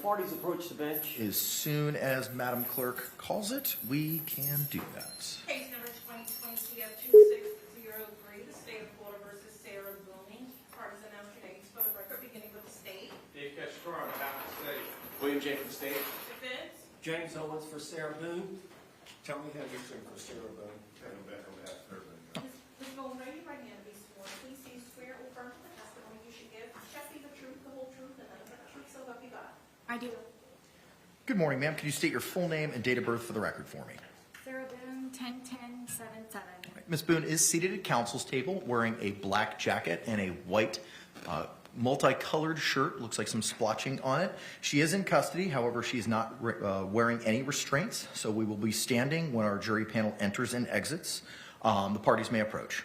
parties approach the bench? As soon as Madam Clerk calls it, we can do that. Case number 2020-2603, the state of Florida versus Sarah Boone. Parties announce your names for the record, beginning with the state. Dave Keshkar on behalf of the state. William J. from the state. Defense. James Owens for Sarah Boone. Tell me Hendrickson for Sarah Boone. Kevin Beck on behalf of everybody. Ms. Boone, raise your right hand to be sworn. Please do you swear or affirm to the testimony you should give shall be the truth, the whole truth, and nothing but the truth, so help you God. I do. Good morning, ma'am. Could you state your full name and date of birth for the record for me? Sarah Boone, 10-10-7-7. Ms. Boone is seated at counsel's table wearing a black jacket and a white multicolored shirt. Looks like some splotching on it. She is in custody. However, she is not wearing any restraints. So we will be standing when our jury panel enters and exits. The parties may approach.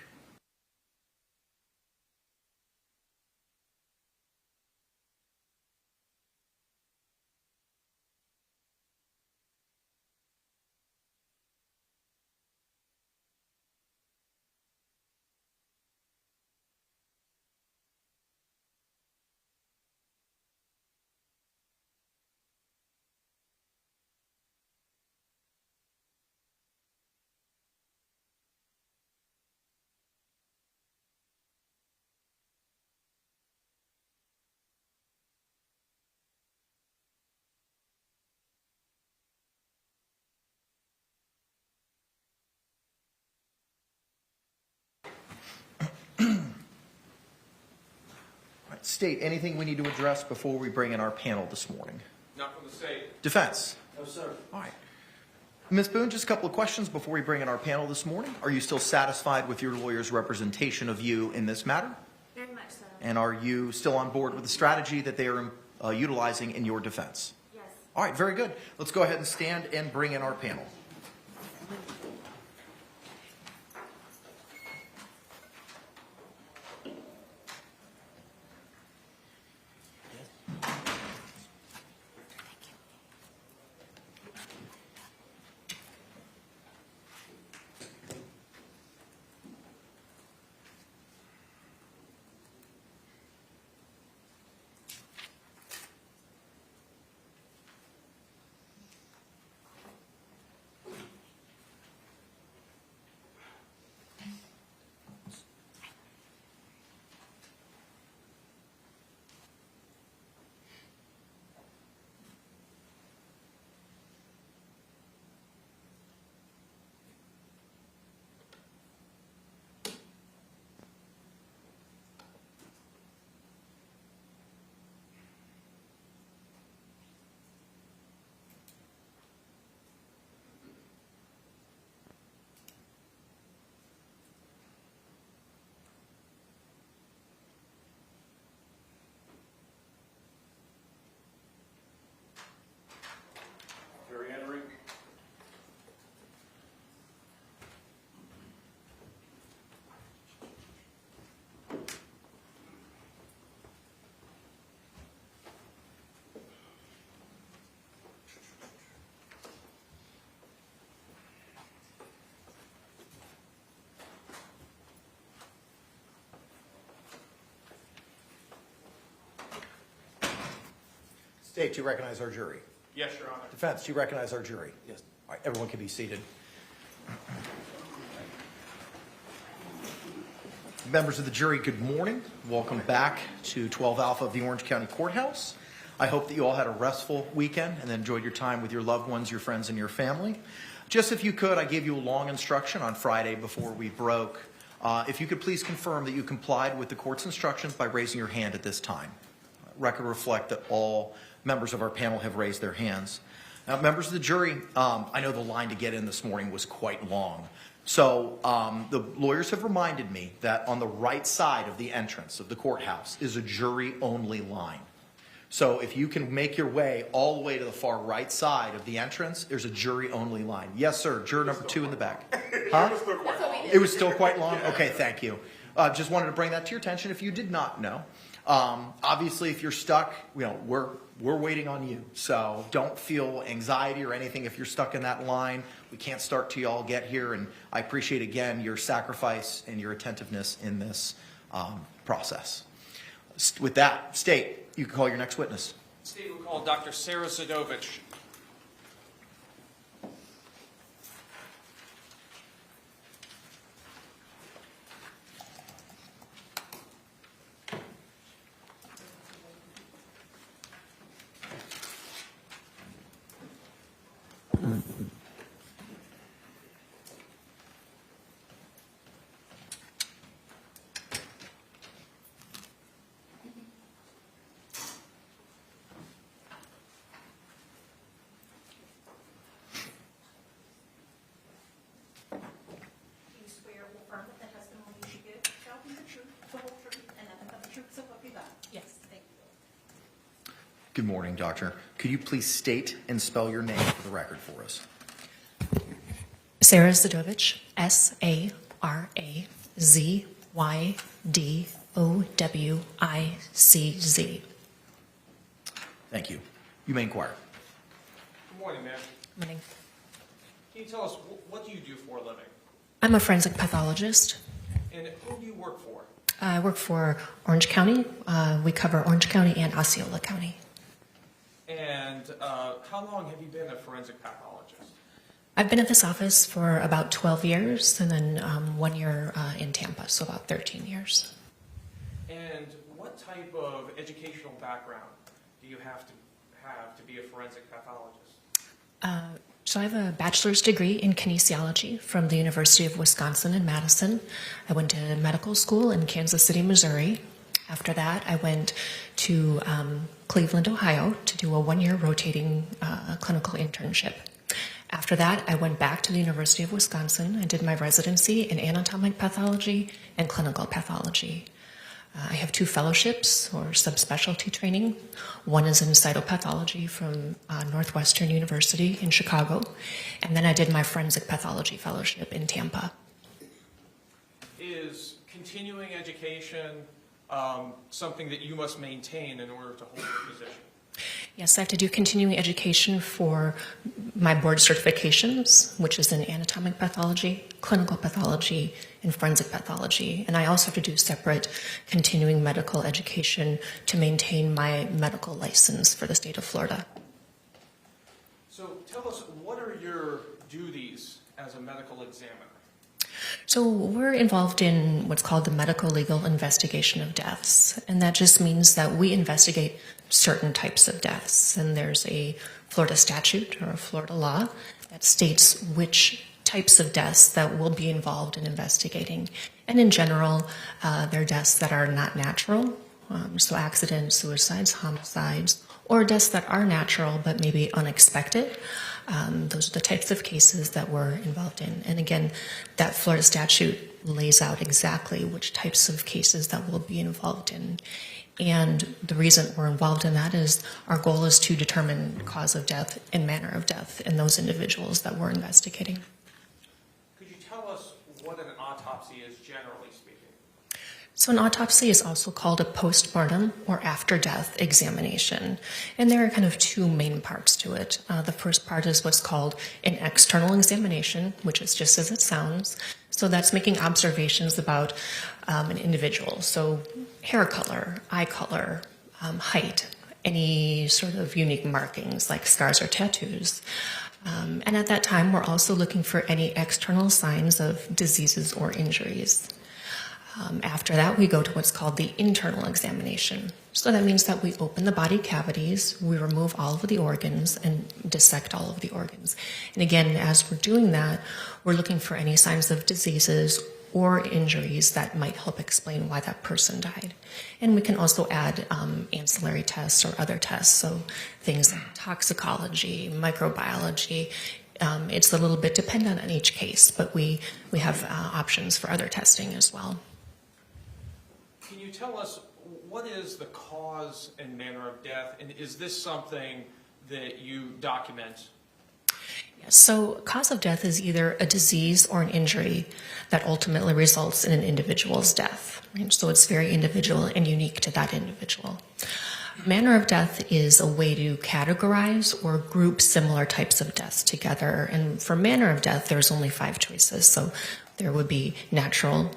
State, anything we need to address before we bring in our panel this morning? Not from the state. Defense. No, sir. All right. Ms. Boone, just a couple of questions before we bring in our panel this morning. Are you still satisfied with your lawyer's representation of you in this matter? Very much so. And are you still on board with the strategy that they are utilizing in your defense? Yes. All right, very good. Let's go ahead and stand and bring in our panel. Jury entering. State, do you recognize our jury? Yes, Your Honor. Defense, do you recognize our jury? Yes. All right, everyone can be seated. Members of the jury, good morning. Welcome back to 12 Alpha of the Orange County Courthouse. I hope that you all had a restful weekend and enjoyed your time with your loved ones, your friends, and your family. Just if you could, I gave you a long instruction on Friday before we broke. If you could please confirm that you complied with the court's instructions by raising your hand at this time. Record reflect that all members of our panel have raised their hands. Now, members of the jury, I know the line to get in this morning was quite long. So the lawyers have reminded me that on the right side of the entrance of the courthouse is a jury-only line. So if you can make your way all the way to the far right side of the entrance, there's a jury-only line. Yes, sir. Juror number 2 in the back. Huh? It was still quite long? Okay, thank you. Just wanted to bring that to your attention if you did not know. Obviously, if you're stuck, we're waiting on you. So don't feel anxiety or anything if you're stuck in that line. We can't start till you all get here. And I appreciate, again, your sacrifice and your attentiveness in this process. With that, State, you can call your next witness. State will call Dr. Sarah Zadovich. Do you swear or affirm that the testimony you should give shall be the truth, the whole truth, and nothing but the truth, so help you God? Yes, thank you. Good morning, Doctor. Could you please state and spell your name for the record for us? Sarah Zadovich, Sarydzowicz. Thank you. You may inquire. Good morning, ma'am. Morning. Can you tell us, what do you do for a living? I'm a forensic pathologist. And who do you work for? I work for Orange County. We cover Orange County and Osceola County. And how long have you been a forensic pathologist? I've been at this office for about 12 years and then 1 year in Tampa, so about 13 years. And what type of educational background do you have to be a forensic pathologist? So I have a bachelor's degree in kinesiology from the University of Wisconsin in Madison. I went to medical school in Kansas City, Missouri. After that, I went to Cleveland, Ohio to do a 1 year rotating clinical internship. After that, I went back to the University of Wisconsin. I did my residency in anatomic pathology and clinical pathology. I have 2 fellowships or subspecialty training. One is in cytopathology from Northwestern University in Chicago, and then I did my forensic pathology fellowship in Tampa. Is continuing education something that you must maintain in order to hold your position? Yes, I have to do continuing education for my board certifications, which is in anatomic pathology, clinical pathology, and forensic pathology. And I also have to do separate continuing medical education to maintain my medical license for the state of Florida. So tell us, what are your duties as a medical examiner? So we're involved in what's called the medical legal investigation of deaths. And that just means that we investigate certain types of deaths. And there's a Florida statute or a Florida law that states which types of deaths that we'll be involved in investigating. And in general, they're deaths that are not natural. So accidents, suicides, homicides, or deaths that are natural but maybe unexpected. Those are the types of cases that we're involved in. And again, that Florida statute lays out exactly which types of cases that we'll be involved in. And the reason we're involved in that is our goal is to determine cause of death and manner of death in those individuals that we're investigating. Could you tell us what an autopsy is, generally speaking? So an autopsy is also called a postmortem or after-death examination. And there are kind of 2 main parts to it. The first part is what's called an external examination, which is just as it sounds. So that's making observations about an individual. So hair color, eye color, height, any sort of unique markings like scars or tattoos. And at that time, we're also looking for any external signs of diseases or injuries. After that, we go to what's called the internal examination. So that means that we open the body cavities, we remove all of the organs, and dissect all of the organs. And again, as we're doing that, we're looking for any signs of diseases or injuries that might help explain why that person died. And we can also add ancillary tests or other tests, so things like toxicology, microbiology. It's a little bit dependent on each case, but we have options for other testing as well. Can you tell us what is the cause and manner of death, and is this something that you document? Yes, so cause of death is either a disease or an injury that ultimately results in an individual's death. Right? So it's very individual and unique to that individual. Manner of death is a way to categorize or group similar types of deaths together. And for manner of death, there's only 5 choices. So there would be natural,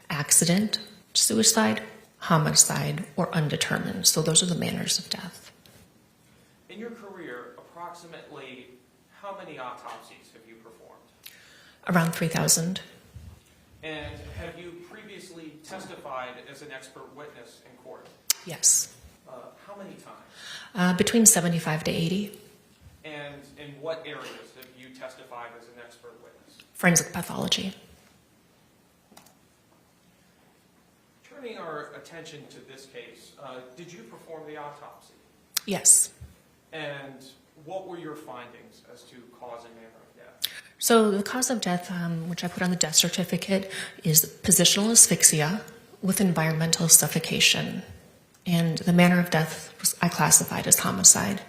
accident, suicide, homicide, or undetermined. So those are the manners of death. In your career, approximately how many autopsies have you performed? Around 3,000. And have you previously testified as an expert witness in court? Yes. How many times? Between 75 to 80. And in what areas have you testified as an expert witness? Forensic pathology. Turning our attention to this case, did you perform the autopsy? Yes. And what were your findings as to cause and manner of death? So the cause of death, which I put on the death certificate, is positional asphyxia with environmental suffocation. And the manner of death I classified as homicide.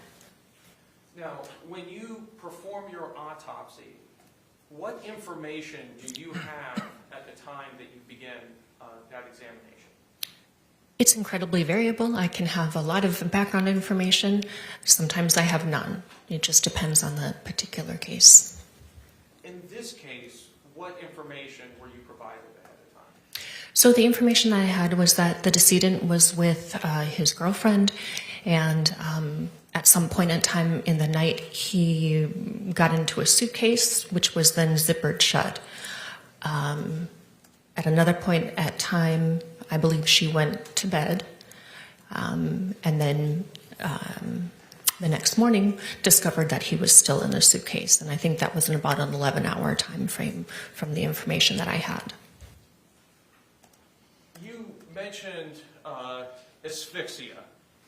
Now, when you perform your autopsy, what information do you have at the time that you begin that examination? It's incredibly variable. I can have a lot of background information. Sometimes I have none. It just depends on the particular case. In this case, what information were you provided ahead of time? So the information I had was that the decedent was with his girlfriend, and at some point in time in the night, he got into a suitcase, which was then zippered shut. At another point at time, I believe she went to bed, and then the next morning discovered that he was still in the suitcase. And I think that was in about an 11-hour time frame from the information that I had. You mentioned asphyxia.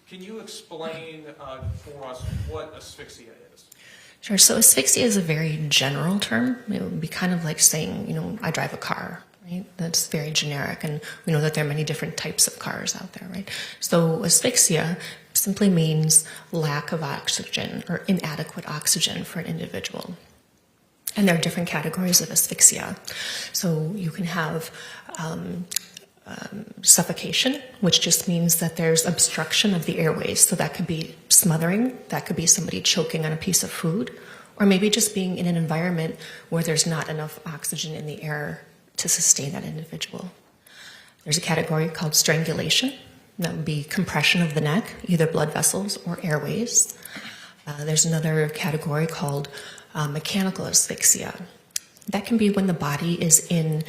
Can you explain for us what asphyxia is? Sure. So asphyxia is a very general term. It would be kind of like saying, I drive a car. Right? That's very generic, and we know that there are many different types of cars out there, right? So asphyxia simply means lack of oxygen or inadequate oxygen for an individual. And there are different categories of asphyxia. So you can have suffocation, which just means that there's obstruction of the airways. So that could be smothering, that could be somebody choking on a piece of food, or maybe just being in an environment where there's not enough oxygen in the air to sustain that individual. There's a category called strangulation. That would be compression of the neck, either blood vessels or airways. There's another category called mechanical asphyxia. That can be when the body is in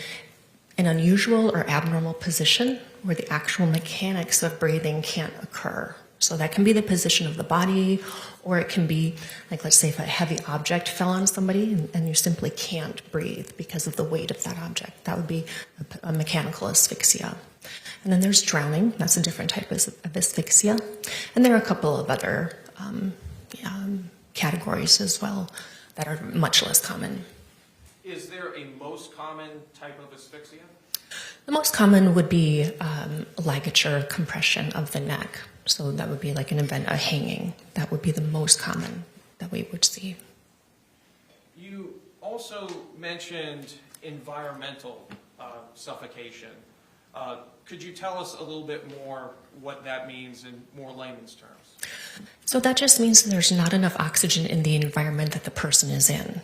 an unusual or abnormal position where the actual mechanics of breathing can't occur. So that can be the position of the body, or it can be, like, let's say if a heavy object fell on somebody and you simply can't breathe because of the weight of that object. That would be a mechanical asphyxia. And then there's drowning. That's a different type of asphyxia. And there are a couple of other categories as well that are much less common. Is there a most common type of asphyxia? The most common would be ligature compression of the neck. So that would be like an event, a hanging. That would be the most common that we would see. You also mentioned environmental suffocation. Could you tell us a little bit more what that means in more layman's terms? So that just means there's not enough oxygen in the environment that the person is in.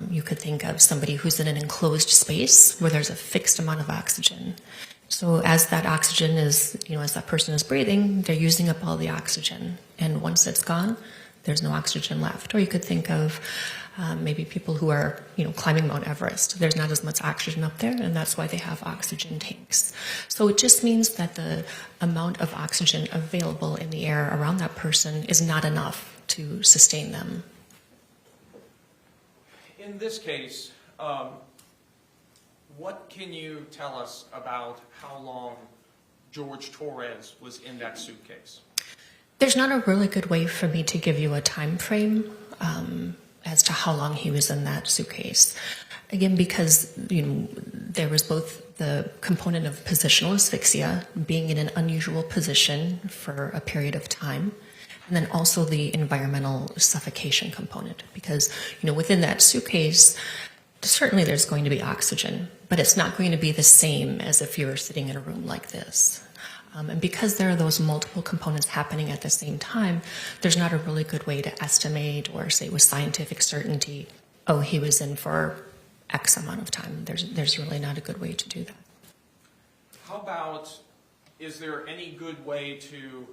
You could think of somebody who's in an enclosed space where there's a fixed amount of oxygen. So as that oxygen is, as that person is breathing, they're using up all the oxygen. And once it's gone, there's no oxygen left. Or you could think of maybe people who are, climbing Mount Everest. There's not as much oxygen up there, and that's why they have oxygen tanks. So it just means that the amount of oxygen available in the air around that person is not enough to sustain them. In this case, what can you tell us about how long Jorge Torres was in that suitcase? There's not a really good way for me to give you a time frame as to how long he was in that suitcase. Again, because there was both the component of positional asphyxia, being in an unusual position for a period of time, and then also the environmental suffocation component. Because within that suitcase, certainly there's going to be oxygen, but it's not going to be the same as if you were sitting in a room like this. And because there are those multiple components happening at the same time, there's not a really good way to estimate or say with scientific certainty, he was in for X amount of time. There's really not a good way to do that. How about, is there any good way to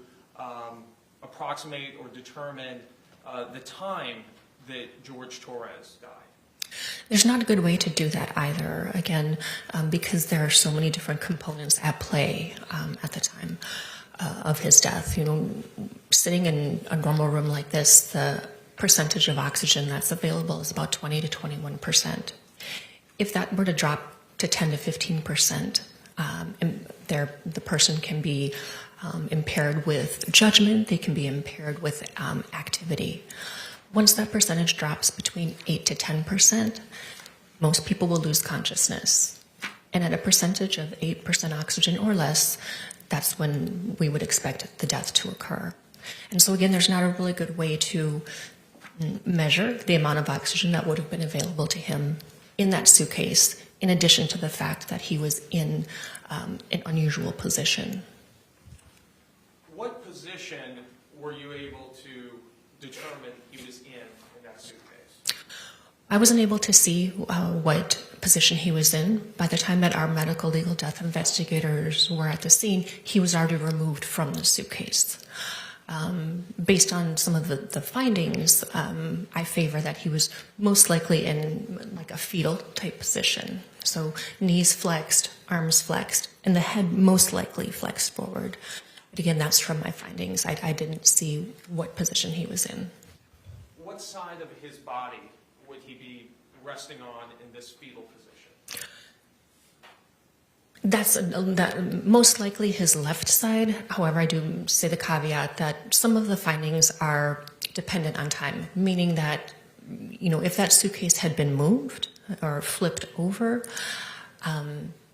approximate or determine the time that George Torres died? There's not a good way to do that either, again, because there are so many different components at play at the time of his death. You know, sitting in a normal room like this, the percentage of oxygen that's available is about 20 to 21%. If that were to drop to 10 to 15%, the person can be impaired with judgment, they can be impaired with activity. Once that percentage drops between 8 to 10%, most people will lose consciousness. And at a percentage of 8% oxygen or less, that's when we would expect the death to occur. And so again, there's not a really good way to measure the amount of oxygen that would have been available to him in that suitcase, in addition to the fact that he was in an unusual position. What position were you able to determine he was in that suitcase? I wasn't able to see what position he was in. By the time that our medical legal death investigators were at the scene, he was already removed from the suitcase. Based on some of the findings, I favor that he was most likely in like a fetal type position. So knees flexed, arms flexed, and the head most likely flexed forward. But again, that's from my findings. I didn't see what position he was in. What side of his body would he be resting on in this fetal position? That's most likely his left side. However, I do say the caveat that some of the findings are dependent on time, meaning that, you know, if that suitcase had been moved or flipped over,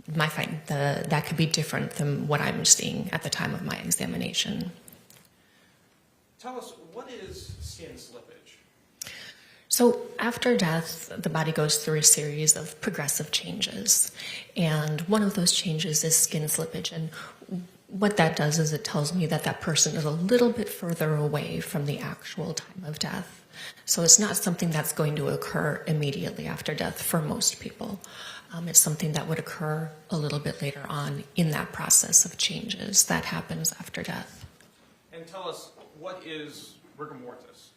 that could be different than what I'm seeing at the time of my examination. Tell us, what is skin slippage? So after death, the body goes through a series of progressive changes. And one of those changes is skin slippage. And what that does is it tells me that that person is a little bit further away from the actual time of death. So it's not something that's going to occur immediately after death for most people. It's something that would occur a little bit later on in that process of changes that happens after death. And tell us, what is rigor mortis?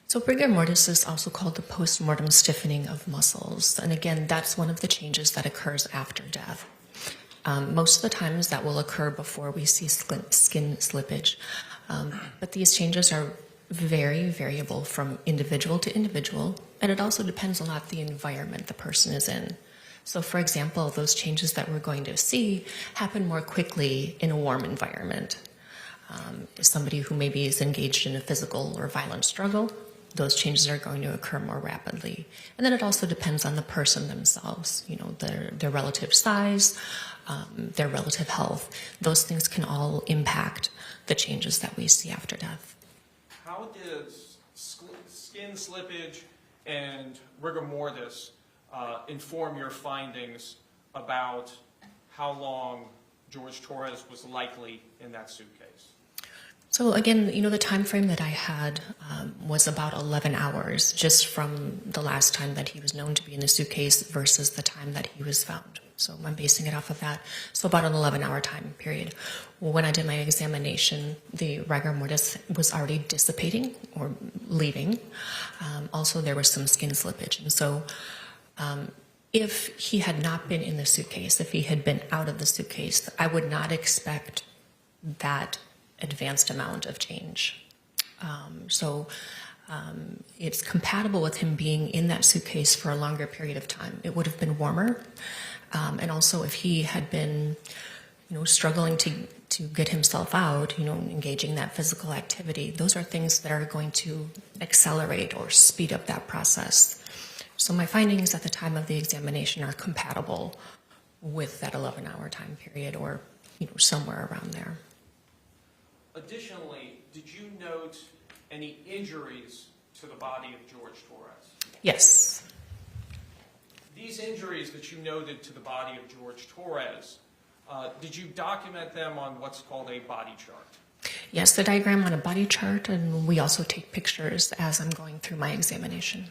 So rigor mortis is also called the post-mortem stiffening of muscles. And again, that's one of the changes that occurs after death. Most of the times that will occur before we see skin slippage. But these changes are very variable from individual to individual. And it also depends a lot the environment the person is in. So for example, those changes that we're going to see happen more quickly in a warm environment. Somebody who maybe is engaged in a physical or violent struggle, those changes are going to occur more rapidly. And then it also depends on the person themselves, you know, their relative size, their relative health. Those things can all impact the changes that we see after death. How does skin slippage and rigor mortis inform your findings about how long George Torres was likely in that suitcase? So again, you know, the time frame that I had was about 11 hours, just from the last time that he was known to be in the suitcase versus the time that he was found. So I'm basing it off of that. So about an 11-hour time period. When I did my examination, the rigor mortis was already dissipating or leaving. Also, there was some skin slippage. And so if he had not been in the suitcase, if he had been out of the suitcase, I would not expect that advanced amount of change. It's compatible with him being in that suitcase for a longer period of time. It would have been warmer. And also if he had been, you know, struggling to get himself out, you know, engaging that physical activity, those are things that are going to accelerate or speed up that process. So my findings at the time of the examination are compatible with that 11-hour time period, or, you know, somewhere around there. Additionally, did you note any injuries to the body of George Torres? Yes. These injuries that you noted to the body of George Torres, did you document them on what's called a body chart? Yes, the diagram on a body chart, and we also take pictures as I'm going through my examination.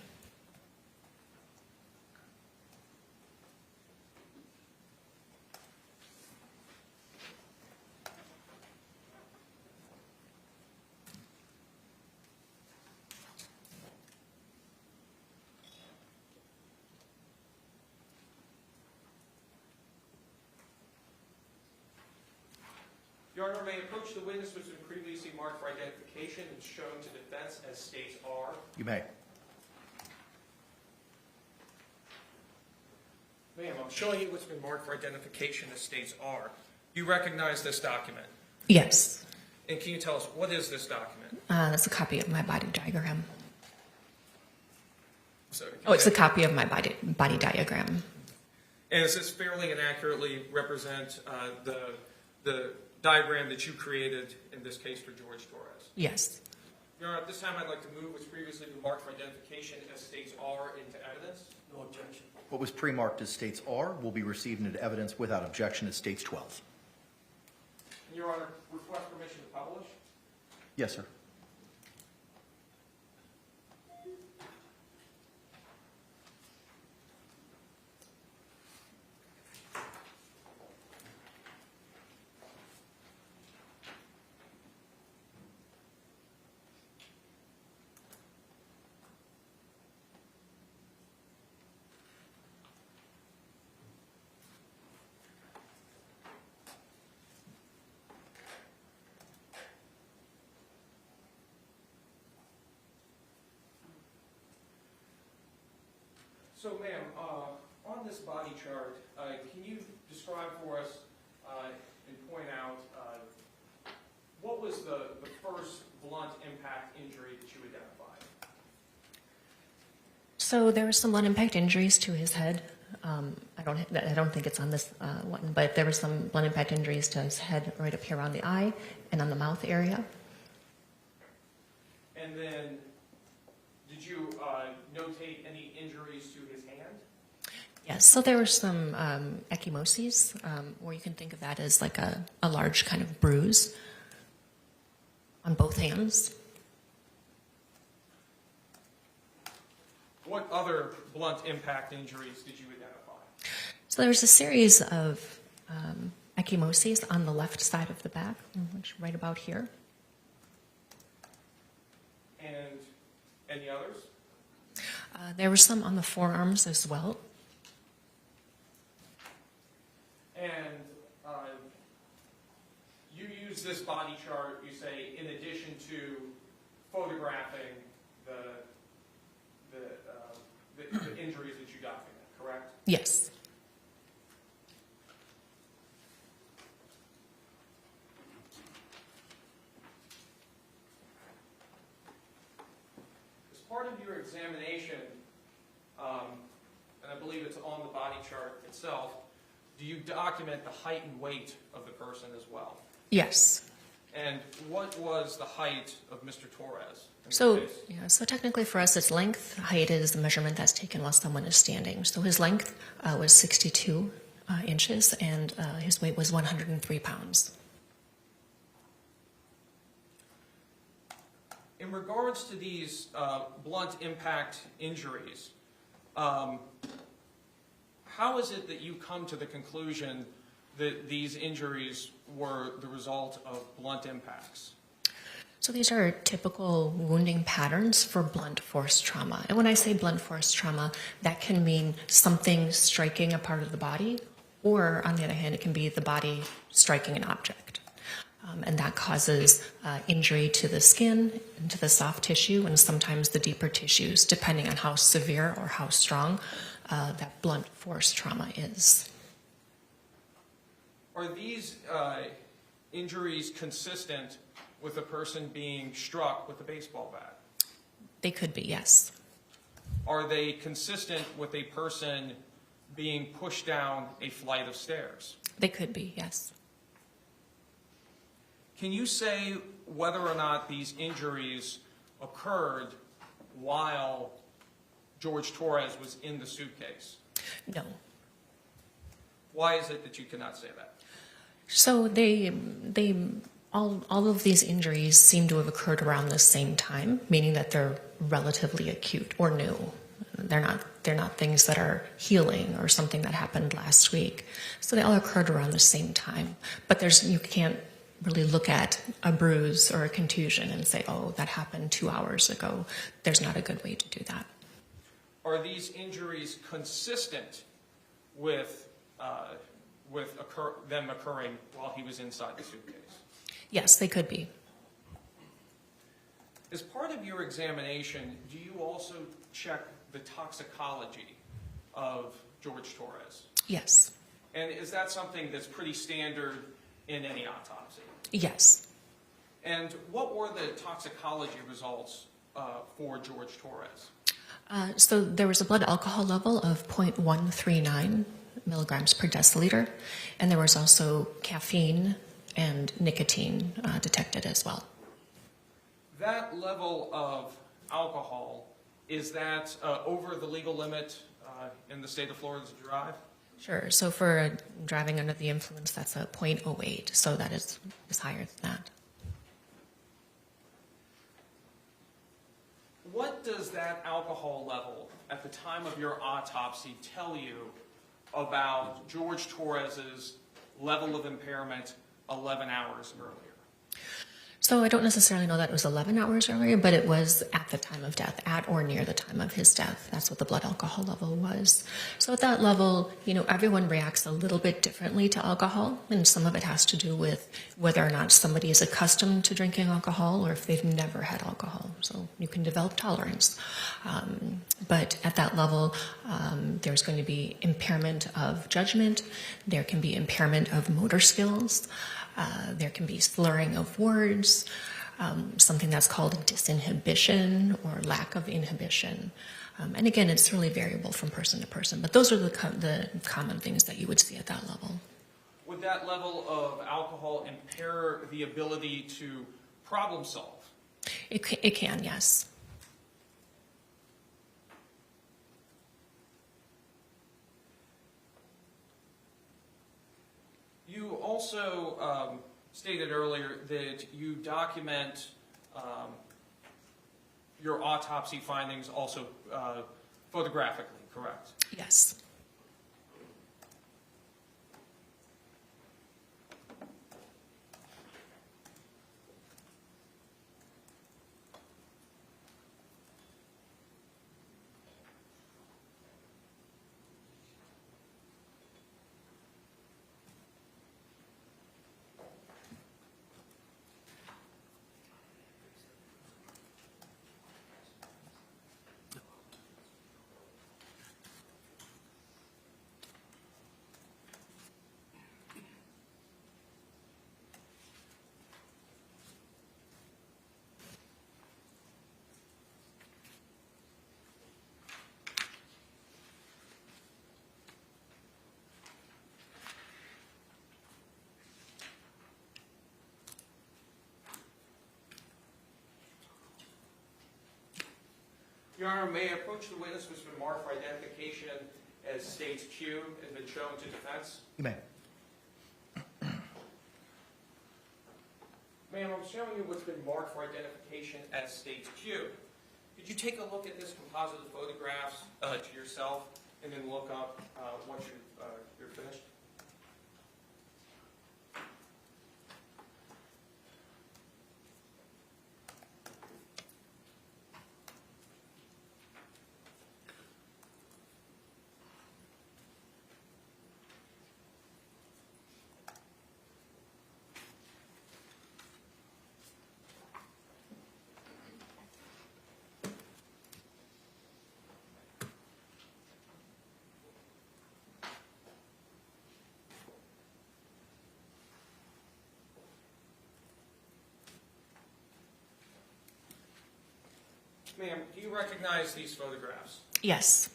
Your Honor, may approach the witness which has been previously marked for identification and shown to defense as states are. You may. Ma'am, I'm showing you what's been marked for identification as states are. You recognize this document? Yes. And can you tell us, what is this document? That's a copy of my body diagram. So, Oh, it's a copy of my body diagram. And does this fairly and accurately represent the diagram that you created in this case for George Torres? Yes. Your Honor, at this time I'd like to move what's previously been marked for identification as states are into evidence. No objection. What was pre-marked as states R will be received into evidence without objection as states 12. And Your Honor, request permission to publish. Yes, sir. So, ma'am, on this body chart, can you describe for us and point out what was the first blunt impact injury that you identified? So there were some blunt impact injuries to his head. I don't think it's on this one, but there were some blunt impact injuries to his head right up here around the eye and on the mouth area. And then, did you notate any injuries to his hand? Yes, so there were some ecchymoses, or you can think of that as like a large kind of bruise on both hands. What other blunt impact injuries did you identify? So there was a series of ecchymoses on the left side of the back, which right about here. And any others? There were some on the forearms as well. And you use this body chart, you say, in addition to photographing the injuries that you document, correct? Yes. As part of your examination, and I believe it's on the body chart itself, do you document the height and weight of the person as well? Yes. And what was the height of Mr. Torres? So technically for us, it's length. Height is the measurement that's taken while someone is standing. So his length was 62 inches, and his weight was 103 pounds. In regards to these blunt impact injuries, how is it that you come to the conclusion that these injuries were the result of blunt impacts? So these are typical wounding patterns for blunt force trauma. And when I say blunt force trauma, that can mean something striking a part of the body, or on the other hand, it can be the body striking an object. And that causes injury to the skin, and to the soft tissue, and sometimes the deeper tissues, depending on how severe or how strong that blunt force trauma is. Are these injuries consistent with a person being struck with a baseball bat? They could be, yes. Are they consistent with a person being pushed down a flight of stairs? They could be, yes. Can you say whether or not these injuries occurred while George Torres was in the suitcase? No. Why is it that you cannot say that? So all of these injuries seem to have occurred around the same time, meaning that they're relatively acute or new. They're not things that are healing or something that happened last week. So they all occurred around the same time. But you can't really look at a bruise or a contusion and say, oh, that happened 2 hours ago. There's not a good way to do that. Are these injuries consistent with them occurring while he was inside the suitcase? Yes, they could be. As part of your examination, do you also check the toxicology of George Torres? Yes. And is that something that's pretty standard in any autopsy? Yes. And what were the toxicology results for George Torres? So there was a blood alcohol level of 0.139 milligrams per deciliter, and there was also caffeine and nicotine detected as well. That level of alcohol, is that over the legal limit in the state of Florida to drive? Sure. So for driving under the influence, that's a 0.08, so that is higher than that. What does that alcohol level at the time of your autopsy tell you about George Torres's level of impairment 11 hours earlier? So I don't necessarily know that it was 11 hours earlier, but it was at the time of death, at or near the time of his death. That's what the blood alcohol level was. So at that level, everyone reacts a little bit differently to alcohol, and some of it has to do with whether or not somebody is accustomed to drinking alcohol or if they've never had alcohol. So you can develop tolerance. But at that level, there's going to be impairment of judgment. There can be impairment of motor skills. There can be slurring of words, something that's called disinhibition or lack of inhibition. And again, it's really variable from person to person, but those are the common things that you would see at that level. Would that level of alcohol impair the ability to problem solve? It can, yes. You also stated earlier that you document your autopsy findings also photographically, correct? Yes. Your Honor, may I approach the witness who's been marked for identification as States Q and been shown to defense? You may. Ma'am, I'm showing you what's been marked for identification as States Q. Could you take a look at this composite of photographs to yourself and then look up once you're finished? Ma'am, do you recognize these photographs? Yes.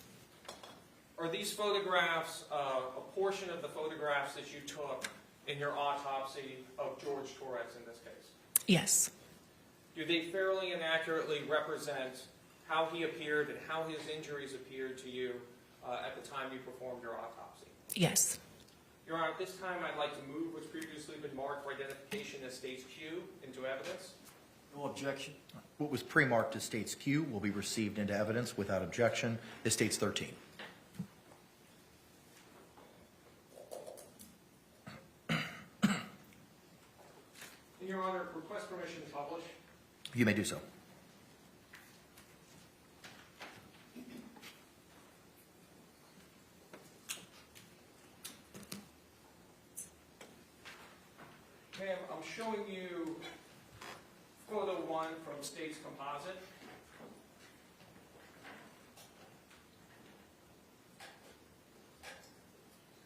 Are these photographs a portion of the photographs that you took in your autopsy of George Torres in this case? Yes. Do they fairly and accurately represent how he appeared and how his injuries appeared to you at the time you performed your autopsy? Yes. Your Honor, at this time I'd like to move what's previously been marked for identification as States Q into evidence. No objection. What was pre-marked as States Q will be received into evidence without objection as States 13. Your Honor, request permission to publish. You may do so. Pam, I'm showing you photo 1 from State's composite.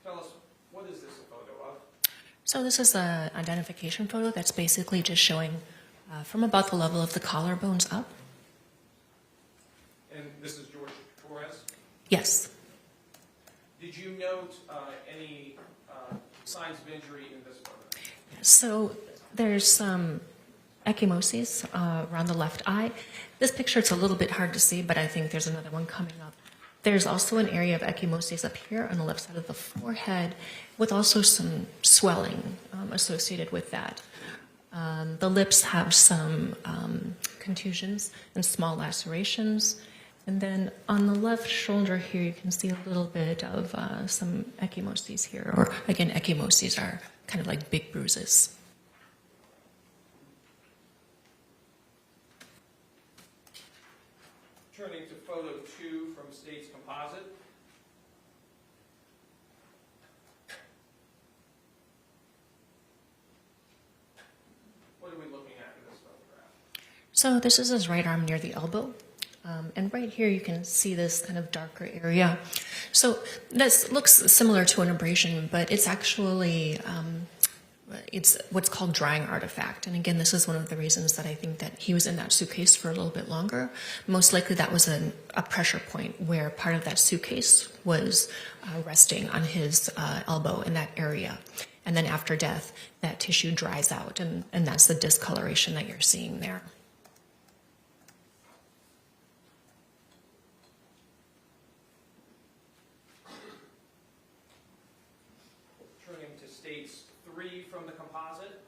Tell us, what is this a photo of? So this is an identification photo that's basically just showing from about the level of the collarbones up. And this is Jorge Torres. Yes. Did you note any signs of injury in this photo? So there's some ecchymoses around the left eye. This picture, it's a little bit hard to see, but I think there's another one coming up. There's also an area of ecchymoses up here on the left side of the forehead with also some swelling associated with that. The lips have some contusions and small lacerations. And then on the left shoulder here, you can see a little bit of some ecchymoses here. Or again, ecchymoses are kind of like big bruises. Turning to photo 2 from State's composite. What are we looking at in this photograph? So this is his right arm near the elbow. And right here you can see this kind of darker area. So this looks similar to an abrasion, but it's actually it's what's called drying artifact. And again, this is one of the reasons that I think that he was in that suitcase for a little bit longer. Most likely that was a pressure point where part of that suitcase was resting on his elbow in that area. And then after death, that tissue dries out, and that's the discoloration that you're seeing there. Turning to State's 3 from the composite.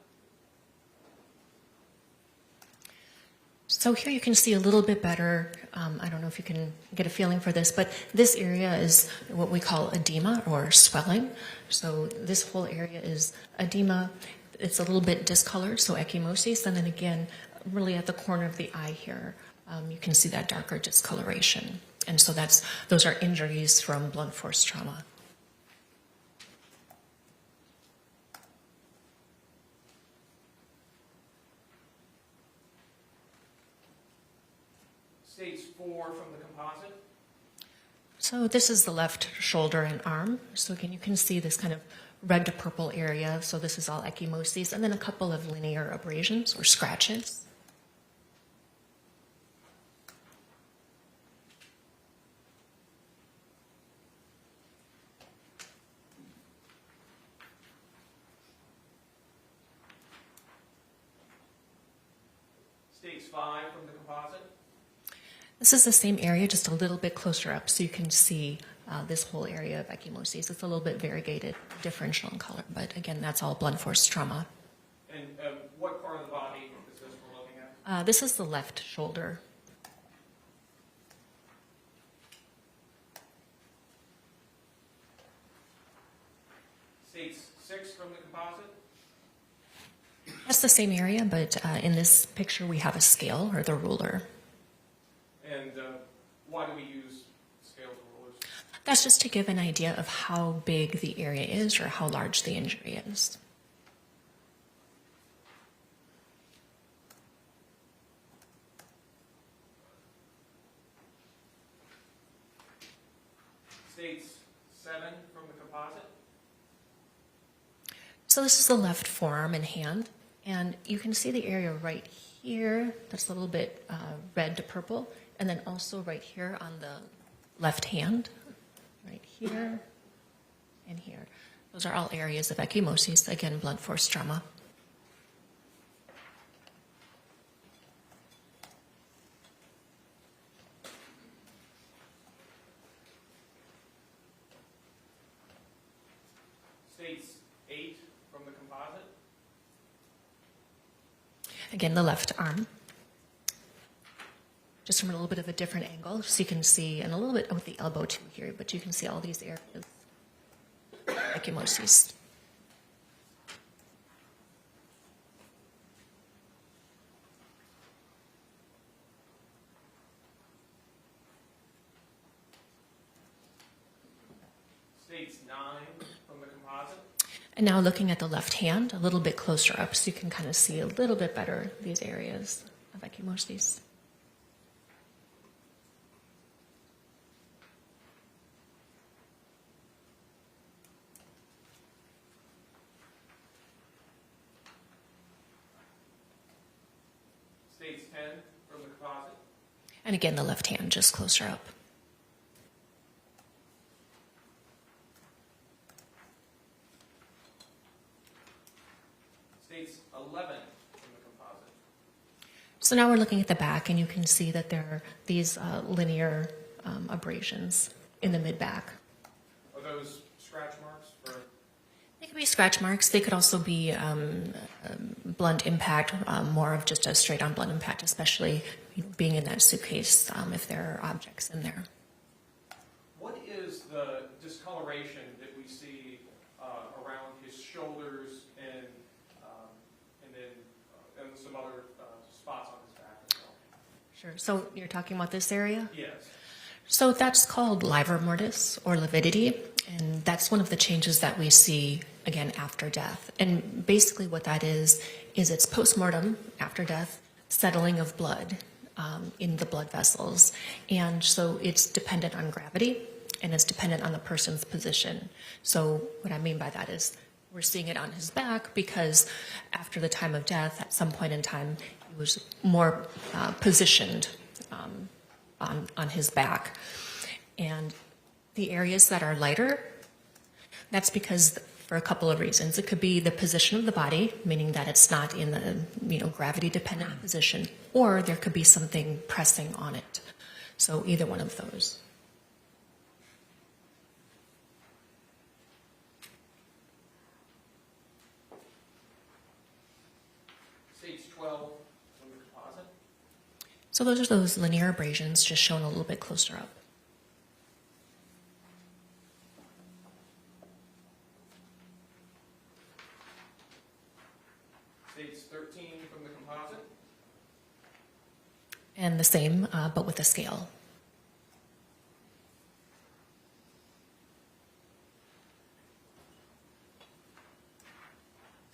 So here you can see a little bit better. I don't know if you can get a feeling for this, but this area is what we call edema or swelling. So this whole area is edema. It's a little bit discolored, so ecchymosis. And then again, really at the corner of the eye here, you can see that darker discoloration. And so those are injuries from blunt force trauma. State's 4 from the composite. So this is the left shoulder and arm. So again, you can see this kind of red to purple area. So this is all ecchymosis, and then a couple of linear abrasions or scratches. State's 5 from the composite. This is the same area, just a little bit closer up, so you can see this whole area of ecchymosis. It's a little bit variegated, differential in color, but again, that's all blunt force trauma. And what part of the body is this we're looking at? This is the left shoulder. State's 6 from the composite. That's the same area, but in this picture we have a scale or the ruler. And why do we use scales and rulers? That's just to give an idea of how big the area is or how large the injury is. State's 7 from the composite. So this is the left forearm and hand, and you can see the area right here that's a little bit red to purple, and then also right here on the left hand, right here and here. Those are all areas of ecchymosis, again, blunt force trauma. State's 8 from the composite. Again, the left arm. Just from a little bit of a different angle, so you can see, and a little bit with the elbow too here, but you can see all these areas, ecchymosis. State's 9 from the composite. And now looking at the left hand, a little bit closer up, so you can kind of see a little bit better these areas of ecchymosis. States 10 from the composite. And again, the left hand just closer up. States 11 from the composite. So now we're looking at the back, and you can see that there are these linear abrasions in the mid-back. Are those scratch marks for? They could be scratch marks. They could also be blunt impact, more of just a straight-on blunt impact, especially being in that suitcase if there are objects in there. What is the discoloration that we see around his shoulders and then some other spots on his back as well? Sure. So you're talking about this area? Yes. So that's called livor mortis or lividity, and that's one of the changes that we see again after death. And basically what that is it's postmortem, after death, settling of blood in the blood vessels. And so it's dependent on gravity, and it's dependent on the person's position. So what I mean by that is we're seeing it on his back because after the time of death, at some point in time, he was more positioned on his back. And the areas that are lighter, that's because for a couple of reasons. It could be the position of the body, meaning that it's not in the gravity-dependent position, or there could be something pressing on it. So either one of those. States 12 from the composite. So those are those linear abrasions, just shown a little bit closer up. States 13 from the composite. And the same, but with a scale.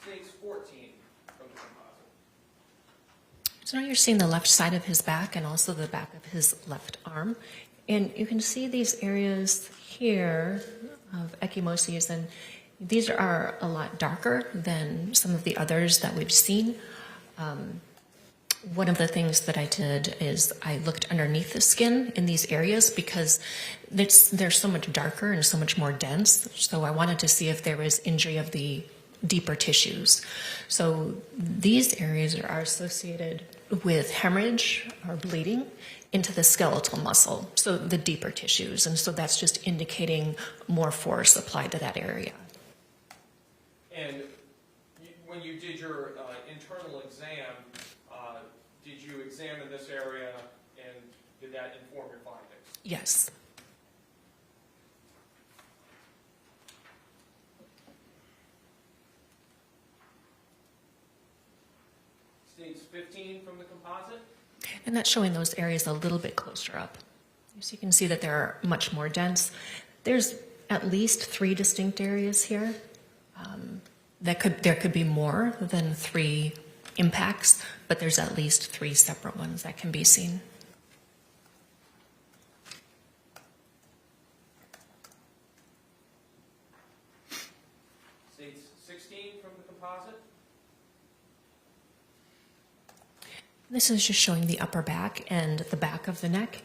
States 14 from the composite. So now you're seeing the left side of his back and also the back of his left arm. And you can see these areas here of ecchymosis, and these are a lot darker than some of the others that we've seen. One of the things that I did is I looked underneath the skin in these areas because they're so much darker and so much more dense. So I wanted to see if there was injury of the deeper tissues. So these areas are associated with hemorrhage or bleeding into the skeletal muscle, so the deeper tissues. And so that's just indicating more force applied to that area. And when you did your internal exam, did you examine this area, and did that inform your findings? Yes. States 15 from the composite. And that's showing those areas a little bit closer up. So you can see that they're much more dense. There's at least 3 distinct areas here. There could be more than 3 impacts, but there's at least 3 separate ones that can be seen. States 16 from the composite. This is just showing the upper back and the back of the neck.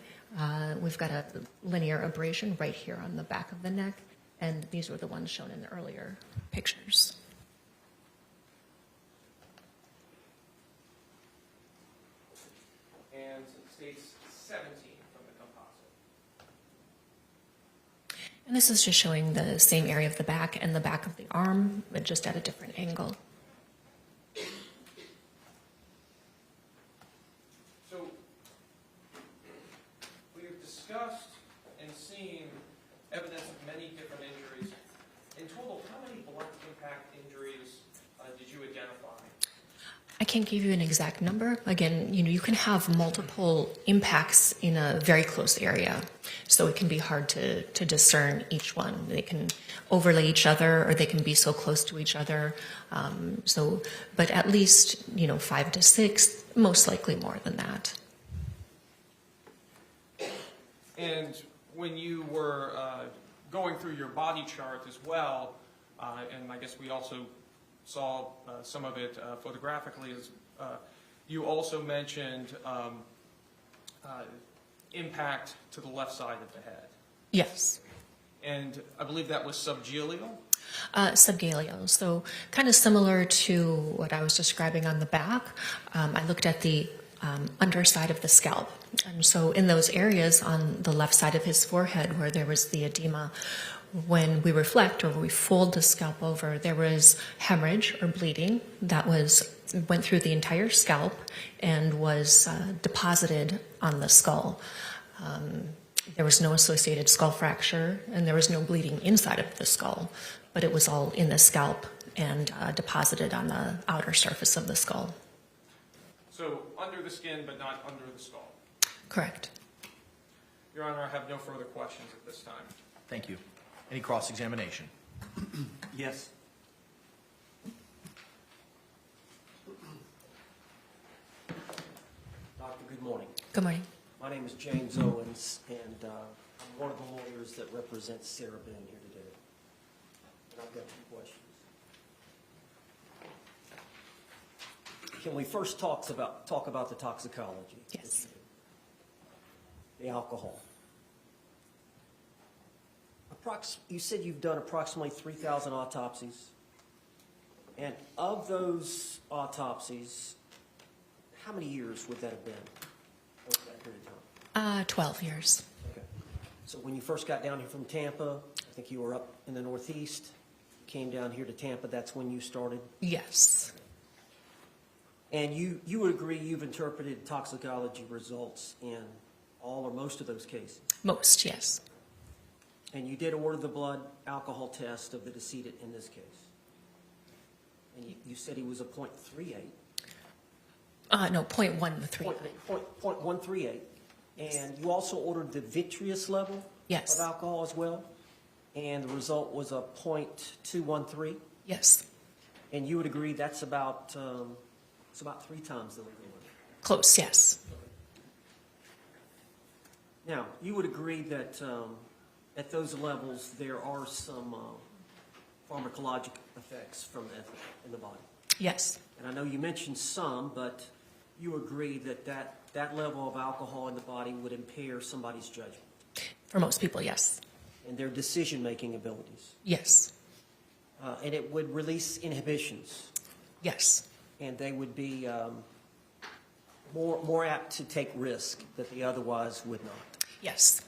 We've got a linear abrasion right here on the back of the neck, and these were the ones shown in the earlier pictures. And states 17 from the composite. And this is just showing the same area of the back and the back of the arm, but just at a different angle. So we've discussed and seen evidence of many different injuries. In total, how many blunt impact injuries did you identify? I can't give you an exact number. Again, you can have multiple impacts in a very close area. So it can be hard to discern each one. They can overlay each other, or they can be so close to each other. But at least, 5 to 6, most likely more than that. And when you were going through your body chart as well, and I guess we also saw some of it photographically, you also mentioned impact to the left side of the head. Yes. And I believe that was subgaleal? Subgaleal. So kind of similar to what I was describing on the back. I looked at the underside of the scalp. And so in those areas on the left side of his forehead where there was the edema, when we reflect or we fold the scalp over, there was hemorrhage or bleeding that went through the entire scalp and was deposited on the skull. There was no associated skull fracture, and there was no bleeding inside of the skull, but it was all in the scalp and deposited on the outer surface of the skull. So under the skin, but not under the skull? Correct. Your Honor, I have no further questions at this time. Thank you. Any cross-examination? Yes. Doctor, good morning. Good morning. My name is James Owens, and I'm one of the lawyers that represents Sarah Boone here today. And I've got 2 questions. Can we first talk about the toxicology? Yes. The alcohol. You said you've done approximately 3,000 autopsies. And of those autopsies, how many years would that have been over that period of time? 12 years. Okay. So when you first got down here from Tampa, I think you were up in the Northeast, came down here to Tampa, that's when you started? Yes. And you would agree you've interpreted toxicology results in all or most of those cases? Most, yes. And you did order the blood alcohol test of the decedent in this case? And you said he was a .38? No, 0.138. 0.138. And you also ordered the vitreous level Yes. of alcohol as well? And the result was a .213? Yes. And you would agree that's about, it's about 3 times the legal limit? Close, yes. Now, you would agree that at those levels there are some pharmacologic effects from ethanol in the body? Yes. And I know you mentioned some, but you agree that that level of alcohol in the body would impair somebody's judgment For most people, yes. and their decision-making abilities. Yes. And it would release inhibitions, Yes. and they would be more apt to take risk that they otherwise would not. Yes.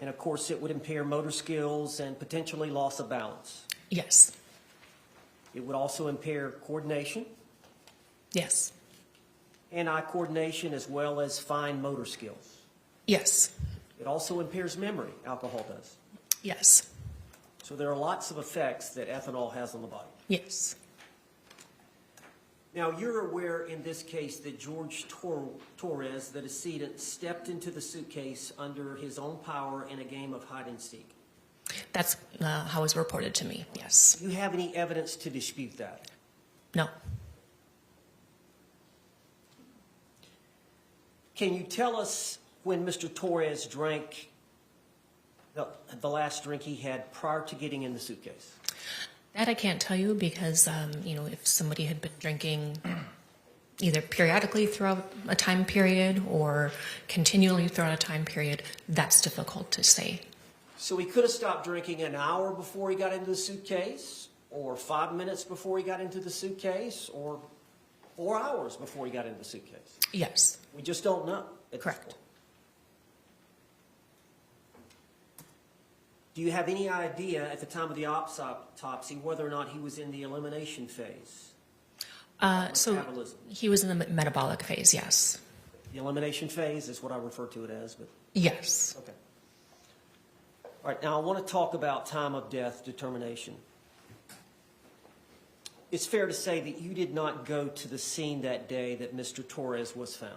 And of course, it would impair motor skills and potentially loss of balance. Yes. It would also impair coordination, Yes. hand-eye coordination, as well as fine motor skills. Yes. It also impairs memory, alcohol does. Yes. So there are lots of effects that ethanol has on the body. Yes. Now, you're aware in this case that Jorge Torres, the decedent, stepped into the suitcase under his own power in a game of hide and seek. That's how it was reported to me, yes. Do you have any evidence to dispute that? No. Can you tell us when Mr. Torres drank the last drink he had prior to getting in the suitcase? That I can't tell you because, if somebody had been drinking either periodically throughout a time period or continually throughout a time period, that's difficult to say. So he could have stopped drinking an hour before he got into the suitcase, or 5 minutes before he got into the suitcase, or 4 hours before he got into the suitcase. Yes. We just don't know. At this Correct. point. Do you have any idea at the time of the autopsy whether or not he was in the elimination phase? So Metabolism. he was in the metabolic phase, yes. The elimination phase is what I refer to it as, but Yes. okay. All right, now I want to talk about time of death determination. it's fair to say that you did not go to the scene that day that Mr. Torres was found.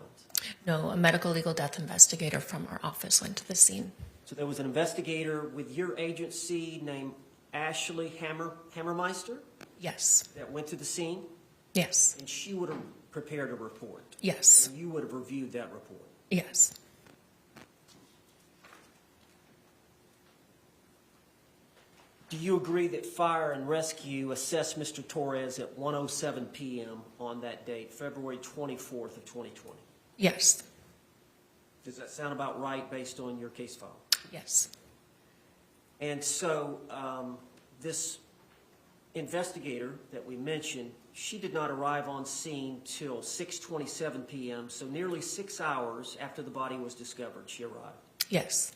No, a medical legal death investigator from our office went to the scene. So there was an investigator with your agency named Ashley Hammermeister Yes. that went to the scene, Yes. and she would have prepared a report. Yes. And you would have reviewed that report. Yes. Do you agree that fire and rescue assessed Mr. Torres at 1:07 p.m. on that date, February 24th of 2020? Yes. Does that sound about right based on your case file? Yes. And so this investigator that we mentioned, she did not arrive on scene till 6:27 p.m., so nearly 6 hours after the body was discovered, she arrived. Yes.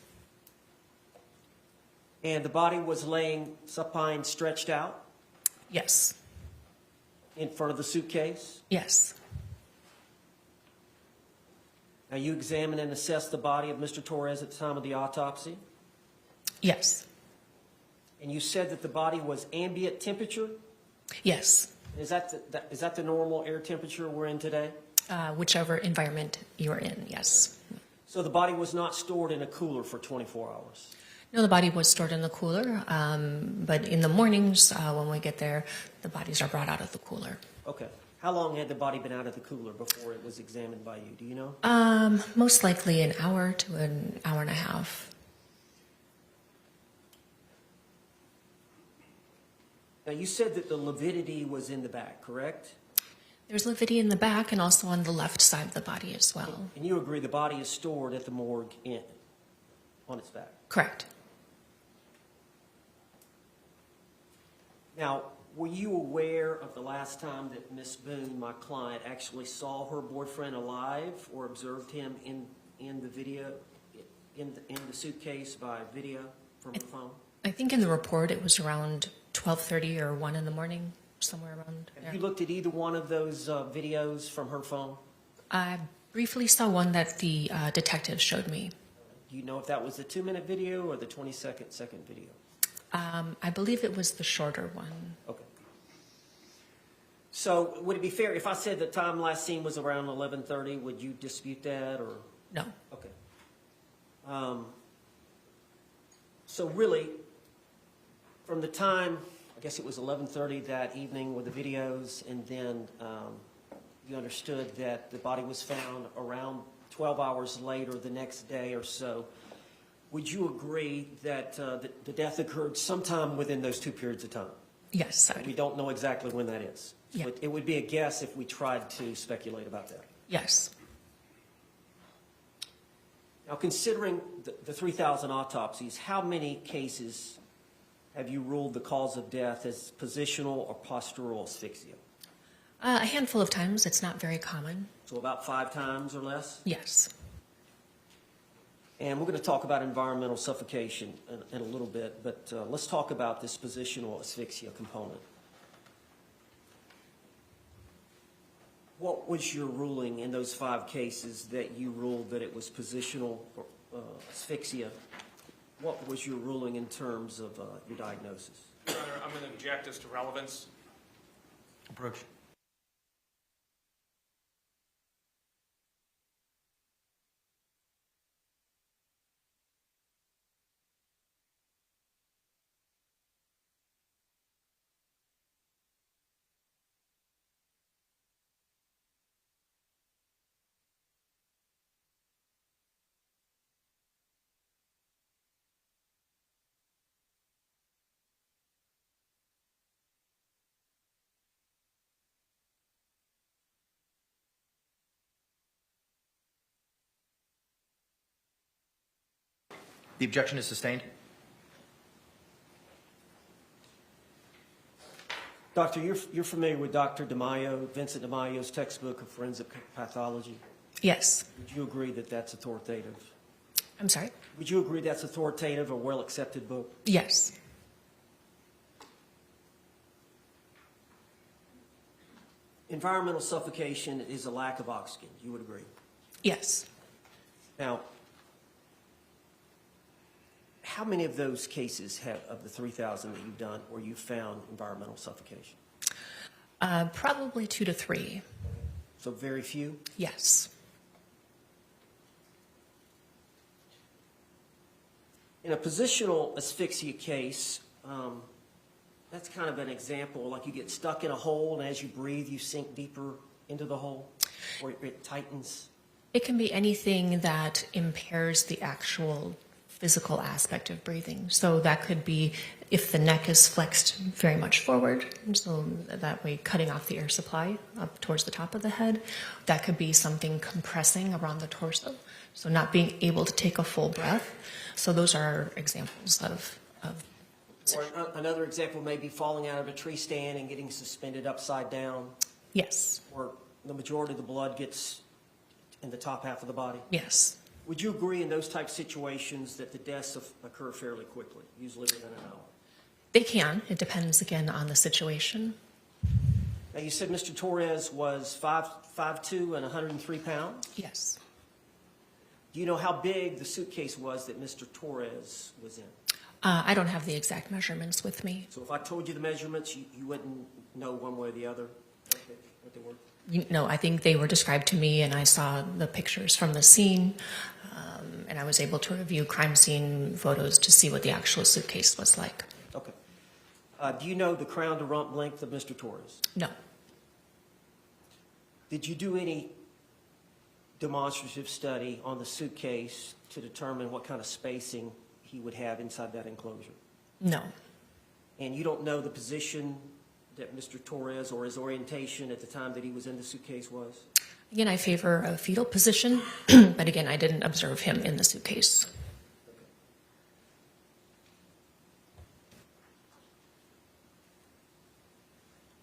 And the body was laying supine, stretched out Yes. in front of the suitcase. Yes. Now, you examined and assessed the body of Mr. Torres at the time of the autopsy, Yes. and you said that the body was ambient temperature. Yes. Is that the normal air temperature we're in today? Whichever environment you're in, yes. So the body was not stored in a cooler for 24 hours. No, the body was stored in the cooler, but in the mornings when we get there, the bodies are brought out of the cooler. Okay. How long had the body been out of the cooler before it was examined by you? Do you know? Most likely an hour to an hour and a half. Now, you said that the lividity was in the back, correct? There's lividity in the back and also on the left side of the body as well. And you agree the body is stored at the morgue on its back? Correct. Now, were you aware of the last time that Miss Boone, my client, actually saw her boyfriend alive or observed him in the video, in the suitcase by video from her phone? I think in the report it was around 12:30 or 1 in the morning, somewhere around Have there. you looked at either one of those videos from her phone? I briefly saw one that the detective showed me. Do you know if that was the 2-minute video or the 22nd video? I believe it was the shorter one. Okay. So would it be fair if I said the time last seen was around 11:30? Would you dispute that or? No. Okay. So really, from the time, I guess it was 11:30 that evening with the videos, and then you understood that the body was found around 12 hours later the next day or so. Would you agree that the death occurred sometime within those 2 periods of time? Yes. We don't know exactly when that is. Yeah. But it would be a guess if we tried to speculate about that. Yes. Now, considering the 3,000 autopsies, how many cases have you ruled the cause of death as positional or postural asphyxia? A handful of times. It's not very common. So about 5 times or less? Yes. And we're going to talk about environmental suffocation in a little bit, but let's talk about this positional asphyxia component. What was your ruling in those 5 cases that you ruled that it was positional asphyxia? What was your ruling in terms of your diagnosis? Your Honor, I'm going to object as to relevance. Approach. The objection is sustained. Doctor, you're familiar with Dr. DeMaio, Vincent DeMaio's textbook of forensic pathology. Yes. Would you agree that that's authoritative? I'm sorry? Would you agree that's authoritative, a well-accepted book? Yes. Environmental suffocation is a lack of oxygen. You would agree? Yes. Now, how many of those cases of the 3,000 that you've done where you found environmental suffocation? Probably 2 to 3. So very few? Yes. In a positional asphyxia case, that's kind of an example, like you get stuck in a hole, and as you breathe, you sink deeper into the hole, or it tightens. It can be anything that impairs the actual physical aspect of breathing. So that could be if the neck is flexed very much forward, so that way cutting off the air supply up towards the top of the head. That could be something compressing around the torso, so not being able to take a full breath. So those are examples of Or another example may be falling out of a tree stand and getting suspended upside down, yes, or the majority of the blood gets in the top half of the body. yes. Would you agree in those type situations that the deaths occur fairly quickly, usually within an hour? They can. It depends, again, on the situation. Now, you said Mr. Torres was 5'2" and 103 pounds. Yes. Do you know how big the suitcase was that Mr. Torres was in? I don't have the exact measurements with me. So if I told you the measurements, you wouldn't know one way or the other what they were? No, I think they were described to me, and I saw the pictures from the scene, and I was able to review crime scene photos to see what the actual suitcase was like. Okay. Do you know the crown to rump length of Mr. Torres? No. Did you do any demonstrative study on the suitcase to determine what kind of spacing he would have inside that enclosure? No. And you don't know the position that Mr. Torres or his orientation at the time that he was in the suitcase was? Again, I favor a fetal position, but again, I didn't observe him in the suitcase.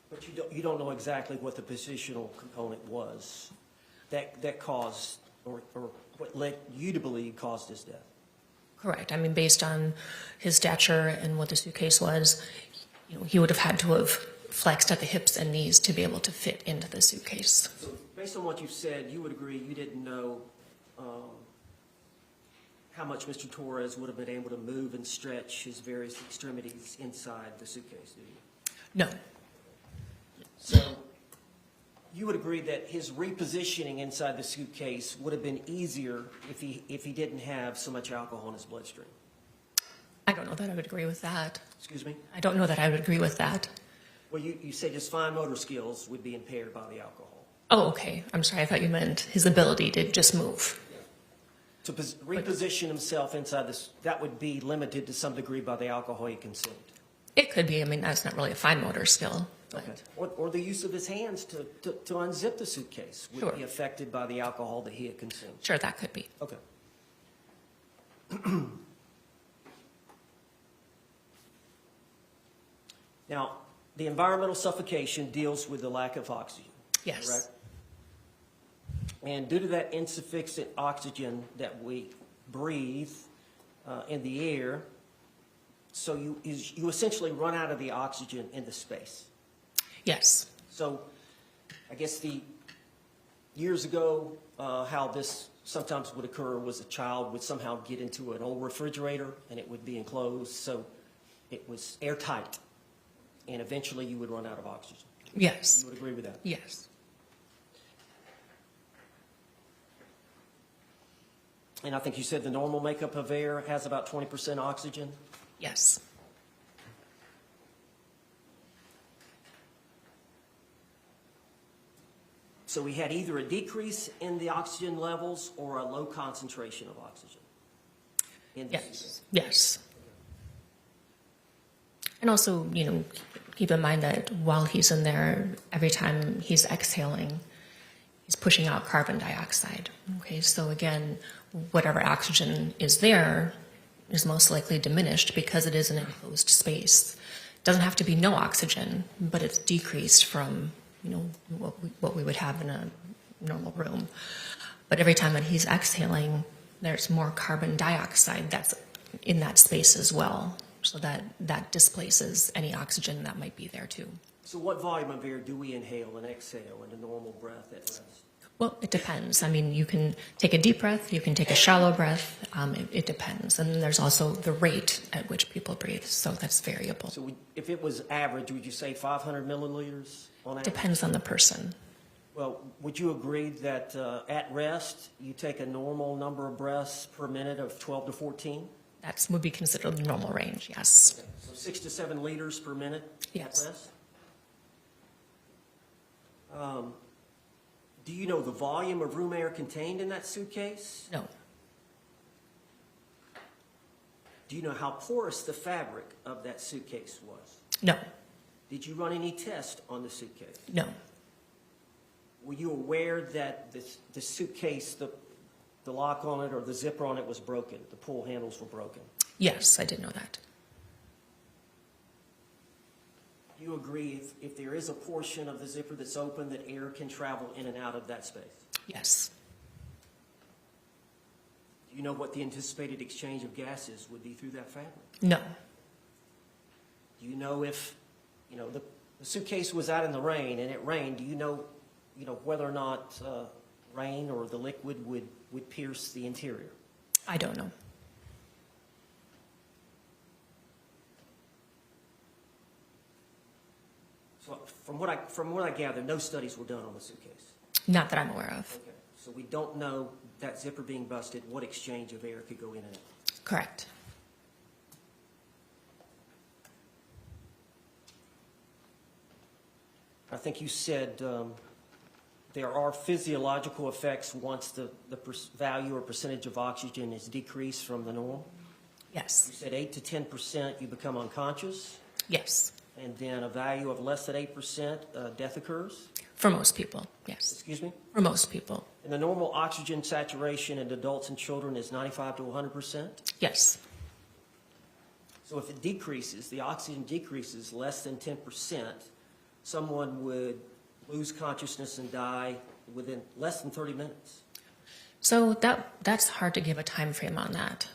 But you don't know exactly what the positional component was that caused, or what led you to believe caused his death? Correct. I mean, based on his stature and what the suitcase was, he would have had to have flexed at the hips and knees to be able to fit into the suitcase. So based on what you've said, you would agree you didn't know how much Mr. Torres would have been able to move and stretch his various extremities inside the suitcase, do you? No. So you would agree that his repositioning inside the suitcase would have been easier if he didn't have so much alcohol in his bloodstream? I don't know that I would agree with that. Excuse me? I don't know that I would agree with that. Well, you said his fine motor skills would be impaired by the alcohol. Oh, okay. I'm sorry. I thought you meant his ability to just move. To reposition himself inside this, that would be limited to some degree by the alcohol he consumed. It could be. I mean, that's not really a fine motor skill. But Okay. Or the use of his hands to unzip the suitcase would Sure. be affected by the alcohol that he had consumed. Sure, that could be. Okay. Now, the environmental suffocation deals with the lack of oxygen. Yes. Correct? And due to that insufficient oxygen that we breathe in the air, so you essentially run out of the oxygen in the space. Yes. So I guess years ago, how this sometimes would occur was a child would somehow get into an old refrigerator and it would be enclosed, so it was airtight, and eventually you would run out of oxygen. Yes. You would agree with that? Yes. And I think you said the normal makeup of air has about 20% oxygen. Yes. So we had either a decrease in the oxygen levels or a low concentration of oxygen. In the Yes. Yes. And also, keep in mind that while he's in there, every time he's exhaling, he's pushing out carbon dioxide. Okay, so again, whatever oxygen is there is most likely diminished because it is an enclosed space. It doesn't have to be no oxygen, but it's decreased from what we would have in a normal room. But every time that he's exhaling, there's more carbon dioxide that's in that space as well. So that displaces any oxygen that might be there too. So what volume of air do we inhale and exhale in a normal breath at rest? Well, it depends. I mean, you can take a deep breath, you can take a shallow breath. It depends. And then there's also the rate at which people breathe, so that's variable. So if it was average, would you say 500 milliliters on average? Depends on the person. Well, would you agree that at rest, you take a normal number of breaths per minute of 12 to 14? That would be considered the normal range, yes. So 6 to 7 liters per minute Yes. at rest? Do you know the volume of room air contained in that suitcase? No, Do you know how porous the fabric of that suitcase was? no, Did you run any tests on the suitcase? no, Were you aware that the suitcase, the lock on it or the zipper on it was broken? The pull handles were broken? yes, I did know that. Do you agree if there is a portion of the zipper that's open that air can travel in and out of that space? Yes, Do you know what the anticipated exchange of gases would be through that fabric? no, Do you know if, the suitcase was out in the rain and it rained, do you know whether or not rain or the liquid would pierce the interior? I don't know. So from what I gather, no studies were done on the suitcase. Not that I'm aware of. Okay. So we don't know that zipper being busted, what exchange of air could go in and out. Correct. I think you said there are physiological effects once the value or percentage of oxygen is decreased from the norm. Yes, You said 8 to 10% you become unconscious, yes. and then a value of less than 8% death occurs. For most people, yes. Excuse me? For most people, And the normal oxygen saturation in adults and children is 95 to 100%. yes. So if it decreases, the oxygen decreases less than 10%, someone would lose consciousness and die within less than 30 minutes. So that's hard to give a time frame on that.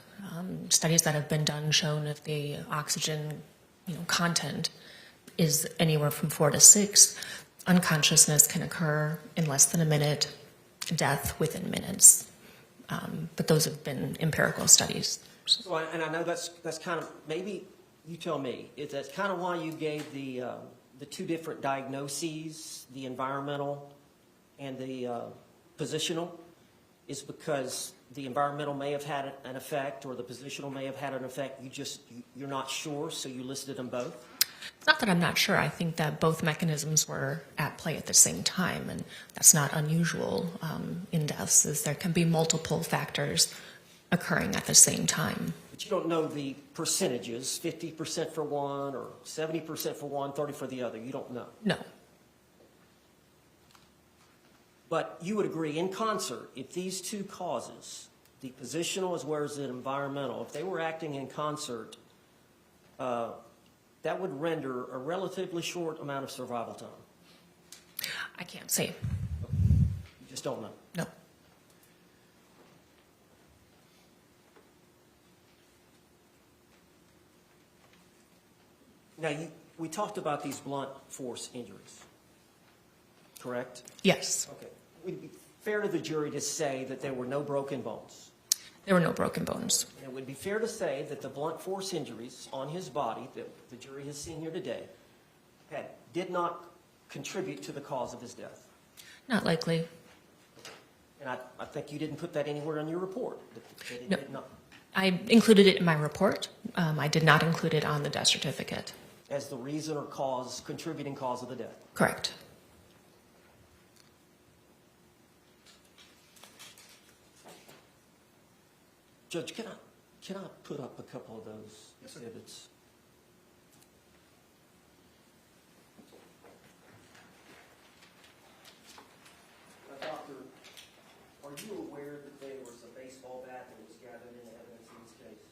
Studies that have been done shown if the oxygen content is anywhere from 4 to 6, unconsciousness can occur in less than a minute, death within minutes. But those have been empirical studies. So, and I know that's kind of, maybe you tell me, is that kind of why you gave the two different diagnoses, the environmental and the positional, is because the environmental may have had an effect or the positional may have had an effect. You're not sure, so you listed them both? It's not that I'm not sure. I think that both mechanisms were at play at the same time, and that's not unusual in deaths, is there can be multiple factors occurring at the same time. But you don't know the percentages, 50% for one or 70% for one, 30% for the other. You don't know. No, But you would agree in concert, if these two causes, the positional as well as the environmental, if they were acting in concert, that would render a relatively short amount of survival time. I can't say. You just don't know. No. Now, we talked about these blunt force injuries, correct? Yes, Okay. Would it be fair to the jury to say that there were no broken bones? there were no broken bones. And it would be fair to say that the blunt force injuries on his body that the jury has seen here today did not contribute to the cause of his death. Not likely. And I think you didn't put that anywhere on your report. That it No. did not, I included it in my report. I did not include it on the death certificate. as the reason or cause, contributing cause of the death. Correct. Judge, can I put up a couple of those exhibits? Doctor, are you aware that there was a baseball bat that was gathered into evidence in this case?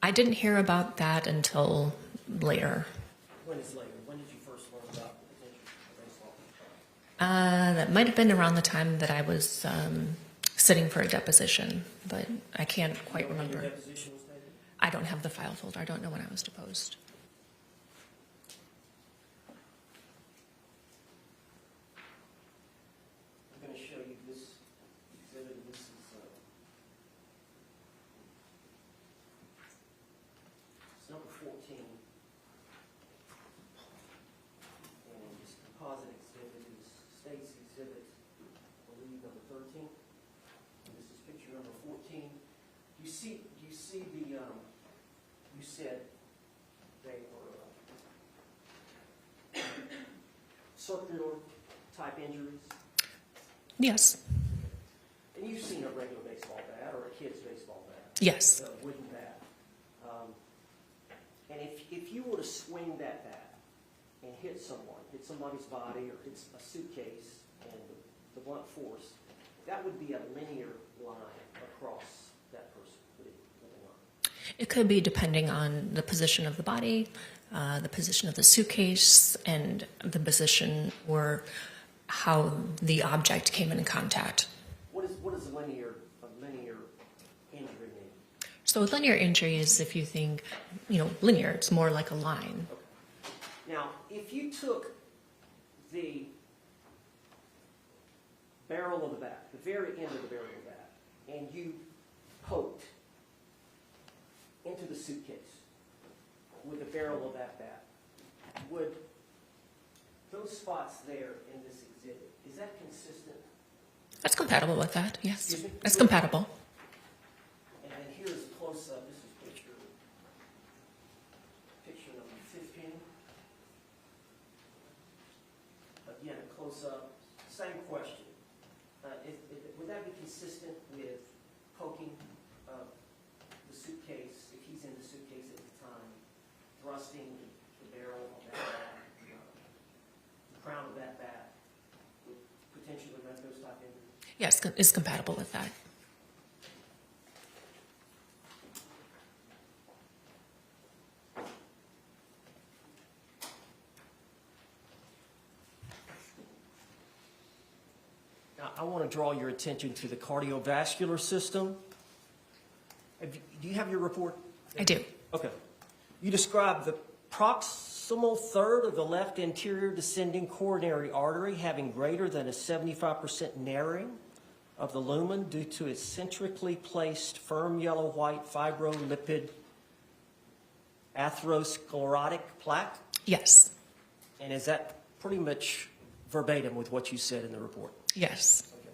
I didn't hear about that until later. When is later? When did you first learn about the potential for baseball? That might have been around the time that I was sitting for a deposition, but I can't quite When your remember. deposition was taken? I don't have the file folder. I don't know when I was deposed. 14. And this composite exhibit is State's Exhibit, I believe, number 13. And this is picture number 14. You see the, you said they were circular type injuries? Yes. And you've seen a regular baseball bat or a kid's baseball bat? Yes. A wooden bat. And if you were to swing that bat and hit somebody's body or hit a suitcase and the blunt force, that would be a linear line across that person, would it not? It could be depending on the position of the body, the position of the suitcase, and the position or how the object came in contact. What is a linear injury mean? So linear injury is if you think, linear, it's more like a line. Okay. Now, if you took the barrel of the bat, the very end of the barrel of the bat, and you poked into the suitcase with the barrel of that bat, would those spots there in this exhibit, is that consistent? That's compatible with that, yes. Excuse me? That's compatible. And then here's a close-up. This is picture number 15. Again, a close-up. Same question. Would that be consistent with poking the suitcase, if he's in the suitcase at the time, thrusting the barrel of that bat, the crown of that bat, would potentially run those type injuries? Yes, it's compatible with that. Now, I want to draw your attention to the cardiovascular system. Do you have your report? I do. Okay. You describe the proximal third of the left anterior descending coronary artery having greater than a 75% narrowing of the lumen due to its centrically placed firm yellow-white fibrolipid atherosclerotic plaque? Yes. And is that pretty much verbatim with what you said in the report? Yes. Okay.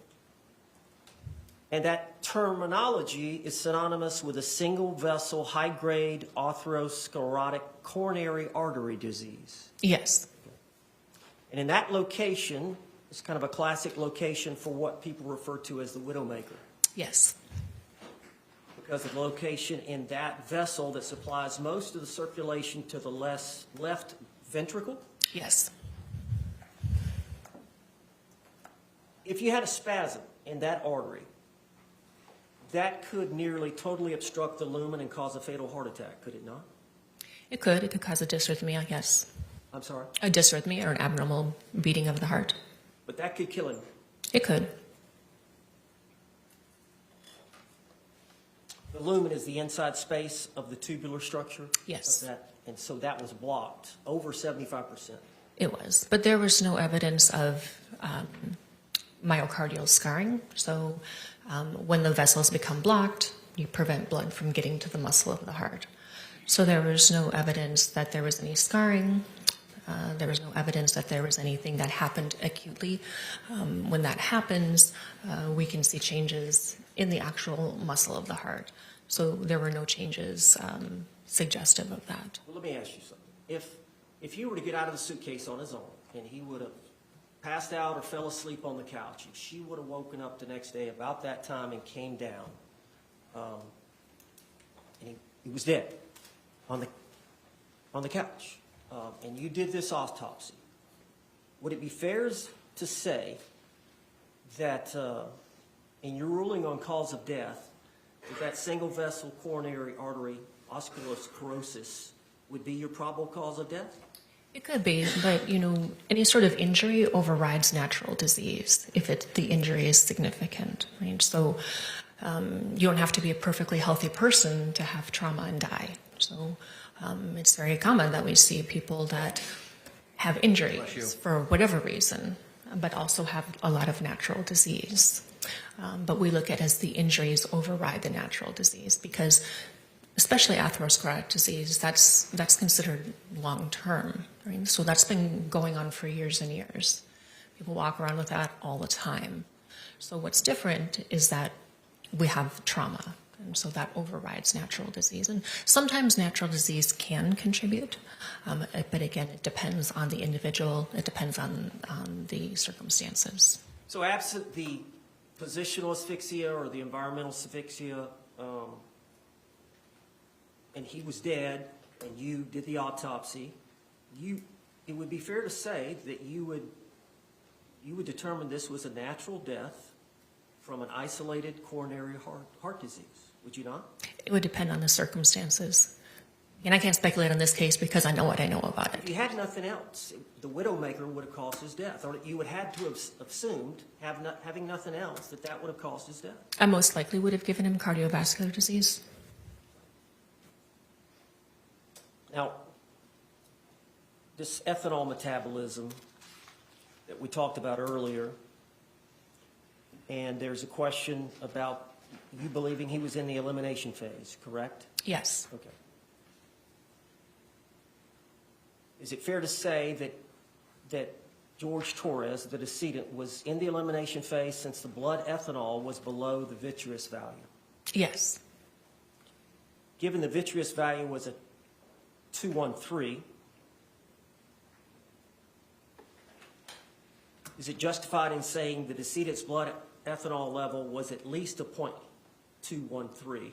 And that terminology is synonymous with a single vessel high-grade atherosclerotic coronary artery disease. Yes. And in that location, it's kind of a classic location for what people refer to as the widowmaker, Yes. because of the location in that vessel that supplies most of the circulation to the left ventricle. Yes. If you had a spasm in that artery, that could nearly totally obstruct the lumen and cause a fatal heart attack, could it not? It could. It could cause a dysrhythmia, yes. I'm sorry? A dysrhythmia or an abnormal beating of the heart. But that could kill him. It could. The lumen is the inside space of the tubular structure? Yes. Of that, and so that was blocked, over 75%. It was. But there was no evidence of myocardial scarring. So when the vessels become blocked, you prevent blood from getting to the muscle of the heart. So there was no evidence that there was any scarring. There was no evidence that there was anything that happened acutely. When that happens, we can see changes in the actual muscle of the heart. So there were no changes suggestive of that. Well, let me ask you something. If he were to get out of the suitcase on his own and he would have passed out or fell asleep on the couch, if she would have woken up the next day about that time and came down, and he was dead on the couch, and you did this autopsy, would it be fair to say that in your ruling on cause of death, that single vessel coronary artery atherosclerosis would be your probable cause of death? It could be, but any sort of injury overrides natural disease if the injury is significant. Right? So you don't have to be a perfectly healthy person to have trauma and die. So it's very common that we see people that have injuries for whatever reason, but also have a lot of natural disease. But we look at it as the injuries override the natural disease because especially atherosclerotic disease, that's considered long-term. Right? So that's been going on for years and years. People walk around with that all the time. So what's different is that we have trauma, and so that overrides natural disease. And sometimes natural disease can contribute, but again, it depends on the individual. It depends on the circumstances. So absent the positional asphyxia or the environmental asphyxia, and he was dead, and you did the autopsy, it would be fair to say that you would determine this was a natural death from an isolated coronary heart disease, would you not? It would depend on the circumstances. And I can't speculate on this case because I know what I know about If it. you had nothing else, the widowmaker would have caused his death, or you would have to have assumed, having nothing else, that would have caused his death. I most likely would have given him cardiovascular disease. Now, this ethanol metabolism that we talked about earlier, and there's a question about you believing he was in the elimination phase, correct? Yes. Okay. Is it fair to say that Jorge Torres, the decedent, was in the elimination phase since the blood ethanol was below the vitreous value? Yes. Given the vitreous value was a 213, is it justified in saying the decedent's blood ethanol level was at least a 0.213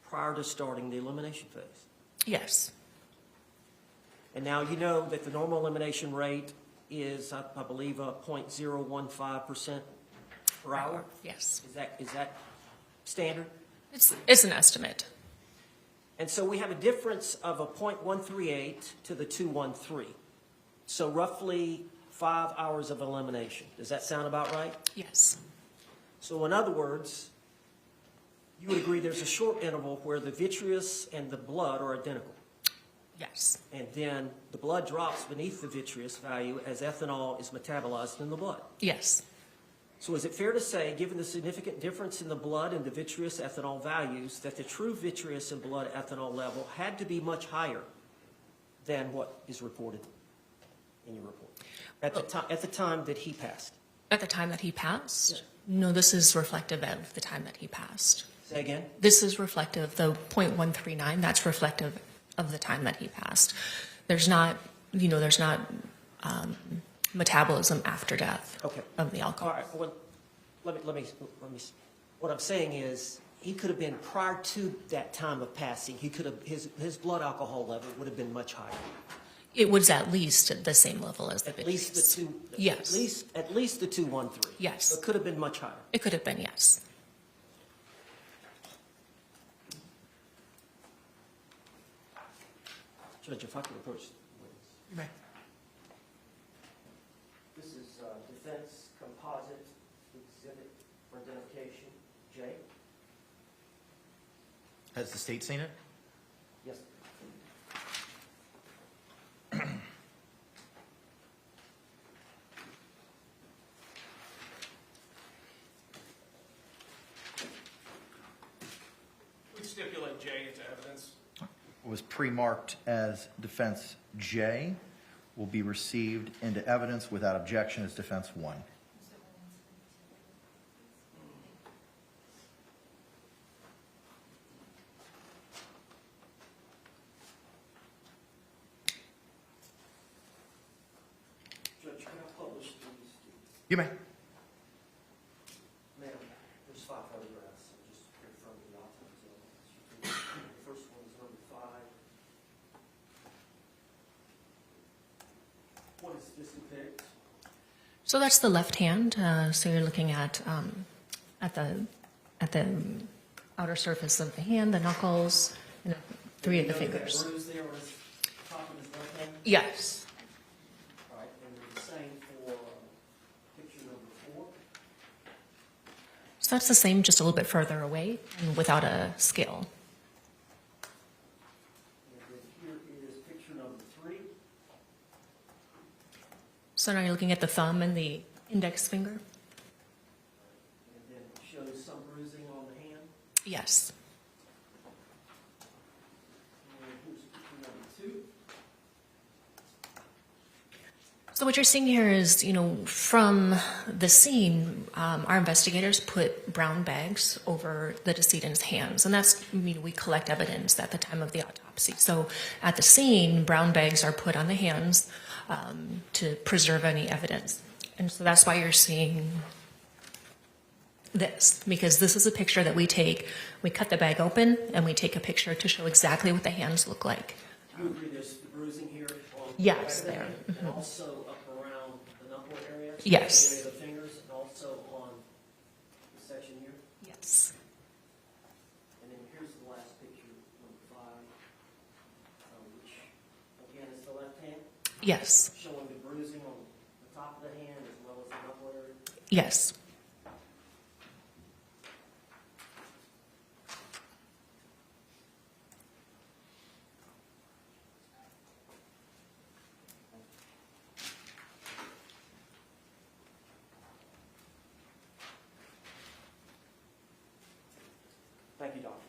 prior to starting the elimination phase? Yes. And now you know that the normal elimination rate is, I believe, 0.015% per hour? Yes. Is that standard? It's an estimate. And so we have a difference of a 0.138 to the 213. So roughly 5 hours of elimination. Does that sound about right? Yes. So in other words, you would agree there's a short interval where the vitreous and the blood are identical. Yes. And then the blood drops beneath the vitreous value as ethanol is metabolized in the blood. Yes. So is it fair to say, given the significant difference in the blood and the vitreous ethanol values, that the true vitreous and blood ethanol level had to be much higher than what is reported in your report at the time that he passed? At the time that he passed? Yeah. No, this is reflective of the time that he passed. Say again? This is reflective, the 0.139, that's reflective of the time that he passed. There's not, metabolism after death Okay. of the alcohol. All right. Well, let me. What I'm saying is, he could have been prior to that time of passing. He could have his blood alcohol level would have been much higher. It was at least at the same level as the At least the vitreous. two. Yes. At least the 213. Yes. It could have been much higher. It could have been, yes. Judge, if I could approach. You may. This is defense composite exhibit for identification. J. Has the state seen it? Yes. We stipulate J into evidence. Was pre-marked as defense J, will be received into evidence without objection as defense 1. Judge, can I publish these? You may. Ma'am, there's 5 photographs. I'm just confirming the autopsy. The first one is number 5. What does this depict? So that's the left hand. So you're looking at the outer surface of the hand, the knuckles, and the 3 of the fingers. That bruise there on his top of his left hand? Yes. All right, and they're the same for picture number 4. So that's the same, just a little bit further away and without a scale. And then here is picture number 3. So now you're looking at the thumb and the index finger? And then it shows some bruising on the hand. Yes. So what you're seeing here is, from the scene, our investigators put brown bags over the decedent's hands, and that's, we collect evidence at the time of the autopsy. So at the scene, brown bags are put on the hands to preserve any evidence. And so that's why you're seeing this, because this is a picture that we take. We cut the bag open, and we take a picture to show exactly what the hands look like. Do you agree there's the bruising here? On Yes, the back there. of the hand, and also up around the knuckle area? Yes. The area of the fingers, and also on the section here? Yes. And then here's the last picture, number 5, which, again, is the left hand, Yes. showing the bruising on the top of the hand as well as the knuckle area. Yes. Thank you, Doctor.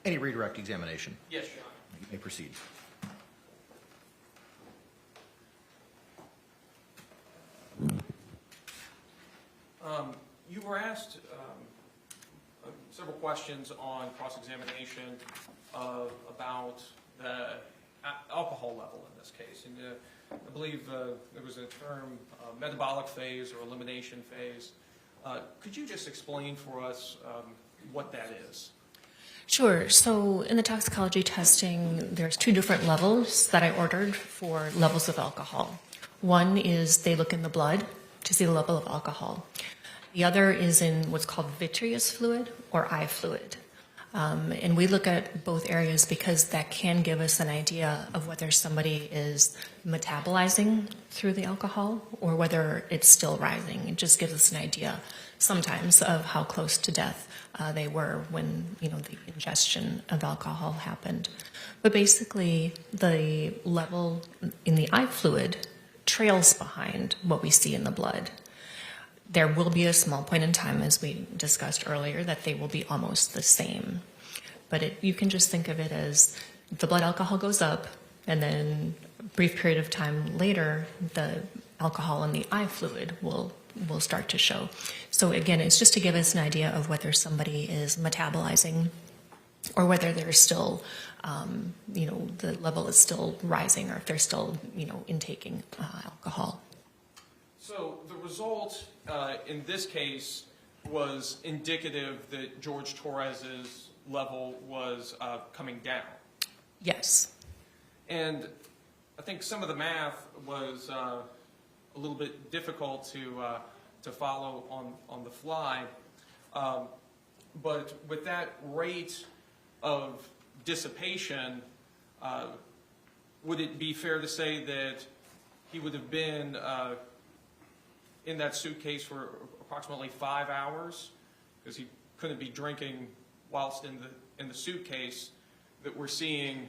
Any redirect examination? Yes, Your Honor. You may proceed. You were asked several questions on cross-examination about the alcohol level in this case. And I believe there was a term, metabolic phase or elimination phase. Could you just explain for us what that is? Sure. So in the toxicology testing, there's 2 different levels that I ordered for levels of alcohol. One is they look in the blood to see the level of alcohol. The other is in what's called vitreous fluid or eye fluid. And we look at both areas because that can give us an idea of whether somebody is metabolizing through the alcohol or whether it's still rising. It just gives us an idea sometimes of how close to death they were when the ingestion of alcohol happened. But basically, the level in the eye fluid trails behind what we see in the blood. There will be a small point in time, as we discussed earlier, that they will be almost the same. But you can just think of it as the blood alcohol goes up, and then a brief period of time later, the alcohol in the eye fluid will start to show. So again, it's just to give us an idea of whether somebody is metabolizing or whether they're still, the level is still rising, or if they're still, intaking alcohol. So the result in this case was indicative that Jorge Torres's level was coming down. Yes. And I think some of the math was a little bit difficult to follow on the fly. But with that rate of dissipation, would it be fair to say that he would have been in that suitcase for approximately 5 hours, because he couldn't be drinking whilst in the suitcase, that we're seeing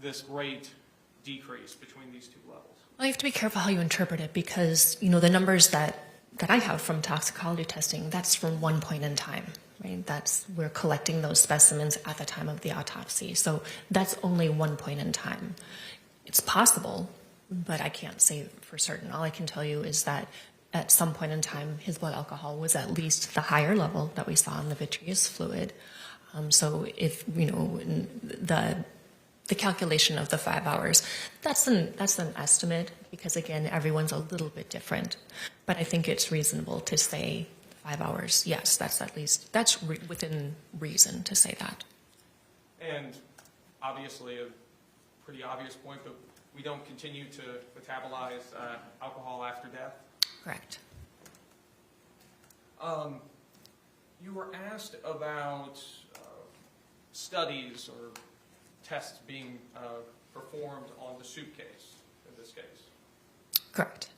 this rate decrease between these 2 levels? Well, you have to be careful how you interpret it, because the numbers that I have from toxicology testing, that's from one point in time, right? We're collecting those specimens at the time of the autopsy, so that's only one point in time. It's possible, but I can't say for certain. All I can tell you is that at some point in time, his blood alcohol was at least the higher level that we saw in the vitreous fluid. So if, the calculation of the 5 hours, that's an estimate, because again, everyone's a little bit different. But I think it's reasonable to say 5 hours. Yes, that's within reason to say that. And obviously a pretty obvious point, but we don't continue to metabolize alcohol after death? Correct. You were asked about studies or tests being performed on the suitcase in this case. Correct.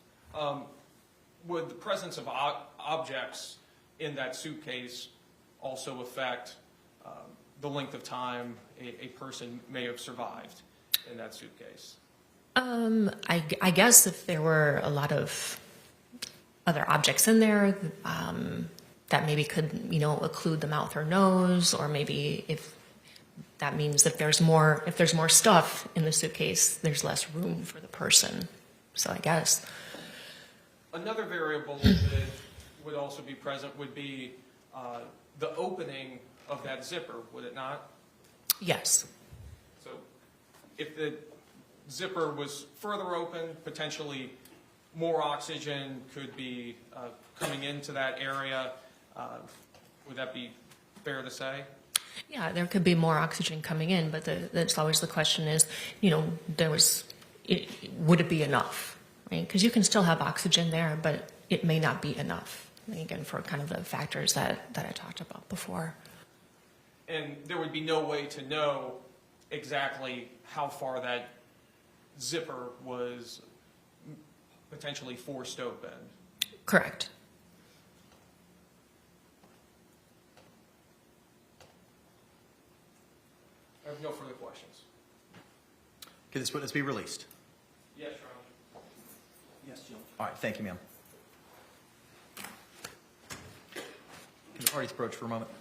Would the presence of objects in that suitcase also affect the length of time a person may have survived in that suitcase? I guess if there were a lot of other objects in there that maybe could, occlude the mouth or nose, or maybe if that means if there's more stuff in the suitcase, there's less room for the person. So I guess. Another variable that would also be present would be the opening of that zipper, would it not? Yes. So if the zipper was further open, potentially more oxygen could be coming into that area. Would that be fair to say? Yeah, there could be more oxygen coming in, but that's always the question is, would it be enough? Right? Because you can still have oxygen there, but it may not be enough. Again, for kind of the factors that I talked about before. And there would be no way to know exactly how far that zipper was potentially forced open. Correct. I have no further questions. Can this witness be released? Yes, Your Honor. Yes, Jim. All right, thank you, ma'am. Can the parties approach for a moment?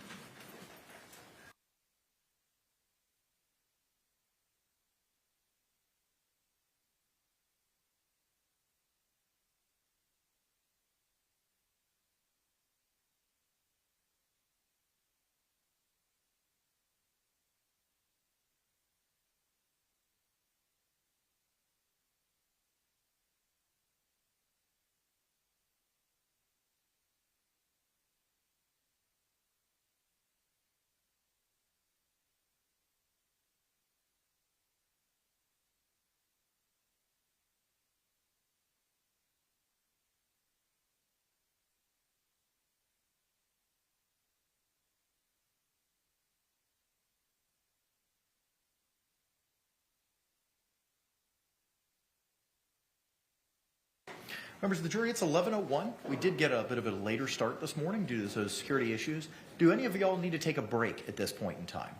Members of the jury, it's 11:01. We did get a bit of a later start this morning due to those security issues. Do any of y'all need to take a break at this point in time?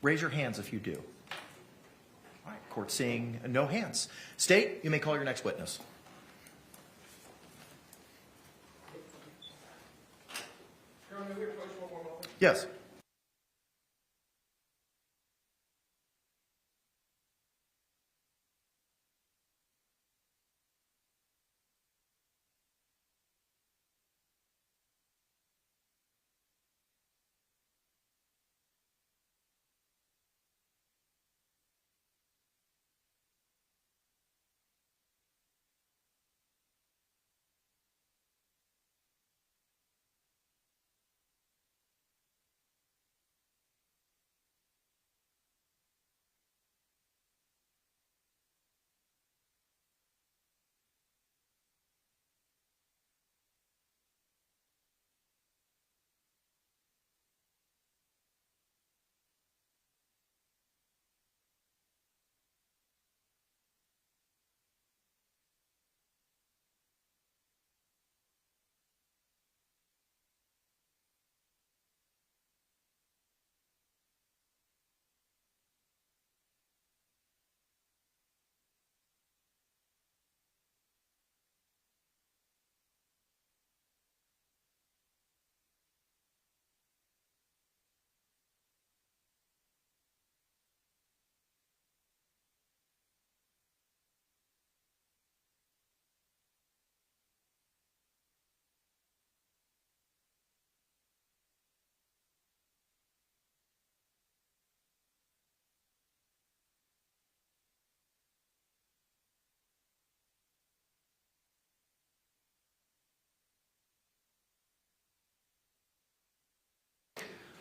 Raise your hands if you do. All right, court seeing no hands. State, you may call your next witness. Your Honor, may we approach one more moment? Yes.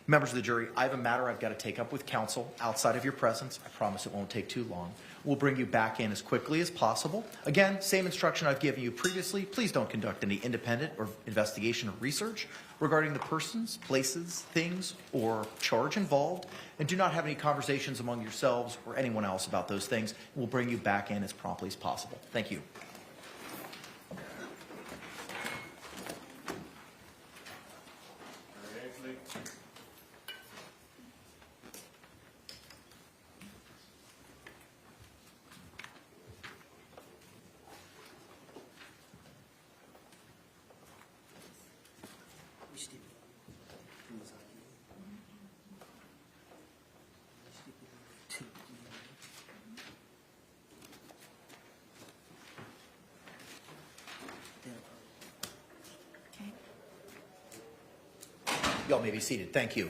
Members of the jury, I have a matter I've got to take up with counsel outside of your presence. I promise it won't take too long. We'll bring you back in as quickly as possible. Again, same instruction I've given you previously. Please don't conduct any independent or investigation or research regarding the persons, places, things, or charge involved, and do not have any conversations among yourselves or anyone else about those things. We'll bring you back in as promptly as possible. Thank you. Y'all may be seated. Thank you.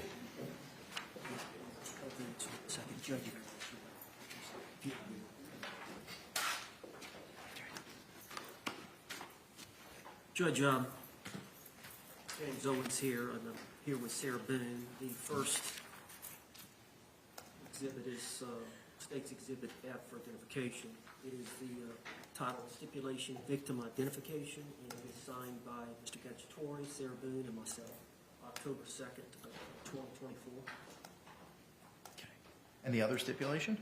Judge, James Owens here, and I'm here with Sarah Boone. The first exhibit is State's Exhibit F for identification. It is the title Stipulation Victim Identification, and it is signed by Mr. Cacciatore, Sarah Boone, and myself, October 2nd, 2024. Okay. And the other stipulation?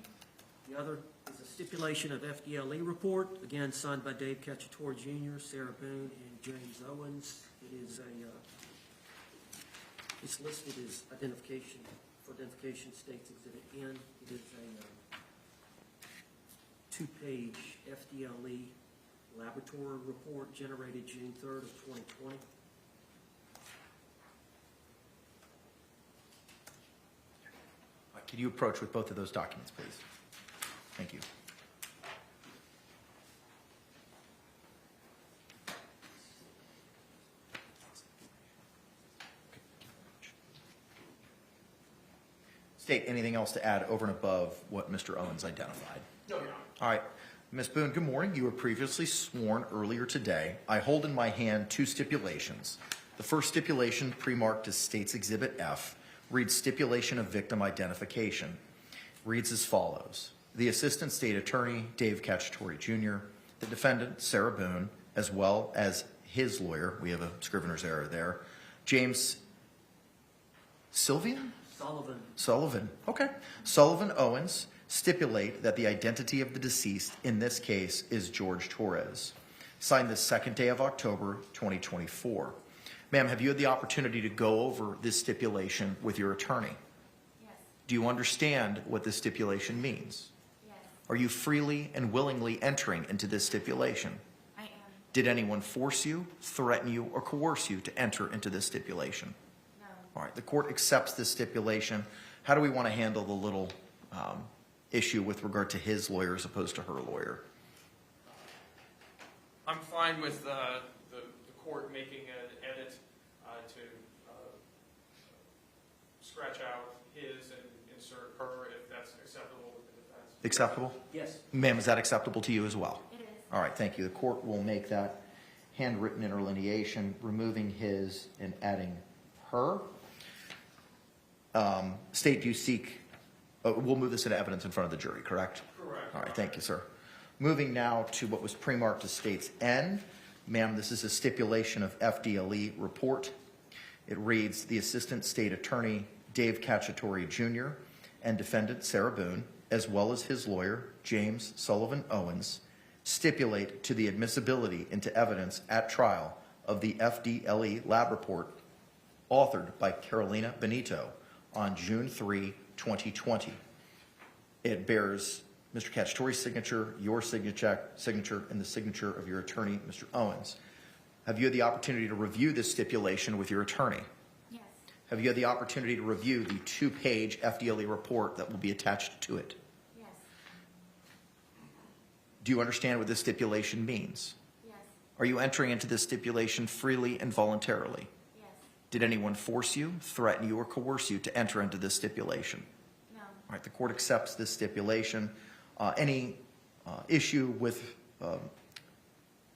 The other is a stipulation of FDLE report, again signed by Dave Cacciatore Jr., Sarah Boone, and James Owens. It is it's listed as identification, for identification State's Exhibit N. It is a two-page FDLE laboratory report generated June 3rd of 2020. Can you approach with both of those documents, please? Thank you. State, anything else to add over and above what Mr. Owens identified? No, Your Honor. All right. Ms. Boone, good morning. You were previously sworn earlier today. I hold in my hand two stipulations. The first stipulation, pre-marked as State's Exhibit F, reads Stipulation of Victim Identification. Reads as follows. The Assistant State Attorney, Dave Cacciatore Jr., the defendant, Sarah Boone, as well as his lawyer, we have a scrivener's error there, James Sullivan. Okay. Sullivan Owens stipulate that the identity of the deceased in this case is Jorge Torres. Signed the 2nd day of October, 2024. Ma'am, have you had the opportunity to go over this stipulation with your attorney? Yes. Do you understand what this stipulation means? Yes. Are you freely and willingly entering into this stipulation? I am. Did anyone force you, threaten you, or coerce you to enter into this stipulation? No. All right, the court accepts this stipulation. How do we want to handle the little issue with regard to his lawyer as opposed to her lawyer? I'm fine with the court making an edit to scratch out his and insert her if that's acceptable with the defense. Acceptable? Yes. Ma'am, is that acceptable to you as well? It is. All right, thank you. The court will make that handwritten interlineation, removing his and adding her. State, do you seek, we'll move this into evidence in front of the jury, correct? Correct. All right, thank you, sir. Moving now to what was pre-marked as State's N. Ma'am, this is a stipulation of FDLE report. It reads, the Assistant State Attorney, Dave Cacciatore Jr., and defendant, Sarah Boone, as well as his lawyer, James Sullivan Owens, stipulate to the admissibility into evidence at trial of the FDLE lab report authored by Carolina Benito on June 3, 2020. It bears Mr. Cacciatore's signature, your signature, and the signature of your attorney, Mr. Owens. Have you had the opportunity to review this stipulation with your attorney? Yes. Have you had the opportunity to review the two-page FDLE report that will be attached to it? Yes. Do you understand what this stipulation means? Yes. Are you entering into this stipulation freely and voluntarily? Yes. Did anyone force you, threaten you, or coerce you to enter into this stipulation? No. All right, the court accepts this stipulation. Any issue with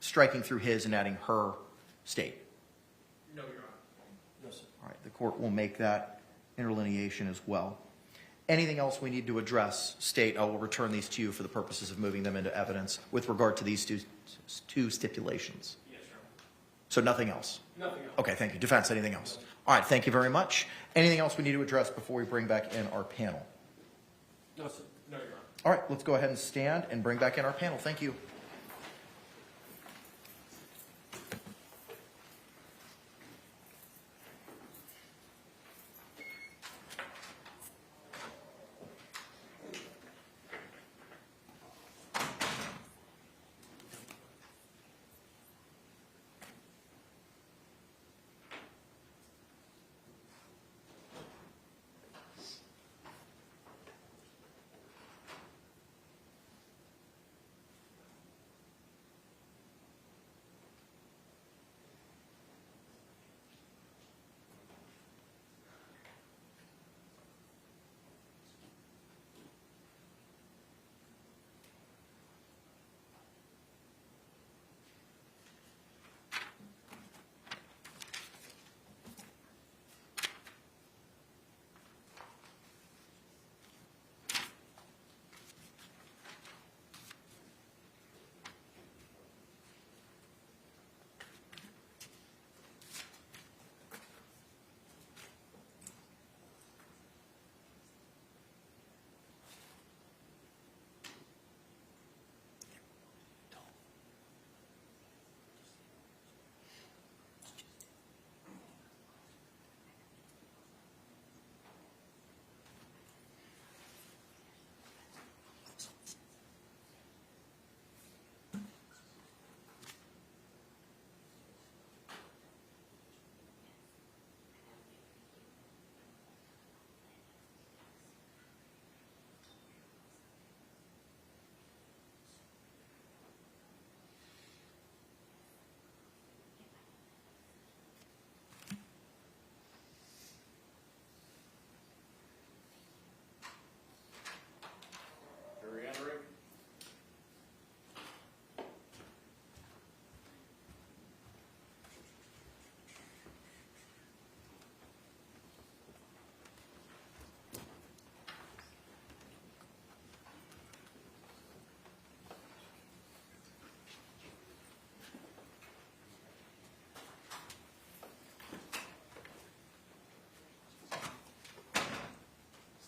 striking through his and adding her state? No, Your Honor. No, sir. All right, the court will make that interlineation as well. Anything else we need to address, state? I will return these to you for the purposes of moving them into evidence with regard to these two stipulations. Yes, Your Honor. So nothing else? Nothing else. Okay, thank you. Defense, anything else? All right, thank you very much. Anything else we need to address before we bring back in our panel? No, sir. No, Your Honor. All right, let's go ahead and stand and bring back in our panel. Thank you.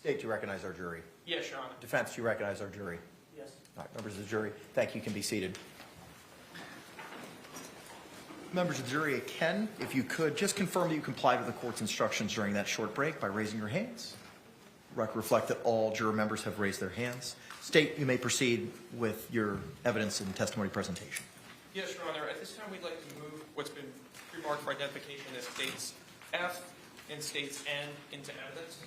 State, do you recognize our jury? Yes, Your Honor. Defense, do you recognize our jury? Yes. All right, members of the jury, thank you. You can be seated. Members of the jury, Ken, if you could, just confirm that you complied with the court's instructions during that short break by raising your hands. Record reflect that all juror members have raised their hands. State, you may proceed with your evidence and testimony presentation. Yes, Your Honor. At this time, we'd like to move what's been pre-marked for identification as states F and states N into evidence.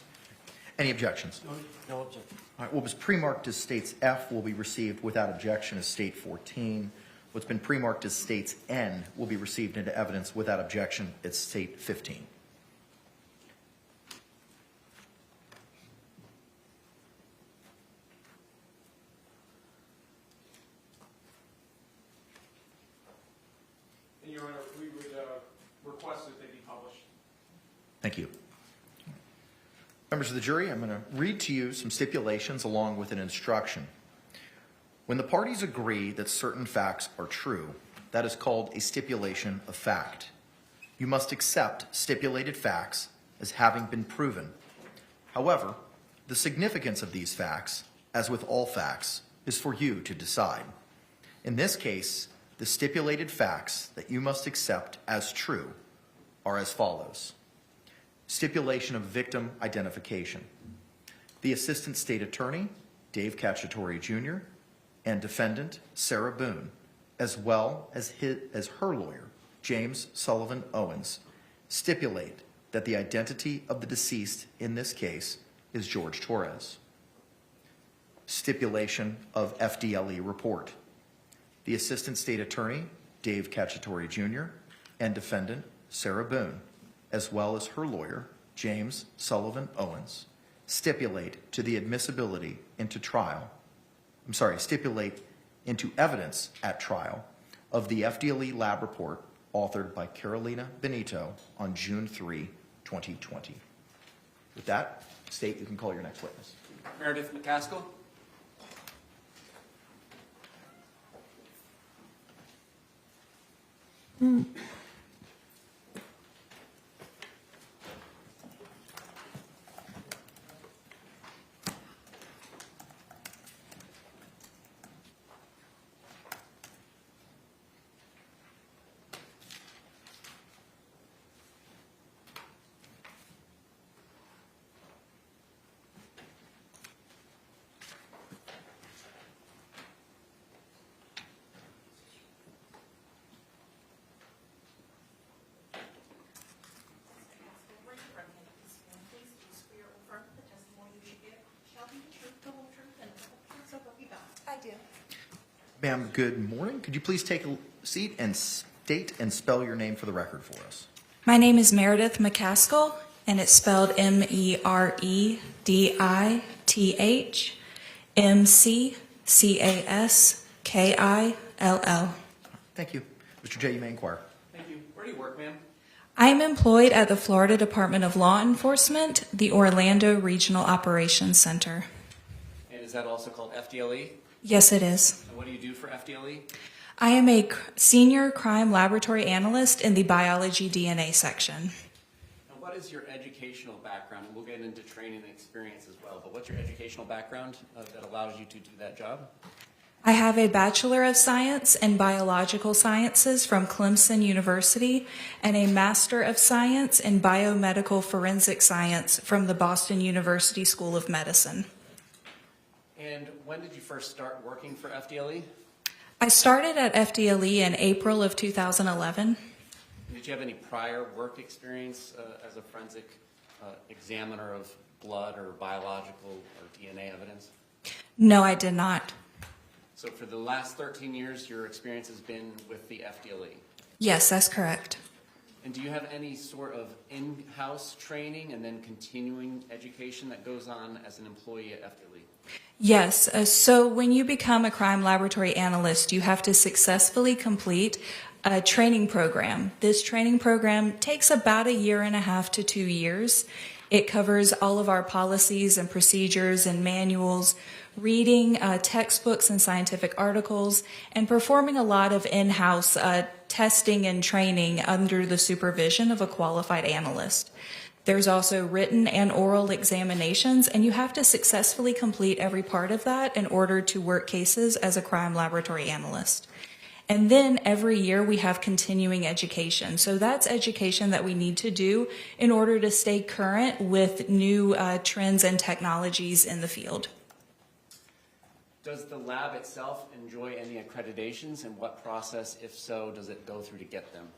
Any objections? No objection. All right, what was pre-marked as states F will be received without objection as state 14. What's been pre-marked as states N will be received into evidence without objection as state 15. And Your Honor, we would request that they be published. Thank you. Members of the jury, I'm going to read to you some stipulations along with an instruction. When the parties agree that certain facts are true, that is called a stipulation of fact. You must accept stipulated facts as having been proven. However, the significance of these facts, as with all facts, is for you to decide. In this case, the stipulated facts that you must accept as true are as follows. Stipulation of victim identification. The Assistant State Attorney, Dave Cacciatore Jr., and defendant, Sarah Boone, as well as her lawyer, James Sullivan Owens, stipulate that the identity of the deceased in this case is Jorge Torres. Stipulation of FDLE report. The Assistant State Attorney, Dave Cacciatore Jr., and defendant, Sarah Boone, as well as her lawyer, James Sullivan Owens, stipulate to the admissibility into stipulate into evidence at trial of the FDLE lab report authored by Carolina Benito on June 3, 2020. With that, State, you can call your next witness. Meredith McCaskill. Raise your right hand, please. And please do swear or affirm that the testimony you give shall be the truth, the whole truth, and nothing but the truth, so help you God. I do. Ma'am, good morning. Could you please take a seat and state and spell your name for the record for us? My name is Meredith McCaskill, and it's spelled MEREDITH Thank you. Mr. J, you may inquire. Thank you. Where do you work, ma'am? I am employed at the Florida Department of Law Enforcement, the Orlando Regional Operations Center. And is that also called FDLE? Yes, it is. And what do you do for FDLE? I am a senior crime laboratory analyst in the biology DNA section. And what is your educational background? And we'll get into training and experience as well, but what's your educational background that allows you to do that job? I have a Bachelor of Science in Biological Sciences from Clemson University and a Master of Science in Biomedical Forensic Science from the Boston University School of Medicine. And when did you first start working for FDLE? I started at FDLE in April of 2011. Did you have any prior work experience as a forensic examiner of blood or biological or DNA evidence? No, I did not. So for the last 13 years, your experience has been with the FDLE? Yes, that's correct. And do you have any sort of in-house training and then continuing education that goes on as an employee at FDLE? Yes. So when you become a crime laboratory analyst, you have to successfully complete a training program. This training program takes about 1.5 to 2 years. It covers all of our policies and procedures and manuals, reading textbooks and scientific articles, and performing a lot of in-house testing and training under the supervision of a qualified analyst. There's also written and oral examinations, and you have to successfully complete every part of that in order to work cases as a crime laboratory analyst. And then every year we have continuing education. So that's education that we need to do in order to stay current with new trends and technologies in the field. Does the lab itself enjoy any accreditations, and what process, if so, does it go through to get them?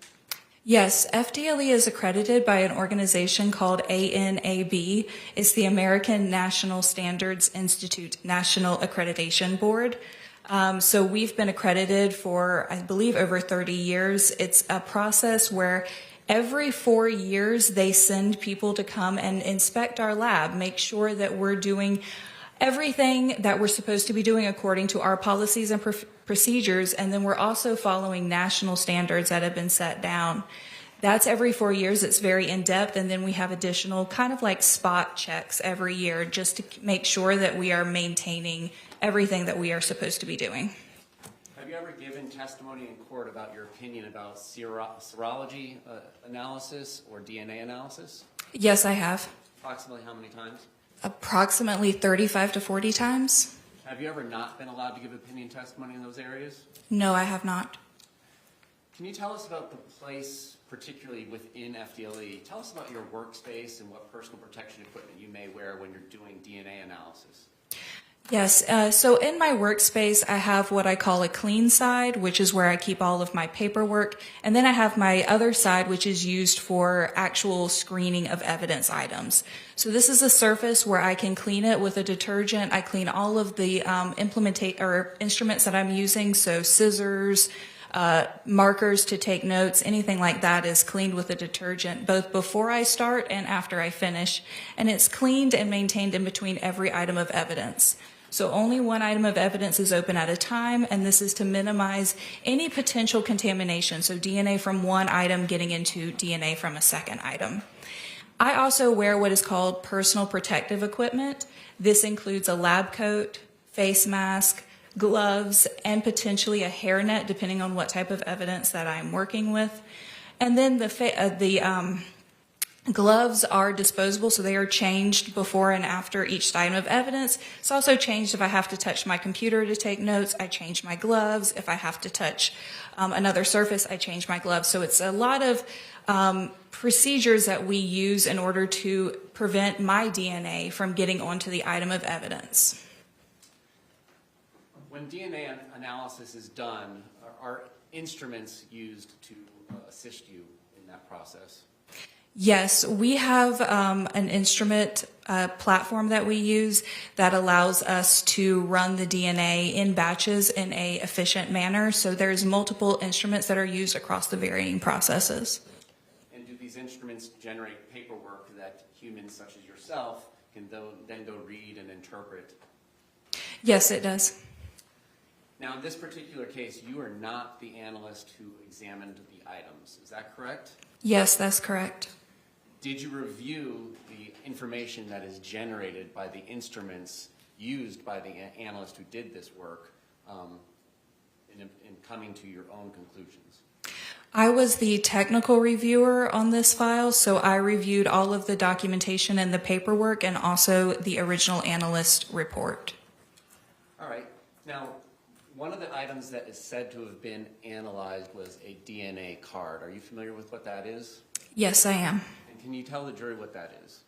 Yes, FDLE is accredited by an organization called ANAB. It's the American National Standards Institute National Accreditation Board. So we've been accredited for, I believe, over 30 years. It's a process where every 4 years they send people to come and inspect our lab, make sure that we're doing everything that we're supposed to be doing according to our policies and procedures, and then we're also following national standards that have been set down. That's every 4 years. It's very in-depth, and then we have additional kind of like spot checks every year just to make sure that we are maintaining everything that we are supposed to be doing. Have you ever given testimony in court about your opinion about serology analysis or DNA analysis? Yes, I have. Approximately how many times? Approximately 35 to 40 times. Have you ever not been allowed to give opinion testimony in those areas? No, I have not. Can you tell us about the place, particularly within FDLE? Tell us about your workspace and what personal protection equipment you may wear when you're doing DNA analysis. Yes, so in my workspace, I have what I call a clean side, which is where I keep all of my paperwork. And then I have my other side, which is used for actual screening of evidence items. So this is a surface where I can clean it with a detergent. I clean all of the instruments that I'm using, so scissors, markers to take notes, anything like that is cleaned with a detergent, both before I start and after I finish. And it's cleaned and maintained in between every item of evidence. So only one item of evidence is open at a time, and this is to minimize any potential contamination, so DNA from one item getting into DNA from a second item. I also wear what is called personal protective equipment. This includes a lab coat, face mask, gloves, and potentially a hairnet, depending on what type of evidence that I'm working with. And then the gloves are disposable, so they are changed before and after each item of evidence. It's also changed if I have to touch my computer to take notes, I change my gloves. If I have to touch another surface, I change my gloves. So it's a lot of procedures that we use in order to prevent my DNA from getting onto the item of evidence. When DNA analysis is done, are instruments used to assist you in that process? Yes, we have an instrument platform that we use that allows us to run the DNA in batches in a efficient manner. So there's multiple instruments that are used across the varying processes. And do these instruments generate paperwork that humans such as yourself can then go read and interpret? Yes, it does. Now, in this particular case, you are not the analyst who examined the items. Is that correct? Yes, that's correct. Did you review the information that is generated by the instruments used by the analyst who did this work in coming to your own conclusions? I was the technical reviewer on this file, so I reviewed all of the documentation and the paperwork and also the original analyst report. All right. Now, one of the items that is said to have been analyzed was a DNA card. Are you familiar with what that is? Yes, I am. And can you tell the jury what that is?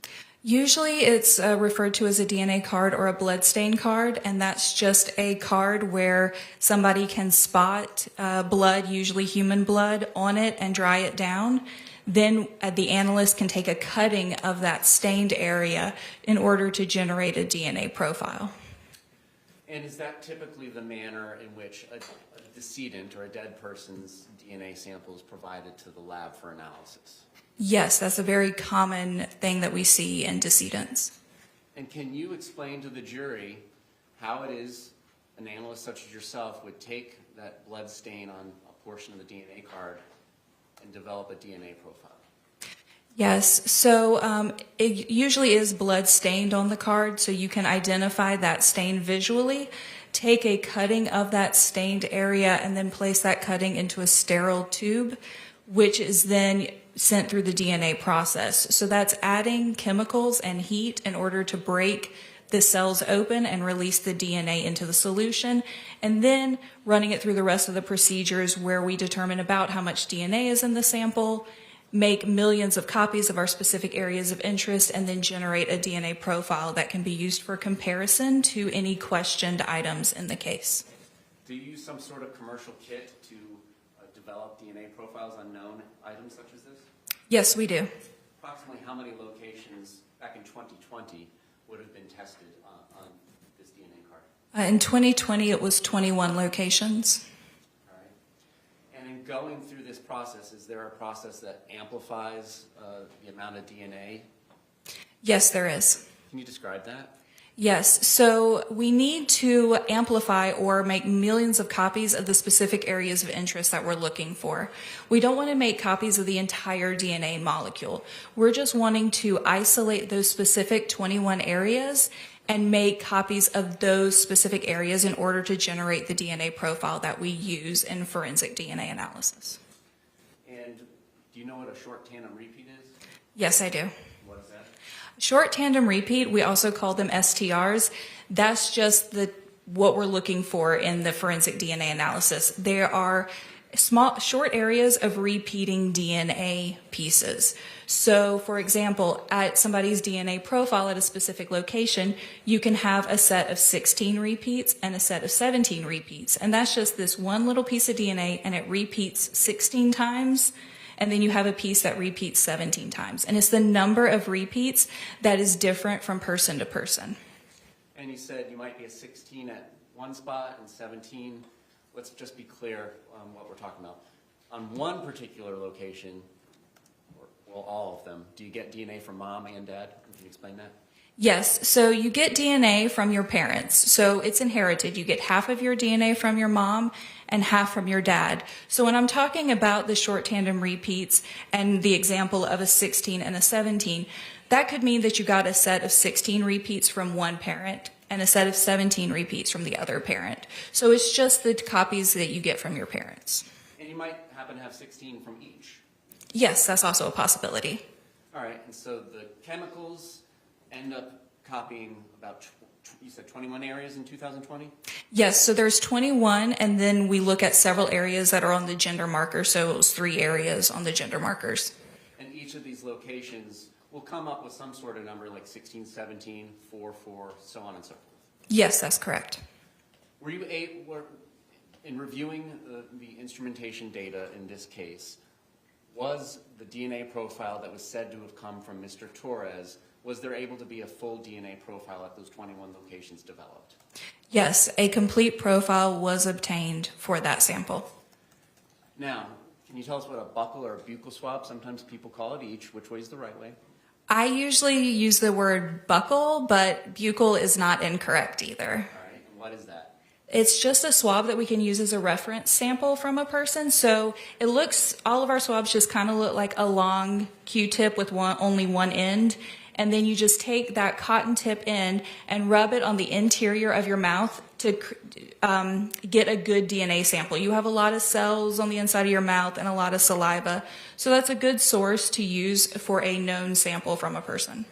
Usually it's referred to as a DNA card or a blood stain card, and that's just a card where somebody can spot blood, usually human blood, on it and dry it down. Then the analyst can take a cutting of that stained area in order to generate a DNA profile. And is that typically the manner in which a decedent or a dead person's DNA sample is provided to the lab for analysis? Yes, that's a very common thing that we see in decedents. And can you explain to the jury how it is an analyst such as yourself would take that blood stain on a portion of the DNA card and develop a DNA profile? Yes, so it usually is blood stained on the card, so you can identify that stain visually, take a cutting of that stained area, and then place that cutting into a sterile tube, which is then sent through the DNA process. So that's adding chemicals and heat in order to break the cells open and release the DNA into the solution, and then running it through the rest of the procedures where we determine about how much DNA is in the sample, make millions of copies of our specific areas of interest, and then generate a DNA profile that can be used for comparison to any questioned items in the case. Do you use some sort of commercial kit to develop DNA profiles on known items such as this? Yes, we do. Approximately how many locations back in 2020 would have been tested on this DNA card? In 2020, it was 21 locations. All right. And in going through this process, is there a process that amplifies the amount of DNA? Yes, there is. Can you describe that? Yes, so we need to amplify or make millions of copies of the specific areas of interest that we're looking for. We don't want to make copies of the entire DNA molecule. We're just wanting to isolate those specific 21 areas and make copies of those specific areas in order to generate the DNA profile that we use in forensic DNA analysis. And do you know what a short tandem repeat is? Yes, I do. What is that? Short tandem repeat, we also call them STRs. That's just what we're looking for in the forensic DNA analysis. There are short areas of repeating DNA pieces. So, for example, at somebody's DNA profile at a specific location, you can have a set of 16 repeats and a set of 17 repeats. And that's just this one little piece of DNA, and it repeats 16 times. And then you have a piece that repeats 17 times. And it's the number of repeats that is different from person to person. And you said you might be a 16 at one spot and 17. Let's just be clear on what we're talking about. On one particular location, or well, all of them, do you get DNA from mom and dad? Can you explain that? Yes, so you get DNA from your parents. So it's inherited. You get half of your DNA from your mom and half from your dad. So when I'm talking about the short tandem repeats and the example of a 16 and a 17, that could mean that you got a set of 16 repeats from one parent and a set of 17 repeats from the other parent. So it's just the copies that you get from your parents. And you might happen to have 16 from each. Yes, that's also a possibility. All right, and so the chemicals end up copying about, you said 21 areas in 2020? Yes, so there's 21, and then we look at several areas that are on the gender marker, so it was 3 areas on the gender markers. And each of these locations will come up with some sort of number like 16, 17, 4, 4, so on and so forth. Yes, that's correct. Were you in reviewing the instrumentation data in this case, was the DNA profile that was said to have come from Mr. Torres, was there able to be a full DNA profile at those 21 locations developed? Yes, a complete profile was obtained for that sample. Now, can you tell us what a buccal or a buccal swab, sometimes people call it each, which way is the right way? I usually use the word buccal, but buccal is not incorrect either. All right, and what is that? It's just a swab that we can use as a reference sample from a person. So it looks, all of our swabs just kind of look like a long Q-tip with only one end. And then you just take that cotton tip end and rub it on the interior of your mouth to get a good DNA sample. You have a lot of cells on the inside of your mouth and a lot of saliva. So that's a good source to use for a known sample from a person.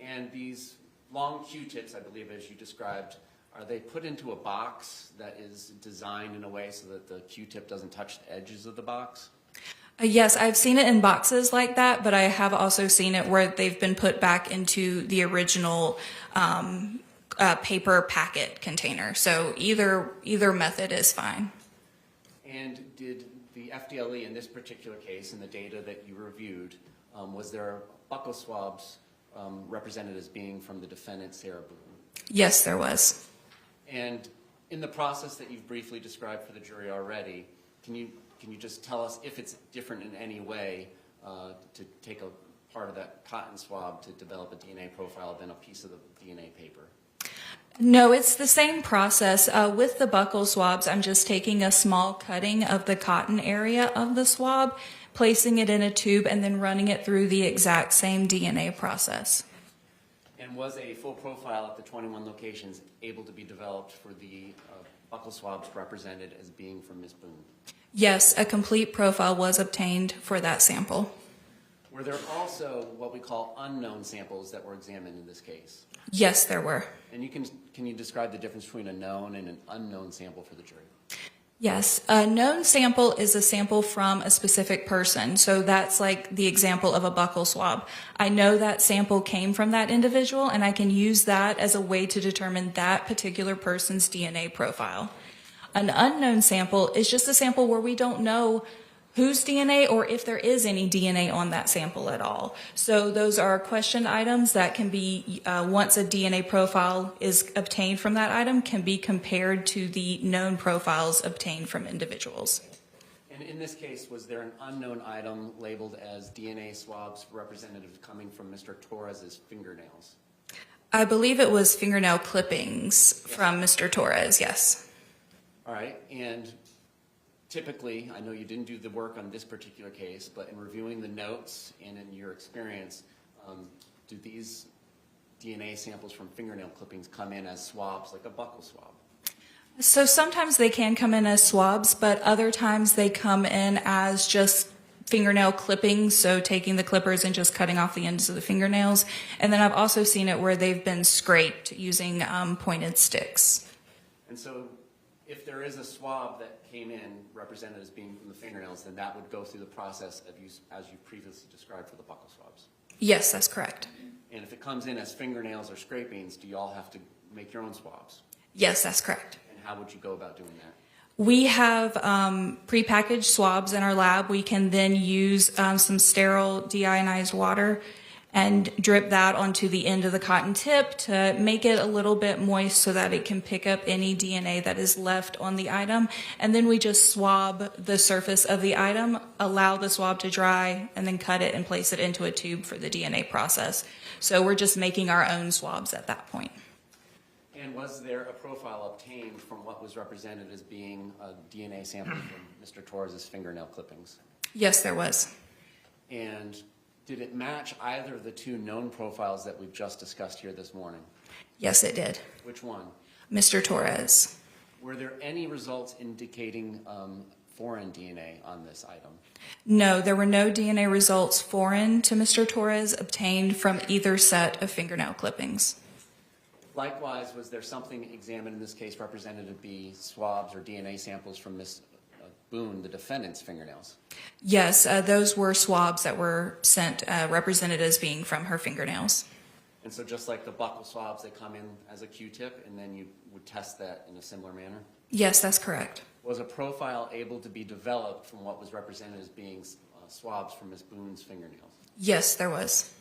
And these long Q-tips, I believe, as you described, are they put into a box that is designed in a way so that the Q-tip doesn't touch the edges of the box? Yes, I've seen it in boxes like that, but I have also seen it where they've been put back into the original paper packet container. So either method is fine. And did the FDLE in this particular case, in the data that you reviewed, was there buccal swabs represented as being from the defendant, Sarah Boone? Yes, there was. And in the process that you've briefly described for the jury already, can you just tell us if it's different in any way to take a part of that cotton swab to develop a DNA profile than a piece of the DNA paper? No, it's the same process. With the buccal swabs, I'm just taking a small cutting of the cotton area of the swab, placing it in a tube, and then running it through the exact same DNA process. And was a full profile at the 21 locations able to be developed for the buccal swabs represented as being from Ms. Boone? Yes, a complete profile was obtained for that sample. Were there also what we call unknown samples that were examined in this case? Yes, there were. And can you describe the difference between a known and an unknown sample for the jury? Yes, a known sample is a sample from a specific person. So that's like the example of a buccal swab. I know that sample came from that individual, and I can use that as a way to determine that particular person's DNA profile. An unknown sample is just a sample where we don't know whose DNA or if there is any DNA on that sample at all. So those are question items that can be, once a DNA profile is obtained from that item, can be compared to the known profiles obtained from individuals. And in this case, was there an unknown item labeled as DNA swabs representative coming from Mr. Torres's fingernails? I believe it was fingernail clippings from Mr. Torres, yes. All right, and typically, I know you didn't do the work on this particular case, but in reviewing the notes and in your experience, do these DNA samples from fingernail clippings come in as swabs, like a buccal swab? So sometimes they can come in as swabs, but other times they come in as just fingernail clippings, so taking the clippers and just cutting off the ends of the fingernails. And then I've also seen it where they've been scraped using pointed sticks. And so if there is a swab that came in represented as being from the fingernails, then that would go through the process of use, as you previously described for the buccal swabs. Yes, that's correct. And if it comes in as fingernails or scrapings, do you all have to make your own swabs? Yes, that's correct. And how would you go about doing that? We have prepackaged swabs in our lab. We can then use some sterile deionized water and drip that onto the end of the cotton tip to make it a little bit moist so that it can pick up any DNA that is left on the item. And then we just swab the surface of the item, allow the swab to dry, and then cut it and place it into a tube for the DNA process. So we're just making our own swabs at that point. And was there a profile obtained from what was represented as being a DNA sample from Mr. Torres's fingernail clippings? Yes, there was. And did it match either of the two known profiles that we've just discussed here this morning? Yes, it did. Which one? Mr. Torres. Were there any results indicating foreign DNA on this item? No, there were no DNA results foreign to Mr. Torres obtained from either set of fingernail clippings. Likewise, was there something examined in this case represented to be swabs or DNA samples from Ms. Boone, the defendant's fingernails? Yes, those were swabs that were sent represented as being from her fingernails. And so just like the buccal swabs, they come in as a Q-tip, and then you would test that in a similar manner? Yes, that's correct. Was a profile able to be developed from what was represented as being swabs from Ms. Boone's fingernails? Yes, there was.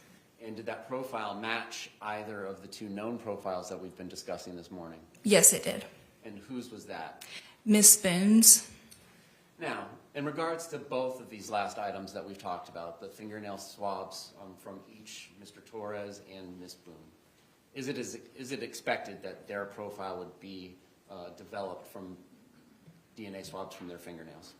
And did that profile match either of the two known profiles that we've been discussing this morning? Yes, it did. And whose was that? Miss Boone's. Now, in regards to both of these last items that we've talked about, the fingernail swabs from each Mr. Torres and Miss Boone, is it expected that their profile would be developed from DNA swabs from their fingernails?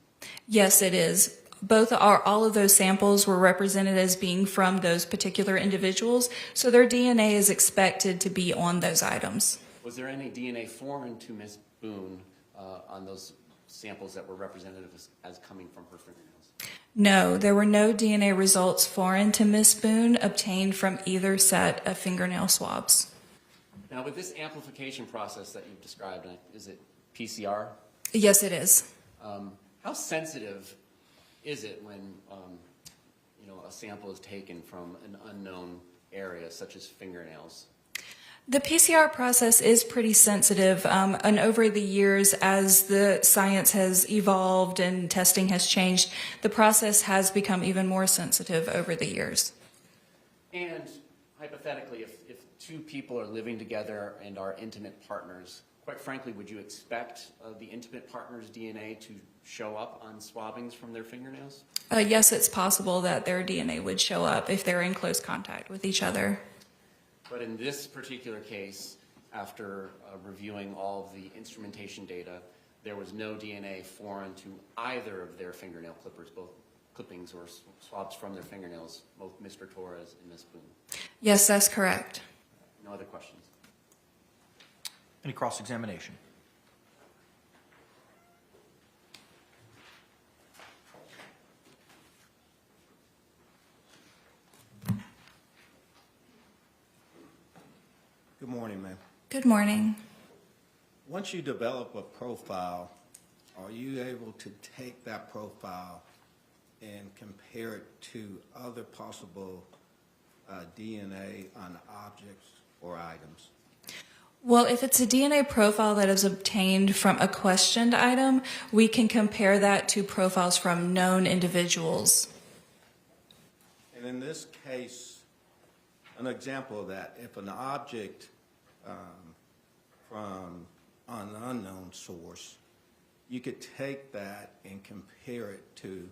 Yes, it is. All of those samples were represented as being from those particular individuals, so their DNA is expected to be on those items. Was there any DNA foreign to Miss Boone on those samples that were representative as coming from her fingernails? No, there were no DNA results foreign to Miss Boone obtained from either set of fingernail swabs. Now, with this amplification process that you've described, is it PCR? Yes, it is. How sensitive is it when a sample is taken from an unknown area, such as fingernails? The PCR process is pretty sensitive, and over the years, as the science has evolved and testing has changed, the process has become even more sensitive over the years. And hypothetically, if two people are living together and are intimate partners, quite frankly, would you expect the intimate partner's DNA to show up on swabbings from their fingernails? Yes, it's possible that their DNA would show up if they're in close contact with each other. But in this particular case, after reviewing all of the instrumentation data, there was no DNA foreign to either of their fingernail clippers, both clippings or swabs from their fingernails, both Mr. Torres and Ms. Boone. Yes, that's correct. No other questions? Any cross-examination? Good morning. Once you develop a profile, are you able to take that profile and compare it to other possible DNA on objects or items? Well, if it's a DNA profile that is obtained from a questioned item, we can compare that to profiles from known individuals. And in this case, an example of that, if an object from an unknown source, you could take that and compare it to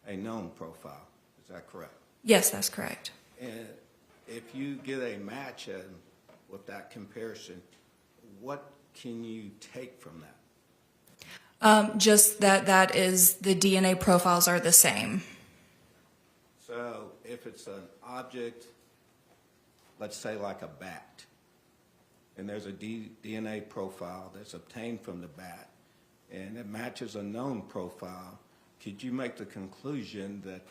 a known profile. Is that correct? Yes, that's correct. And if you get a match with that comparison, what can you take from that? Just that is the DNA profiles are the same. So if it's an object, let's say like a bat, and there's a DNA profile that's obtained from the bat, and it matches a known profile, could you make the conclusion that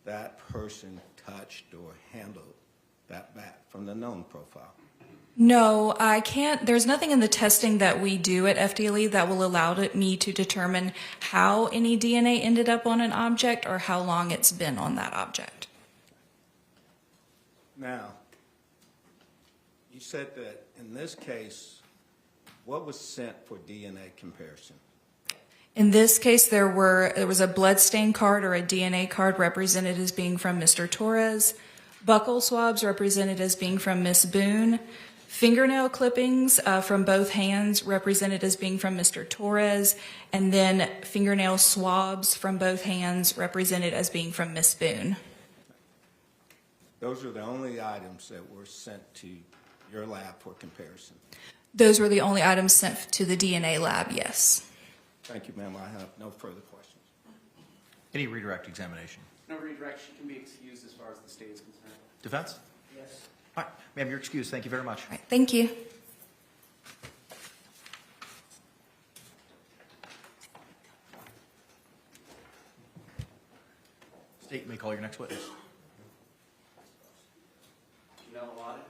that person touched or handled that bat from the known profile? No, I can't. There's nothing in the testing that we do at FDLE that will allow me to determine how any DNA ended up on an object or how long it's been on that object. Now, you said that in this case, what was sent for DNA comparison? In this case, there was a blood stain card or a DNA card represented as being from Mr. Torres, buccal swabs represented as being from Miss Boone, fingernail clippings from both hands represented as being from Mr. Torres, and then fingernail swabs from both hands represented as being from Miss Boone. Those are the only items that were sent to your lab for comparison. Those were the only items sent to the DNA lab, yes. Thank you, ma'am. I have no further questions. Any redirect examination? No redirection can be excused as far as the state is concerned. Defense? Yes. All right, ma'am, you're excused. Thank you very much. All right, thank you. State, you may call your next witness. No audit?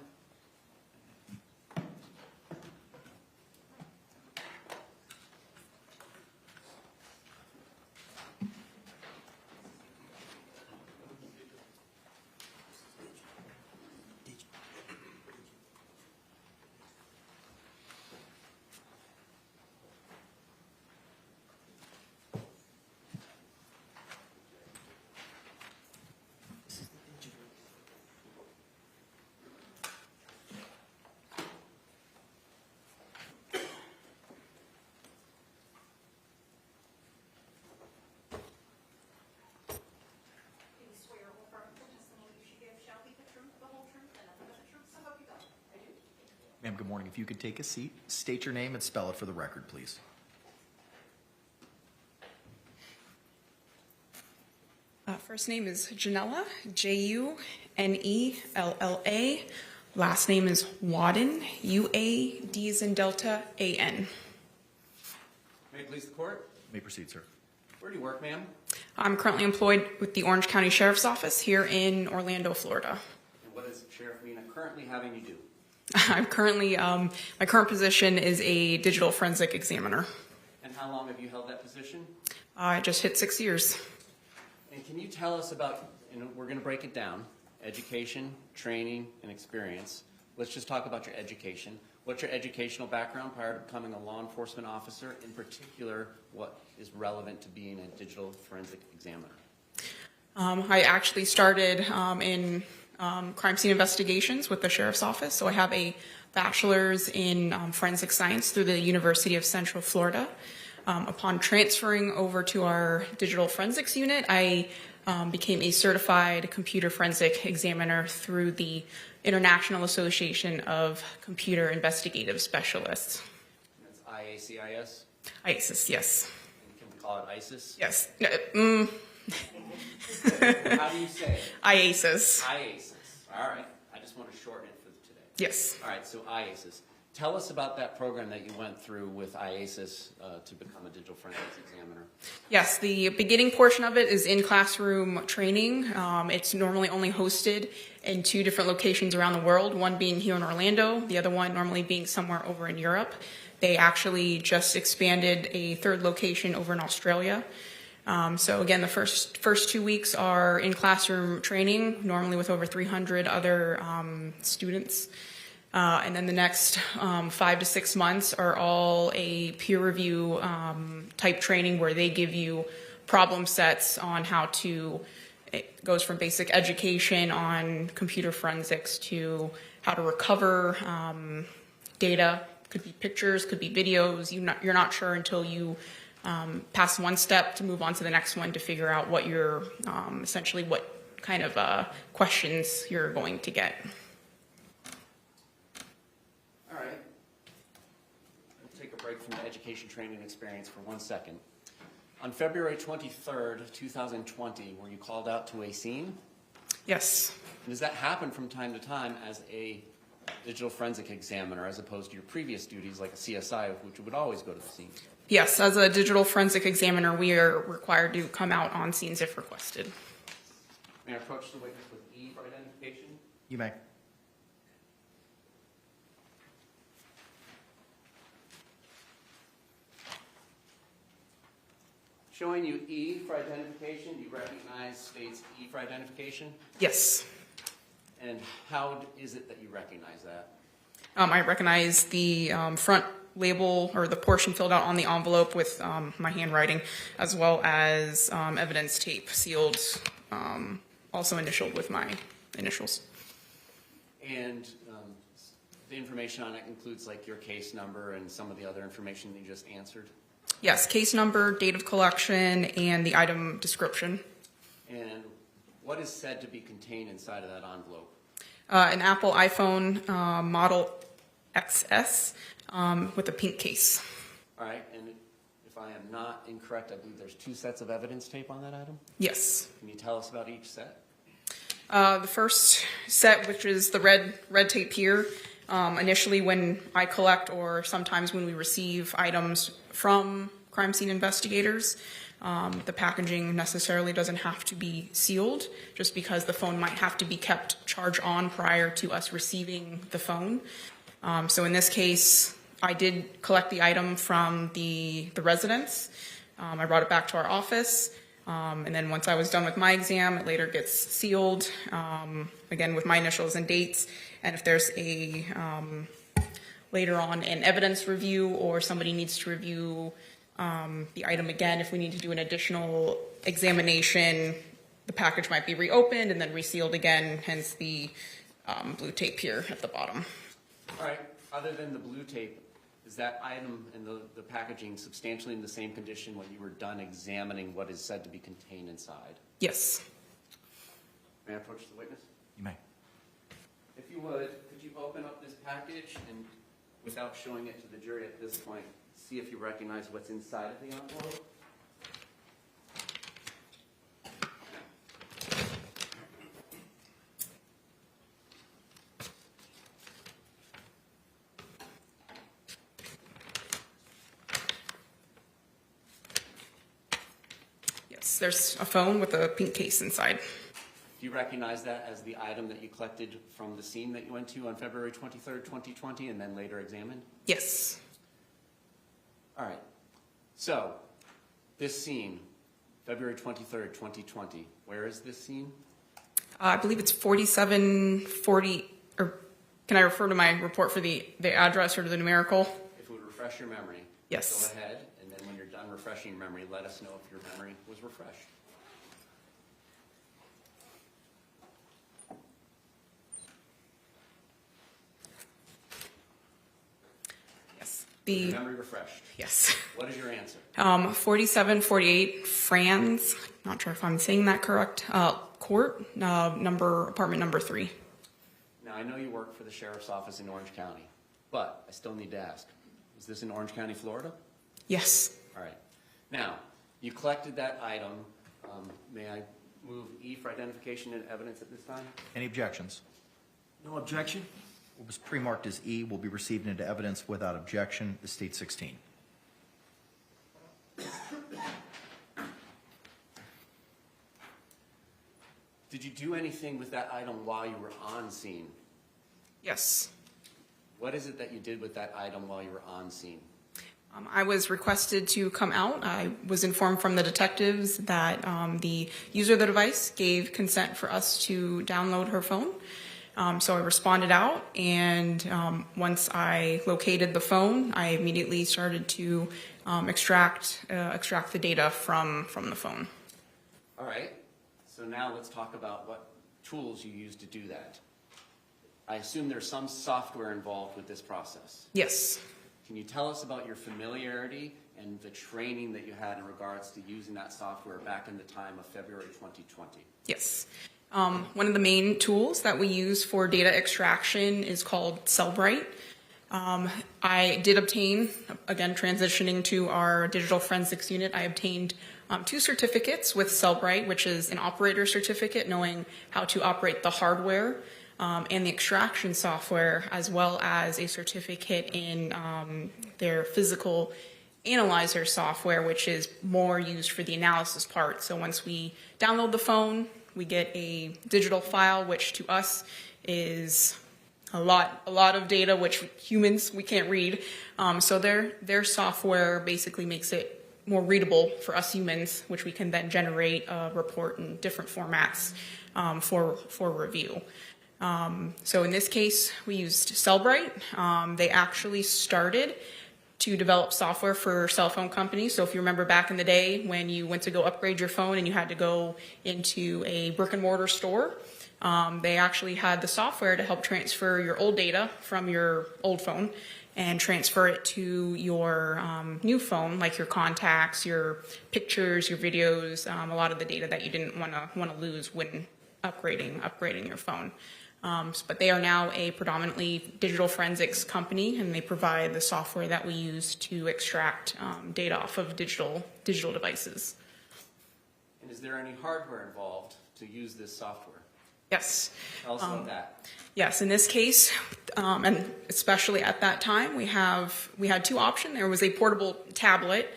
Do you swear or affirm that the testimony you should give shall be the truth, the whole truth, and nothing but the truth, so help you God? I do. Ma'am, good morning. If you could take a seat, state your name and spell it for the record, please. First name is Janella, Junella. Last name is Wadden, UAD as in Delta, AN. May it please the court? You may proceed, sir. Where do you work, ma'am? I'm currently employed with the Orange County Sheriff's Office here in Orlando, Florida. And what does Sheriff Mina currently having you do? I'm currently, my current position is a digital forensic examiner. And how long have you held that position? I just hit 6 years. And can you tell us about, and we're going to break it down, education, training, and experience. Let's just talk about your education. What's your educational background prior to becoming a law enforcement officer? In particular, what is relevant to being a digital forensic examiner? I actually started in crime scene investigations with the Sheriff's Office. So I have a bachelor's in forensic science through the University of Central Florida. Upon transferring over to our digital forensics unit, I became a certified computer forensic examiner through the International Association of Computer Investigative Specialists. That's IACIS? ISIS, yes. And can we call it ISIS? Yes. How do you say it? IASIS. IASIS. All right. I just want to shorten it for today. Yes. All right, so IASIS. Tell us about that program that you went through with IASIS to become a digital forensics examiner. Yes, the beginning portion of it is in classroom training. It's normally only hosted in 2 different locations around the world, one being here in Orlando, the other one normally being somewhere over in Europe. They actually just expanded a 3rd location over in Australia. So again, the first 2 weeks are in classroom training, normally with over 300 other students. And then the next 5 to 6 months are all a peer review type training where they give you problem sets on how to, it goes from basic education on computer forensics to how to recover data. Could be pictures, could be videos. You're not sure until you pass one step to move on to the next one to figure out what you're, essentially what kind of questions you're going to get. All right. We'll take a break from the education training experience for 1 second. On February 23rd, 2020, were you called out to a scene? Yes. And does that happen from time to time as a digital forensic examiner as opposed to your previous duties like a CSI, which would always go to the scene? Yes, as a digital forensic examiner, we are required to come out on scenes if requested. May I approach the witness with E for identification? You may. Showing you E for identification, you recognize states E for identification? Yes. And how is it that you recognize that? I recognize the front label or the portion filled out on the envelope with my handwriting, as well as evidence tape sealed, also initialed with my initials. And the information on it includes like your case number and some of the other information that you just answered? Yes, case number, date of collection, and the item description. And what is said to be contained inside of that envelope? An Apple iPhone Model XS with a pink case. All right, and if I am not incorrect, I believe there's 2 sets of evidence tape on that item? Yes. Can you tell us about each set? The first set, which is the red tape here, initially when I collect or sometimes when we receive items from crime scene investigators, the packaging necessarily doesn't have to be sealed just because the phone might have to be kept charge on prior to us receiving the phone. So in this case, I did collect the item from the residence. I brought it back to our office. And then once I was done with my exam, it later gets sealed, again with my initials and dates. And if there's a, later on, an evidence review or somebody needs to review the item again, if we need to do an additional examination, the package might be reopened and then resealed again, hence the blue tape here at the bottom. All right, other than the blue tape, is that item and the packaging substantially in the same condition when you were done examining what is said to be contained inside? Yes. May I approach the witness? You may. If you would, could you open up this package and, without showing it to the jury at this point, see if you recognize what's inside of the envelope? Yes, there's a phone with a pink case inside. Do you recognize that as the item that you collected from the scene that you went to on February 23rd, 2020, and then later examined? Yes. All right. So, this scene, February 23rd, 2020, where is this scene? I believe it's 4740, or can I refer to my report for the address or to the numerical? If it would refresh your memory, Yes. go ahead, and then when you're done refreshing your memory, let us know if your memory was refreshed. Yes. Your memory refreshed. Yes. What is your answer? 4748 Franz, not sure if I'm saying that correct, court, apartment number 3. Now, I know you work for the Sheriff's Office in Orange County, but I still need to ask, is this in Orange County, Florida? Yes. All right. Now, you collected that item. May I move E for identification and evidence at this time? Any objections? No objection? What was pre-marked as E will be received into evidence without objection. Is State 16. Did you do anything with that item while you were on scene? Yes. What is it that you did with that item while you were on scene? I was requested to come out. I was informed from the detectives that the user of the device gave consent for us to download her phone. So I responded out, and once I located the phone, I immediately started to extract the data from the phone. All right. So now let's talk about what tools you used to do that. I assume there's some software involved with this process. Yes. Can you tell us about your familiarity and the training that you had in regards to using that software back in the time of February 2020? Yes. One of the main tools that we use for data extraction is called Cellbrite. I did obtain, again, transitioning to our digital forensics unit, I obtained 2 certificates with Cellbrite, which is an operator certificate knowing how to operate the hardware and the extraction software, as well as a certificate in their physical analyzer software, which is more used for the analysis part. So once we download the phone, we get a digital file, which to us is a lot of data, which humans, we can't read. So their software basically makes it more readable for us humans, which we can then generate a report in different formats for review. So in this case, we used Cellbrite. They actually started to develop software for cell phone companies. So if you remember back in the day when you went to go upgrade your phone and you had to go into a brick and mortar store, they actually had the software to help transfer your old data from your old phone and transfer it to your new phone, like your contacts, your pictures, your videos, a lot of the data that you didn't want to lose when upgrading your phone. But they are now a predominantly digital forensics company, and they provide the software that we use to extract data off of digital devices. And is there any hardware involved to use this software? Yes. Tell us about that. Yes, in this case, and especially at that time, we had 2 options. There was a portable tablet.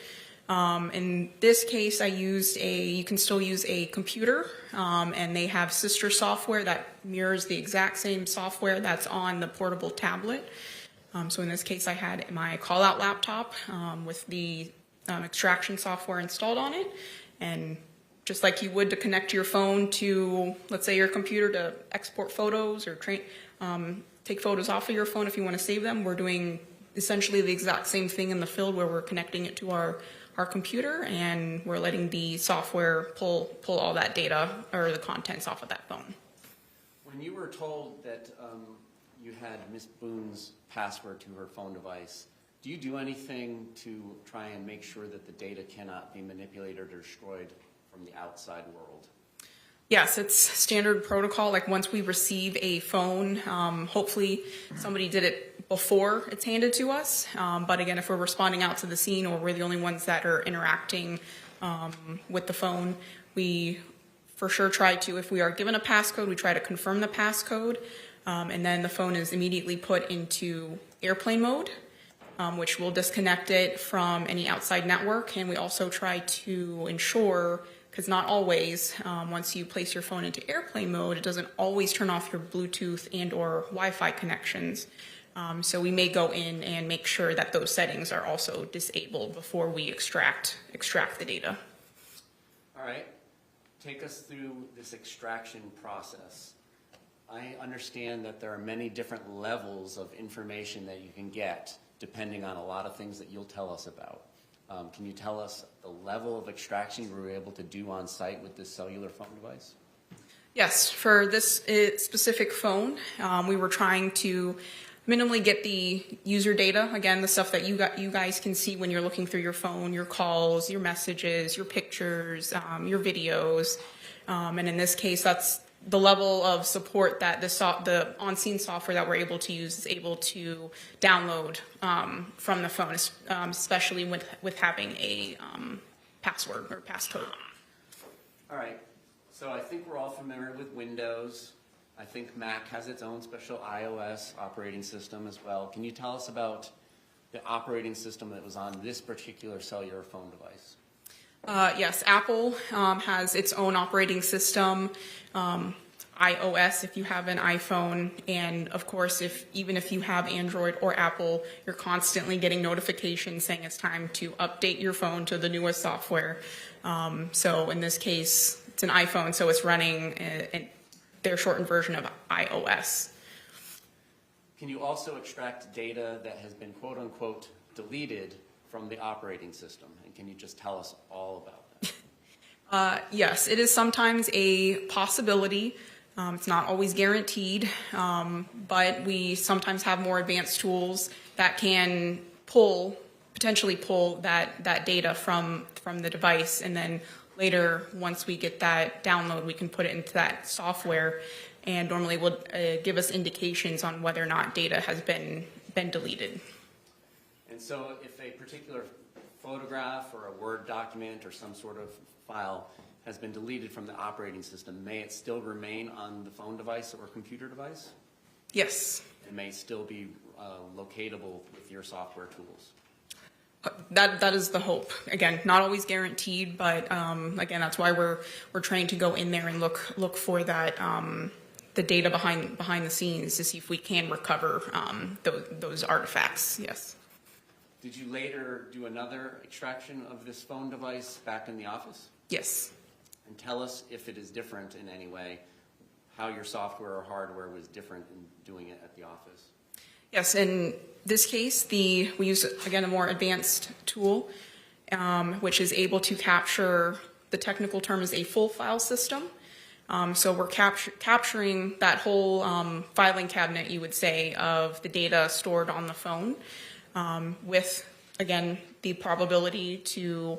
In this case, you can still use a computer, and they have sister software that mirrors the exact same software that's on the portable tablet. So in this case, I had my call-out laptop with the extraction software installed on it, and just like you would to connect your phone to, let's say, your computer to export photos or take photos off of your phone if you want to save them, we're doing essentially the exact same thing in the field where we're connecting it to our computer, and we're letting the software pull all that data or the contents off of that phone. When you were told that you had Miss Boone's password to her phone device, do you do anything to try and make sure that the data cannot be manipulated or destroyed from the outside world? Yes, it's standard protocol. Like once we receive a phone, hopefully somebody did it before it's handed to us. But again, if we're responding out to the scene or we're the only ones that are interacting with the phone, we for sure try to, if we are given a passcode, we try to confirm the passcode. And then the phone is immediately put into airplane mode, which will disconnect it from any outside network. And we also try to ensure, because not always, once you place your phone into airplane mode, it doesn't always turn off your Bluetooth and or Wi-Fi connections. So we may go in and make sure that those settings are also disabled before we extract the data. All right. Take us through this extraction process. I understand that there are many different levels of information that you can get depending on a lot of things that you'll tell us about. Can you tell us the level of extraction you were able to do on site with this cellular phone device? Yes, for this specific phone, we were trying to minimally get the user data, again, the stuff that you guys can see when you're looking through your phone, your calls, your messages, your pictures, your videos. And in this case, that's the level of support that the on-scene software that we're able to use is able to download from the phone, especially with having a password or passcode. All right. So I think we're all familiar with Windows. I think Mac has its own special iOS operating system as well. Can you tell us about the operating system that was on this particular cellular phone device? Yes, Apple has its own operating system, iOS if you have an iPhone, and of course, even if you have Android or Apple, you're constantly getting notifications saying it's time to update your phone to the newest software. So in this case, it's an iPhone, so it's running their shortened version of iOS. Can you also extract data that has been quote unquote deleted from the operating system? And can you just tell us all about that? Yes, it is sometimes a possibility. It's not always guaranteed, but we sometimes have more advanced tools that can potentially pull that data from the device, and then later, once we get that download, we can put it into that software, and normally will give us indications on whether or not data has been deleted. And so if a particular photograph or a Word document or some sort of file has been deleted from the operating system, may it still remain on the phone device or computer device? Yes. It may still be locatable with your software tools. That is the hope. Again, not always guaranteed, but again, that's why we're trying to go in there and look for that the data behind the scenes to see if we can recover those artifacts. Yes. Did you later do another extraction of this phone device back in the office? Yes. And tell us if it is different in any way, how your software or hardware was different in doing it at the office. Yes, in this case, we use, again, a more advanced tool, which is able to capture, the technical term is a full file system. So we're capturing that whole filing cabinet, you would say, of the data stored on the phone, with, again, the probability to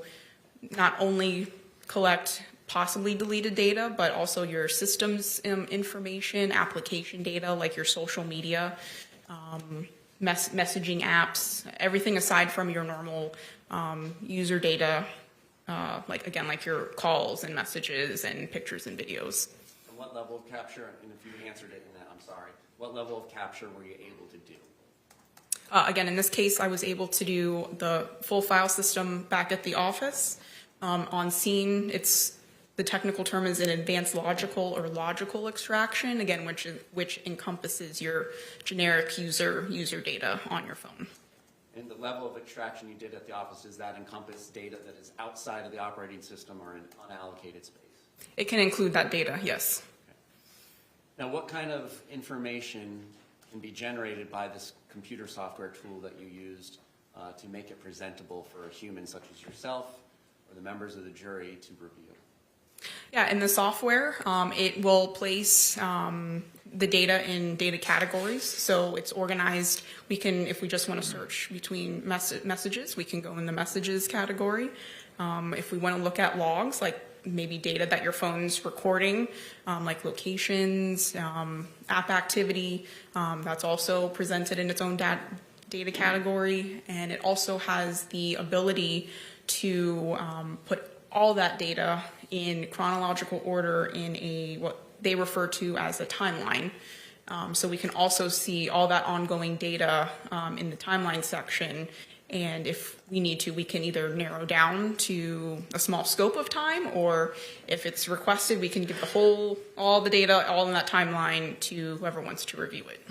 not only collect possibly deleted data, but also your systems information, application data, like your social media, messaging apps, everything aside from your normal user data, like your calls and messages and pictures and videos. And what level of capture, and if you answered it in that, I'm sorry, what level of capture were you able to do? Again, in this case, I was able to do the full file system back at the office. On scene, the technical term is an advanced logical or logical extraction, again, which encompasses your generic user data on your phone. And the level of extraction you did at the office, does that encompass data that is outside of the operating system or in unallocated space? It can include that data, yes. Okay. Now, what kind of information can be generated by this computer software tool that you used to make it presentable for a human such as yourself or the members of the jury to review? Yeah, in the software, it will place the data in data categories. So it's organized. We can, if we just want to search between messages, we can go in the messages category. If we want to look at logs, like maybe data that your phone's recording, like locations, app activity, that's also presented in its own data category. And it also has the ability to put all that data in chronological order in what they refer to as a timeline. So we can also see all that ongoing data in the timeline section. And if we need to, we can either narrow down to a small scope of time, or if it's requested, we can give all the data, all in that timeline to whoever wants to review it.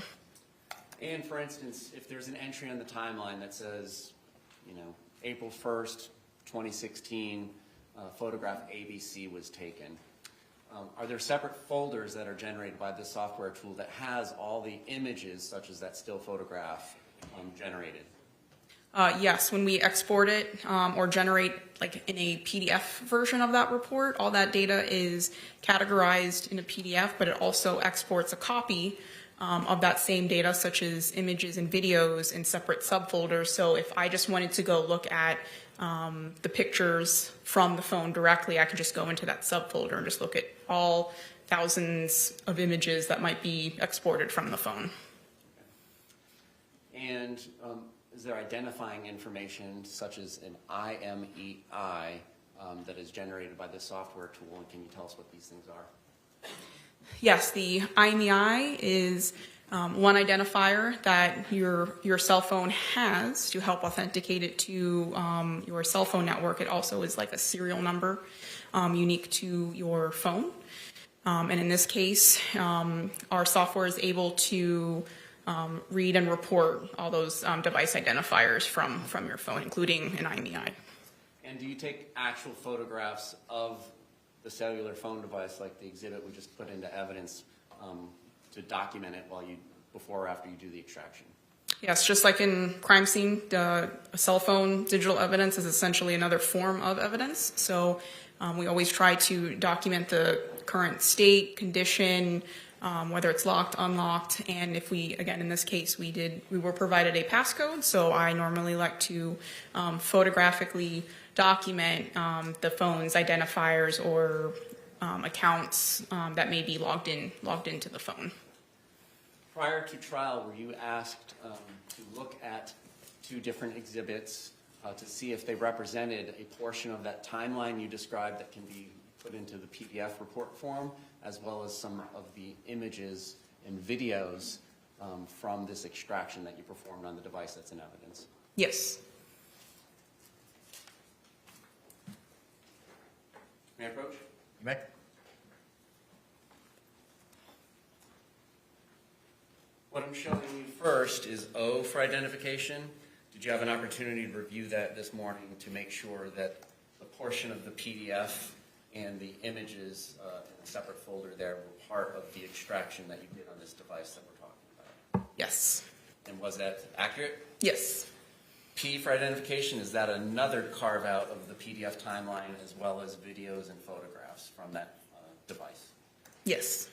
And for instance, if there's an entry on the timeline that says, April 1st, 2016, photograph ABC was taken. Are there separate folders that are generated by this software tool that has all the images, such as that still photograph, generated? Yes, when we export it or generate like in a PDF version of that report, all that data is categorized in a PDF, but it also exports a copy of that same data, such as images and videos, in separate subfolders. So if I just wanted to go look at the pictures from the phone directly, I could just go into that subfolder and just look at all thousands of images that might be exported from the phone. And is there identifying information such as an IMEI that is generated by this software tool? And can you tell us what these things are? Yes, the IMEI is one identifier that your cell phone has to help authenticate it to your cell phone network. It also is like a serial number unique to your phone. And in this case, our software is able to read and report all those device identifiers from your phone, including an IMEI. And do you take actual photographs of the cellular phone device, like the exhibit we just put into evidence, to document it before or after you do the extraction? Yes, just like in crime scene, a cell phone digital evidence is essentially another form of evidence. So we always try to document the current state, condition, whether it's locked, unlocked, and if we, again, in this case, we were provided a passcode, so I normally like to photographically document the phone's identifiers or accounts that may be logged into the phone. Prior to trial, were you asked to look at two different exhibits to see if they represented a portion of that timeline you described that can be put into the PDF report form, as well as some of the images and videos from this extraction that you performed on the device that's in evidence? Yes. May I approach? You may. What I'm showing you first is O for identification. Did you have an opportunity to review that this morning to make sure that the portion of the PDF and the images in a separate folder there were part of the extraction that you did on this device that we're talking about? Yes. And was that accurate? Yes. P for identification, is that another carve out of the PDF timeline as well as videos and photographs from that device? Yes.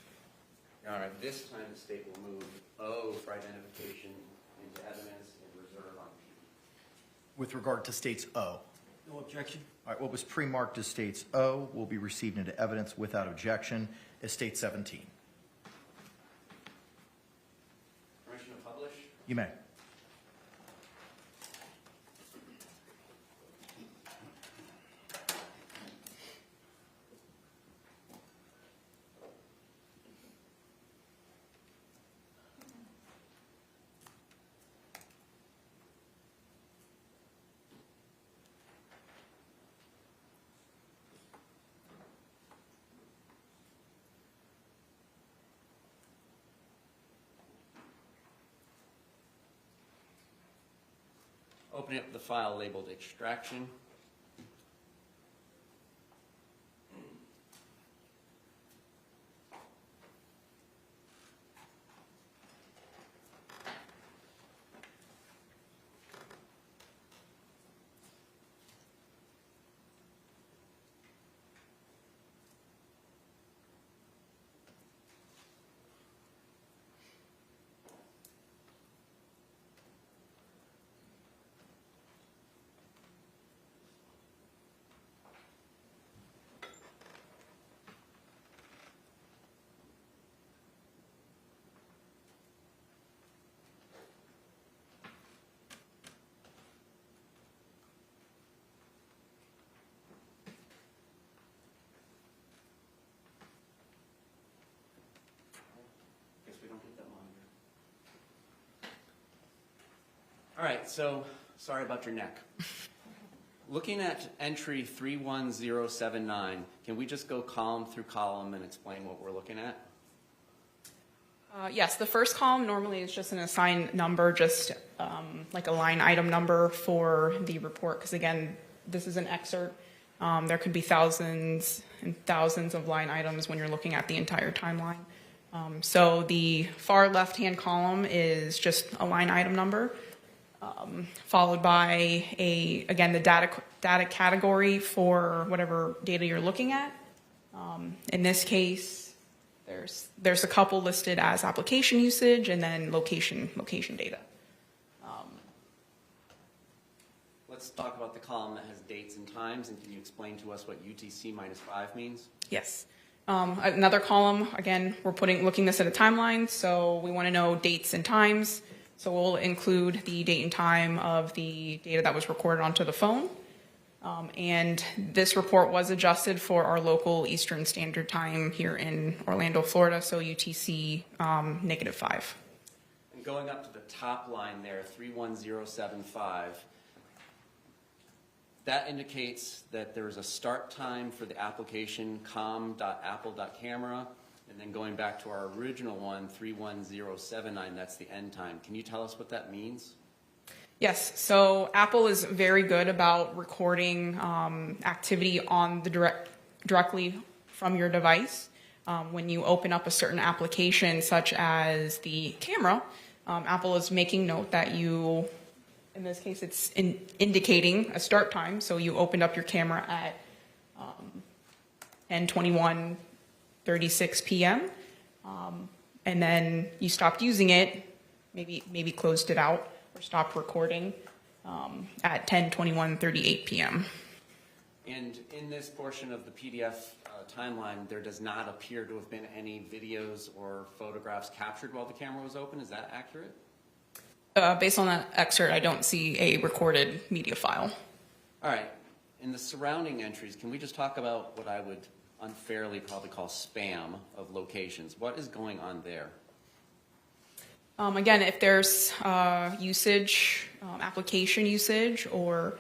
All right, this time the state will move O for identification into evidence and reserve on P. With regard to states O. No objection. All right, what was pre-marked as states O will be received into evidence without objection as state 17. Permission to publish? You may. Opening up the file labeled extraction. Guess we don't get that monitor. All right, so sorry about your neck. Looking at entry 31079, can we just go column through column and explain what we're looking at? Yes, the first column normally is just an assigned number, just like a line item number for the report, because again, this is an excerpt. There could be thousands and thousands of line items when you're looking at the entire timeline. So the far left-hand column is just a line item number, followed by again, the data category for whatever data you're looking at. In this case, there's a couple listed as application usage and then location data. Let's talk about the column that has dates and times, and can you explain to us what UTC -5 means? Yes. Another column, again, we're looking this at a timeline, so we want to know dates and times. So we'll include the date and time of the data that was recorded onto the phone. And this report was adjusted for our local Eastern Standard Time here in Orlando, Florida, so UTC -5. And going up to the top line there, 31075, that indicates that there is a start time for the application com.apple.camera, and then going back to our original one, 31079, that's the end time. Can you tell us what that means? Yes, so Apple is very good about recording activity on the directly from your device. When you open up a certain application, such as the camera, Apple is making note that you, in this case, it's indicating a start time. So you opened up your camera at 10:21:36 p.m. And then you stopped using it, maybe closed it out or stopped recording at 10:21:38 p.m. And in this portion of the PDF timeline, there does not appear to have been any videos or photographs captured while the camera was open. Is that accurate? Based on that excerpt, I don't see a recorded media file. All right. In the surrounding entries, can we just talk about what I would unfairly probably call spam of locations? What is going on there? Again, if there's usage, application usage, or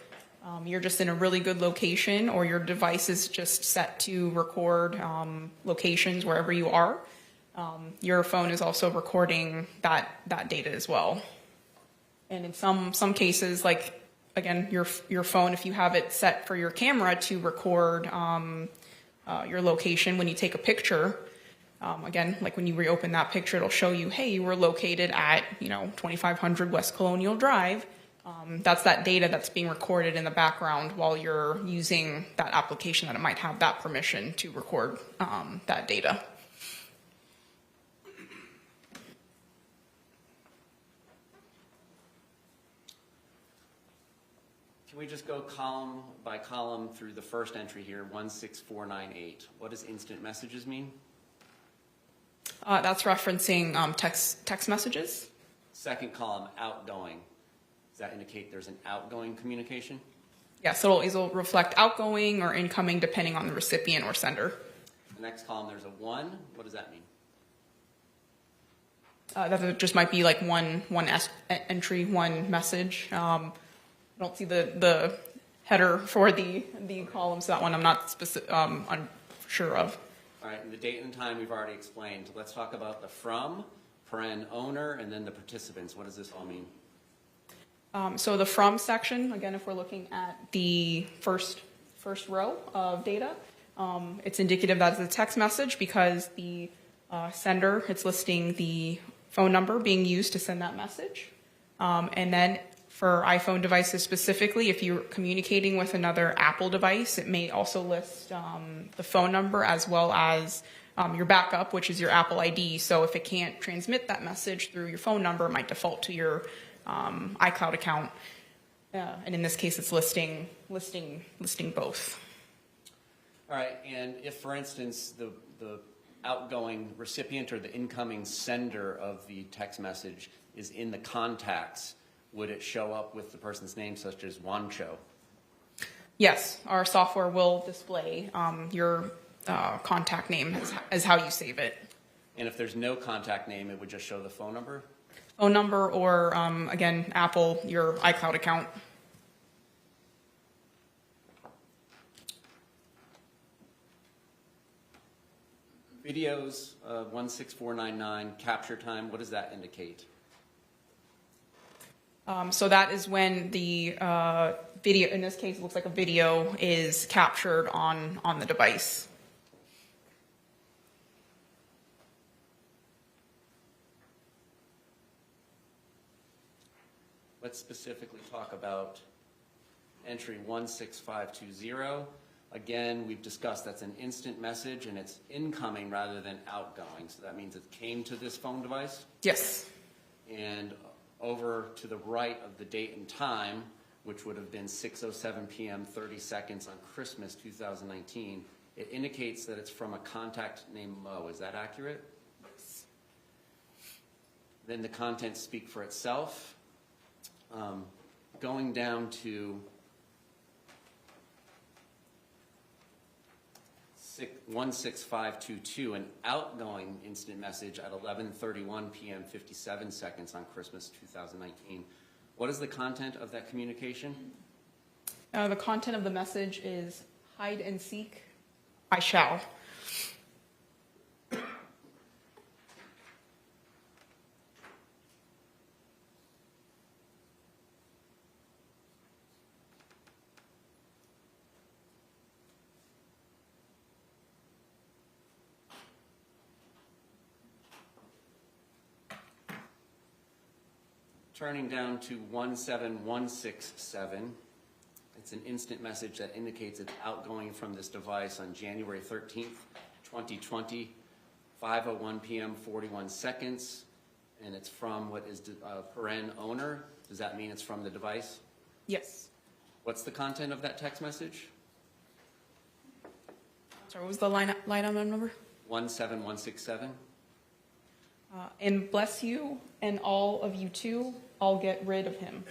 you're just in a really good location, or your device is just set to record locations wherever you are, your phone is also recording that data as well. And in some cases, like again, your phone, if you have it set for your camera to record your location when you take a picture, again, like when you reopen that picture, it'll show you, hey, you were located at 2500 West Colonial Drive. That's that data that's being recorded in the background while you're using that application that it might have that permission to record that data. Can we just go column by column through the first entry here, 16498? What does instant messages mean? That's referencing text messages. Second column, outgoing. Does that indicate there's an outgoing communication? Yes, it'll reflect outgoing or incoming depending on the recipient or sender. The next column, there's a 1. What does that mean? That just might be like one entry, one message. I don't see the header for the columns. That one I'm not unsure of. All right, and the date and time we've already explained. Let's talk about the from, owner, and then the participants. What does this all mean? So the from section, again, if we're looking at the first row of data, it's indicative that it's a text message because the sender, it's listing the phone number being used to send that message. And then for iPhone devices specifically, if you're communicating with another Apple device, it may also list the phone number as well as your backup, which is your Apple ID. So if it can't transmit that message through your phone number, it might default to your iCloud account. And in this case, it's listing both. All right, and if, for instance, the outgoing recipient or the incoming sender of the text message is in the contacts, would it show up with the person's name, such as Wancho? Yes, our software will display your contact name as how you save it. And if there's no contact name, it would just show the phone number? Phone number or, again, Apple, your iCloud account. Videos, 16499, capture time, what does that indicate? So that is when the video, in this case, it looks like a video is captured on the device. Let's specifically talk about entry 16520. Again, we've discussed that's an instant message and it's incoming rather than outgoing. So that means it came to this phone device? Yes. And over to the right of the date and time, which would have been 6:07 p.m. 30 seconds on Christmas 2019, it indicates that it's from a contact named Mo. Is that accurate? Yes. Then the contents speak for itself. Going down to 16522, an outgoing instant message at 11:31 p.m. 57 seconds on Christmas 2019. What is the content of that communication? The content of the message is hide and seek, I shall. Turning down to 17167, it's an instant message that indicates it's outgoing from this device on January 13th, 2020, 5:01 p.m. 41 seconds, and it's from what is paren owner. Does that mean it's from the device? Yes. What's the content of that text message? Sorry, what was the line item number? 17167. And bless you and all of you too, I'll get rid of him.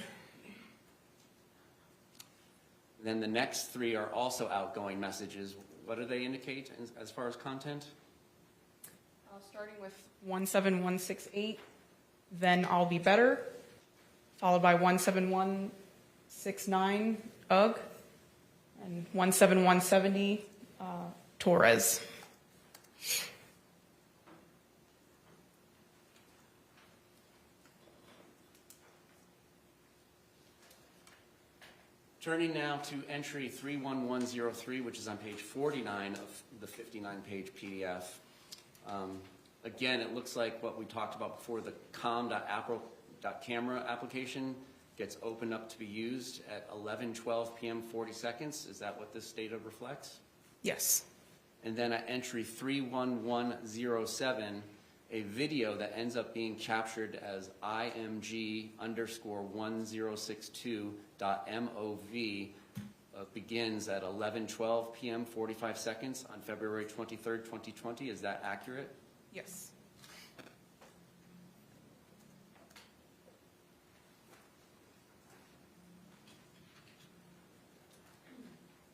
Then the next three are also outgoing messages. What do they indicate as far as content? Starting with 17168, then I'll be better, followed by 17169, ugh, and 17170, Torres. Turning now to entry 31103, which is on page 49 of the 59-page PDF. Again, it looks like what we talked about before, the com.camera application gets opened up to be used at 11:12 p.m. 40 seconds. Is that what this data reflects? Yes. And then at entry 31107, a video that ends up being captured as IMG_1062.mov begins at 11:12 p.m. 45 seconds on February 23rd, 2020. Is that accurate? Yes.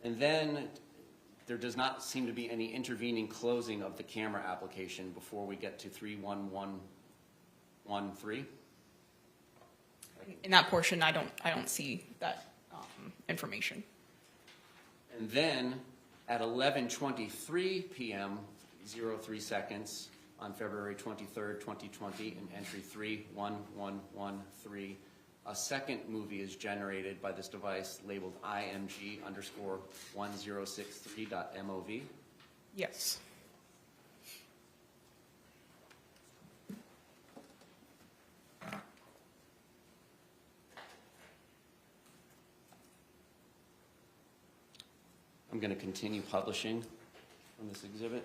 And then there does not seem to be any intervening closing of the camera application before we get to 31113. In that portion, I don't see that information. And then at 11:23 p.m. 03 seconds on February 23rd, 2020, in entry 31113, a second movie is generated by this device labeled IMG_1063.mov. Yes. I'm going to continue publishing on this exhibit.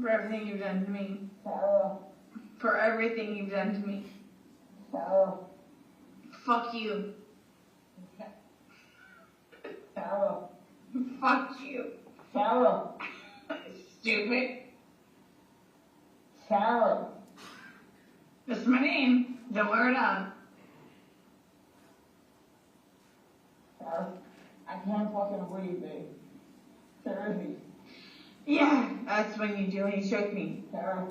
For everything you've done to me. For everything you've done to me. Fuck you. Fuck you. Stupid. That's my name. Don't wear it on. I can't fucking breathe, babe. Seriously. Yeah, that's when you do when you choke me. Sarah.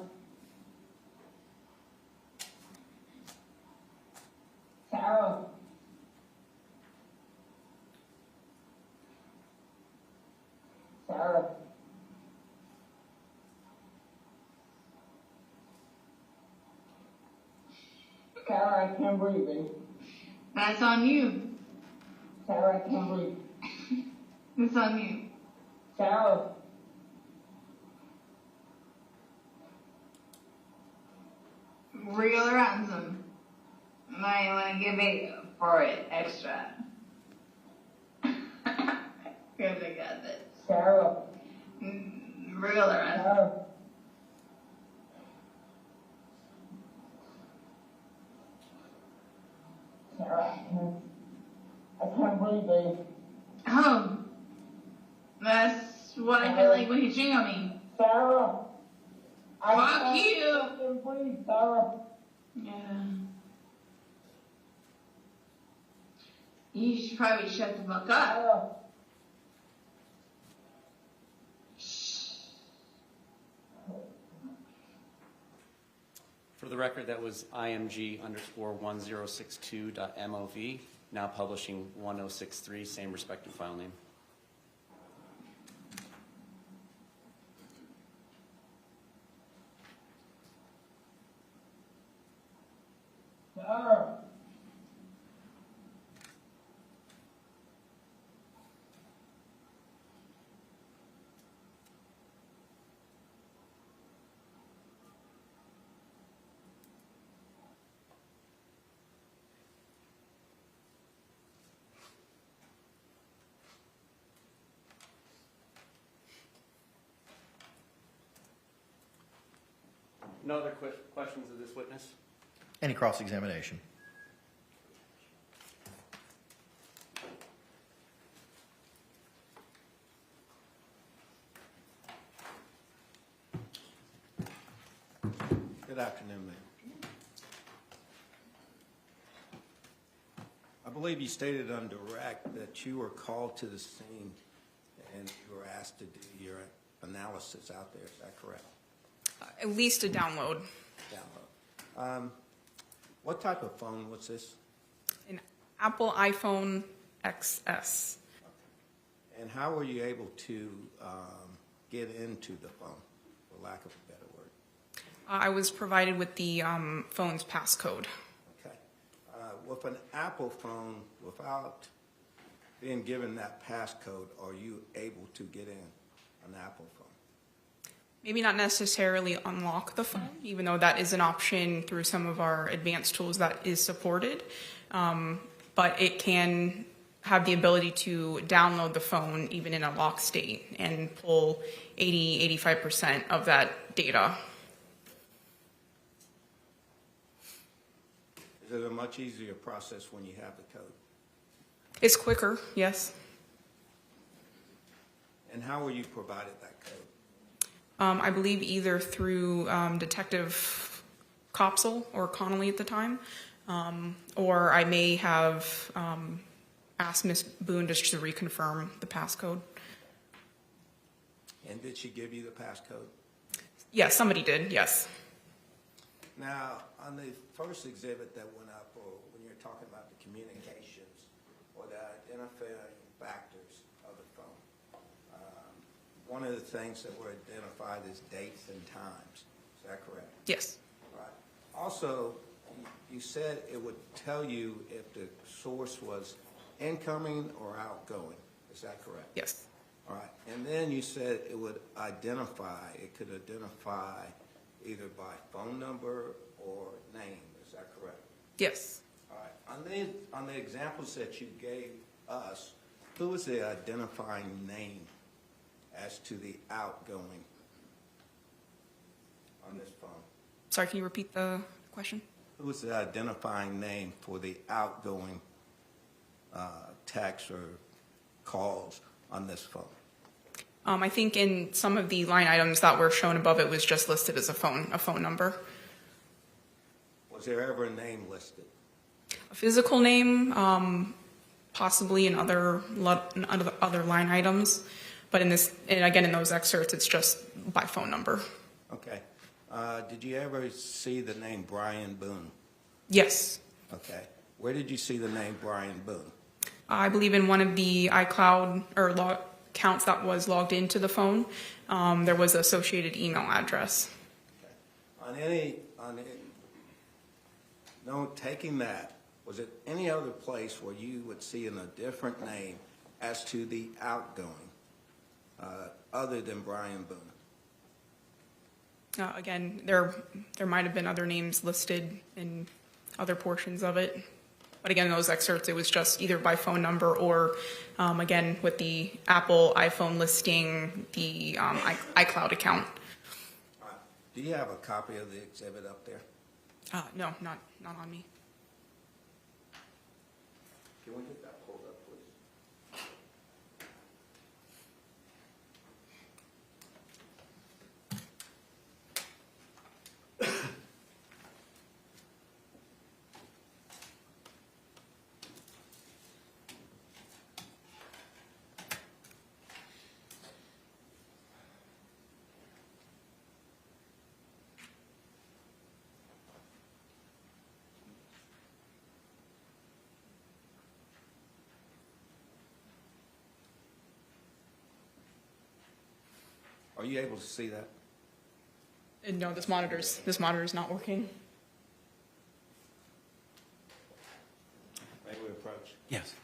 Sarah, I can't breathe, baby. That's on you. Sarah, I can't breathe. It's on you. Sarah. Real or ransom? Now you want to give it for it extra. Because I got this. Sarah. Real or ransom? Sarah. Sarah, I can't breathe, baby. Oh. That's what I feel like when you jingle me. Sarah. Fuck you. Can't breathe, Sarah. Yeah. You should probably shut the fuck up. Sarah. For the record, that was img_1062.mov, now publishing 1063, same respective file name. Sarah. No other questions of this witness? Any cross-examination? Good afternoon, ma'am. I believe you stated on direct that you were called to the scene and you were asked to do your analysis out there. Is that correct? At least a download. Download. What type of phone was this? An Apple iPhone XS. And how were you able to get into the phone, for lack of a better word? I was provided with the phone's passcode. Okay. With an Apple phone, without being given that passcode, are you able to get in an Apple phone? Maybe not necessarily unlock the phone, even though that is an option through some of our advanced tools that is supported. But it can have the ability to download the phone even in a locked state and pull 80–85% of that data. Is it a much easier process when you have the code? It's quicker, yes. And how were you provided that code? I believe either through Detective Copsell or Connolly at the time, or I may have asked Ms. Boone just to reconfirm the passcode. And did she give you the passcode? Yes, somebody did, yes. Now, on the first exhibit that went up, or when you're talking about the communications or the identifying factors of the phone, one of the things that were identified is dates and times. Is that correct? Yes. Right. Also, you said it would tell you if the source was incoming or outgoing. Is that correct? Yes. All right. And then you said it would identify, it could identify either by phone number or name. Is that correct? Yes. All right. On the examples that you gave us, who was the identifying name as to the outgoing on this phone? Sorry, can you repeat the question? Who was the identifying name for the outgoing text or calls on this phone? I think in some of the line items that were shown above, it was just listed as a phone number. Was there ever a name listed? A physical name, possibly in other line items, but in this, and again in those excerpts, it's just by phone number. Okay. Did you ever see the name Brian Boone? Yes. Okay. Where did you see the name Brian Boone? I believe in one of the iCloud or accounts that was logged into the phone, there was an associated email address. Okay. taking that, was it any other place where you would see in a different name as to the outgoing, other than Brian Boone? Again, there might have been other names listed in other portions of it. But again, in those excerpts, it was just either by phone number or, again, with the Apple iPhone listing, the iCloud account. Do you have a copy of the exhibit up there? No, not on me. Can we get that pulled up, please? Are you able to see that? And no, this monitor is not working. May we approach? Yes.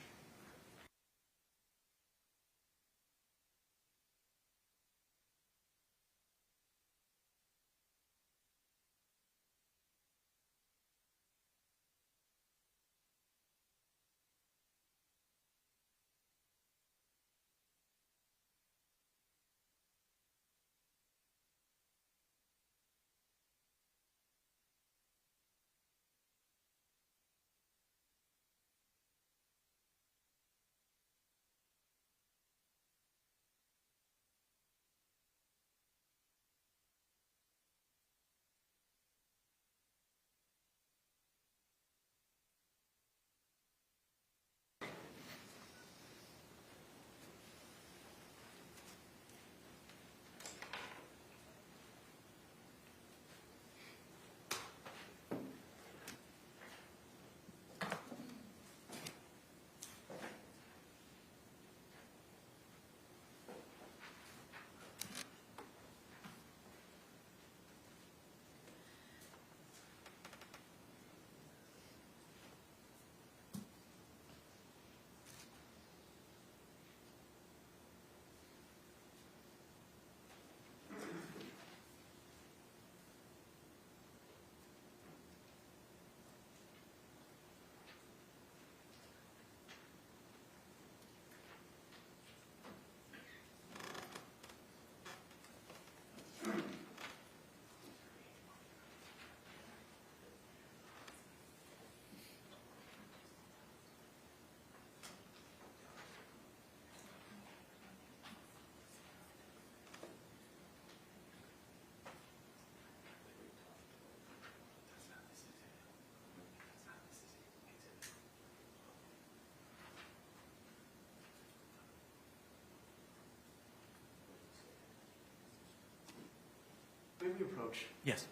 May we approach? Yes.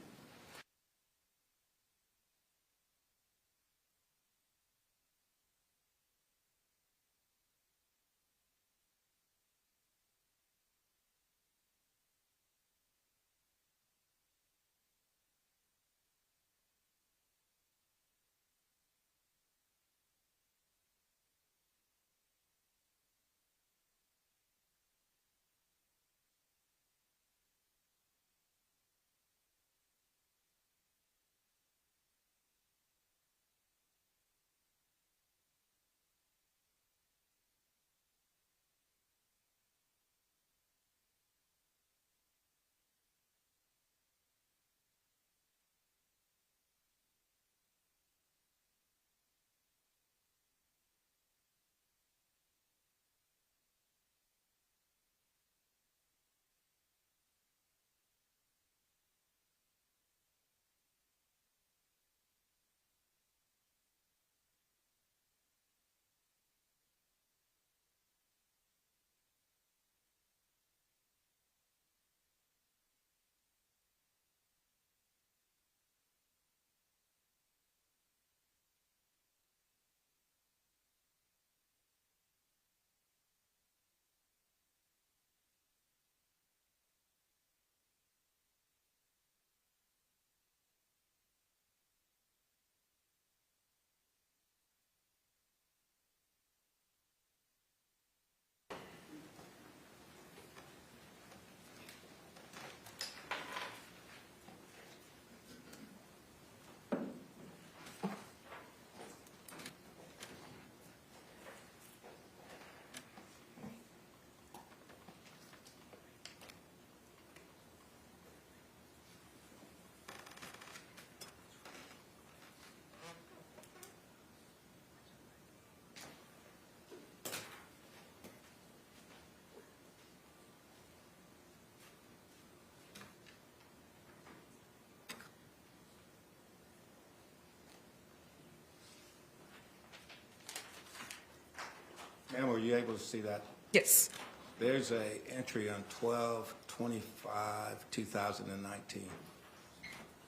Ma'am, were you able to see that? Yes. There's a entry on 12/25/2019.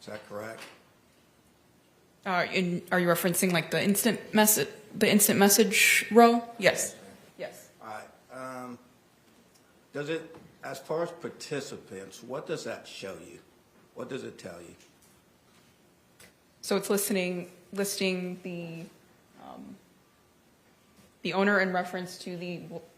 Is that correct? Are you referencing like the instant message row? Yes. Yes. All right. Does it, as far as participants, what does that show you? What does it tell you? So it's listing the owner in reference to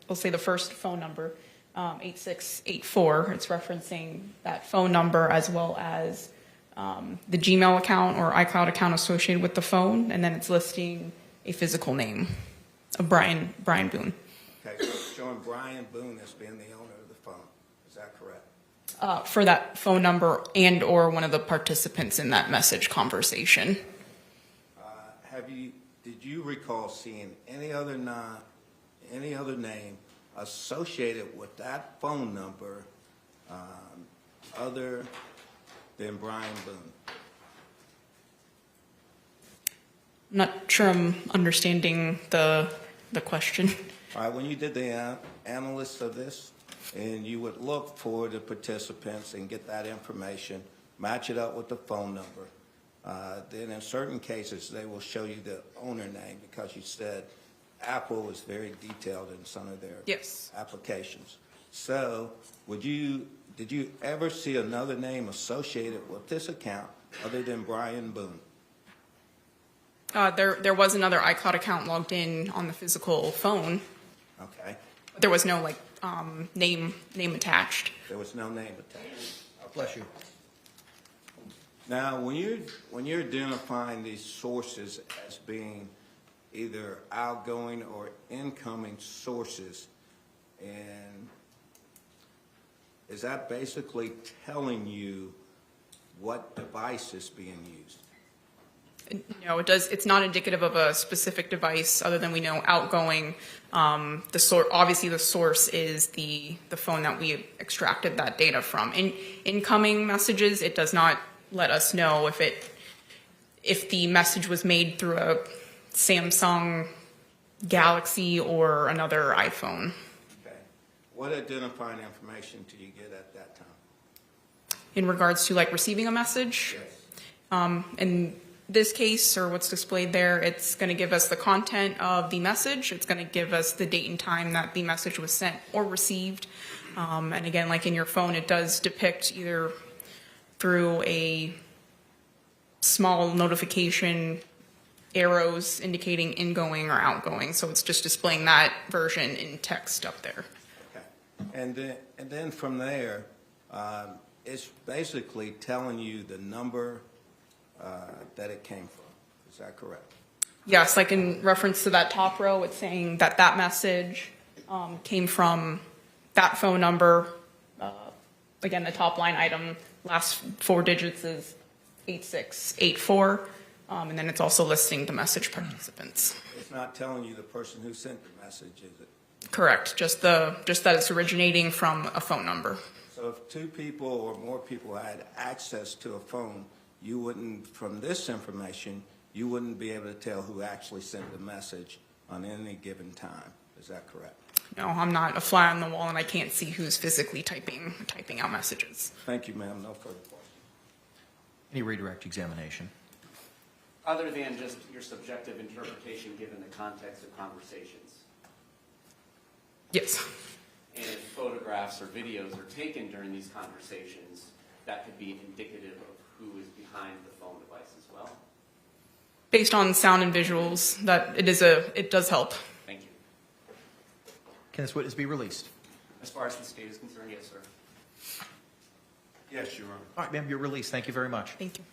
we'll say the first phone number, 8684. It's referencing that phone number as well as the Gmail account or iCloud account associated with the phone, and then it's listing a physical name of Brian Boone. Okay, so it's showing Brian Boone as being the owner of the phone. Is that correct? For that phone number and or one of the participants in that message conversation. Did you recall seeing any other name associated with that phone number other than Brian Boone? I'm not sure I'm understanding the question. All right, when you did the analysis of this, and you would look for the participants and get that information, match it up with the phone number. Then in certain cases, they will show you the owner name because you said Apple is very detailed in some of their applications. So did you ever see another name associated with this account other than Brian Boone? There was another iCloud account logged in on the physical phone. Okay. There was no name attached. There was no name attached. Bless you. Now, when you're identifying these sources as being either outgoing or incoming sources, and is that basically telling you what device is being used? No, it does. It's not indicative of a specific device other than we know outgoing. Obviously the source is the phone that we extracted that data from. In incoming messages, it does not let us know if the message was made through a Samsung Galaxy or another iPhone. Okay. What identifying information do you get at that time? In regards to receiving a message? Yes. In this case, or what's displayed there, it's going to give us the content of the message. It's going to give us the date and time that the message was sent or received. And again, like in your phone, it does depict either through a small notification arrows indicating ingoing or outgoing. So it's just displaying that version in text up there. Okay. And then from there, it's basically telling you the number that it came from. Is that correct? Yes, like in reference to that top row, it's saying that that message came from that phone number. Again, the top line item, last 4 digits is 8684. And then it's also listing the message participants. It's not telling you the person who sent the message, is it? Correct. Just that it's originating from a phone number. So if 2 people or more people had access to a phone, you wouldn't, from this information, you wouldn't be able to tell who actually sent the message on any given time. Is that correct? No, I'm not a fly on the wall, and I can't see who's physically typing out messages. Thank you, ma'am. No further questions. Any redirect examination? Other than just your subjective interpretation given the context of conversations. Yes. And if photographs or videos are taken during these conversations, that could be indicative of who is behind the phone device as well. Based on sound and visuals, it does help. Thank you. Can this witness be released? As far as the state is concerned, yes, sir. Yes, Your Honor. All right, ma'am, you're released. Thank you very much. Thank you.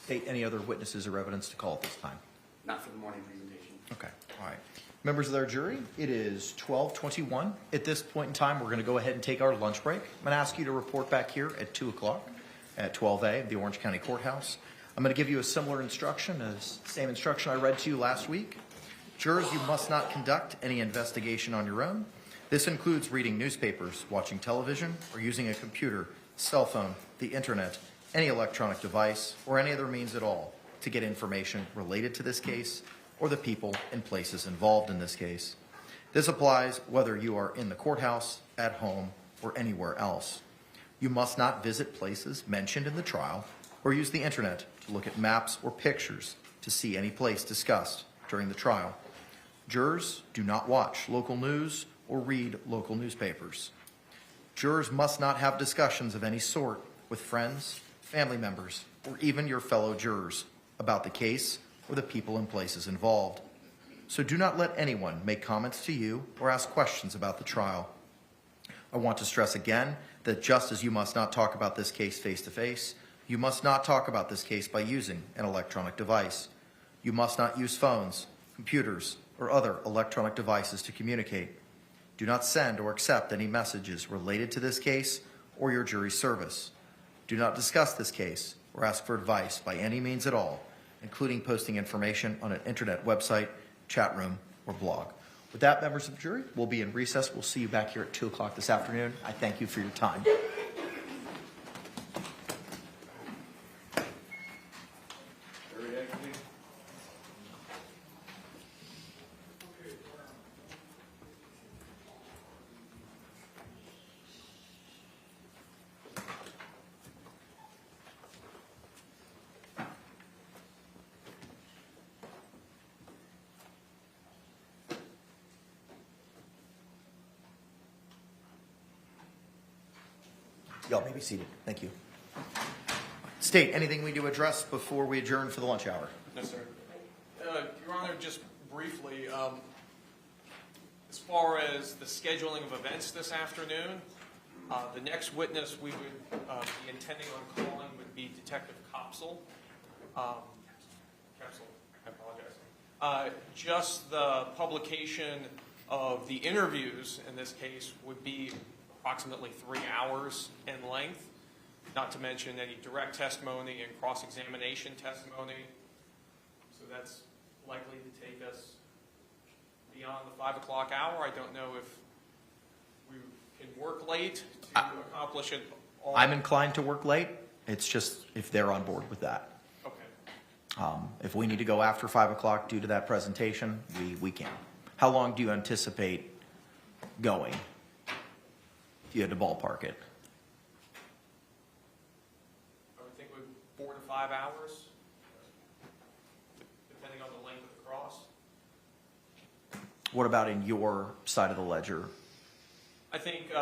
State, any other witnesses or evidence to call at this time? Not for the morning presentation. Okay, all right. Members of our jury, it is 12:21. At this point in time, we're going to go ahead and take our lunch break. I'm going to ask you to report back here at 2 o'clock at 12A at the Orange County Courthouse. I'm going to give you a similar instruction, as same instruction I read to you last week. Jurors, you must not conduct any investigation on your own. This includes reading newspapers, watching television, or using a computer, cell phone, the internet, any electronic device, or any other means at all to get information related to this case or the people and places involved in this case. This applies whether you are in the courthouse, at home, or anywhere else. You must not visit places mentioned in the trial or use the internet to look at maps or pictures to see any place discussed during the trial. Jurors do not watch local news or read local newspapers. Jurors must not have discussions of any sort with friends, family members, or even your fellow jurors about the case or the people and places involved. So do not let anyone make comments to you or ask questions about the trial. I want to stress again that just as you must not talk about this case face-to-face, you must not talk about this case by using an electronic device. You must not use phones, computers, or other electronic devices to communicate. Do not send or accept any messages related to this case or your jury service. Do not discuss this case or ask for advice by any means at all, including posting information on an internet website, chat room, or blog. With that, members of the jury, we'll be in recess. We'll see you back here at 2 o'clock this afternoon. I thank you for your time. Y'all may be seated. Thank you. State, anything we need to address before we adjourn for the lunch hour? No, sir. Your Honor, just briefly, as far as the scheduling of events this afternoon, the next witness we would be intending on calling would be Detective Capsule. Capsule, I apologize. Just the publication of the interviews in this case would be approximately 3 hours in length, not to mention any direct testimony and cross-examination testimony. So that's likely to take us beyond the 5 o'clock hour. I don't know if we can work late to accomplish it all. I'm inclined to work late. It's just if they're on board with that. Okay. If we need to go after 5 o'clock due to that presentation, we can. How long do you anticipate going? If you had to ballpark it. I would think with 4 to 5 hours, depending on the length of the cross. What about in your side of the ledger? I think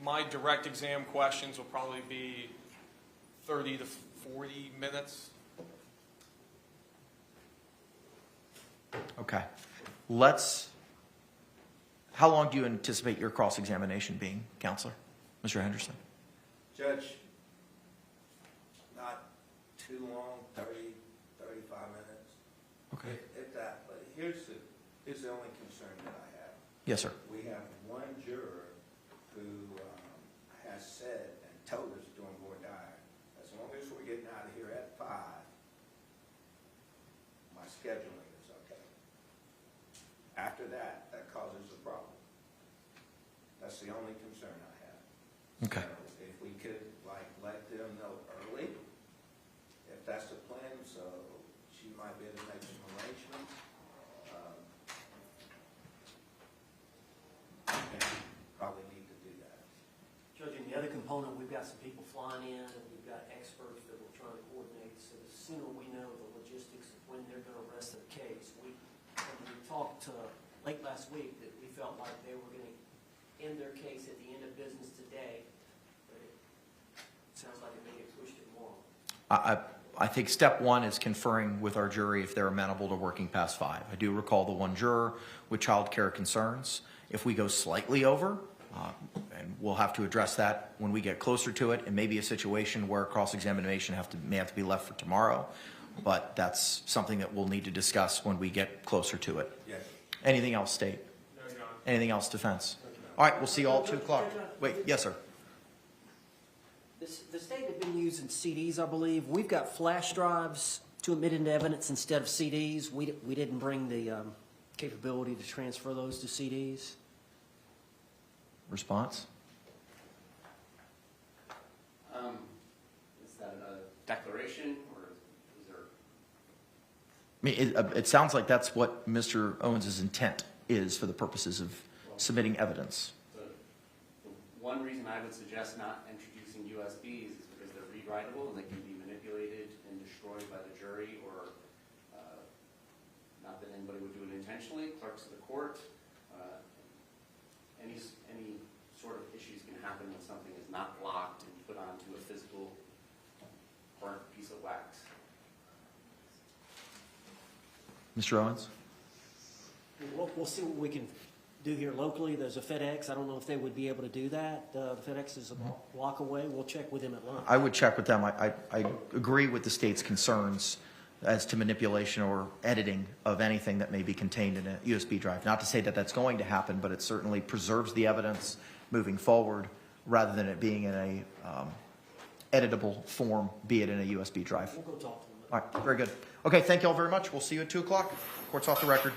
my direct exam questions will probably be 30 to 40 minutes. Okay. How long do you anticipate your cross-examination being, Counselor? Mr. Henderson? Judge, not too long, 30, 35 minutes. Okay. If that, but here's the only concern that I have. Yes, sir. We have one juror who has said and told us during voir dire, as long as we're getting out of here at 5, my scheduling is okay. After that causes a problem. That's the only concern I have. Okay. So if we could let them know early, if that's the plan, so she might be able to make some arrangements. And probably need to do that. Judge, and the other component, we've got some people flying in, and we've got experts that we're trying to coordinate. So the sooner we know the logistics of when they're going to rest the case, when we talked late last week that we felt like they were going to end their case at the end of business today, but it sounds like it may get pushed tomorrow. I think step one is conferring with our jury if they're amenable to working past 5. I do recall the one juror with child care concerns. If we go slightly over, and we'll have to address that when we get closer to it, and maybe a situation where cross-examination may have to be left for tomorrow, but that's something that we'll need to discuss when we get closer to it. Yes. Anything else, State? No, Your Honor. Anything else, Defense? All right, we'll see you all at 2 o'clock. Wait, yes, sir. The state had been using CDs, I believe. We've got flash drives to admit into evidence instead of CDs. We didn't bring the capability to transfer those to CDs. Response? Is that a declaration or is there? mean, it sounds like that's what Mr. Owens' intent is for the purposes of submitting evidence. The one reason I would suggest not introducing USBs is because they're rewritable and they can be manipulated and destroyed by the jury, or not that anybody would do it intentionally, clerks of the court. Any sort of issues can happen when something is not locked and put onto a physical burnt piece of wax. Mr. Owens? We'll see what we can do here locally. There's a FedEx. I don't know if they would be able to do that. The FedEx is a block away. We'll check with them at lunch. I would check with them. I agree with the state's concerns as to manipulation or editing of anything that may be contained in a USB drive. Not to say that that's going to happen, but it certainly preserves the evidence moving forward rather than it being in a editable form, be it in a USB drive. We'll go talk to them. All right, very good. Okay, thank you all very much. We'll see you at 2 o'clock. Court's off the record.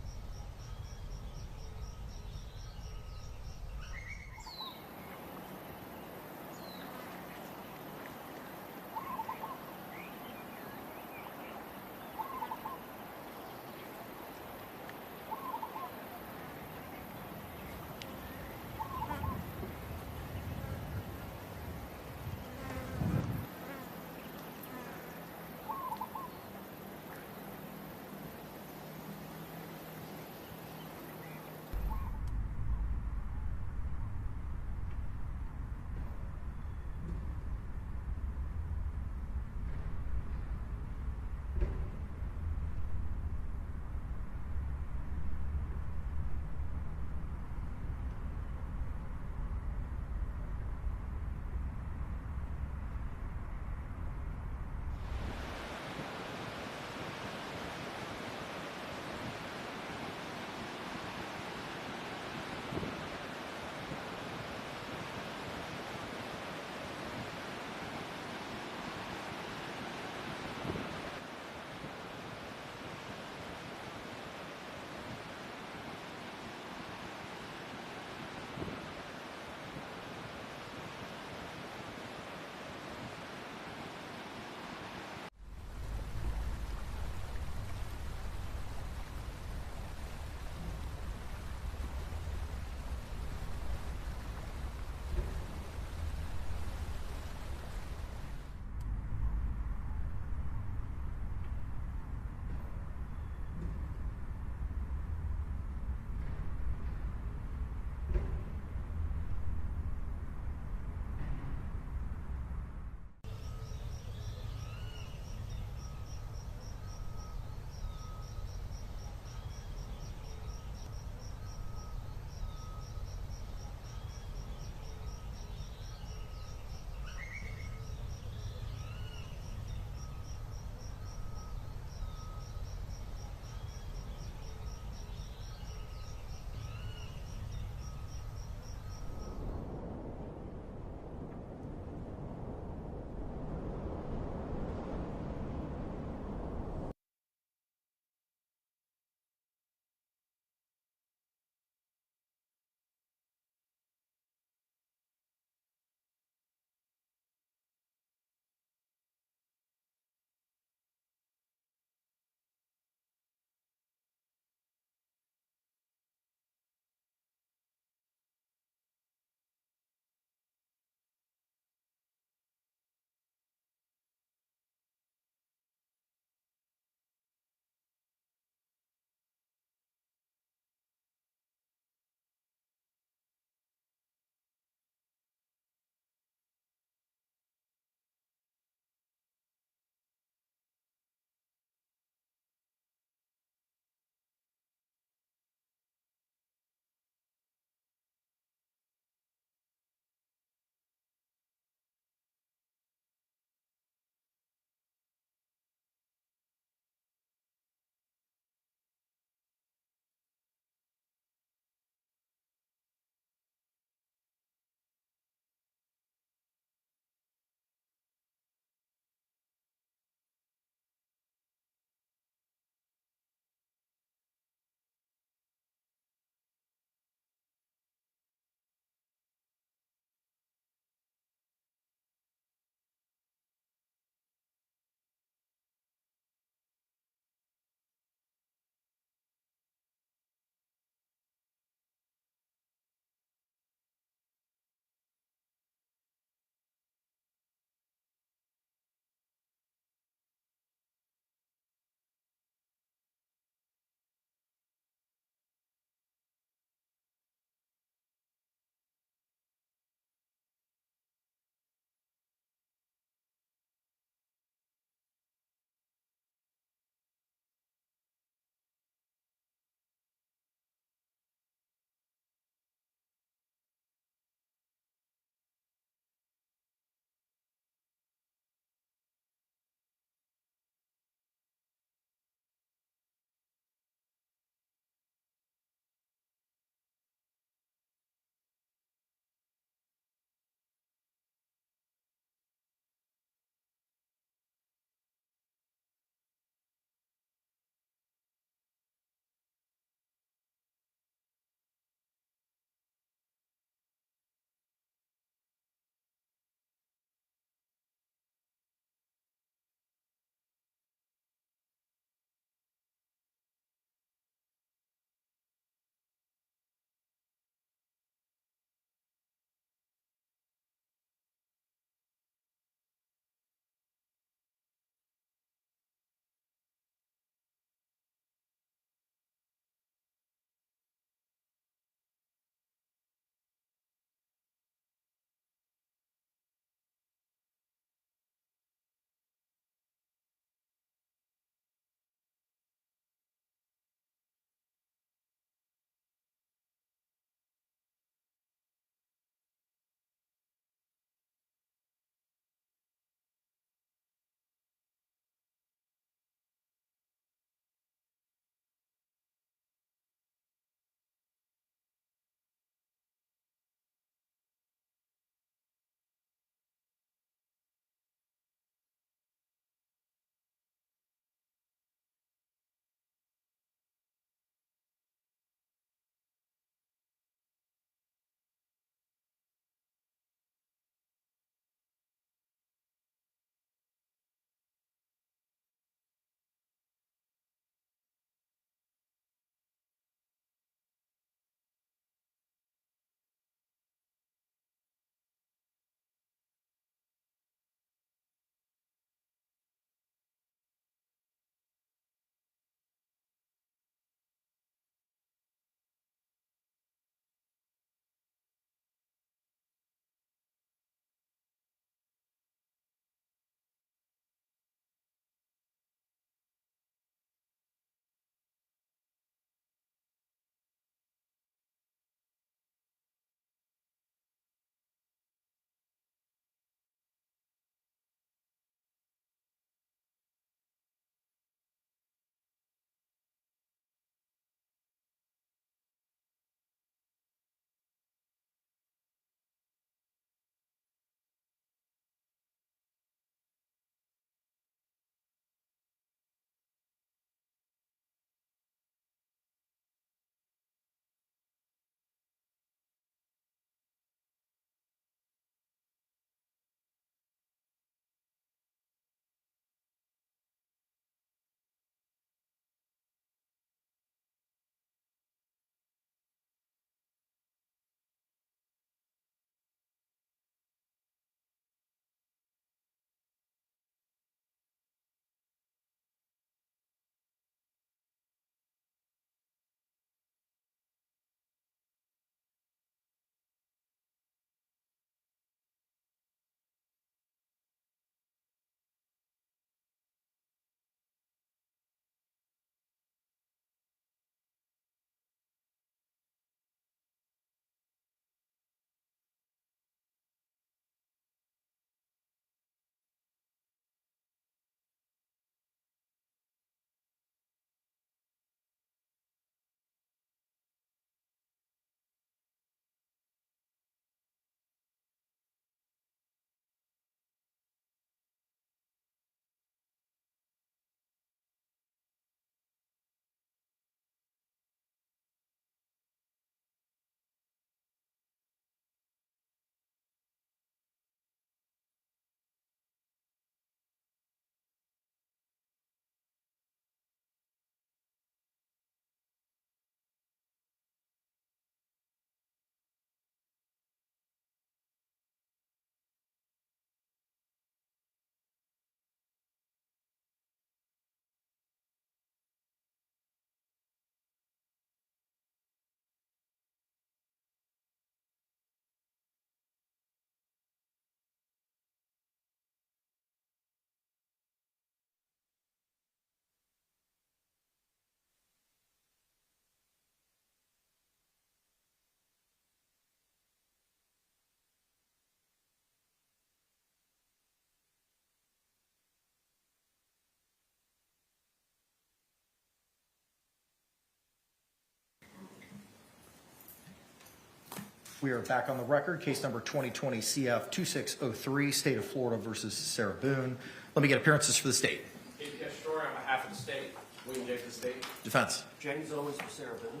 We are back on the record, case number 2020 CF 2603, State of Florida versus Sarah Boone. Let me get appearances for the state. APS Story on behalf of the state. William J. for the state. Defense. James Owens for Sarah Boone.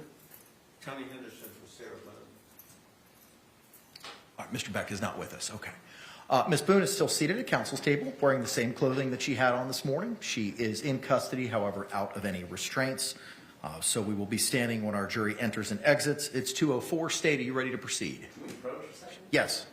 Tony Henderson for Sarah Boone. All right, Mr. Beck is not with us. Okay. Ms. Boone is still seated at counsel's table, wearing the same clothing that she had on this morning. She is in custody, however, out of any restraints. So we will be standing when our jury enters and exits. It's 2:04. State, are you ready to proceed? Can we approach a second? Yes.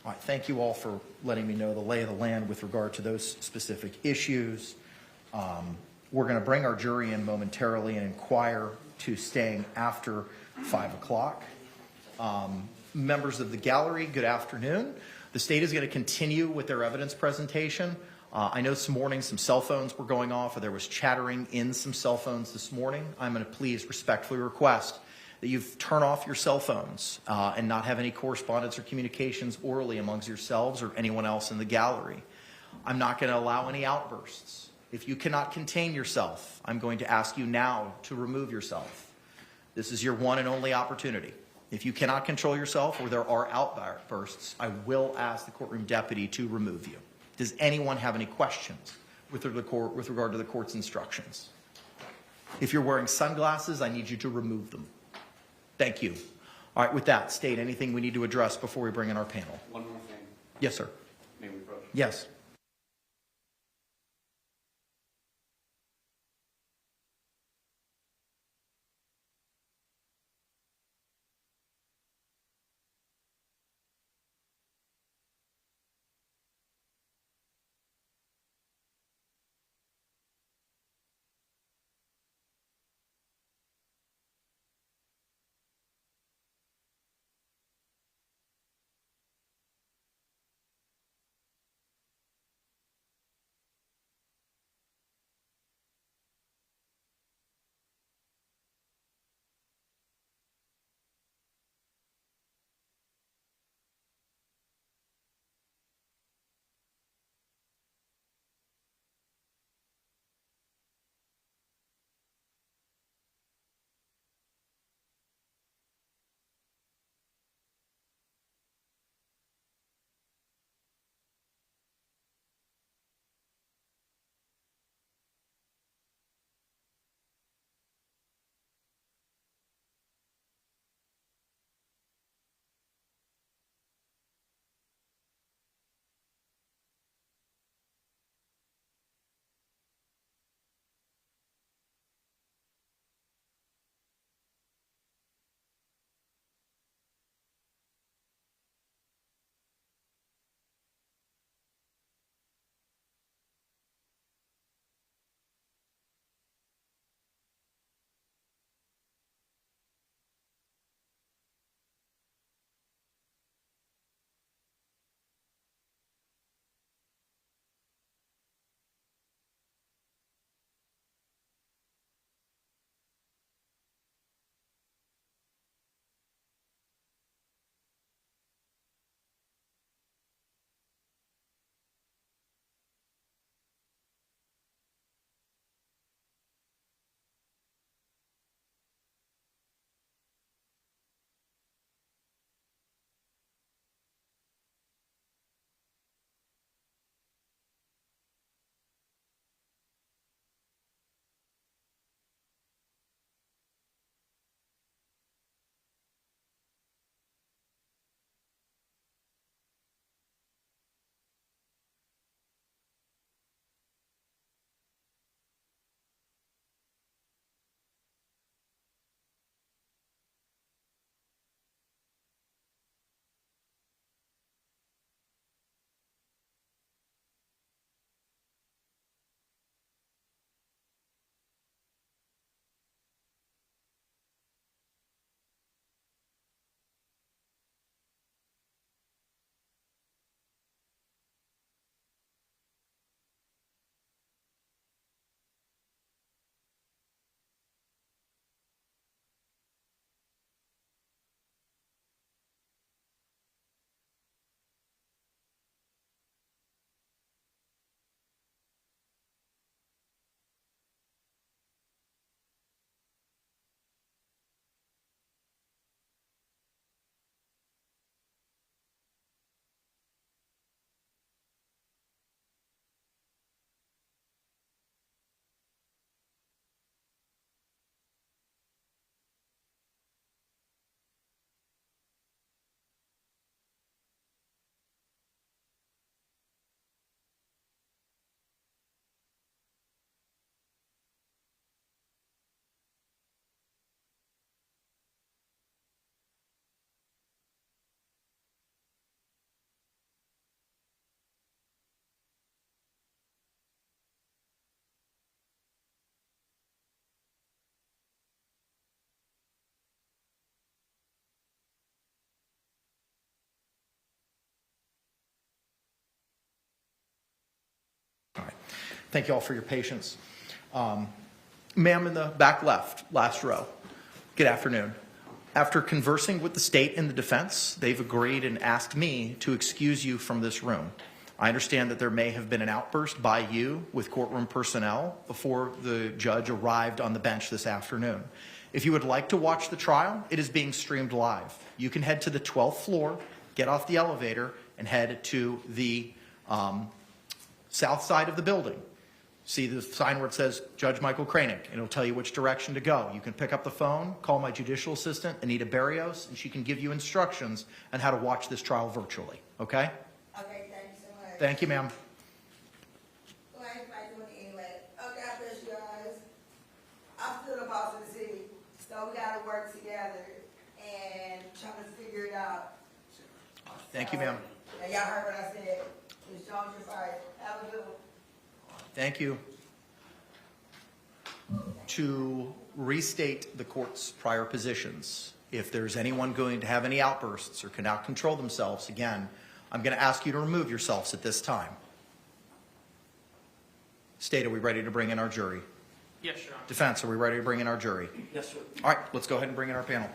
All right, thank you all for letting me know the lay of the land with regard to those specific issues. We're going to bring our jury in momentarily and inquire to staying after 5 o'clock. Members of the gallery, good afternoon. The state is going to continue with their evidence presentation. I know this morning some cell phones were going off, or there was chattering in some cell phones this morning. I'm going to please respectfully request that you turn off your cell phones and not have any correspondence or communications orally amongst yourselves or anyone else in the gallery. I'm not going to allow any outbursts. If you cannot contain yourself, I'm going to ask you now to remove yourself. This is your one and only opportunity. If you cannot control yourself or there are outbursts, I will ask the courtroom deputy to remove you. Does anyone have any questions with regard to the court's instructions? If you're wearing sunglasses, I need you to remove them. Thank you. All right, with that, state anything we need to address before we bring in our panel. One more thing. Yes, sir. May we approach? Yes. Thank you all for your patience. Ma'am in the back left, last row, good afternoon. After conversing with the state and the defense, they've agreed and asked me to excuse you from this room. I understand that there may have been an outburst by you with courtroom personnel before the judge arrived on the bench this afternoon. If you would like to watch the trial, it is being streamed live. You can head to the 12th floor, get off the elevator, and head to the south side of the building. See the sign where it says Judge Michael Kranick, and it'll tell you which direction to go. You can pick up the phone, call my judicial assistant, Anita Barrios, and she can give you instructions on how to watch this trial virtually, okay? Okay, thank you so much. Thank you, ma'am. Well, I ain't doing it anyway. Okay, God bless you guys. I'm still the boss of the city, so we gotta work together and try to figure it out. Thank you, ma'am. And y'all heard what I said. Ms. Jones, you're fired. Have a good one. Thank you. To restate the court's prior positions, if there's anyone going to have any outbursts or cannot control themselves, again, I'm going to ask you to remove yourselves at this time. State, are we ready to bring in our jury? Yes, Your Honor. Defense, are we ready to bring in our jury? Yes, sir. All right, let's go ahead and bring in our panel.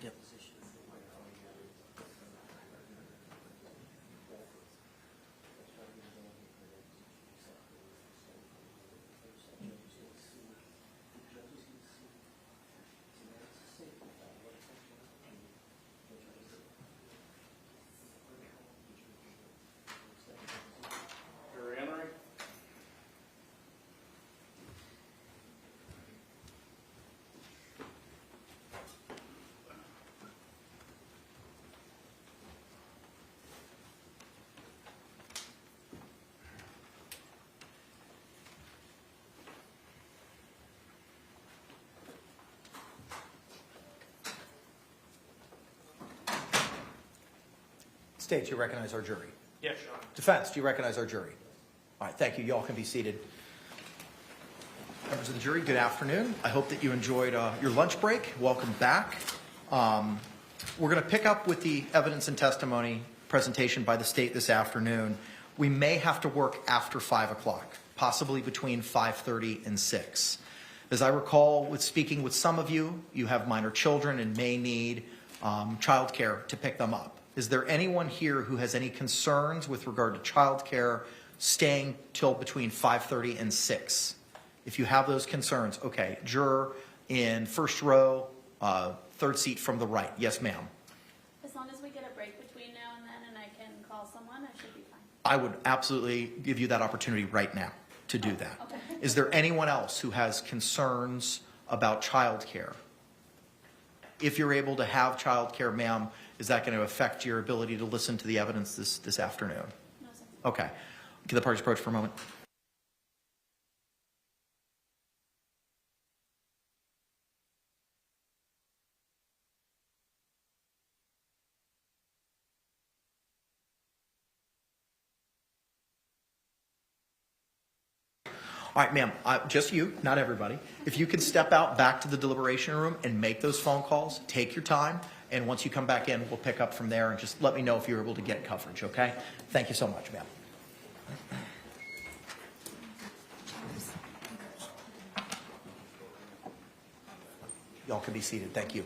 Deposition. Jury entering. State, do you recognize our jury? Yes, Your Honor. Defense, do you recognize our jury? All right, thank you. You all can be seated. Members of the jury, good afternoon. I hope that you enjoyed your lunch break. Welcome back. We're going to pick up with the evidence and testimony presentation by the state this afternoon. We may have to work after 5 o'clock, possibly between 5:30 and 6. As I recall, with speaking with some of you, you have minor children and may need childcare to pick them up. Is there anyone here who has any concerns with regard to childcare staying till between 5:30 and 6? If you have those concerns, okay. Juror in first row, third seat from the right. Yes, ma'am. As long as we get a break between now and then and I can call someone, I should be fine. I would absolutely give you that opportunity right now to do that. Okay. Is there anyone else who has concerns about childcare? If you're able to have childcare, ma'am, is that going to affect your ability to listen to the evidence this afternoon? No, sir. Okay. Can the parties approach for a moment? All right, ma'am, just you, not everybody. If you could step out back to the deliberation room and make those phone calls, take your time, and once you come back in, we'll pick up from there and just let me know if you're able to get coverage, okay? Thank you so much, ma'am. Y'all can be seated. Thank you.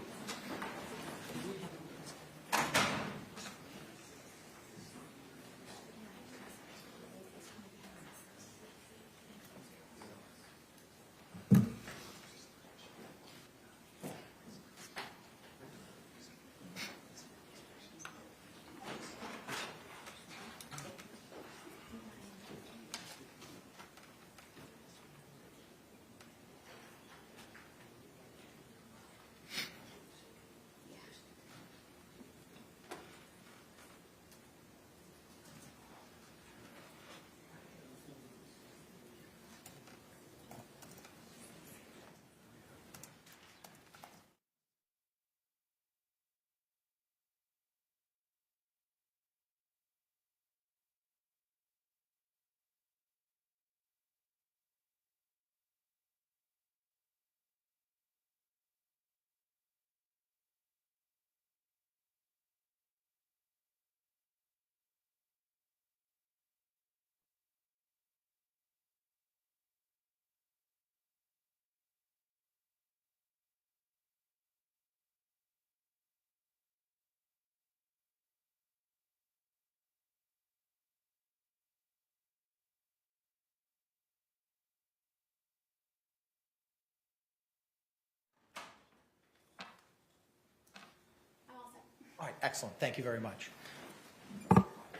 Excellent. Thank you very much.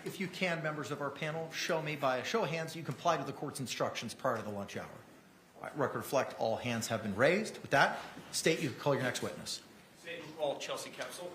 If you can, members of our panel, show me by a show of hands you complied with the court's instructions prior to the lunch hour. All right, record reflect all hands have been raised. With that, state you call your next witness. State and call Chelsea Kepsel.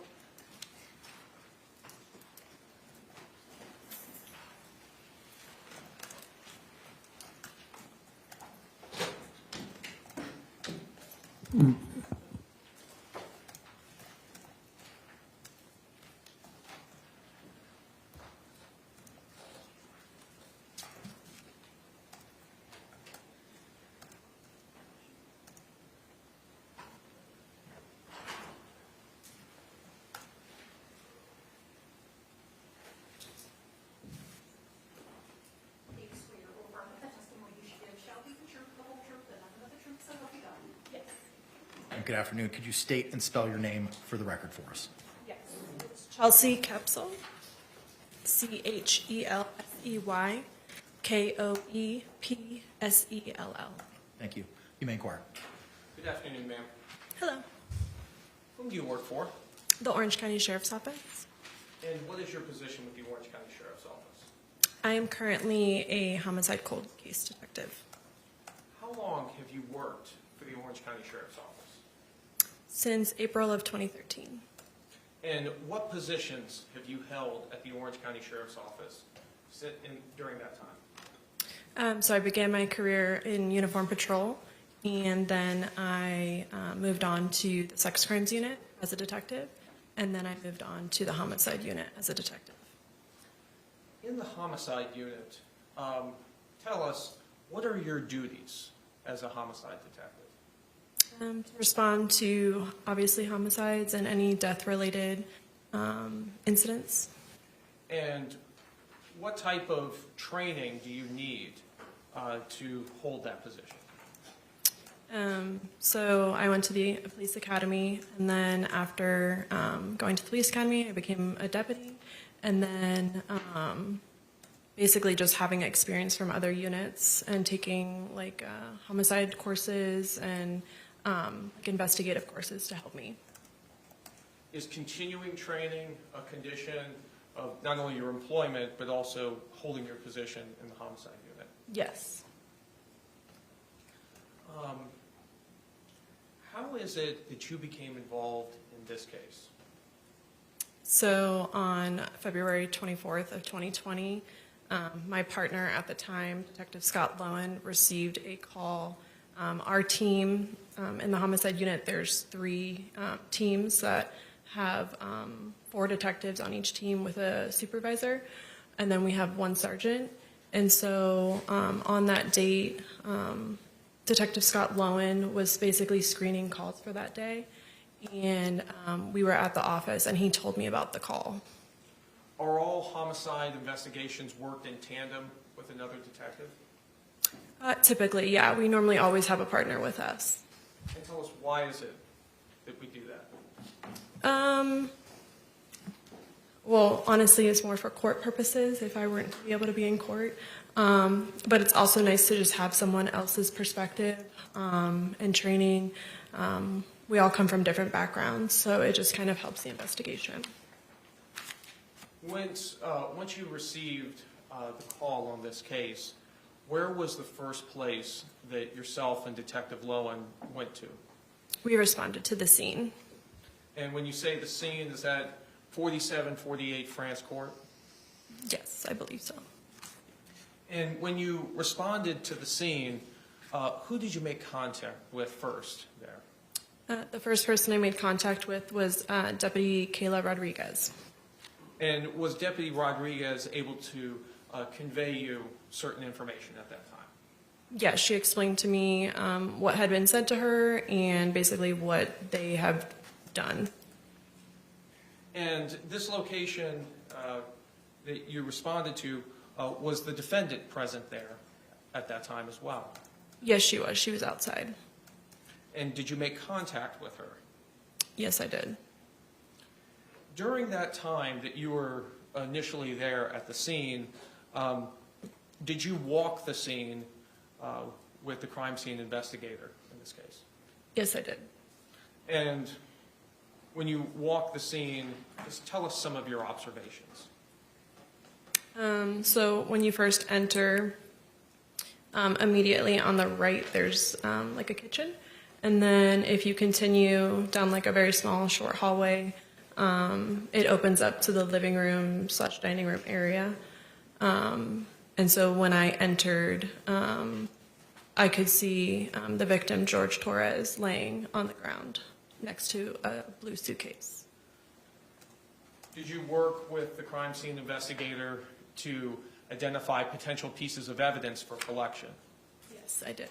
Do you swear or affirm that the testimony you should give shall be the truth, the whole truth, and nothing but the truth, so help you God? Yes. And good afternoon. Could you state and spell your name for the record for us? Yes. It's Chelsea Kepsel. CHELSEY KOEPSELL. Thank you. You may inquire. Good afternoon, ma'am. Hello. Whom do you work for? The Orange County Sheriff's Office. And what is your position with the Orange County Sheriff's Office? I am currently a homicide cold case detective. How long have you worked for the Orange County Sheriff's Office? Since April of 2013. And what positions have you held at the Orange County Sheriff's Office during that time? So I began my career in uniform patrol, and then I moved on to the sex crimes unit as a detective, and then I moved on to the homicide unit as a detective. In the homicide unit, tell us, what are your duties as a homicide detective? To respond to, obviously, homicides and any death-related incidents. And what type of training do you need to hold that position? So I went to the police academy, and then after going to the police academy, I became a deputy, and then basically just having experience from other units and taking like homicide courses and like investigative courses to help me. Is continuing training a condition of not only your employment, but also holding your position in the homicide unit? Yes. How is it that you became involved in this case? So on February 24th of 2020, my partner at the time, Detective Scott Lowen, received a call. Our team in the homicide unit, there's 3 teams that have 4 detectives on each team with a supervisor, and then we have 1 sergeant. And so on that date, Detective Scott Lowen was basically screening calls for that day, and we were at the office, and he told me about the call. Are all homicide investigations worked in tandem with another detective? Typically, yeah. We normally always have a partner with us. And tell us, why is it that we do that? Well, honestly, it's more for court purposes if I weren't to be able to be in court. But it's also nice to just have someone else's perspective and training. We all come from different backgrounds, so it just kind of helps the investigation. Once you received the call on this case, where was the first place that yourself and Detective Lowen went to? We responded to the scene. And when you say the scene, is that 4748 France Court? Yes, I believe so. And when you responded to the scene, who did you make contact with first there? The first person I made contact with was Deputy Kayla Rodriguez. And was Deputy Rodriguez able to convey you certain information at that time? Yeah, she explained to me what had been said to her and basically what they have done. And this location that you responded to, was the defendant present there at that time as well? Yes, she was. She was outside. And did you make contact with her? Yes, I did. During that time that you were initially there at the scene, did you walk the scene with the crime scene investigator in this case? Yes, I did. And when you walk the scene, just tell us some of your observations. So when you first enter, immediately on the right, there's like a kitchen. And then if you continue down like a very small, short hallway, it opens up to the living room / dining room area. And so when I entered, I could see the victim, Jorge Torres, laying on the ground next to a blue suitcase. Did you work with the crime scene investigator to identify potential pieces of evidence for collection? Yes, I did.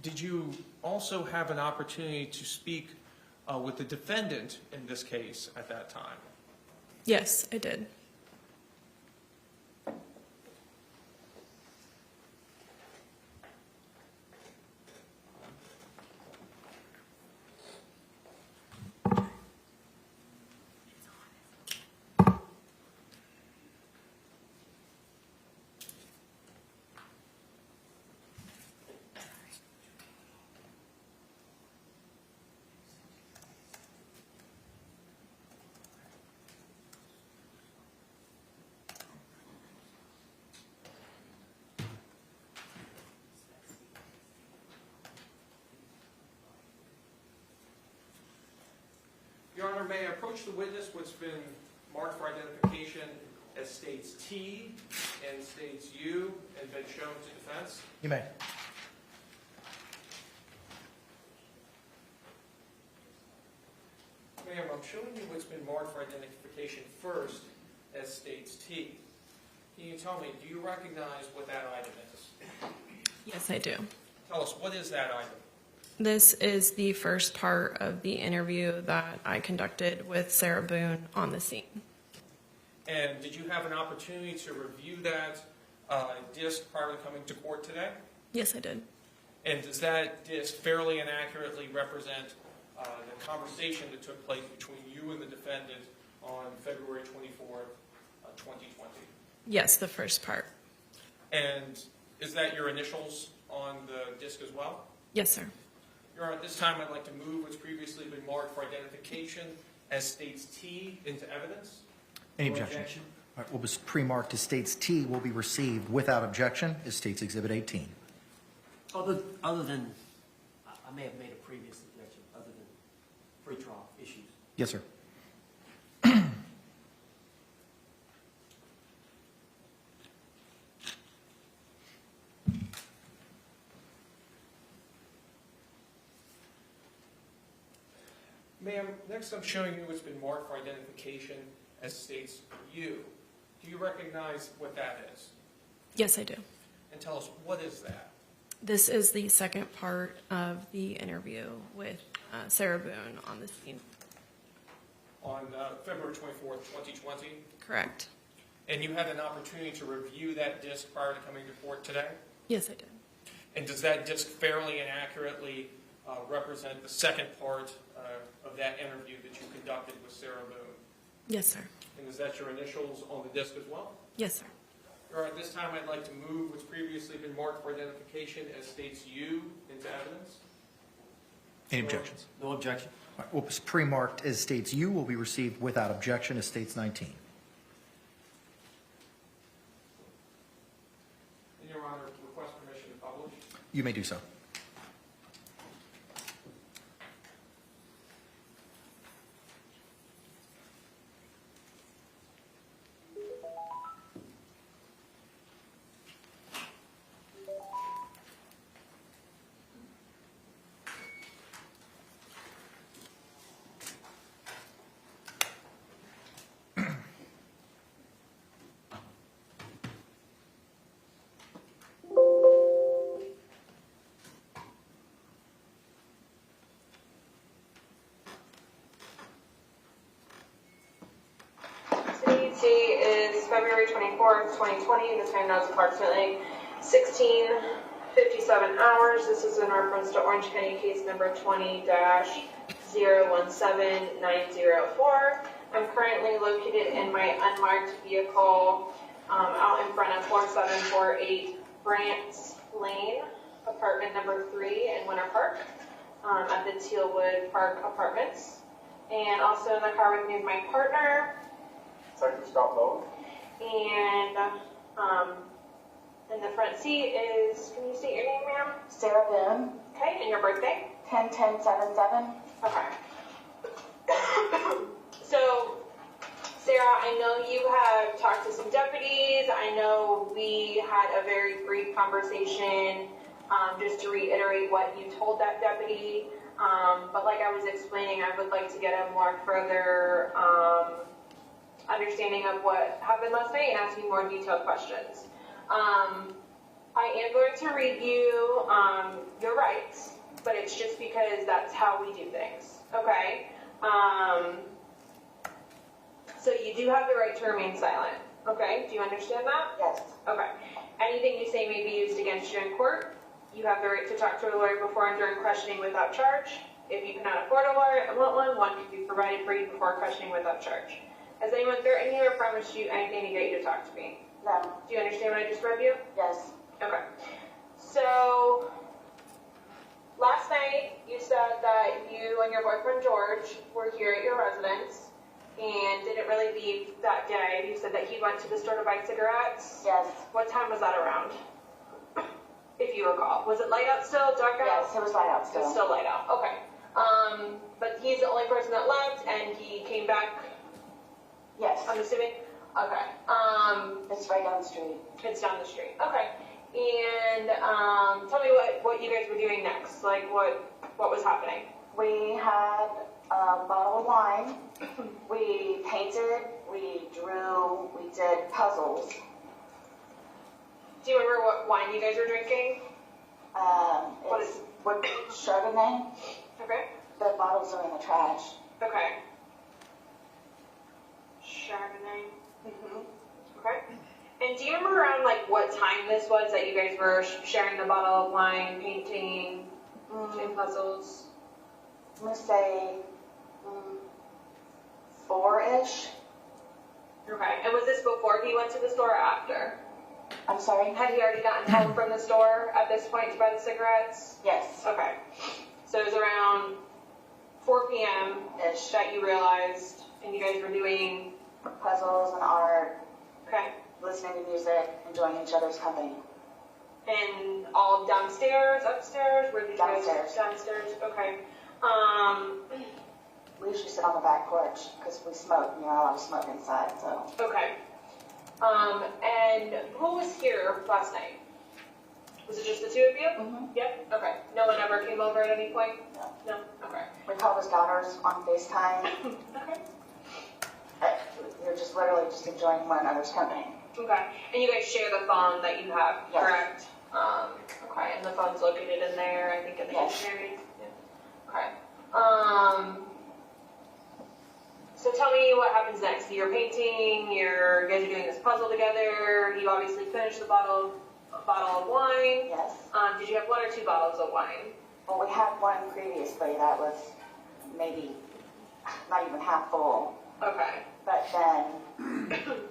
Did you also have an opportunity to speak with the defendant in this case at that time? Yes, I did. Your Honor, may I approach the witness what's been marked for identification as states T and states U and been shown to defense? You may. Ma'am, I'm showing you what's been marked for identification first as states T. Can you tell me, do you recognize what that item is? Yes, I do. Tell us, what is that item? This is the first part of the interview that I conducted with Sarah Boone on the scene. And did you have an opportunity to review that disc prior to coming to court today? Yes, I did. And does that disc fairly and accurately represent the conversation that took place between you and the defendant on February 24th, 2020? Yes, the first part. And is that your initials on the disc as well? Yes, sir. Your Honor, at this time I'd like to move what's previously been marked for identification as states T into evidence. Any No objections? objection. All right, what was pre-marked as states T will be received without objection as states Exhibit 18. Other than, I may have made a previous objection, other than pre-trial issues. Yes, sir. Ma'am, next I'm showing you what's been marked for identification as states U. Do you recognize what that is? Yes, I do. And tell us, what is that? This is the second part of the interview with Sarah Boone on the scene. On February 24th, 2020? Correct. And you had an opportunity to review that disc prior to coming to court today? Yes, I did. And does that disc fairly and accurately represent the second part of that interview that you conducted with Sarah Boone? Yes, sir. And is that your initials on the disc as well? Yes, sir. All right, this time I'd like to move what's previously been marked for identification as states U into evidence. Any objections? No objection. All right, what was pre-marked as states U will be received without objection as states 19. And Your Honor, request permission to publish. You may do so. CDT is February 24th, 2020. The time now is approximately 16:57 hours. This is in reference to Orange County case number 20-017904. I'm currently located in my unmarked vehicle out in front of 4748 Brant Lane, apartment number 3 in Winter Park. at the Tealwood Park Apartments. And also in the car with me is my partner. Detective Scott Lowe. And in the front seat is, can you state your name, ma'am? Sarah Boone. Okay, and your birthday? 10/10/77. Okay. So, Sarah, I know you have talked to some deputies. I know we had a very brief conversation, just to reiterate what you told that deputy. But like I was explaining, I would like to get a more further understanding of what happened last night and ask you more detailed questions. I am going to read you your rights, but it's just because that's how we do things, okay? So you do have the right to remain silent, okay? Do you understand that? Yes. Okay. Anything you say may be used against you in court. You have the right to talk to a lawyer before and during questioning without charge. If you cannot afford a lawyer and want one can be provided for you before questioning without charge. Has anyone threatened you or promised you anything to get you to talk to me? No. Do you understand what I just read you? Yes. Okay. So, last night you said that you and your boyfriend George were here at your residence and didn't really leave that day. You said that he went to the store to buy cigarettes. Yes. What time was that around? If you recall. Was it light out still, dark out? Yes, it was light out still. It's still light out, okay. But he's the only person that left and he came back, Yes. I'm assuming? Okay. It's right down the street. It's down the street. Okay. And tell me what you guys were doing next. Like what was happening? We had a bottle of wine. We painted, we drew, we did puzzles. Do you remember what wine you guys were drinking? It's woodbridge Chardonnay. Okay. The bottles are in the trash. Okay. Chardonnay. Okay. And do you remember around like what time this was that you guys were sharing the bottle of wine, painting, doing puzzles? I'm going to say 4-ish. Okay. And was this before he went to the store or after? I'm sorry? Had he already gotten home from the store at this point to buy the cigarettes? Yes. Okay. So it was around 4 p.m.-ish that you realized, and you guys were doing puzzles and art. Okay. Listening to music, enjoying each other's company. And all downstairs, upstairs? Where did you Downstairs. guys? Downstairs. Okay. We usually sit on the back porch because we smoke. You're not allowed to smoke inside, so. Okay. And who was here last night? Was it just the two of you? Mm-hmm. Yep. Okay. No one ever came over at any point? No. No? Okay. We called his daughters on FaceTime. Okay. You're just literally just enjoying one another's company. Okay. And you guys share the phone that you have, Yes. correct? Okay. And the phone's located in there, I think, in the Yes. kitchen area? Yeah. Okay. So tell me what happens next. You're painting, you guys are doing this puzzle together, you obviously finished the bottle of wine. Yes. Did you have 1 or 2 bottles of wine? Well, we had one previously that was maybe not even half full. Okay. But then,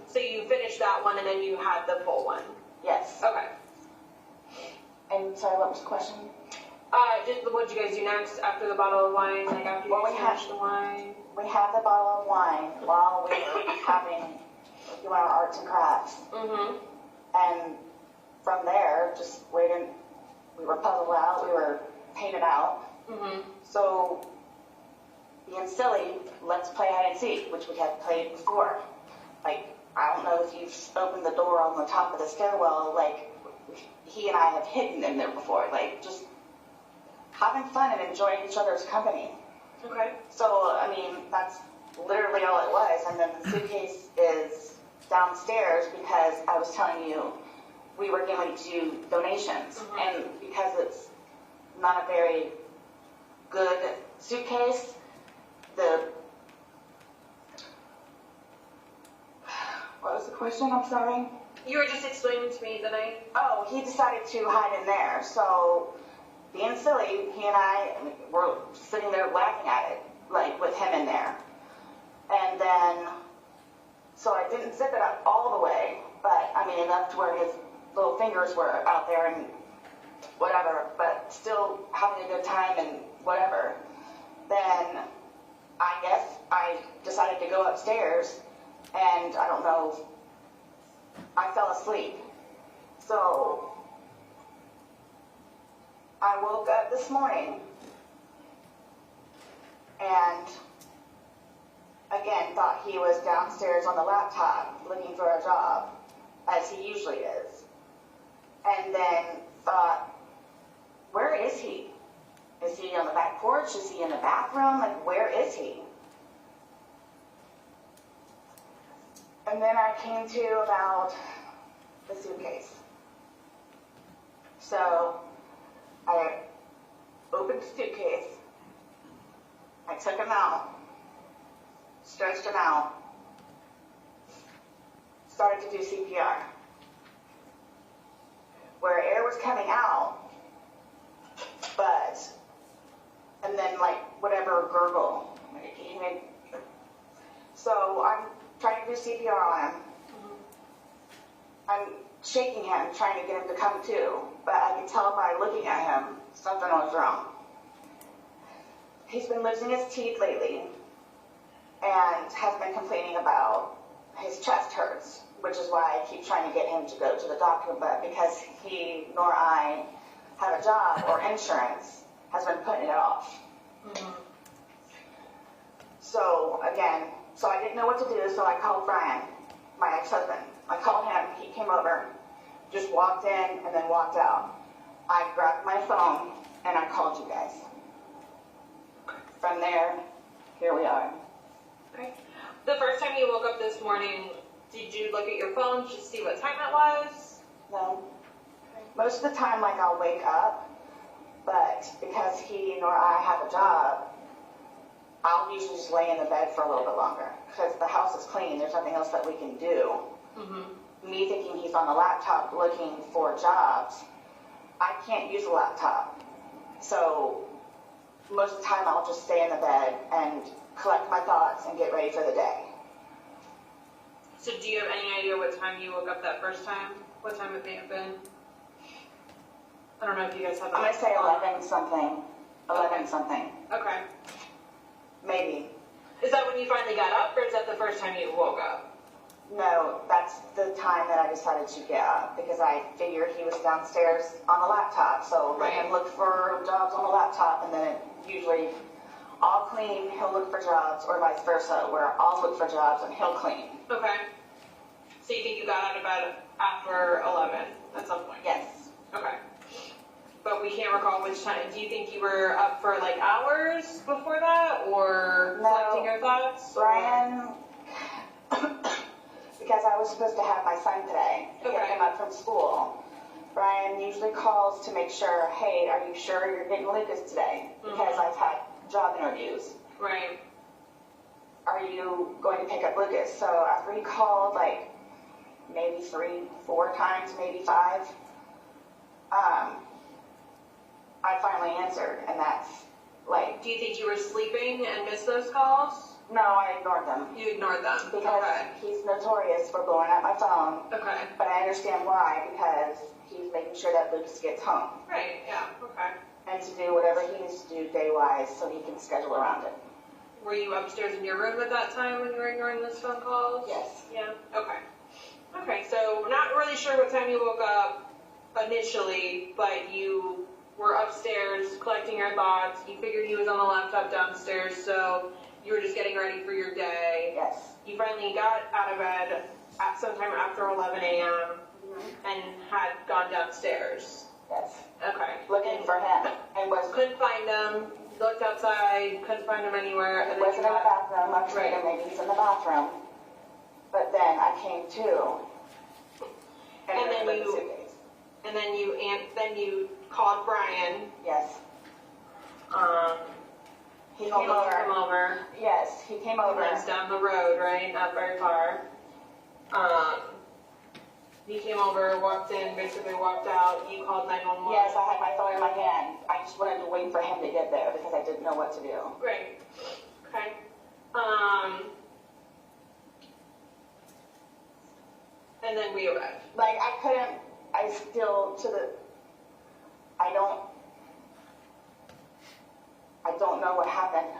So you finished that one and then you had the full one? yes. Okay. And sorry, what was the question? What did you guys do next after the bottle of wine? Like after you finished the wine? We had the bottle of wine while we were doing our arts and crafts. Mm-hmm. And from there, just waiting, we were puzzled out, we were painted out. Mm-hmm. So, being silly, let's play hide and seek, which we had played before. Like, I don't know if you've opened the door on the top of the stairwell, like, he and I have hidden in there before. Like, just having fun and enjoying each other's company. Okay. So, I mean, that's literally all it was. And then the suitcase is downstairs because I was telling you we were going to do donations. Mm-hmm. And because it's not a very good suitcase, what was the question? I'm sorry. You were just explaining to me that Oh, he decided to hide in there. So, being silly, he and I were sitting there laughing at it, like with him in there. And then, so I didn't zip it up all the way, but I mean enough to where his little fingers were out there and whatever. But still having a good time and whatever, then I guess I decided to go upstairs, and I don't know, I fell asleep. So I woke up this morning and again thought he was downstairs on the laptop looking for a job, as he usually is. And then thought, where is he? Is he on the back porch? Is he in the bathroom? Like, where is he? And then I came to about the suitcase. So I opened the suitcase, I took him out, stretched him out, started to do CPR. Where air was coming out, and then like whatever gurgle. So I'm trying to do CPR on him. I'm shaking him, trying to get him to come to, but I can tell by looking at him, something was wrong. He's been losing his teeth lately and has been complaining about his chest hurts, which is why I keep trying to get him to go to the doctor, but because he nor I have a job or insurance, has been putting it off. So again, I didn't know what to do, so I called Brian, my ex-husband. I called him, he came over, just walked in and then walked out. I grabbed my phone and I called you guys. From there, here we are. Okay. The first time you woke up this morning, did you look at your phone to see what time it was? No. Most of the time, like, I'll wake up, but because he nor I have a job, I'll usually just lay in the bed for a little bit longer because the house is clean. There's nothing else that we can do. Me thinking he's on the laptop looking for jobs, I can't use a laptop. So most of the time, I'll just stay in the bed and collect my thoughts and get ready for the day. So do you have any idea what time you woke up that first time? What time it may have been? I don't know if you guys have that. I'm going to say 11 something. 11 something. Okay. Maybe. Is that when you finally got up, or is that the first time you woke up? No, that's the time that I decided to get up because I figured he was downstairs on the laptop. So let him look for jobs on the laptop, and then usually I'll clean, he'll look for jobs, or vice versa, where I'll look for jobs and he'll clean. Okay. So you think you got out of bed after 11 at some point? Yes. Okay. But we can't recall which time. Do you think you were up for like hours before that, or collecting your thoughts? Brian, because I was supposed to have my son today to pick him up from school. Brian usually calls to make sure, hey, are you sure you're getting Lucas today? Because I've had job interviews. Right. Are you going to pick up Lucas? So after he called like maybe 3, 4 times, maybe 5, I finally answered, and that's like... Do you think you were sleeping and missed those calls? No, I ignored them. You ignored them? Because he's notorious for blowing up my phone. Okay. But I understand why, because he's making sure that Lucas gets home. Right, yeah, okay. And to do whatever he needs to do day-wise so he can schedule around it. Were you upstairs in your room at that time when you were ignoring those phone calls? Yes. Yeah, okay. Okay, so we're not really sure what time you woke up initially, but you were upstairs collecting your thoughts. You figured he was on the laptop downstairs, so you were just getting ready for your day. Yes. You finally got out of bed at sometime after 11 a.m. And had gone downstairs. Yes. Okay. Looking for him. And couldn't find him. Looked outside, couldn't find him anywhere. He wasn't in the bathroom. I told him maybe he's in the bathroom. But then I came to. And then you called Brian. Yes. He came over. Yes, he came over. Lives down the road, right? Not very far. He came over, walked in, basically walked out. You called 911. Yes, I had my phone in my hand. I just wanted to wait for him to get there because I didn't know what to do. Right. Okay. And then we arrived. Like, I don't I don't know what happened.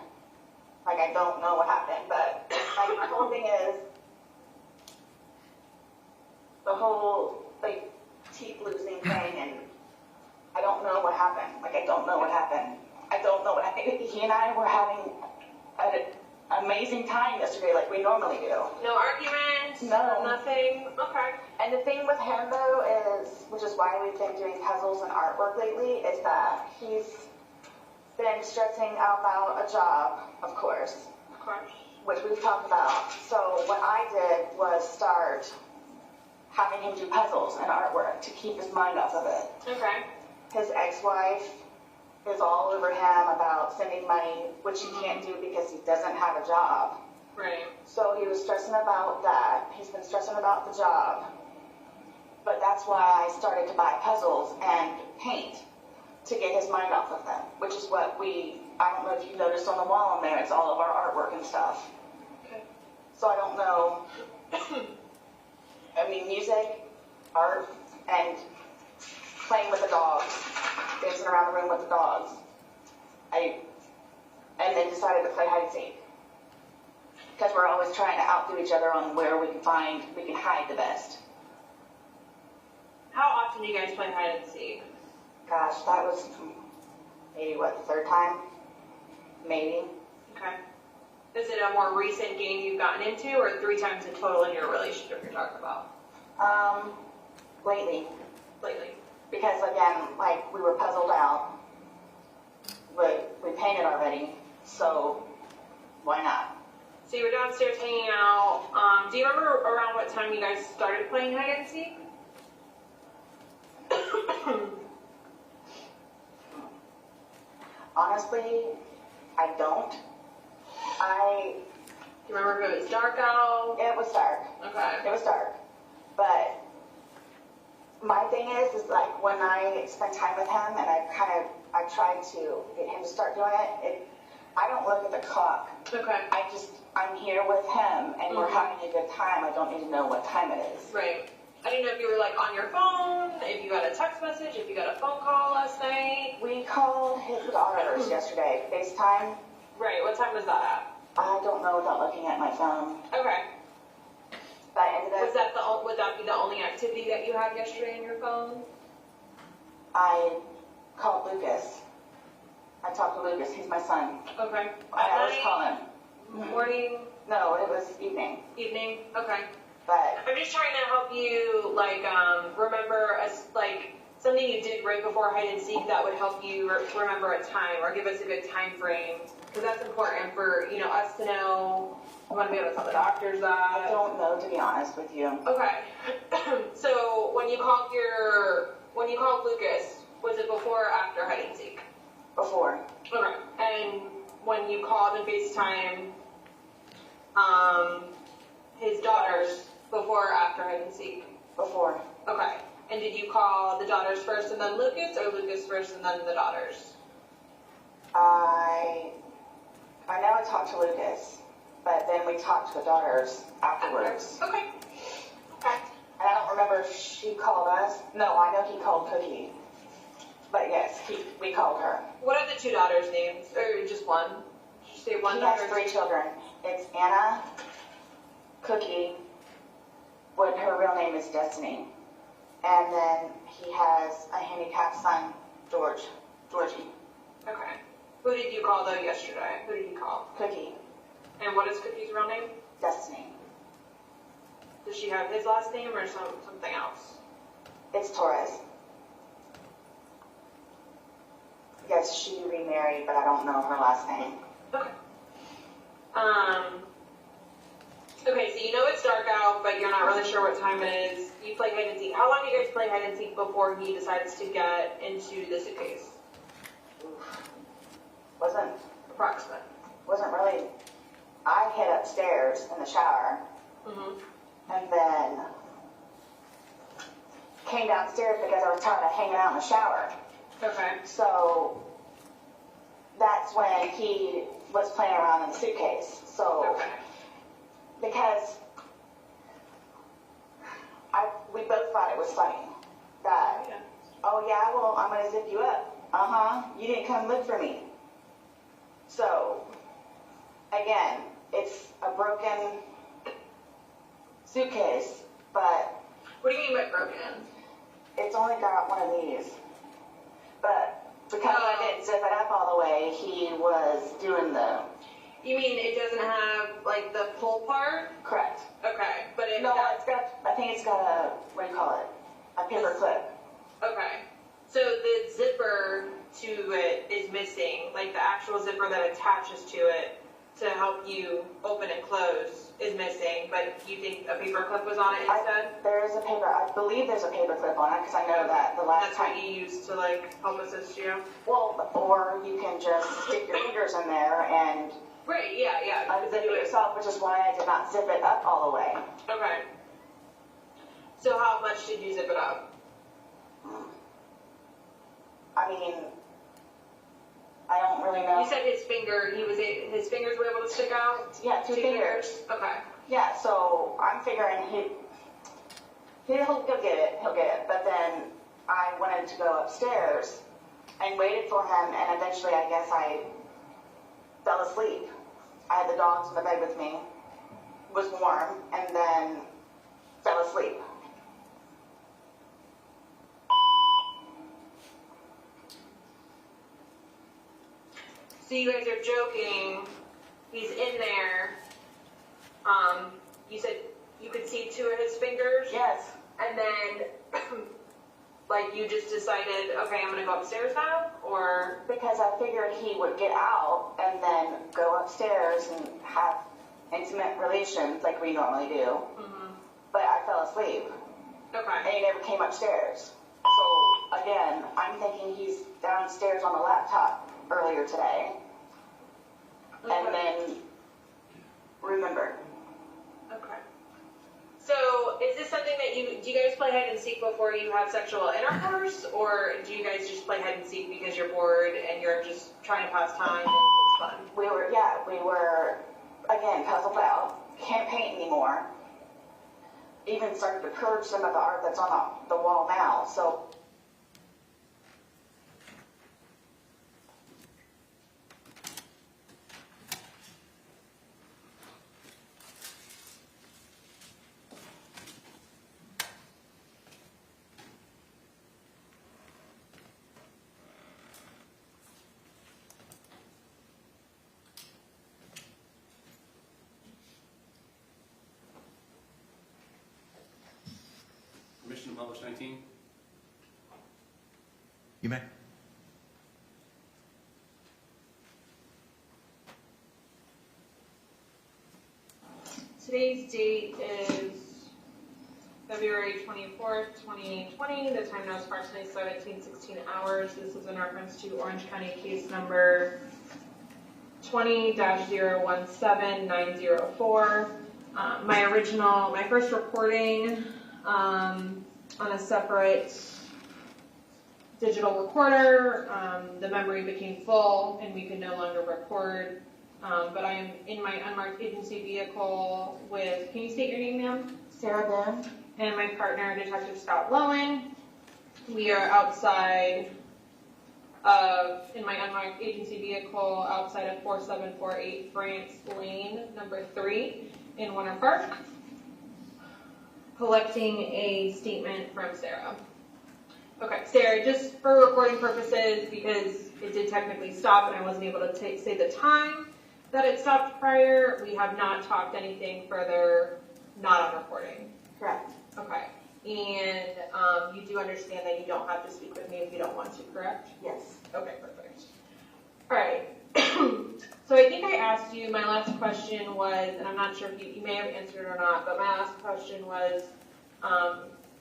Like, I don't know what happened, but like, my whole thing is the whole, like, teeth losing thing, and I don't know what happened. Like, I don't know what happened. I don't know what happened. He and I were having an amazing time yesterday, like we normally do. No arguments? No. Nothing? Okay. And the thing with him, though, is, which is why we've been doing puzzles and artwork lately, is that he's been stressing about a job, of course. Of course. Which we've talked about. So what I did was start having him do puzzles and artwork to keep his mind off of it. Okay. His ex-wife is all over him about sending money, which he can't do because he doesn't have a job. Right. So he was stressing about that. He's been stressing about the job. But that's why I started to buy puzzles and paint to get his mind off of them, which is what I don't know if you noticed on the wall in there, it's all of our artwork and stuff. Okay. So I don't know. I mean, music, art, and playing with the dogs, dancing around the room with the dogs. And then decided to play hide and seek. Because we're always trying to outdo each other on where we can hide the best. How often do you guys play hide and seek? Gosh, that was maybe, the third time? Maybe. Okay. Is it a more recent game you've gotten into, or 3 times in total in your relationship you're talking about? Lately. Lately. Because again, like, we were puzzled out, but we painted already, so why not? So you were downstairs hanging out. Do you remember around what time you guys started playing hide and seek? Honestly, I don't. Do you remember if it was dark out? It was dark. Okay. It was dark. But my thing is like when I spend time with him and I try to get him to start doing it, I don't look at the clock. Okay. I'm here with him and we're having a good time. I don't need to know what time it is. Right. I didn't know if you were like on your phone, if you got a text message, if you got a phone call last night. We called his daughters yesterday, FaceTime. Right. What time was that at? I don't know without looking at my phone. Okay. But I ended up, Would that be the only activity that you had yesterday on your phone? I called Lucas. I talked to Lucas. He's my son. Okay. I always call him. Morning? No, it was evening. Evening? Okay. But I'm just trying to help you, remember something you did right before hide and seek that would help you remember a time or give us a good time frame, because that's important for us to know. I want to be able to tell the doctors that. I don't know, to be honest with you. Okay. So when you called Lucas, was it before or after hide and seek? Before. Okay. And when you called and FaceTime his daughters, before or after hide and seek? Before. Okay. And did you call the daughters first and then Lucas, or Lucas first and then the daughters? I know I talked to Lucas, but then we talked to the daughters afterwards. Okay. Okay. And I don't remember if she called us. No, I know he called Cookie. But yes, we called her. What are the 2 daughters' names? Or just one? Did you say one He daughter? has 3 children. It's Anna, Cookie, what her real name is Destiny. And then he has a handicapped son, Georgie. Okay. Who did you call though yesterday? Who did you call? Cookie. And what is Cookie's real name? Destiny. Does she have his last name or something else? It's Torres. Yes, she remarried, but I don't know her last name. Okay. Okay, so you know it's dark out, but you're not really sure what time it is. You play hide and seek. How long do you guys play hide and seek before he decides to get into the suitcase? Wasn't really. I hid upstairs in the shower, and then came downstairs because I was tired of hanging out in the shower. Okay. So that's when he was playing around in the suitcase. So because we both thought it was funny that, oh yeah, well I'm gonna zip you up. You didn't come look for me. So, again, it's a broken suitcase, but... What do you mean by broken? It's only got one of these. But because I didn't zip it up all the way, he was doing the... You mean it doesn't have, like, the pull part? Correct. Okay, but it... No, it's got, I think it's got a, what do you call it? A paper clip. Okay. So the zipper to it is missing, like the actual zipper that attaches to it to help you open and close is missing, but you think a paper clip was on it instead? There is a paper, I believe there's a paper clip on it, because I know that the last That's time... what you used to, like, help assist you? Well, or you can just stick your fingers in there and... Right, yeah. Unzip it yourself, which is why I did not zip it up all the way. Okay. So how much did you zip it up? I mean, I don't really know. You said his fingers were able to stick out? Yeah, two fingers. Okay. Yeah, so I'm figuring he'll get it, but then I wanted to go upstairs and waited for him, and eventually I guess I fell asleep. I had the dogs in the bed with me, was warm, and then fell asleep. So you guys are joking, he's in there, you said you could see two of his fingers? Yes. And then, like, you just decided, okay, I'm gonna go upstairs now, or? Because I figured he would get out and then go upstairs and have intimate relations like we normally do. Mm-hmm. But I fell asleep. Okay. And he never came upstairs. So, again, I'm thinking he's downstairs on the laptop earlier today. Okay. And then remembered. Okay. So, is this something that do you guys play hide and seek before you have sexual intercourse, or do you guys just play hide and seek because you're bored and you're just trying to pass time and it's fun? We were, again, puzzled out. Can't paint anymore. Even started to purge some of the art that's on the wall now, so. Permission to publish 19? You may. Today's date is February 24th, 2020. The time now is approximately 17:16 hours. This is in reference to Orange County case number 20-017904. My first reporting on a separate digital recorder, the memory became full and we could no longer record. But I am in my unmarked agency vehicle with, can you state your name, ma'am? Sarah Boone. And my partner, Detective Scott Lowen. We are outside in my unmarked agency vehicle outside of 4748 France Lane, number 3 in Winter Park, collecting a statement from Sarah. Okay, Sarah, just for recording purposes, because it did technically stop and I wasn't able to say the time that it stopped prior, we have not talked anything further, not on recording. Correct. Okay, and you do understand that you don't have to speak with me if you don't want to, correct? Yes. Okay, perfect. All right. So I think I asked you, my last question was, and I'm not sure if you may have answered or not, but my last question was,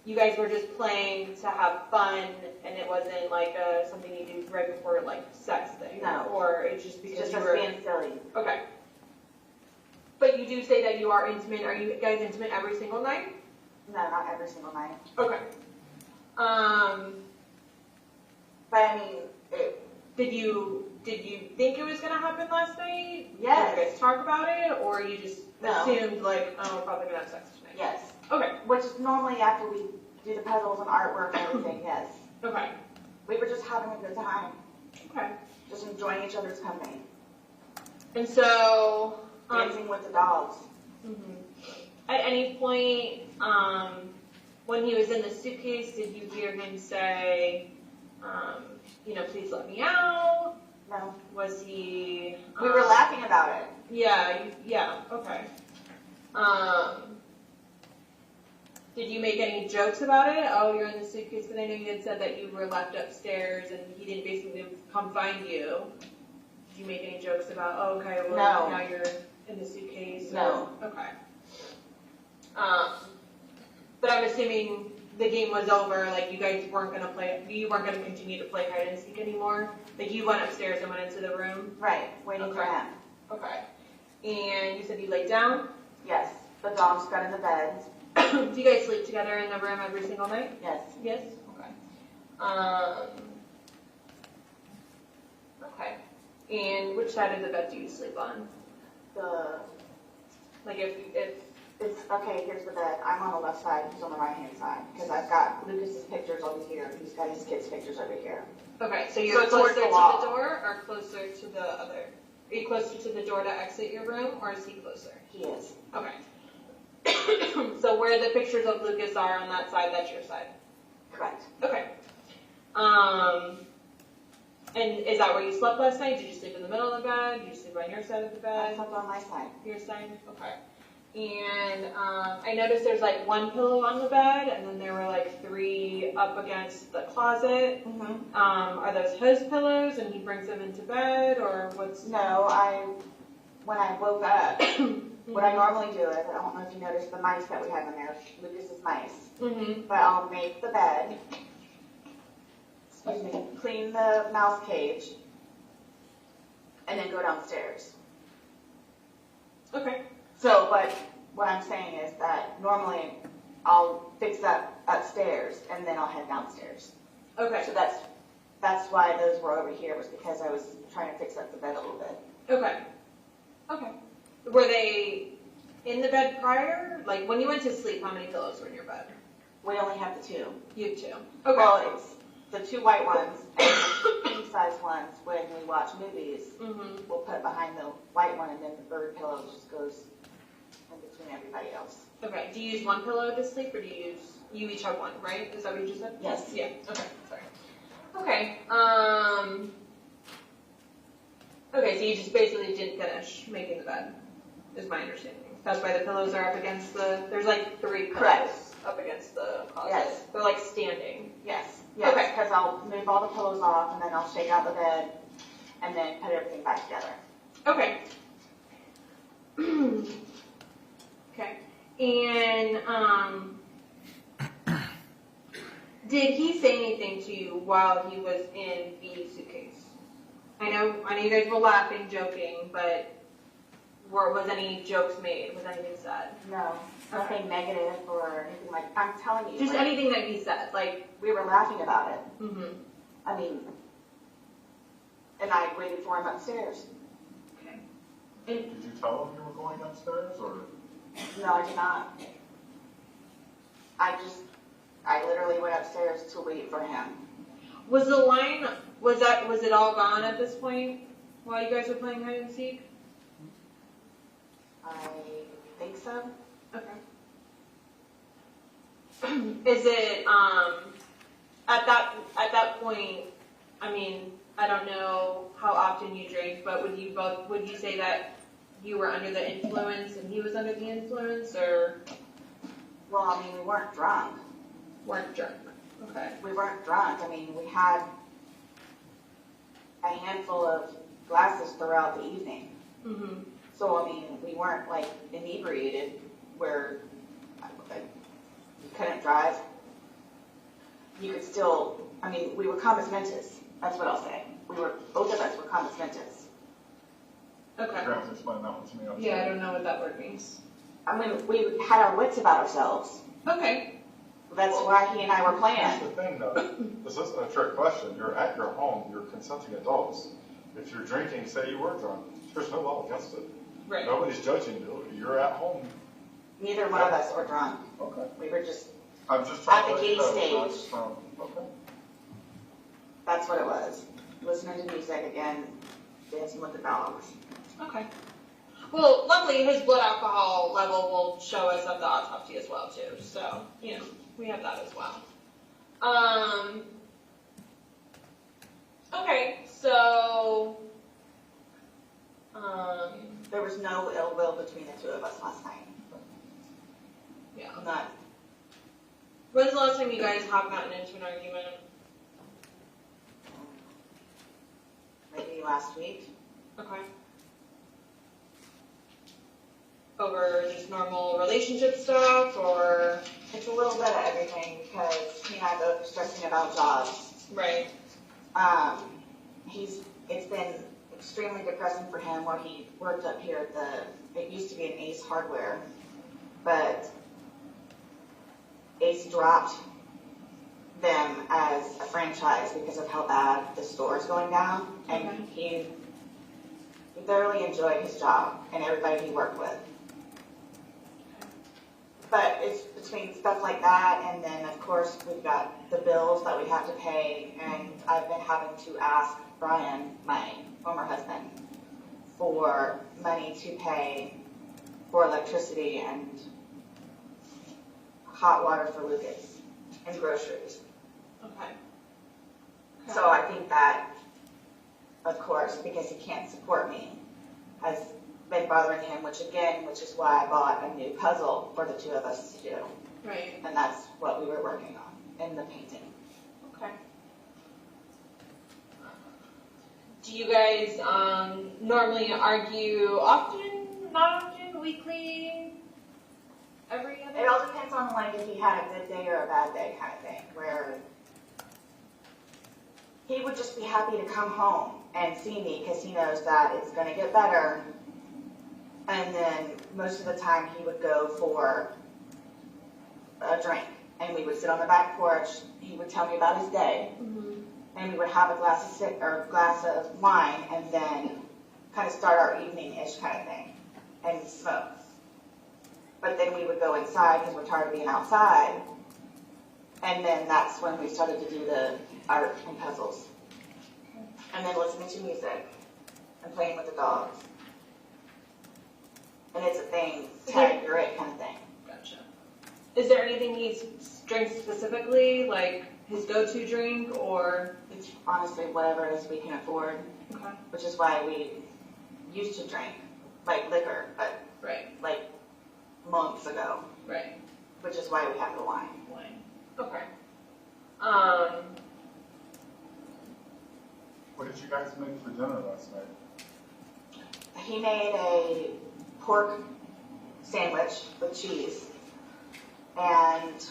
you guys were just playing to have fun, and it wasn't like something you do right before like sex thing. No. Or it's just because Just you us were being silly. Okay. But you do say that you are intimate. Are you guys intimate every single night? No, not every single night. Okay. But I mean, Did you think it was gonna happen last night? Yes. Did you guys talk about it, or you just No. assumed like, oh, we're probably gonna have sex tonight? yes. Okay. Which is normally after we do the puzzles and artwork and everything, yes. Okay. We were just having a good time. Okay. Just enjoying each other's company. And so, dancing with the dogs. at any point, when he was in the suitcase, did you hear him say, please let me out? No. Was he? We were laughing about it. Yeah, okay. Did you make any jokes about it? Oh, you're in the suitcase, because I know you had said that you were left upstairs and he didn't basically come find you. Did you make any jokes about, oh, okay, well, No. now you're in the suitcase? No. Okay. But I'm assuming the game was over, like you guys weren't going to continue to play hide and seek anymore? Like you went upstairs and went into the room? Right, waiting for him. Okay. And you said you laid down? Yes, the dogs got in the bed. Do you guys sleep together in the room every single night? Yes. Yes? Okay. Okay. And which side of the bed do you sleep on? It's okay, here's the bed. I'm on the left side, he's on the right-hand side. Because I've got Lucas's pictures over here, he's got his kids' pictures over here. Okay, so you're closer to the door or closer to the other? Are you closer to the door to exit your room, or is he closer? He is. Okay. So where the pictures of Lucas are on that side, that's your side? Correct. Okay. And is that where you slept last night? Did you sleep in the middle of the bed? Did you sleep on your side of the bed? I slept on my side. Your side? Okay. And I noticed there's like one pillow on the bed, and then there were like 3 up against the closet. Are those his pillows, and he brings them into bed, or what's? No, when I woke up, what I normally do is, I don't know if you noticed the mice that we have in there, Lucas's mice. But I'll make the bed, clean the mouse cage, and then go downstairs. Okay. So, but what I'm saying is that normally I'll fix up upstairs and then I'll head downstairs. Okay. So that's why those were over here, was because I was trying to fix up the bed a little bit. Okay. Okay. Were they in the bed prior? Like when you went to sleep, how many pillows were in your bed? We only have the 2. You have 2. Okay. Well, it's the 2 white ones and the king-size ones. When we watch movies, we'll put behind the white one, and then the bird pillow just goes in between everybody else. Okay. Do you use one pillow to sleep, or do you each have one, right? Is that what you just said? Yes. Yeah. Okay. Sorry. Okay. Okay, so you just basically didn't finish making the bed, is my understanding. That's why the pillows are up against there's like 3 pillows. Correct. Up against the closet. Yes. They're like standing. Yes. Yes. Okay. Because I'll move all the pillows off, and then I'll shake out the bed, and then put everything back together. Okay. Okay. And did he say anything to you while he was in the suitcase? I know you guys were laughing, joking, but was any jokes made? Was anything said? No. Nothing negative or anything like. I'm telling you. Just anything that he said, like we were laughing about it. I mean, and I waited for him upstairs. Okay. Did you tell him you were going upstairs, or? No, I did not. I literally went upstairs to wait for him. Was the line? Was it all gone at this point while you guys were playing hide and seek? I think so. Okay. Is it at that point? I mean, I don't know how often you drink, but would you say that you were under the influence and he was under the influence, or? Well, I mean, we weren't drunk. Weren't drunk. Okay. We weren't drunk. I mean, we had a handful of glasses throughout the evening. So, I mean, we weren't like inebriated where you couldn't drive. You could still, I mean, we were compos mentis. That's what I'll say. Both of us were compos mentis. Okay. You have to explain that one to me. Yeah, I don't know what that word means. I mean, we had our wits about ourselves. Okay. That's why he and I were playing. Here's the thing, though. This isn't a trick question. You're at your home. You're consenting adults. If you're drinking, say you were drunk, there's no law against it. Right. Nobody's judging you. You're at home. Neither one of us were drunk. Okay. We were just I'm just trying at the to giddy stage. Okay. That's what it was. Listening to music again, dancing with the dogs. Okay. Well, luckily his blood alcohol level will show us at the autopsy as well too. So, you know, we have that as well. Okay, so there was no ill will between the two of us last night. yeah. None. When's the last time you guys have gotten into an argument? Maybe last week. Okay. Over just normal relationship stuff, or? It's a little bit of everything because he and I both are stressing about jobs. Right. It's been extremely depressing for him where he worked up here at it used to be an Ace Hardware, but Ace dropped them as a franchise because of how bad the store is going down, and he thoroughly enjoyed his job and everybody he worked with. But it's between stuff like that, and then of course we've got the bills that we have to pay, and I've been having to ask Brian, my former husband, for money to pay for electricity and hot water for Lucas and groceries. Okay. So I think that, of course, because he can't support me, has been bothering him, which is why I bought a new puzzle for the two of us to do. Right. And that's what we were working on in the painting. Okay. Do you guys normally argue often, not often, weekly, every other? It all depends on like if he had a good day or a bad day kind of thing, where he would just be happy to come home and see me because he knows that it's going to get better. And then most of the time he would go for a drink, and we would sit on the back porch. He would tell me about his day, and we would have a glass of wine, and then kind of start our evening-ish kind of thing, and smoke. But then we would go inside because we're tired of being outside, and then that's when we started to do the art and puzzles, and then listening to music and playing with the dogs. And it's a thing, tag, you're it kind of thing. Gotcha. Is there anything he drinks specifically, like his go-to drink, or? It's honestly whatever it is we can afford. Okay. Which is why we used to drink, like liquor, but like months ago. Right. Which is why we have the wine. Okay. What did you guys make for dinner last night? He made a pork sandwich with cheese, and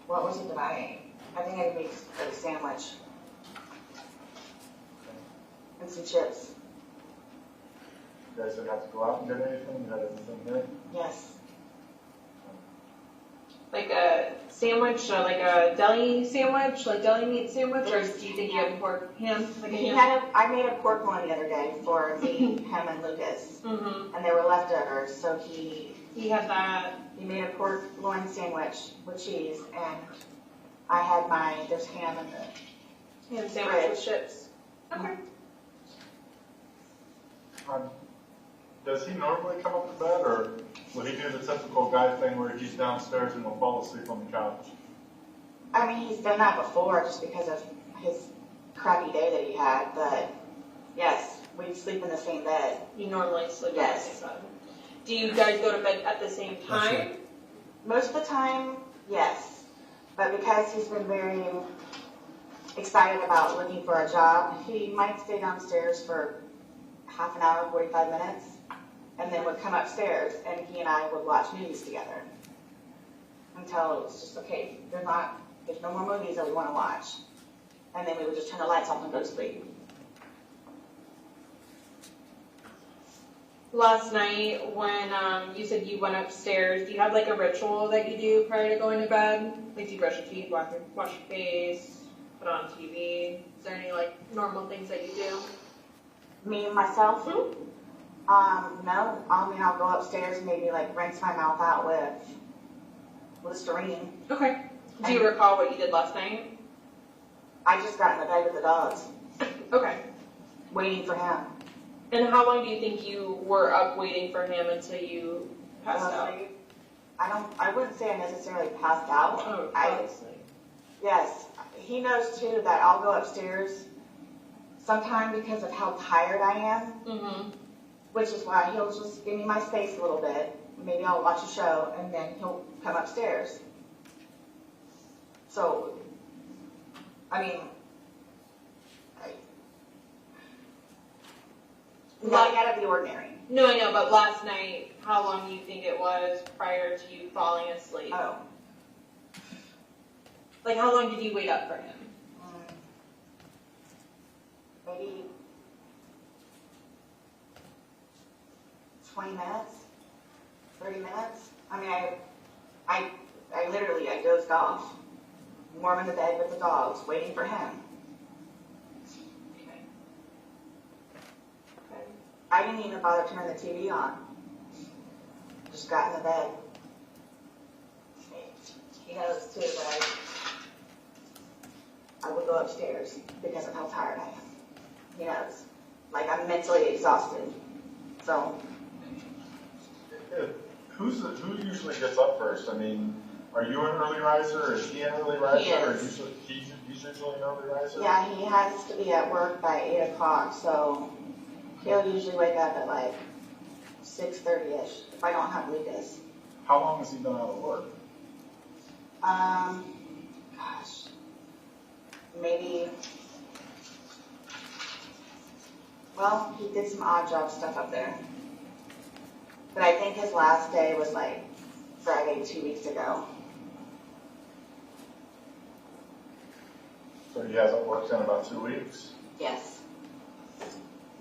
what was it that I ate? I think I made a sandwich and some chips. You guys didn't have to go out and get anything? You had everything there? Yes. Like a sandwich, like a deli sandwich, like deli meat sandwich, or do you think you had pork ham? Like I made a pork one the other day for me, him, and Lucas, and there were leftovers. So he had that. He made a pork loin sandwich with cheese, and I had there's ham in the ham sandwich with chips. Okay. Does he normally come up to bed, or will he do the typical guy thing where he's downstairs and will fall asleep on the couch? I mean, he's done that before just because of his crappy day that he had, but yes, we sleep in the same bed. You normally sleep in the Yes. same bed. Do you guys go to bed at the same time? Most of the time, yes. But because he's been very excited about looking for a job, he might stay downstairs for half an hour, 45 minutes, and then would come upstairs, and he and I would watch movies together until it was just, okay, there's no more movies that we want to watch. And then we would just turn the lights off and go to sleep. Last night, when you said you went upstairs, do you have like a ritual that you do prior to going to bed? Like, do you brush your teeth, wash your face, put on TV? Is there any like normal things that you do? Me, myself? No. I mean, I'll go upstairs and maybe like rinse my mouth out with Listerine. Okay. Do you recall what you did last night? I just got in the bed with the dogs. Okay. Waiting for him. And how long do you think you were up waiting for him until you passed out? I wouldn't say I necessarily passed out. Oh, Yes, he knows too that I'll go upstairs sometime because of how tired I am, which is why he'll just give me my space a little bit. Maybe I'll watch a show and then he'll come upstairs. So, I mean, nothing out of the ordinary. No, I know, but last night, how long do you think it was prior to you falling asleep? Oh. Like, how long did you wait up for him? Maybe 20 minutes, 30 minutes. I mean, I literally, I dozed off, warm in the bed with the dogs, waiting for him. I didn't even bother turning the TV on. Just got in the bed. He knows too that I would go upstairs because of how tired I am. He knows. Like, I'm mentally exhausted. So. Who usually gets up first? I mean, are you an early riser? Is he an early riser? He is. Or he's usually an early riser? Yeah, he has to be at work by 8 o'clock, so he'll usually wake up at like 6:30-ish if I don't have Lucas. How long has he been out of work? Gosh, maybe, well, he did some odd job stuff up there. But I think his last day was like Friday 2 weeks ago. So he hasn't worked in about 2 weeks? Yes.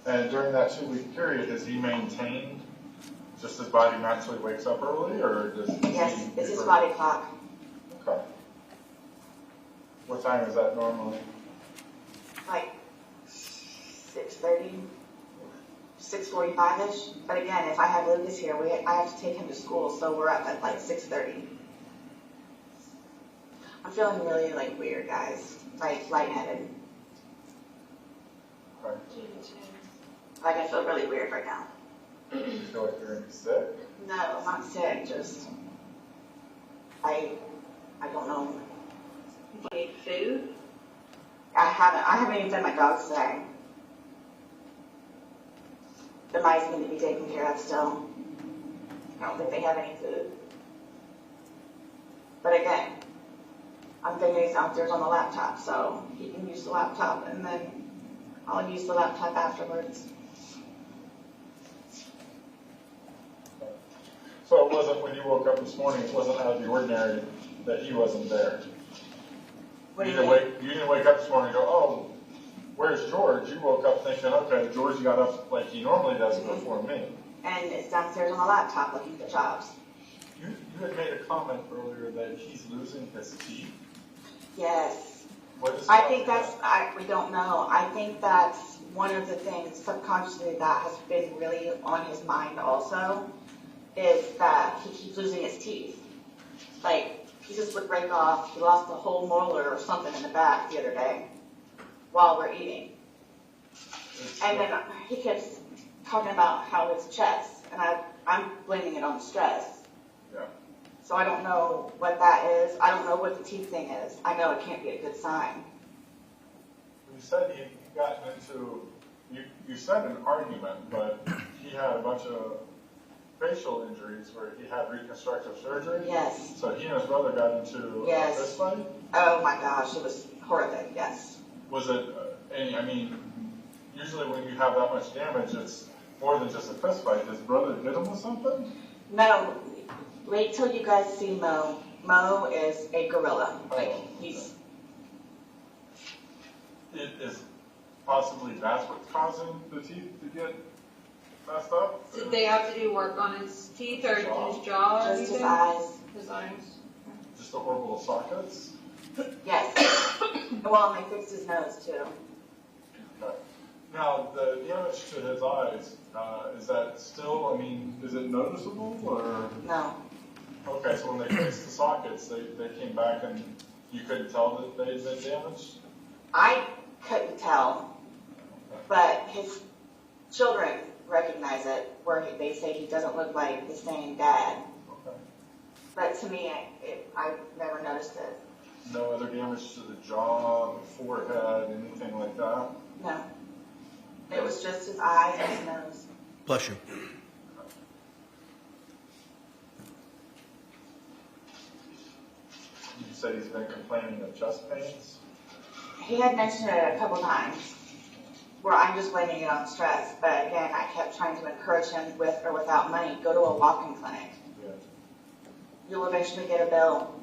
And during that 2 week period, has he maintained just his body naturally wakes up early, or does Yes, it's his body clock. Okay. What time is that normally? Like 6:30, 6:45-ish. But again, if I have Lucas here, I have to take him to school, so we're up at like 6:30. I'm feeling really like weird, guys. Like lightheaded. Okay. Like I feel really weird right now. Do you feel like you're going to be sick? No, I'm not sick. Just I don't know. Do you need food? I haven't even fed my dogs today. The mice need to be taken care of still. I don't think they have any food. But again, I'm thinking he's downstairs on the laptop, so he can use the laptop, and then I'll use the laptop afterwards. So it wasn't, when you woke up this morning, it wasn't out of the ordinary that he wasn't there? What do You you didn't mean? you didn't wake up this morning and go, oh, where's George? You woke up thinking, okay, George got up like he normally does before me. And it's downstairs on the laptop looking for jobs. You had made a comment earlier that he's losing his teeth. Yes. What is I think we don't know. I think that's one of the things subconsciously that has been really on his mind also, is that he keeps losing his teeth. Like, pieces would break off. He lost a whole molar or something in the back the other day while we're eating. And then he keeps talking about how his chest, and I'm blaming it on stress. Yeah. So I don't know what that is. I don't know what the teeth thing is. I know it can't be a good sign. You said he got into, you said an argument, but he had a bunch of facial injuries where he had reconstructive surgery. Yes. So he and his brother got into a fist fight? Oh my gosh, it was horrific, yes. Was it, I mean, usually when you have that much damage, it's more than just a fist fight. His brother hit him with something? No, wait till you guys see Mo. Mo is a gorilla. Like, he's... It is possibly that's what's causing the teeth to get messed up? Did they have to do work on his teeth or his jaw? Just his eyes. His eyes. Just the orbital sockets? Yes. Well, and they fixed his nose, too. Okay. Now, the damage to his eyes, is that still, I mean, is it noticeable or? No. Okay, so when they fixed the sockets, they came back and you couldn't tell that they had been damaged? I couldn't tell, but children recognize it, where they say he doesn't look like the same dad. Okay. But to me, I never noticed it. No other damage to the jaw, the forehead, anything like that? No. It was just his eyes and his nose. Bless you. You said he's been complaining of chest pains? He had mentioned it a couple times, where I'm just blaming it on stress. But again, I kept trying to encourage him, with or without money, go to a walk-in clinic. Yeah. You'll eventually get a bill.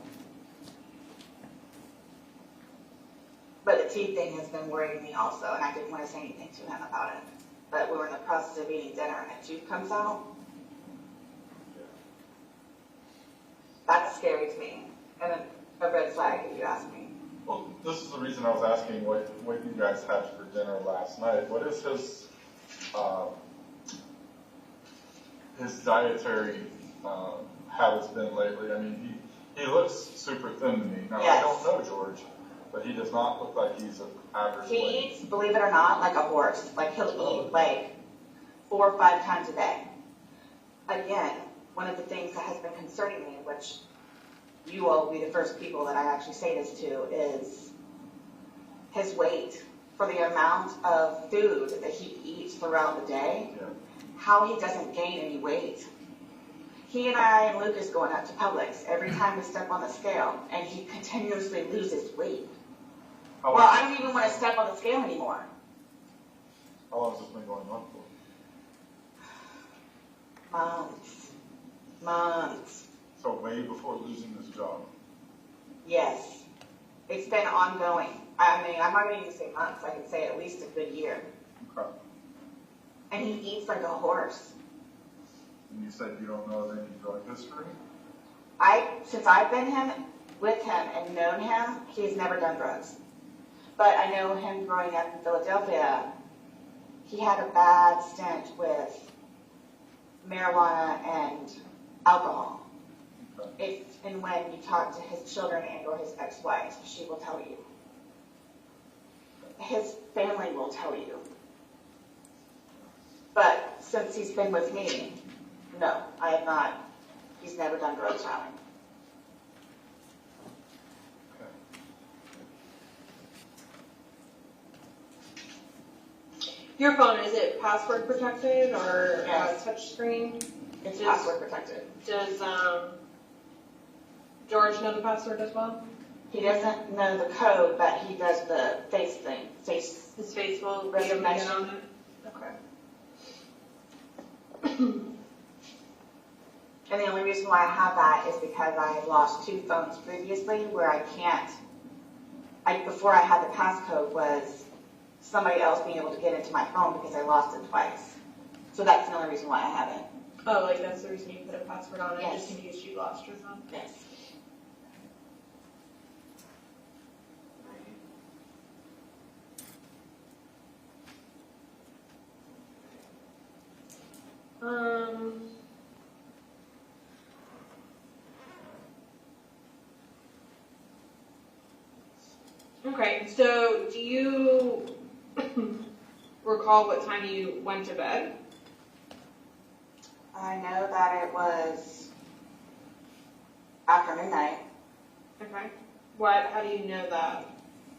But the teeth thing has been worrying me also, and I didn't want to say anything to him about it. But we were in the process of eating dinner, and a tooth comes out. That's scary to me, and a red flag if you ask me. Well, this is the reason I was asking what you guys had for dinner last night. What is his dietary habits been lately? I mean, he looks super thin to me. Now, Yes. I don't know George, but he does not look like he's an average He weight. eats, believe it or not, like a horse. Like he'll eat like 4 or 5 times a day. Again, one of the things that has been concerning me, which you all will be the first people that I actually say this to, is his weight for the amount of food that he eats throughout the day, how he doesn't gain any weight. He and I and Lucas going up to Publix every time we step on the scale, and he continuously loses weight. Well, I don't even want to step on the scale anymore. How long has this been going on for? Months. So way before losing his job. Yes. It's been ongoing. I mean, I'm not going to even say months. I can say at least a good year. Okay. And he eats like a horse. And you said you don't know of any drug history? Since I've been with him and known him, he's never done drugs. But I know him growing up in Philadelphia, he had a bad stint with marijuana and alcohol. If and when you talk to his children and or his ex-wife, she will tell you. His family will tell you. But since he's been with me, no, I have not. He's never done drugs, Riley. Your phone, is it password protected or Yes. touch screen? It's password protected. Does George know the password as well? He doesn't know the code, but he does the face thing. His face will be able to get recognition. on it? Okay. And the only reason why I have that is because I lost 2 phones previously where I can't. Before I had the passcode was somebody else being able to get into my phone because I lost it twice. So that's the only reason why I have it. Oh, like that's the reason you put a password on it, Yes. just in case you lost your phone? Yes. Okay, so do you recall what time you went to bed? I know that it was after midnight. Okay. How do you know that?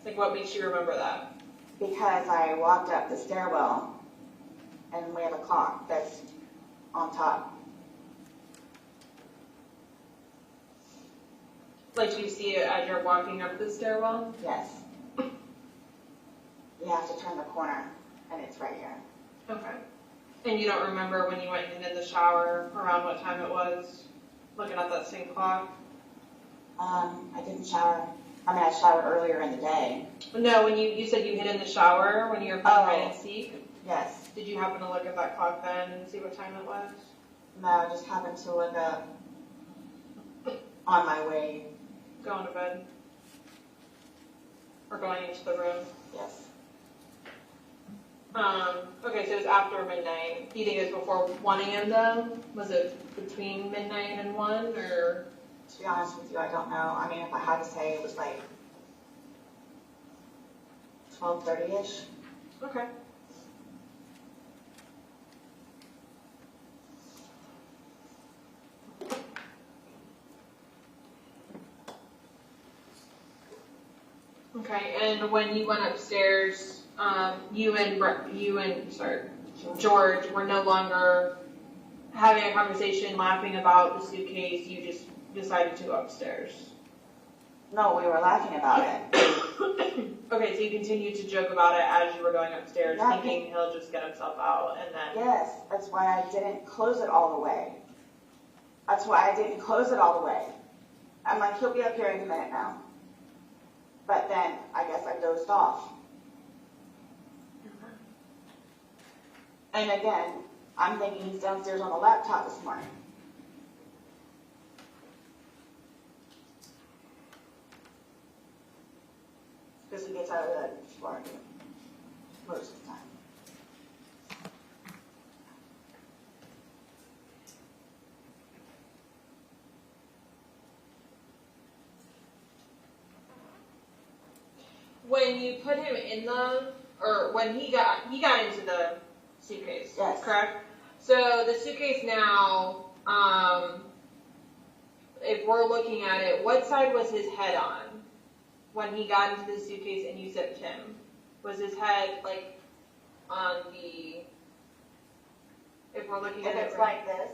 Like, what makes you remember that? Because I walked up the stairwell and we have a clock that's on top. Like, do you see it as you're walking up the stairwell? Yes. You have to turn the corner and it's right here. Okay. And you don't remember when you went in the shower, around what time it was, looking at that same clock? I didn't shower. I mean, I showered earlier in the day. No, when you said you hid in the shower when you were playing hide and seek? Yes. Did you happen to look at that clock then and see what time it was? No, I just happened to look up on my way. Going to bed? Or going into the room? Yes. Okay, so it was after midnight. Do you think it was before 1 a.m. though? Was it between midnight and 1 or? To be honest with you, I don't know. I mean, if I had to say, it was like 12:30-ish. Okay. Okay, and when you went upstairs, you and George were no longer having a conversation, laughing about the suitcase. You just decided to go upstairs. No, we were laughing about it. Okay, so you continued to joke about it as you were going upstairs, Yeah, thinking he'll just get himself out, and then. Yes, that's why I didn't close it all the way. That's why I didn't close it all the way. I'm like, he'll be up here in a minute now. But then, I guess I dozed off. And again, I'm thinking he's downstairs on the laptop this morning. Because he gets out of bed before I do, most of the time. When you put him in or when he got into the suitcase, yes, correct? So the suitcase now, if we're looking at it, what side was his head on when he got into the suitcase and you zipped him? Was his head like on the? If we're looking if at it, it's like this,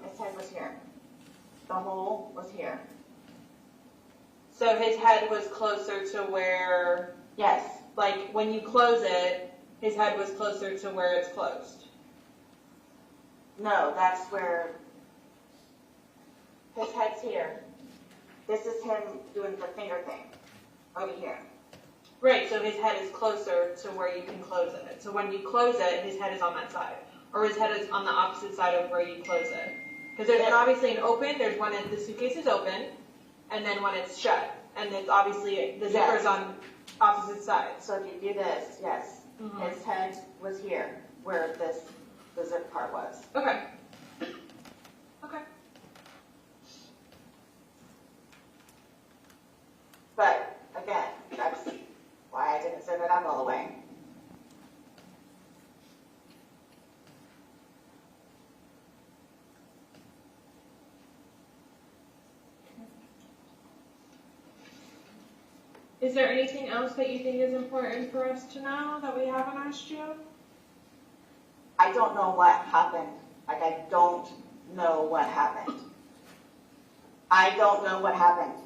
his head was here. The hole was here. So his head was closer to where. Yes. Like when you close it, his head was closer to where it's closed. No, that's where his head's here. This is him doing the finger thing over here. Right, so his head is closer to where you can close it. So when you close it, his head is on that side. Or his head is on the opposite side of where you close it. Because there's obviously an open, there's when the suitcase is open, and then when it's shut. And it's obviously, the zipper's on opposite sides. So if you do this, yes, his head was here, where the zip part was. Okay. Okay. But, again, that's why I didn't zip it up all the way. Is there anything else that you think is important for us to know that we haven't asked you? I don't know what happened. Like, I don't know what happened. I don't know what happened.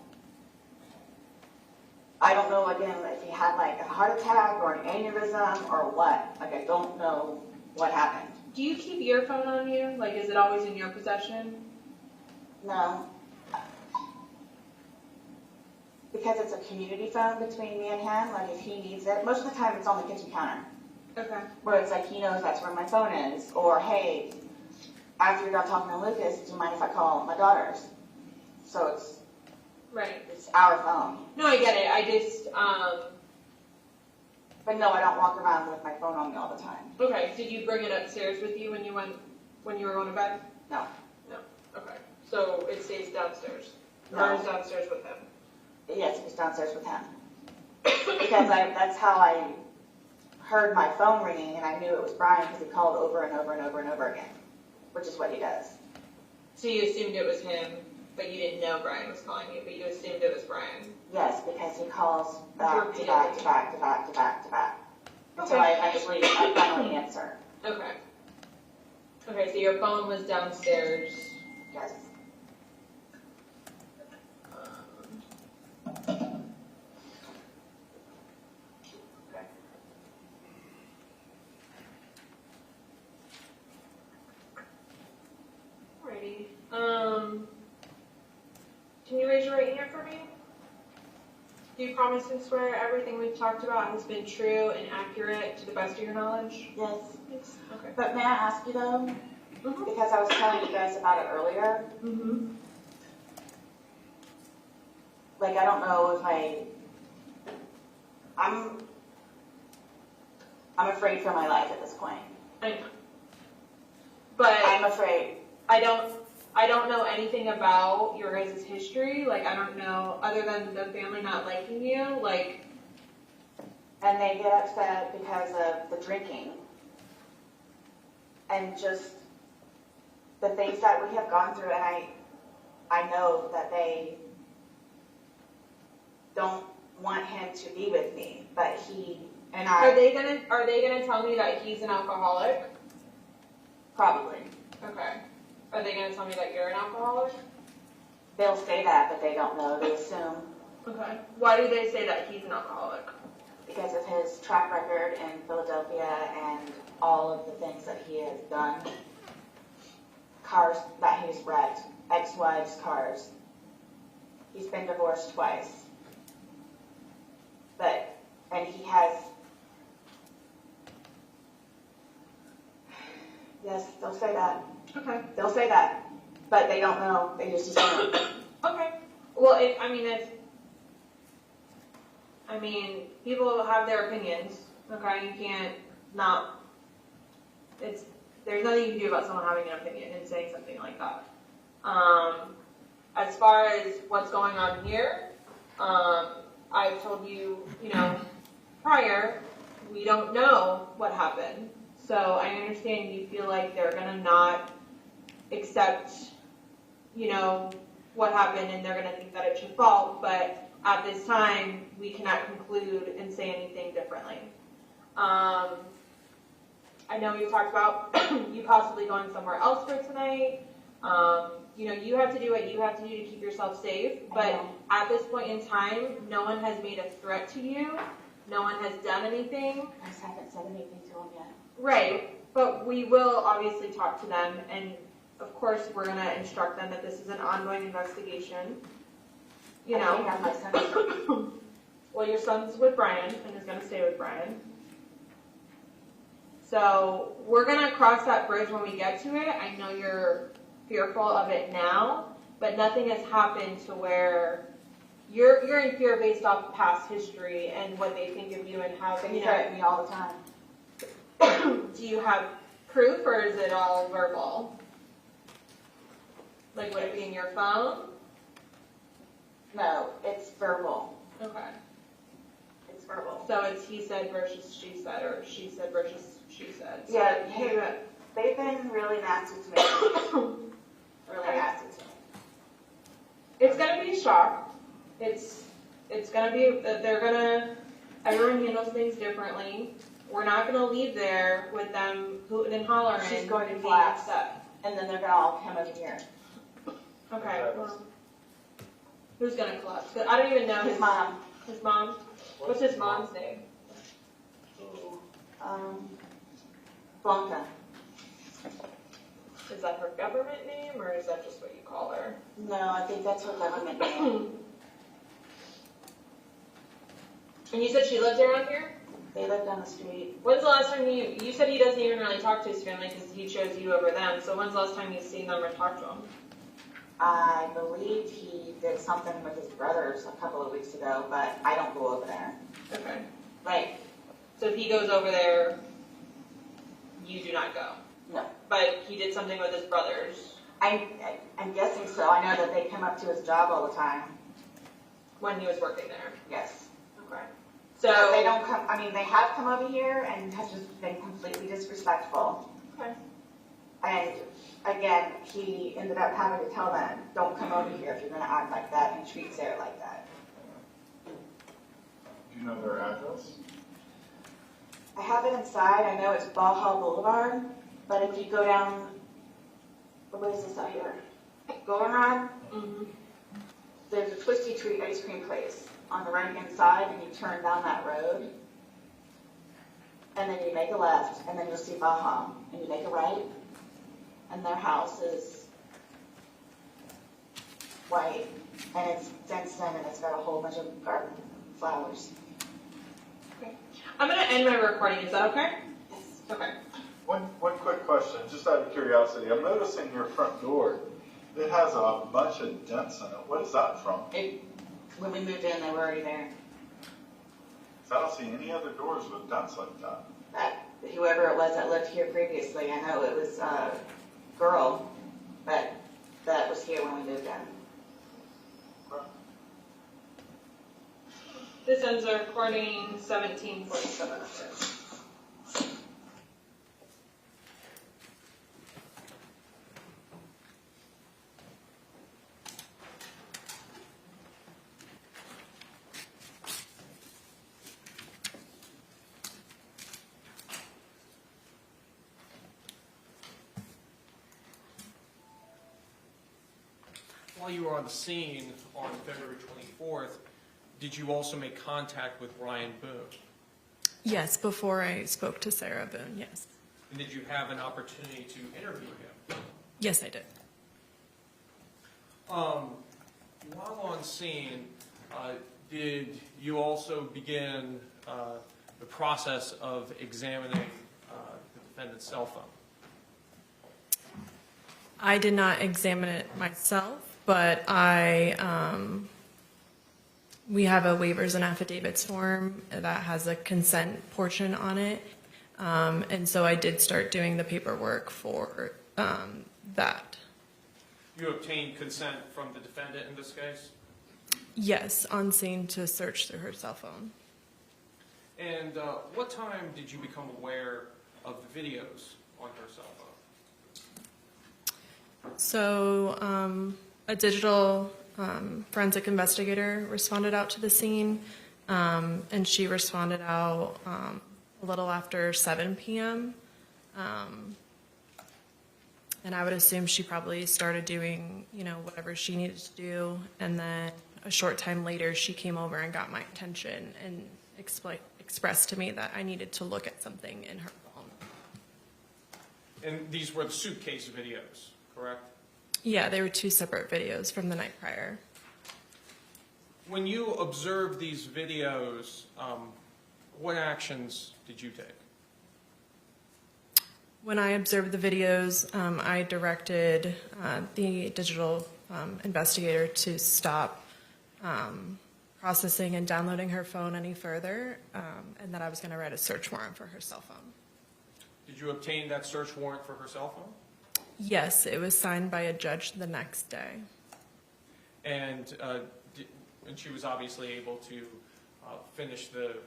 I don't know, again, if he had, like, a heart attack or an aneurysm or what. Like, I don't know what happened. Do you keep your phone on you? Like, is it always in your possession? No. Because it's a community phone between me and him, like, if he needs it, most of the time it's on the kitchen counter. Okay. Where it's like, he knows that's where my phone is. Or, hey, after you're done talking to Lucas, do you mind if I call my daughters? So it's right. It's our phone. No, I get it. I just, But no, I don't walk around with my phone on me all the time. Okay. Did you bring it upstairs with you when you were going to bed? No. No. Okay. So it stays downstairs. No. Or is downstairs with him? Yes, it was downstairs with him. Because that's how I heard my phone ringing, and I knew it was Brian because he called over and over and over and over again, which is what he does. So you assumed it was him, but you didn't know Brian was calling you, but you assumed it was Brian. Yes, because he calls back to back to back to back to back to back. Until I eventually finally answer. Okay. Okay, so your phone was downstairs. Yes. Alrighty. Can you raise your right hand for me? Do you promise and swear everything we've talked about has been true and accurate to the best of your knowledge? Yes. Yes. Okay. But may I ask you though, because I was telling you guys about it earlier, like, I don't know if I'm afraid for my life at this point. I know. But I'm afraid. I don't know anything about your guys' history. Like, I don't know, other than the family not liking you, like. And they get upset because of the drinking. And just the things that we have gone through, and I know that they don't want him to be with me, but he and Are I they gonna tell me that he's an alcoholic? probably. Okay. Are they gonna tell me that you're an alcoholic? They'll say that, but they don't know. They assume Okay. Why do they say that he's an alcoholic? because of his track record in Philadelphia and all of the things that he has done. Cars that he's wrecked, ex-wives' cars. He's been divorced twice. And he has, yes, they'll say that. Okay. They'll say that, but they don't know. They just assume. Okay. Well, people have their opinions. Okay, you can't not. There's nothing you can do about someone having an opinion and saying something like that. As far as what's going on here, I've told you, prior, we don't know what happened. So I understand you feel like they're gonna not accept, what happened and they're gonna think that it's your fault, but at this time, we cannot conclude and say anything differently. I know you talked about you possibly going somewhere else for tonight. You have to do what you have to do to keep yourself safe, but at this point in time, no one has made a threat to you. No one has done anything. I just haven't said anything to him yet. Right, but we will obviously talk to them, and of course, we're going to instruct them that this is an ongoing investigation. I have my son. Well, your son's with Brian and is going to stay with Brian. So we're going to cross that bridge when we get to it. I know you're fearful of it now, but nothing has happened to where you're in fear based off past history and what they think of you and how They threaten me all the time. Do you have proof or is it all verbal? Like, would it be in your phone? No, it's verbal. Okay. It's verbal. So it's he said versus she said, or she said versus she said. So Yeah, they've been really nasty to me. Really nasty to me. It's gonna be a shock. It's gonna be, everyone handles things differently. We're not gonna leave there with them hooting and hollering. She's going to and class. being upset. And then they're going to all come over here. Okay. Well, who's gonna collapse? I don't even know His mom. His mom? What's his mom's name? Blanca. Is that her government name, or is that just what you call her? No, I think that's her government name. And you said she lived around here? They live down the street. When's the last time you said he doesn't even really talk to his family because he chose you over them, so when's the last time you've seen them or talked to them? I believe he did something with his brothers a couple of weeks ago, but I don't go over there. Okay. Right. So if he goes over there, you do not go? No. But he did something with his brothers? I'm guessing so. I know that they come up to his job all the time. When he was working there? Yes. Okay. So they don't come, they have come over here and have just been completely disrespectful. Okay. And again, he ended up having to tell them, don't come over here if you're going to act like that and treat Sarah like that. Do you know their address? I have it inside. I know it's Baja Boulevard, but if you go down, what is this out here? Goldenrod? Mm-hmm. There's a Twisty Tree ice cream place on the right-hand side, and you turn down that road, and then you make a left, and then you'll see Baja, and you make a right, and their house is white, and it's fenced in, and it's got a whole bunch of garden flowers. Okay. I'm going to end my recording. Is that okay? Yes. Okay. One quick question, just out of curiosity. I'm noticing your front door, it has a bunch of dents in it. What is that from? When we moved in, they were already there. I don't see any other doors with dents like that. Whoever it was that lived here previously, I know it was a girl, but that was here when we moved in. This ends our recording 17:47. while you were on the scene on February 24th, did you also make contact with Ryan Boone? Yes, before I spoke to Sarah Boone, yes. And did you have an opportunity to interview him? Yes, I did. While on scene, did you also begin the process of examining the defendant's cell phone? I did not examine it myself, but we have a waivers and affidavits form that has a consent portion on it. And so I did start doing the paperwork for that. You obtained consent from the defendant in this case? Yes, on scene to search through her cell phone. And what time did you become aware of the videos on her cell phone? So a digital forensic investigator responded out to the scene, and she responded out a little after 7 p.m. And I would assume she probably started doing, whatever she needed to do. And then a short time later, she came over and got my attention and expressed to me that I needed to look at something in her phone. And these were the suitcase videos, correct? Yeah, they were 2 separate videos from the night prior. When you observed these videos, what actions did you take? When I observed the videos, I directed the digital investigator to stop processing and downloading her phone any further, and that I was going to write a search warrant for her cell phone. Did you obtain that search warrant for her cell phone? Yes, it was signed by a judge the next day. And she was obviously able to finish the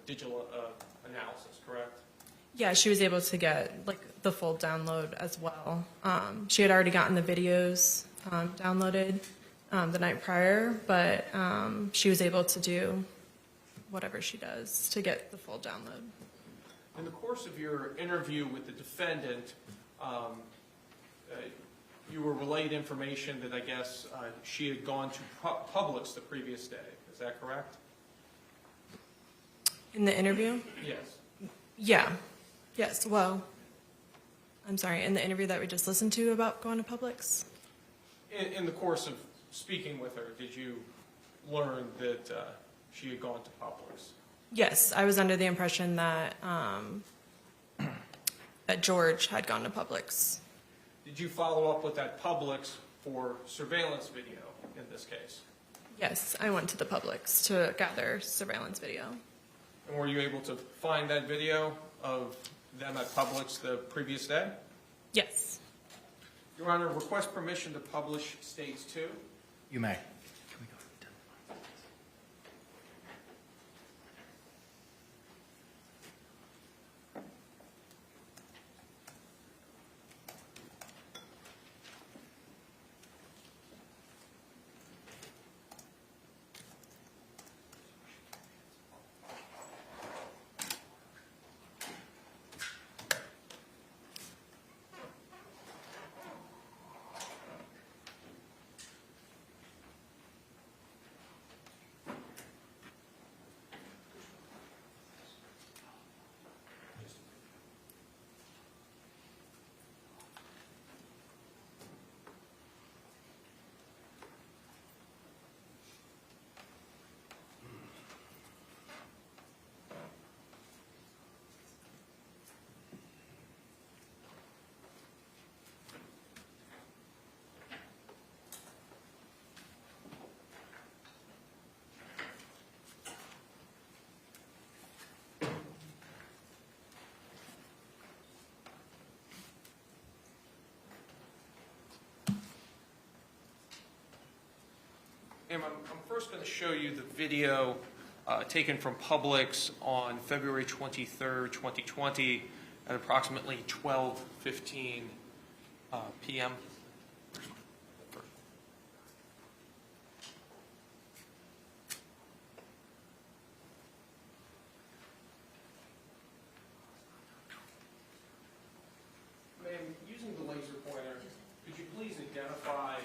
digital analysis, correct? Yeah, she was able to get the full download as well. She had already gotten the videos downloaded the night prior, but she was able to do whatever she does to get the full download. In the course of your interview with the defendant, you were relayed information that I guess she had gone to Publix the previous day. Is that correct? In the interview? Yes. Yeah. Yes. Well, I'm sorry. In the interview that we just listened to about going to Publix? In the course of speaking with her, did you learn that she had gone to Publix? Yes. I was under the impression that that George had gone to Publix. Did you follow up with that Publix for surveillance video in this case? Yes. I went to the Publix to gather surveillance video. And were you able to find that video of them at Publix the previous day? Yes. Your Honor, request permission to publish States 2. You may. Ma'am, I'm first going to show you the video taken from Publix on February 23rd, 2020 at approximately 12:15 p.m. Ma'am, using the laser pointer, could you please identify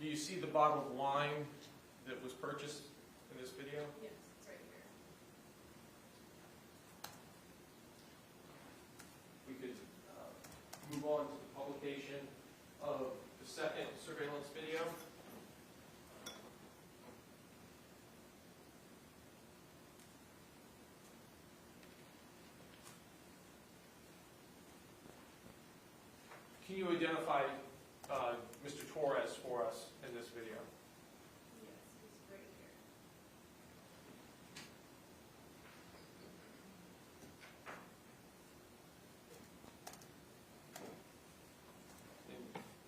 Do you see the bottle of wine that was purchased in this video? Yes, it's right here. We could move on to the publication of the second surveillance video. Can you identify Mr. Torres for us in this video? Yes, it's right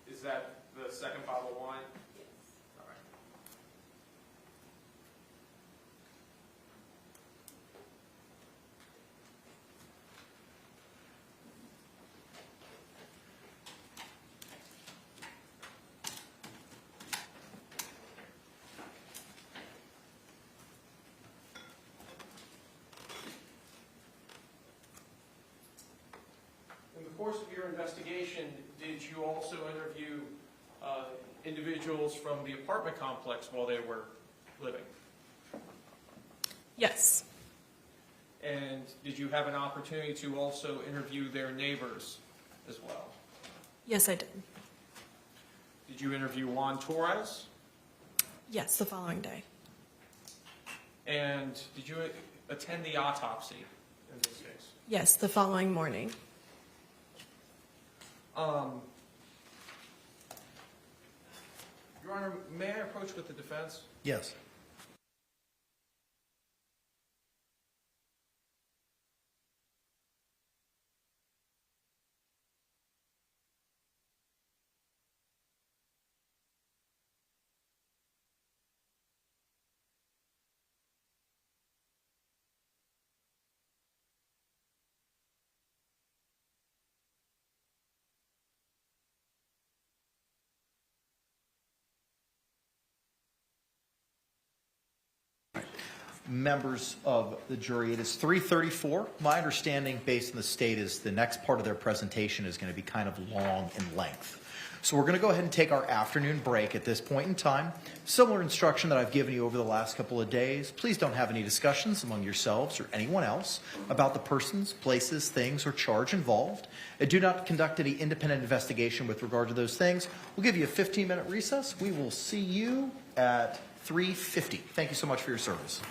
here. Is that the second bottle of wine? Yes. All right. In the course of your investigation, did you also interview individuals from the apartment complex while they were living? Yes. And did you have an opportunity to also interview their neighbors as well? Yes, I did. Did you interview Juan Torres? Yes, the following day. And did you attend the autopsy in this case? Yes, the following morning. Your Honor, may I approach with the defense? Yes. Members of the jury, it is 3:34. My understanding, based on the state, is the next part of their presentation is going to be kind of long in length. So we're going to go ahead and take our afternoon break at this point in time. Similar instruction that I've given you over the last couple of days. Please don't have any discussions among yourselves or anyone else about the persons, places, things, or charge involved. And do not conduct any independent investigation with regard to those things. We'll give you a 15-minute recess. We will see you at 3:50. Thank you so much for your service.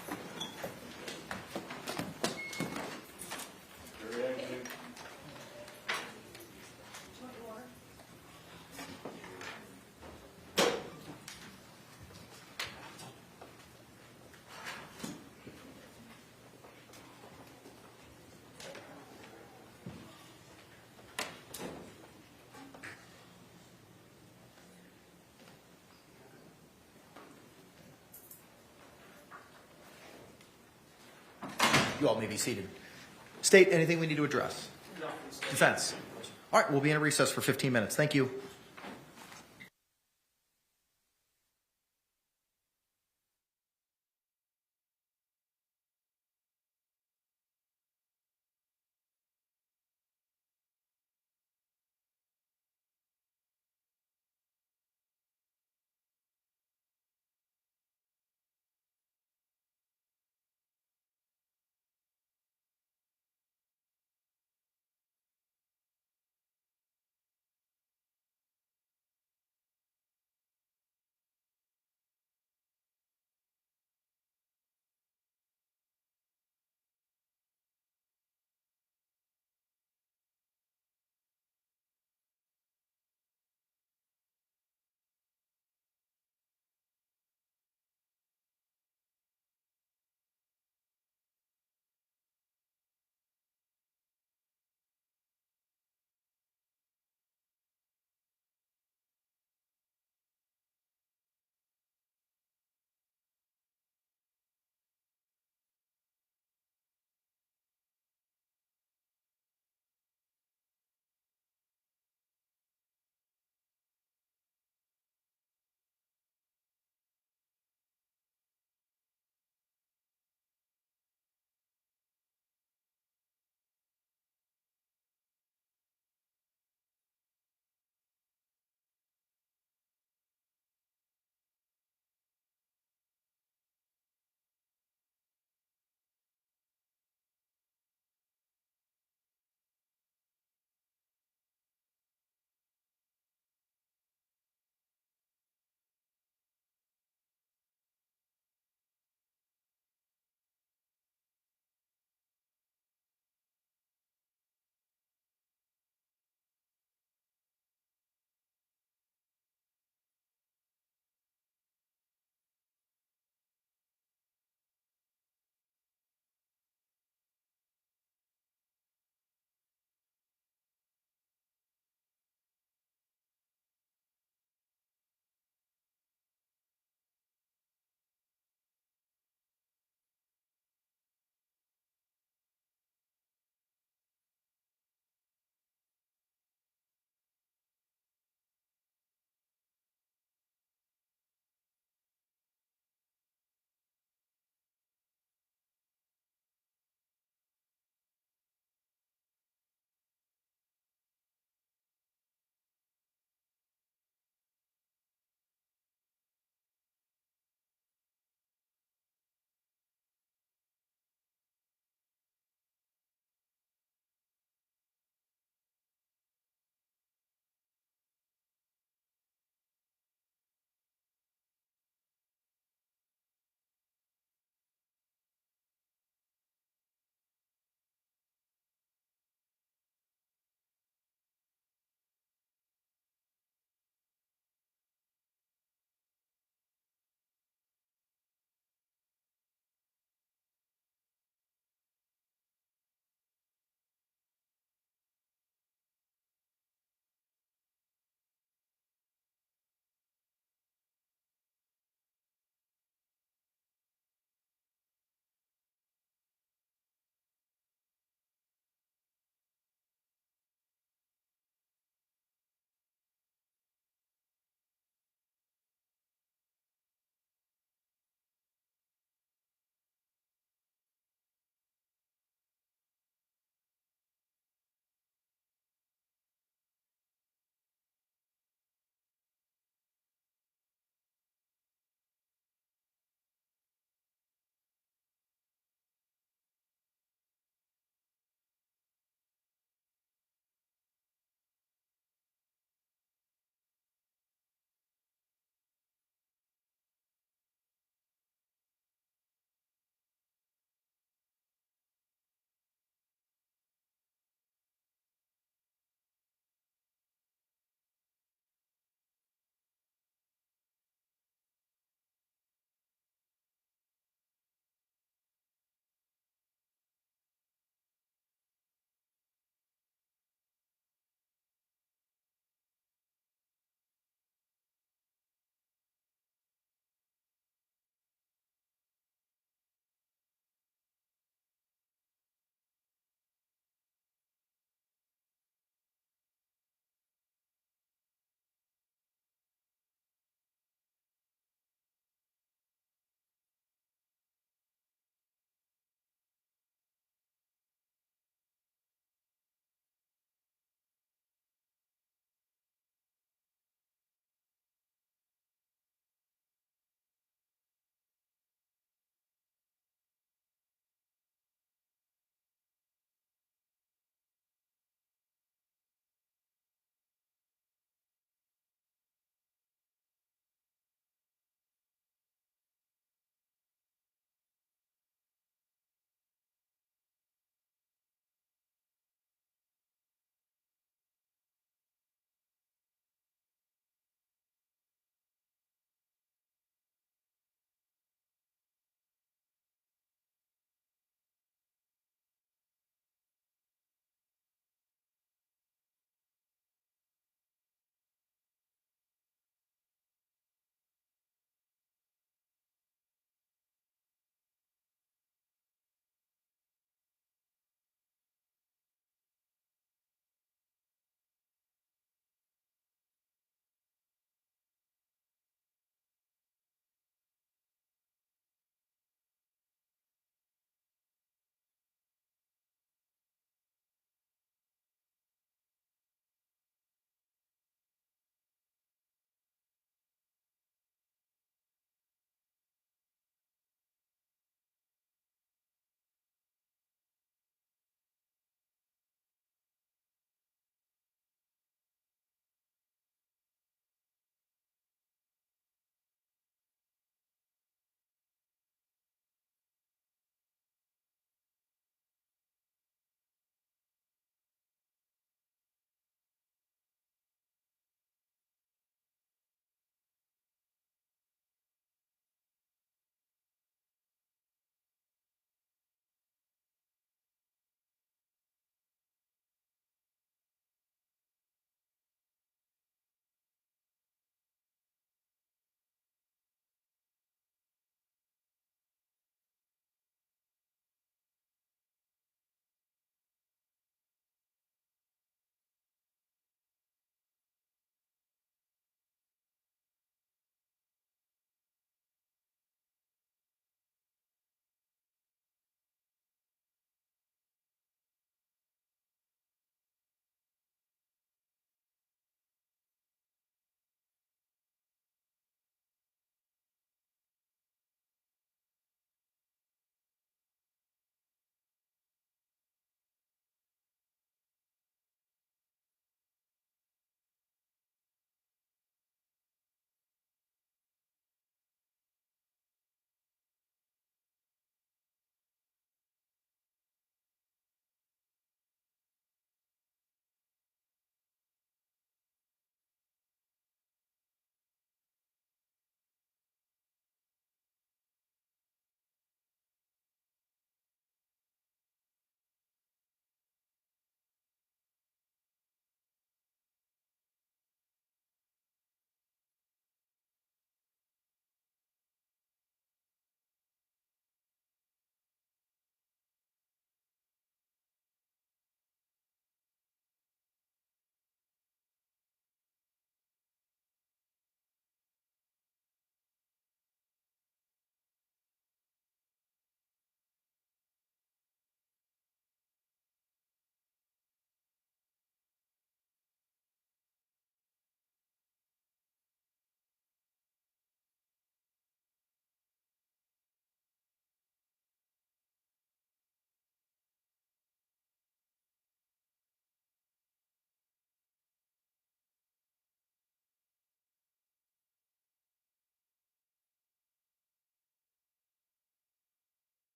You all may be seated. State, anything we need to address? No. Defense. All right, we'll be in a recess for 15 minutes. Thank you.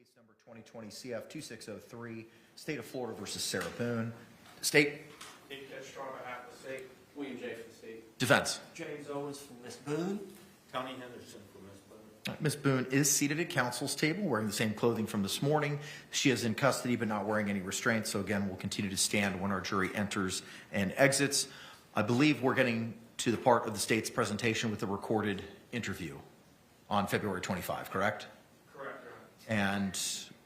Case number 2020 CF 2603, State of Florida versus Sarah Boone. State. Nick Ketchstraw on behalf of the state. William J. for the state. Defense. James Owens from Miss Boone. Tony Henderson for Ms. Boone. Ms. Boone is seated at counsel's table wearing the same clothing from this morning. She is in custody but not wearing any restraints, so again, we'll continue to stand when our jury enters and exits. I believe we're getting to the part of the state's presentation with the recorded interview on February 25, correct? Correct, Your Honor. And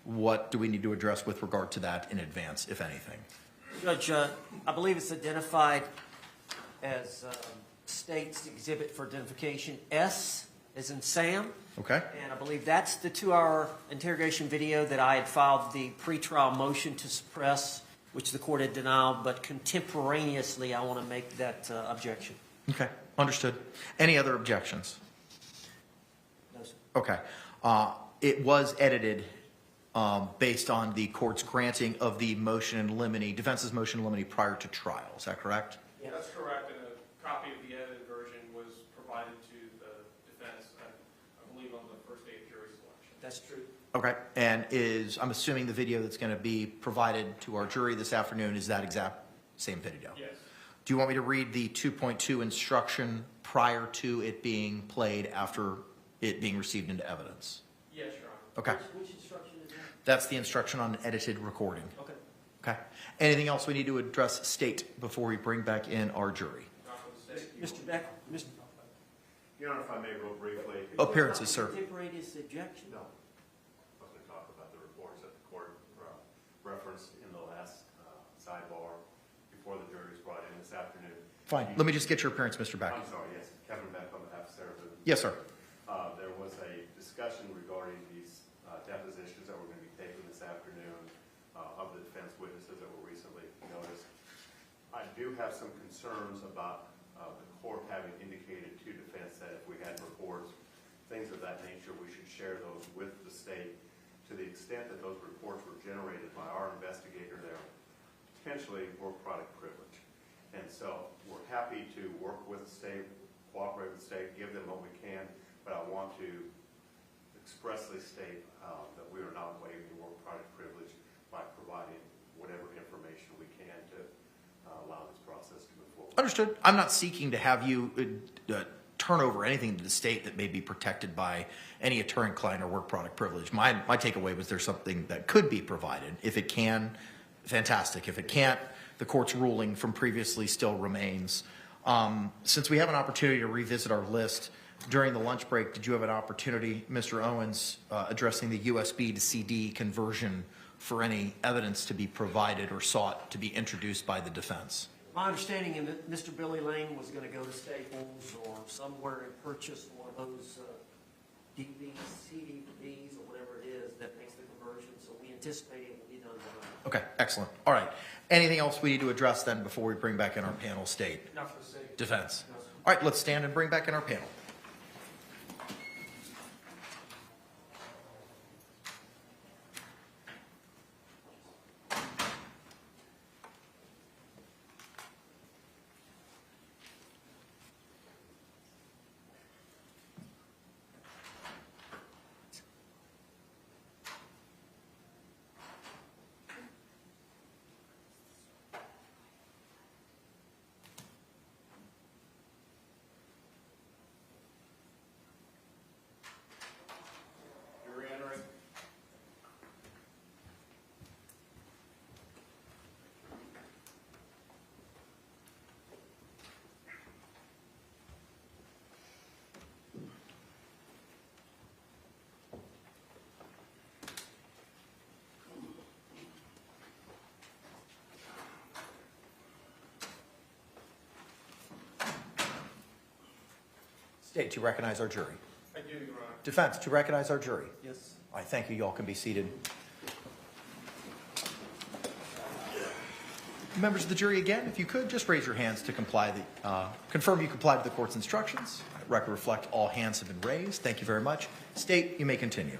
what do we need to address with regard to that in advance, if anything? Judge, I believe it's identified as state's exhibit for identification. S as in Sam. Okay. And I believe that's the 2-hour interrogation video that I had filed the pretrial motion to suppress, which the court had denied, but contemporaneously I want to make that objection. Okay, understood. Any other objections? No, sir. Okay. It was edited based on the court's granting of the motion in limine, defense's motion in limine prior to trial. Is that correct? Yeah. That's correct, and a copy of the edited version was provided to the defense, I believe, on the first day of jury selection. That's true. Okay. And I'm assuming the video that's going to be provided to our jury this afternoon is that exact same video? Yes. Do you want me to read the 2.2 instruction prior to it being played after it being received into evidence? Yes, Your Honor. Okay. Which instruction is that? That's the instruction on edited recording. Okay. Okay. Anything else we need to address state before we bring back in our jury? Not for the state. Mr. Beck, Mr. Your Honor, if I may real briefly. Appearances, sir. Contemporaneous objection? No. I was going to talk about the reports that the court referenced in the last sidebar before the jury was brought in this afternoon. Fine. Let me just get your appearance, Mr. Beck. I'm sorry, yes. Kevin Beck on behalf of Sarah Boone. Yes, sir. There was a discussion regarding these depositions that were going to be taken this afternoon of the defense witnesses that were recently noticed. I do have some concerns about the court having indicated to defense that if we had reports, things of that nature, we should share those with the state to the extent that those reports were generated by our investigator there, potentially work product privilege. And so we're happy to work with the state, cooperate with the state, give them what we can, but I want to expressly state that we are not waiving work product privilege by providing whatever information we can to allow this process to move forward. Understood. I'm not seeking to have you turn over anything to the state that may be protected by any attorney-client or work product privilege. My takeaway was there's something that could be provided. If it can, fantastic. If it can't, the court's ruling from previously still remains. Since we have an opportunity to revisit our list, during the lunch break, did you have an opportunity, Mr. Owens, addressing the USB to CD conversion for any evidence to be provided or sought to be introduced by the defense? My understanding is that Mr. Billy Lane was going to go to Staples or somewhere and purchase one of those CDs or whatever it is that makes the conversion. So we anticipate it will be done tomorrow. Okay, excellent. All right. Anything else we need to address then before we bring back in our panel state? Not for the state. Defense. All right, let's stand and bring back in our panel. Jury entering. State, to recognize our jury. I do, Your Honor. Defense, to recognize our jury. Yes. All right, thank you. Y'all can be seated. Members of the jury, again, if you could, just raise your hands to confirm you complied with the court's instructions. Record reflect all hands have been raised. Thank you very much. State, you may continue.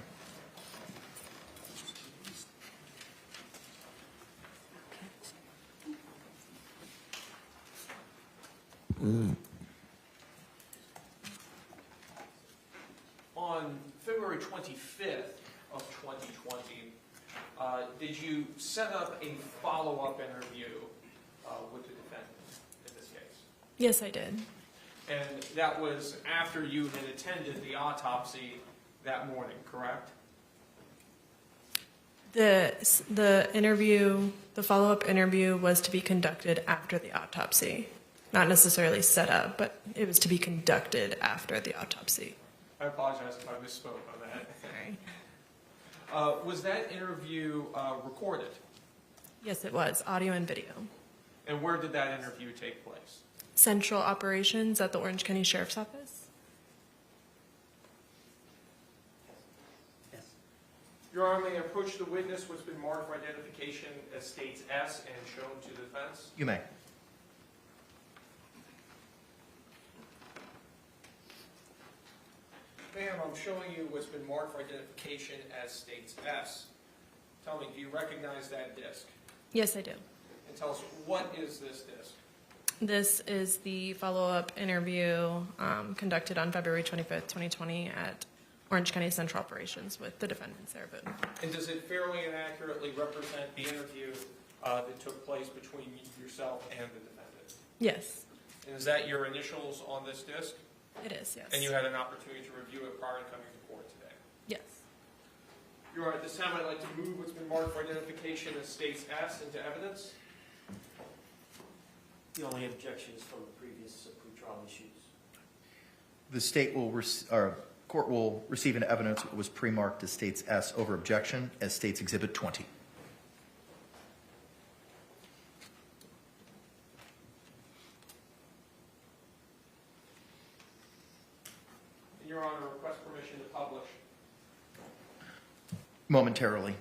On February 25th of 2020, set up a follow-up interview with the defendant in this case. Yes, I did. And that was after you had attended the autopsy that morning, correct? The interview, the follow-up interview was to be conducted after the autopsy. Not necessarily set up, but it was to be conducted after the autopsy. I apologize if I misspoke on that. Sorry. Was that interview recorded? Yes, it was, audio and video. And where did that interview take place? Central Operations at the Orange County Sheriff's Office. Your Honor, may I approach the witness what's been marked for identification as states S and shown to the defense? You may. Ma'am, I'm showing you what's been marked for identification as states S. Tell me, do you recognize that disc? Yes, I do. And tell us, what is this disc? This is the follow-up interview conducted on February 25th, 2020 at Orange County Central Operations with the defendant, Sarah Boone. And does it fairly and accurately represent the interview that took place between yourself and the defendant? Yes. And is that your initials on this disc? It is, yes. And you had an opportunity to review it prior to coming to court today? Yes. Your Honor, at this time I'd like to move what's been marked for identification as states S into evidence. The only objection is from the previous pretrial issues. The state will, court will receive an evidence that was pre-marked as states S over objection as states Exhibit 20. And Your Honor, request permission to publish. Momentarily.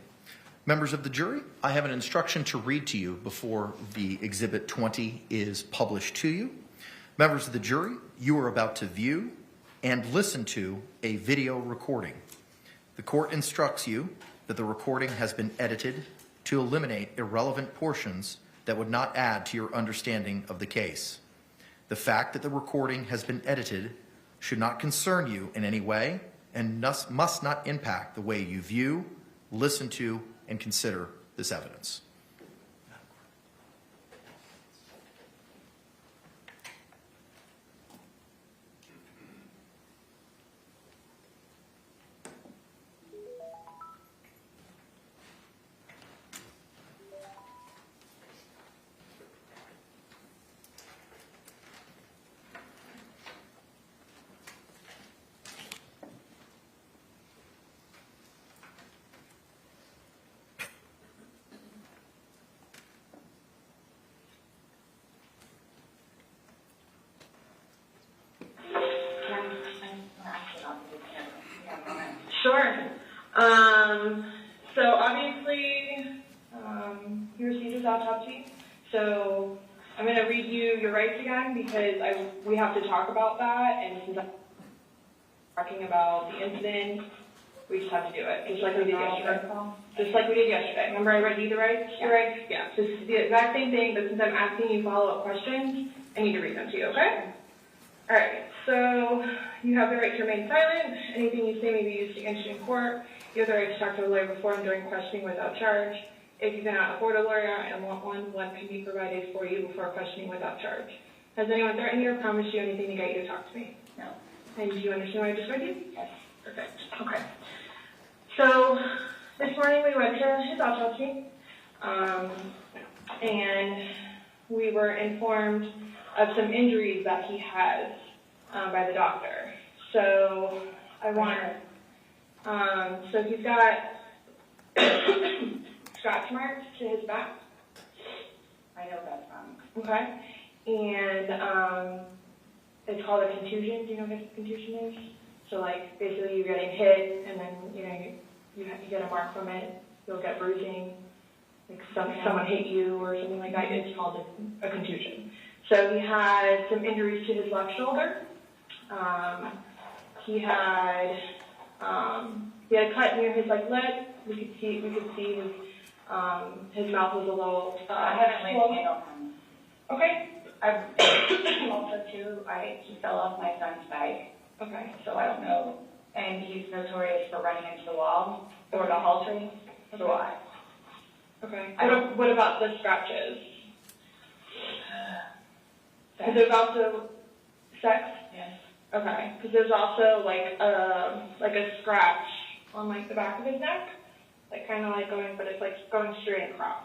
Members of the jury, I have an instruction to read to you before the Exhibit 20 is published to you. Members of the jury, you are about to view and listen to a video recording. The court instructs you that the recording has been edited to eliminate irrelevant portions that would not add to your understanding of the case. The fact that the recording has been edited should not concern you in any way and must not impact the way you view, listen to, and consider this evidence. Sure. So obviously, he received his autopsy. So I'm going to read you your rights again because we have to talk about that. And since I'm talking about the incident, we just have to do it, just like we did yesterday. Just like we did yesterday. Remember I read you the rights? Your rights? Yeah. So it's the exact same thing, but since I'm asking you follow-up questions, I need to read them to you, okay? All right. So you have the right to remain silent. Anything you say may be used against you in court. You have the right to talk to a lawyer before and during questioning without charge. If you cannot afford a lawyer and want one can be provided for you before questioning without charge. Has anyone threatened you or promised you anything to get you to talk to me? No. And do you understand what I just read you? Yes. Perfect. Okay. So this morning we went to his autopsy, and we were informed of some injuries that he has by the doctor. So I want, so he's got scratch marks to his back. I know that's wrong. Okay. And it's called a contusion. Do you know what a contusion is? So like basically you're getting hit and then you get a mark from it. You'll get bruising. Like someone hit you or something like that. It's called a contusion. So he had some injuries to his left shoulder. He had a cut near his lip. We could see his mouth was a little. I haven't laid a hand on him. Okay. Also too, he fell off my son's bike. Okay. So I don't know, and he's notorious for running into the wall or the haltery. So Okay. I don't- What about the scratches? Because there's also sex. Yes. Okay. Because there's also like a scratch on like the back of his neck, like kind of like going, but it's like going straight across.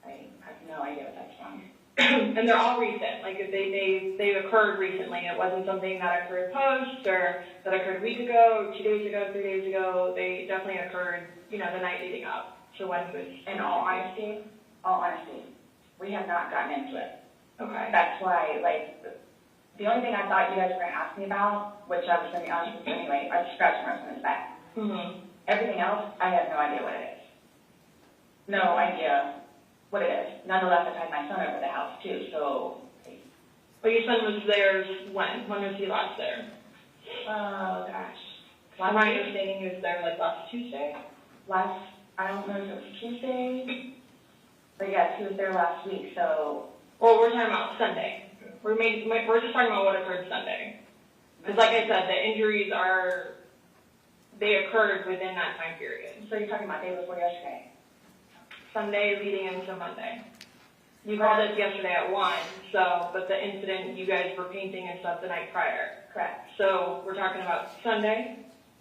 I have no idea what that's from. And they're all recent. Like they occurred recently. It wasn't something that occurred post or that occurred a week ago, 2 days ago, 3 days ago. They definitely occurred, the night leading up to when he was. In all honesty, we have not gotten into it. Okay. That's why, the only thing I thought you guys were going to ask me about, which I was going to be honest with you anyway, are the scratch marks on his back. Mm-hmm. Everything else, I have no idea what it is. No idea what it is. Nonetheless, I've had my son over the house too, so. But your son was there when? When was he last there? Oh, gosh. My understanding he was there like last Tuesday? I don't know if it was Tuesday, but yes, he was there last week, so. Well, we're talking about Sunday. We're just talking about what occurred Sunday. Because like I said, the injuries they occurred within that time period. So you're talking about day before yesterday? Sunday leading into Monday. You called us yesterday at 1, but the incident, you guys were painting and stuff the night prior. Correct. So we're talking about Sunday,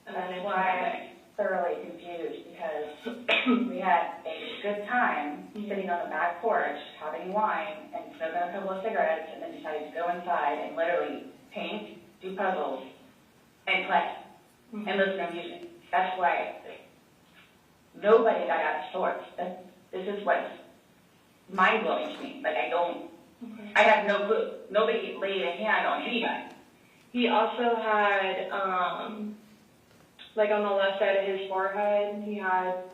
and then That's into why Monday. I'm thoroughly confused, because we had a good time sitting on the back porch, having wine, and smoking a couple of cigarettes, and then decided to go inside and literally paint, do puzzles, and play, and listen to music. That's why nobody got out of sorts. This is what's mind-blowing to me. I have no clue. Nobody laid a hand on anybody. He also had, on the left side of his forehead, he had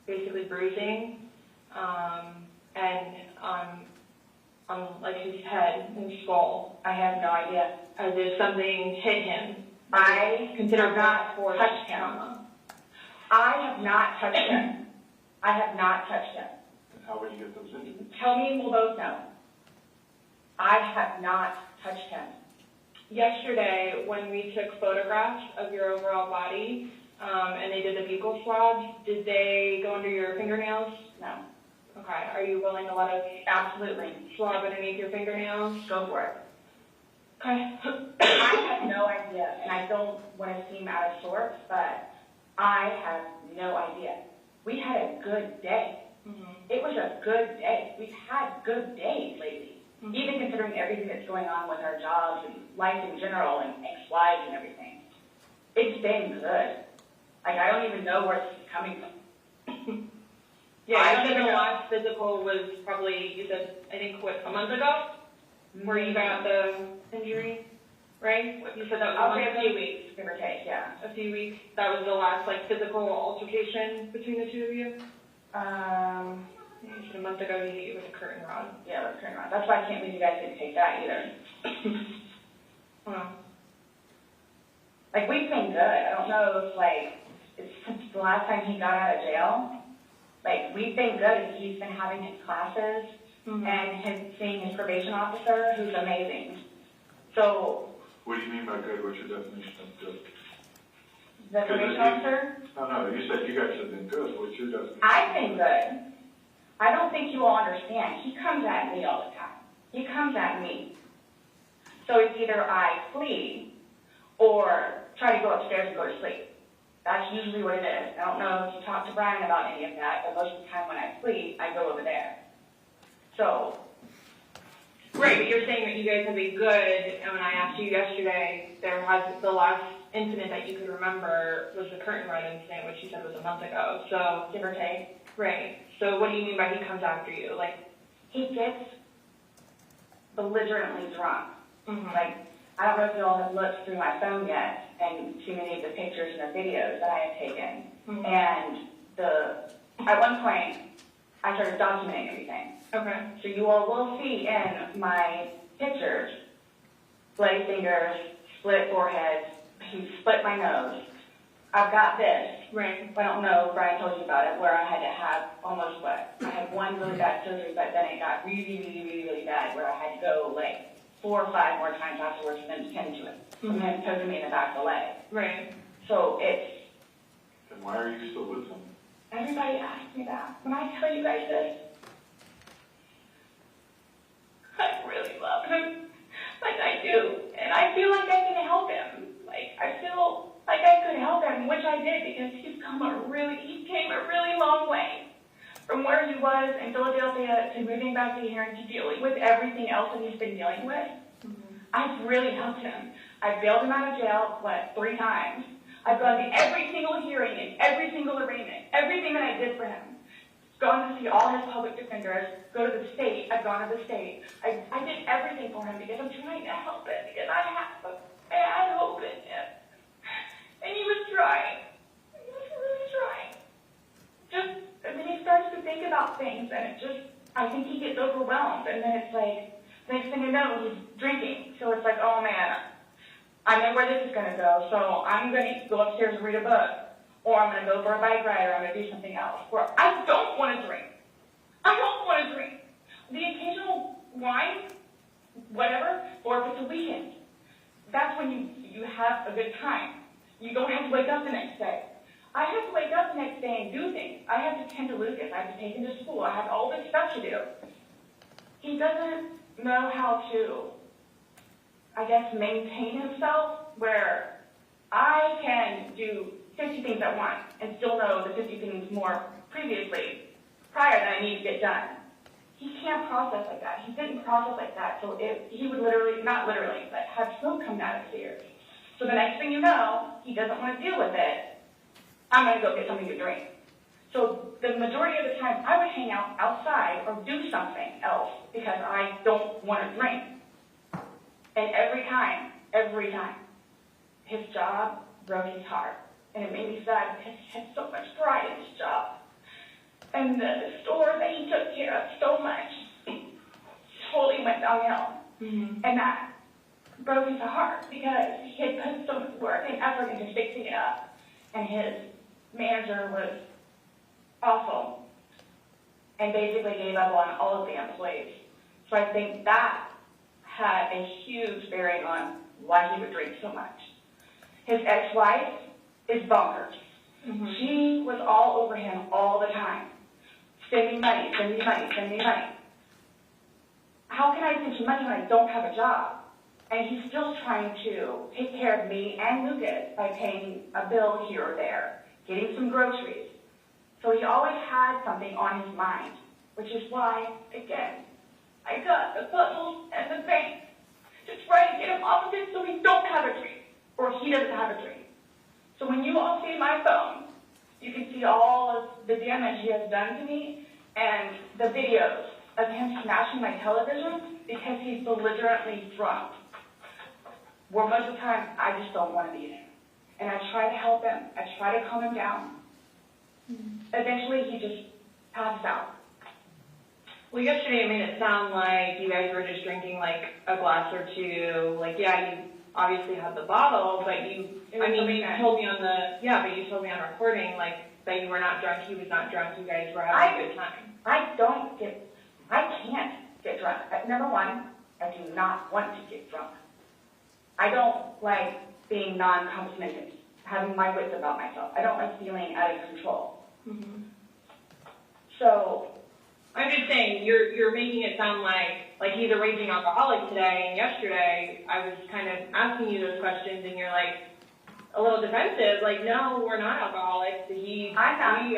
basically bruising, and on his head, his skull. I have no idea. As if something hit him. I Consider not touched him. I have not touched him. I have not touched him. How would you get those injuries? Tell me, we'll both know. I have not touched him. Yesterday, when we took photographs of your overall body, and they did the buccal swabs, did they go under your fingernails? No. Okay. Are you willing to let us Absolutely. swab underneath your fingernails? Go for it. Okay. I have no idea, and I don't want to seem out of sorts, but I have no idea. We had a good day. Mm-hmm. It was a good day. We've had good days lately, even considering everything that's going on with our jobs and life in general and ex-wives and everything. It's been good. I don't even know where this is coming from. Yeah, you said the last physical was probably, you said, I think, a month ago? Where you got the injury, right? You said that was I'll say a few weeks, give or take, yeah. A few weeks. That was the last, physical altercation between the two of you? You said a month ago you hit you with a curtain rod. Yeah, with a curtain rod. That's why I can't believe you guys didn't take that either. We've been good. I don't know if, it's since the last time he got out of jail. We've been good. He's been having his classes and seeing his probation officer, who's amazing. So. What do you mean by good? What's your definition of good? The probation officer? No, you said you guys have been good. What's your definition? I've been good. I don't think you all understand. He comes at me all the time. He comes at me. So it's either I flee or try to go upstairs and go to sleep. That's usually what it is. I don't know if you talked to Brian about any of that, but most of the time when I flee, I go over there. So. Right, but you're saying that you guys have been good, and when I asked you yesterday, the last incident that you could remember was the curtain rod incident, which you said was a month ago, so. Give or take. Right, so what do you mean by he comes after you? He gets belligerently drunk. Mm-hmm. I don't know if you all have looked through my phone yet and seen any of the pictures and the videos that I have taken. Mm-hmm. And at one point, I started documenting everything. Okay. So you all will see in my pictures, bloody fingers, split forehead, he split my nose. I've got this. Right. I don't know if Brian told you about it, where I had to have almost I had one really bad surgery, but then it got really, really, really, really bad, where I had to go 4 or 5 more times afterwards and then tend to it. And then poking me in the back of the leg. Right. So it's. Then why are you still with him? Everybody asks me that. When I tell you guys this, I really love him. Like I do. And I feel like I can help him. Like I feel like I could help him, which I did because he came a really long way from where he was in Philadelphia to moving back to here and to dealing with everything else that he's been dealing with. I've really helped him. I've bailed him out of jail, 3 times. I've gone to every single hearing and every single arraignment, everything that I did for him. Gone to see all his public defenders, go to the state, I've gone to the state. I did everything for him because I'm trying to help him, because I had hope in him. And he was trying. He was really trying. And then he starts to think about things, and I think he gets overwhelmed, and then it's like, next thing you know, he's drinking. So it's like, oh man, I know where this is going to go, so I'm going to go upstairs and read a book, or I'm going to go for a bike ride, or I'm going to do something else. Or I don't want to drink. I don't want to drink. The occasional wine, whatever, or if it's a weekend, that's when you have a good time. You don't have to wake up the next day. I have to wake up the next day and do things. I have to tend to Lucas. I have to take him to school. I have all this stuff to do. He doesn't know how to, I guess, maintain himself, where I can do 50 things at once and still know the 50 things prior that I need to get done. He can't process like that. He didn't process like that, so he would not literally, but have smoke come out of his ears. So the next thing you know, he doesn't want to deal with it. I'm going to go get something to drink. So the majority of the time, I would hang out outside or do something else because I don't want to drink. And every time, his job broke his heart. And it made me sad because he had so much pride in his job. And the store that he took care of so much totally went downhill. And that broke his heart because he had put so much work and effort into fixing it up. And his manager was awful and basically gave up on all of the employees. So I think that had a huge bearing on why he would drink so much. His ex-wife is bonkers. She was all over him all the time. Send me money, send me money, send me money. How can I send you money when I don't have a job? And he's still trying to take care of me and Lucas by paying a bill here or there, getting some groceries. So he always had something on his mind, which is why, again, I got the puzzles and the bank to try to get him off of it so we don't have a drink, or he doesn't have a drink. So when you all see my phone, you can see all of the damage he has done to me and the videos of him smashing my television because he's belligerently drunk. Where most of the time, I just don't want to be there. And I try to help him. I try to calm him down. Eventually, he just passes out. Well, yesterday it made it sound like you guys were just drinking like a glass or two. Like, yeah, you obviously had the bottle, but you told me on recording, like, that you were not drunk, he was not drunk, you guys were having a good time. I can't get drunk. Number one, I do not want to get drunk. I don't like being non-complimented, having my wits about myself. I don't like feeling out of control. So, I'm just saying, you're making it sound like he's a raging alcoholic today, and yesterday I was kind of asking you those questions, and you're like a little defensive, like, no, we're not alcoholics, we are not,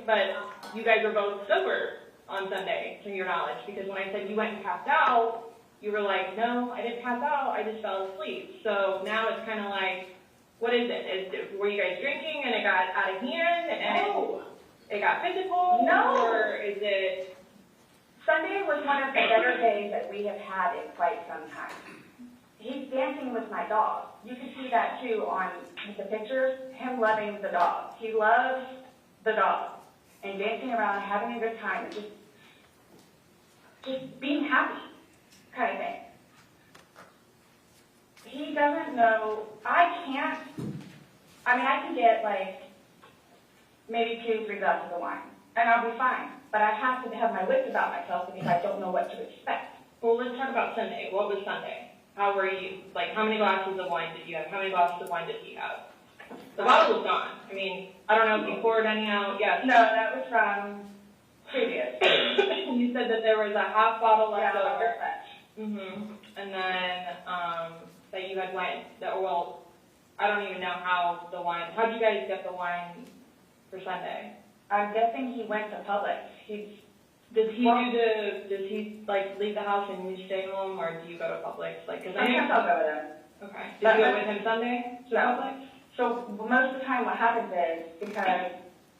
but you guys were both sober on Sunday, to your knowledge, because when I said you went and passed out, you were like, no, I didn't pass out, I just fell asleep. So now it's kind of like, what is it? Were you guys drinking and it got out of hand and it got physical? No. Or is it? Sunday was one of the better days that we have had in quite some time. He's dancing with my dog. You can see that too on the pictures, him loving the dog. He loves the dog and dancing around, having a good time, and just being happy kind of thing. He doesn't know, I can get like maybe 2-3 glasses of wine and I'll be fine. But I have to have my wits about myself because I don't know what to expect. Well, let's talk about Sunday. What was Sunday? How were you? Like, how many glasses of wine did you have? How many glasses of wine did he have? The bottle was gone. I mean, I don't know if you poured any out. Yes. No, that was from previous. You said that there was a half bottle left Yeah, over. over. And then that you had wine. Well, I don't even know how the wine. How'd you guys get the wine for Sunday? I'm guessing he went to Publix. Does he like leave the house and you stay home, or do you go to Publix? Like, cause Sometimes I'll go with him. Okay. Did you go with him Sunday to No. Publix? So most of the time what happens is, because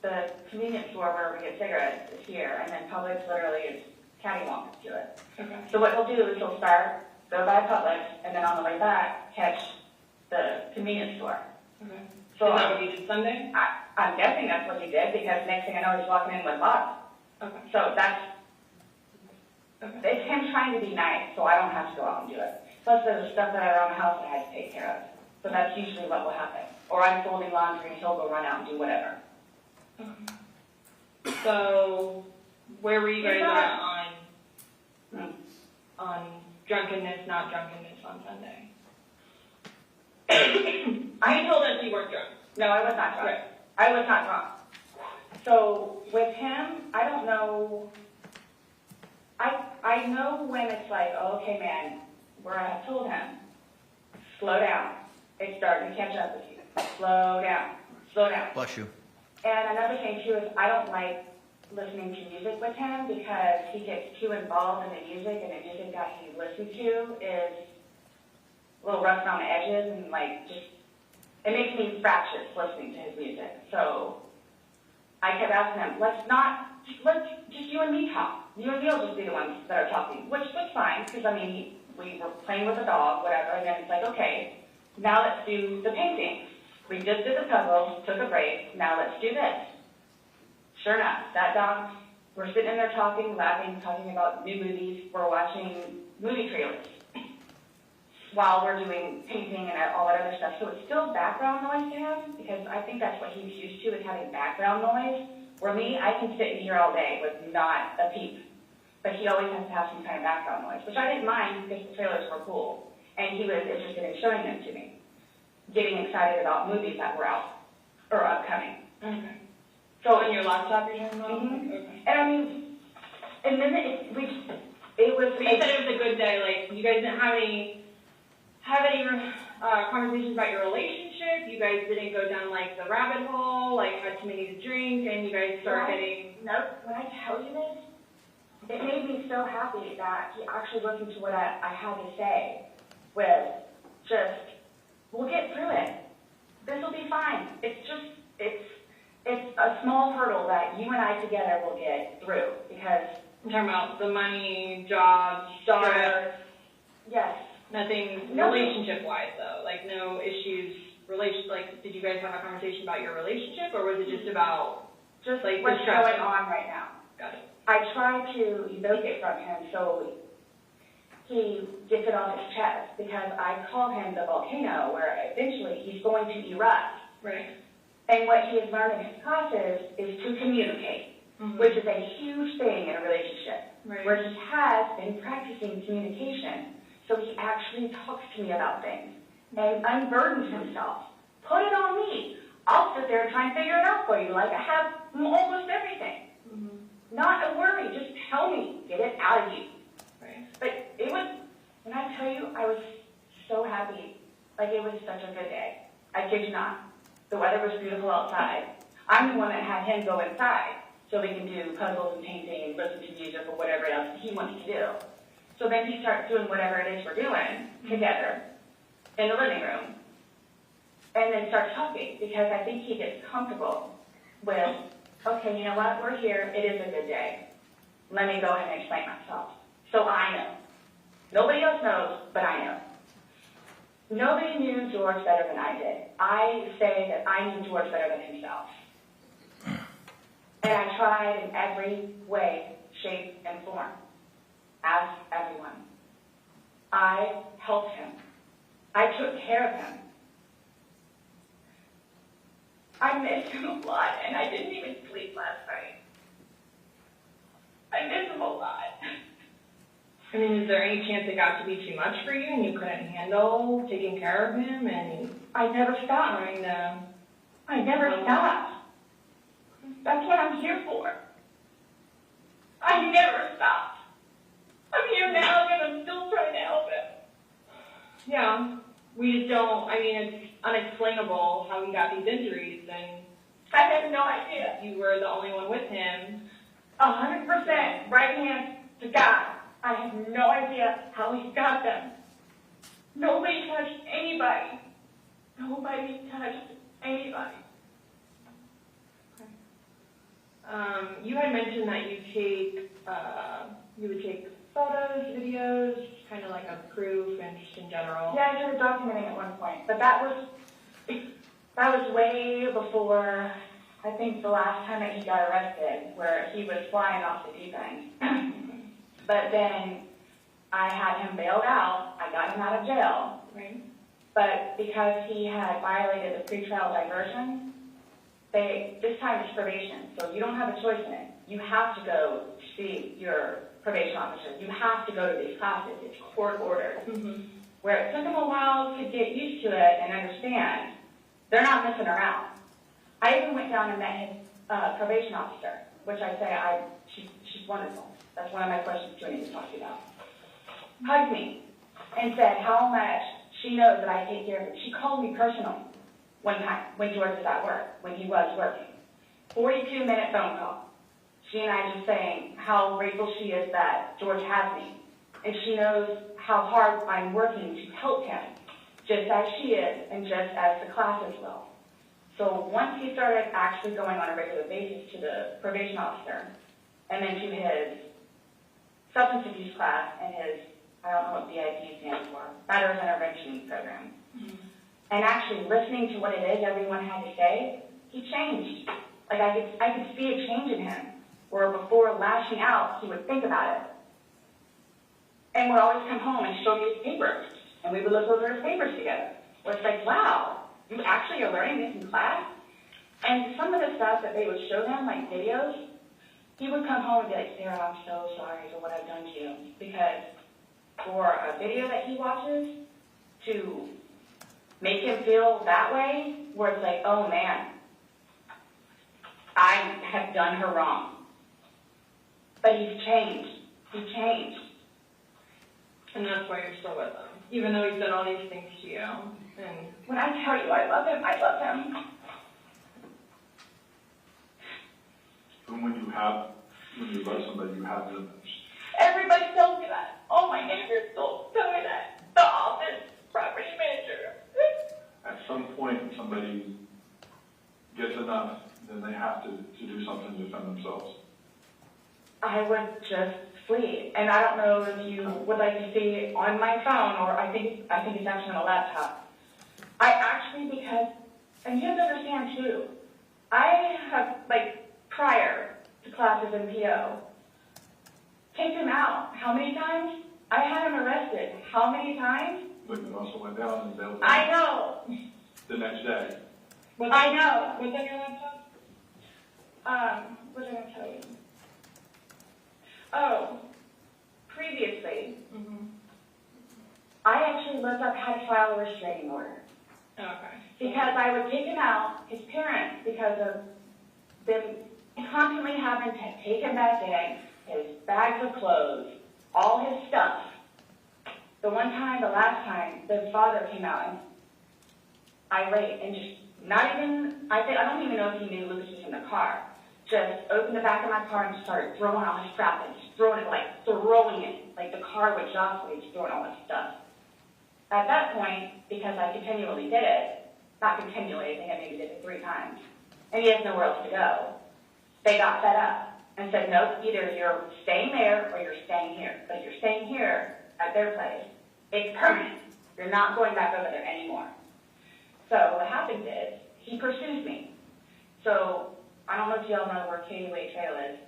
the convenience store where we get cigarettes is here, and then Publix literally is cattywampus to it. Okay. So what he'll do is he'll start, go by Publix, and then on the way back, catch the convenience store. Okay. So Is that what you did Sunday? I'm guessing that's what he did, because next thing I know, he's walking in with bottles. Okay. So it's him trying to be nice, so I don't have to go out and do it. Plus, there's stuff that are around the house that I have to take care of. So that's usually what will happen. Or I'm folding laundry and he'll go run out and do whatever. So, where were you guys at on drunkenness, not drunkenness on Sunday? You told us you weren't drunk. No, I was not drunk. Right. I was not drunk. So with him, I don't know. I know when it's like, oh, okay, man, where I have told him, slow down. It's starting to catch up with you. Slow down. Slow down. Bless you. And another thing too is I don't like listening to music with him because he gets too involved in the music, and the music that he listens to is a little rough around the edges, and like just it makes me fractious listening to his music. So I kept asking him, let's just you and me talk. You and me will just be the ones that are talking, which was fine because I mean we were playing with a dog, whatever, and then it's like, okay, now let's do the painting. We just did the puzzle, took a break, now let's do this. Sure enough, that dog, we're sitting in there talking, laughing, talking about new movies, we're watching movie trailers while we're doing painting and all that other stuff. So it's still background noise to him, because I think that's what he's used to, is having background noise. Where me, I can sit in here all day with not a peep. But he always has to have some kind of background noise, which I didn't mind because the trailers were cool. And he was interested in showing them to me, getting excited about movies that were out or upcoming. Okay. So on your laptop you're talking about? Okay. And I mean, and then it was. But you said it was a good day. Like, you guys didn't have any conversations about your relationship. You guys didn't go down like the rabbit hole. Like, had too many to drink, and you guys start getting. Nope. When I tell you this, it made me so happy that he actually listened to what I had to say. With just, we'll get through it. This will be fine. It's a small hurdle that you and I together will get through, because I'm talking about the money, jobs, stress. Yes. Nothing relationship-wise though. Like no issues. Like, did you guys have a conversation about your relationship, or was it just about like what's going on right now? Got it. I try to evoke it from him so he gets it off his chest, because I call him the volcano, where eventually he's going to erupt. Right. And what he has learned in his classes is to communicate, which is a huge thing in a relationship, where he has been practicing communication. So he actually talks to me about things and unburdens himself. Put it on me. I'll sit there and try and figure it out for you, like I have almost everything. Not a worry, just tell me, get it out of you. Right. But it was, when I tell you, I was so happy. Like, it was such a good day. I kid you not. The weather was beautiful outside. I'm the one that had him go inside so we can do puzzles and painting and listen to music or whatever else he wants to do. So then he starts doing whatever it is we're doing together in the living room, and then starts talking, because I think he gets comfortable with, okay, you know what, we're here, it is a good day. Let me go ahead and explain myself. So I know. Nobody else knows, but I know. Nobody knew George better than I did. I say that I knew George better than himself. And I tried in every way, shape, and form. Ask everyone. I helped him. I took care of him. I missed him a lot, and I didn't even sleep last night. I miss him a lot. I mean, is there any chance it got to be too much for you and you couldn't handle taking care of him? And I never stopped. Trying to I never stopped. That's what I'm here for. I never stopped. I'm here now and I'm still trying to help him. Yeah, we just don't, I mean, it's unexplainable how he got these injuries, and I have no idea. you were the only one with him. 100% right hand to God. I have no idea how he got them. Nobody touched anybody. Nobody touched anybody. You had mentioned that you would take photos, videos, kind of like a proof and just in general. Yeah, I started documenting at one point, but that was way before, I think, the last time that he got arrested, where he was flying off the deep end. But then I had him bailed out. I got him out of jail. Right. But because he had violated the pretrial diversion, this time it's probation, so you don't have a choice in it. You have to go see your probation officer. You have to go to these classes. It's court ordered. Mm-hmm. Where it took them a while to get used to it and understand, they're not messing around. I even went down and met his probation officer, which I say she's wonderful. That's one of my questions too I need to talk to you about. Hugged me and said how much she knows that I take care of it. She called me personally one time when George was at work, when he was working. 42-minute phone call. She and I just saying how grateful she is that George has me. And she knows how hard I'm working to help him, just as she is and just as the classes will. So once he started actually going on a regular basis to the probation officer, and then to his substance abuse class and his, I don't know what BIP stands for, Batterers Intervention Program, and actually listening to what it is everyone had to say, he changed. Like I could see a change in him, where before lashing out, he would think about it. And would always come home and show me his papers, and we would look over his papers together. Where it's like, wow, you actually are learning this in class? And some of the stuff that they would show them, like videos, he would come home and be like, Sarah, I'm so sorry for what I've done to you. Because for a video that he watches, to make him feel that way, where it's like, oh man, I have done her wrong. But he's changed. He changed. And that's why you're still with him, even though he's done all these things to you. And when I tell you I love him, I love him. And when you love somebody, you have limits. Everybody tells me that. All my neighbors still tell me that. The office, property manager. At some point, somebody gets enough, then they have to do something to defend themselves. I would just flee. And I don't know if you would like to see on my phone, or I think it's actually on a laptop. I actually, because, and you have to understand too, I have, like, prior to classes in PO, take him out. How many times? I had him arrested. How many times? But you also went down and bailed I know. the next day. I know. What's on your laptop? What was I going to tell you? Oh, previously, I actually looked up how to file a restraining order. Okay. Because I would take him out, his parents, because of them constantly having to take him back in, his bags of clothes, all his stuff. The last time, the father came out and irate and just not even, I don't even know if he knew Lucas was in the car. Just opened the back of my car and started throwing all his crap and just throwing it. Like the car would jostle, he's throwing all his stuff. At that point, because I continually did it, not continually, I think I maybe did it 3 times, and he has nowhere else to go, they got fed up and said, nope, either you're staying there or you're staying here. But if you're staying here at their place, it's permanent. You're not going back over there anymore. So what happens is, he pursues me. So, I don't know if y'all know where Katie Way Trail is.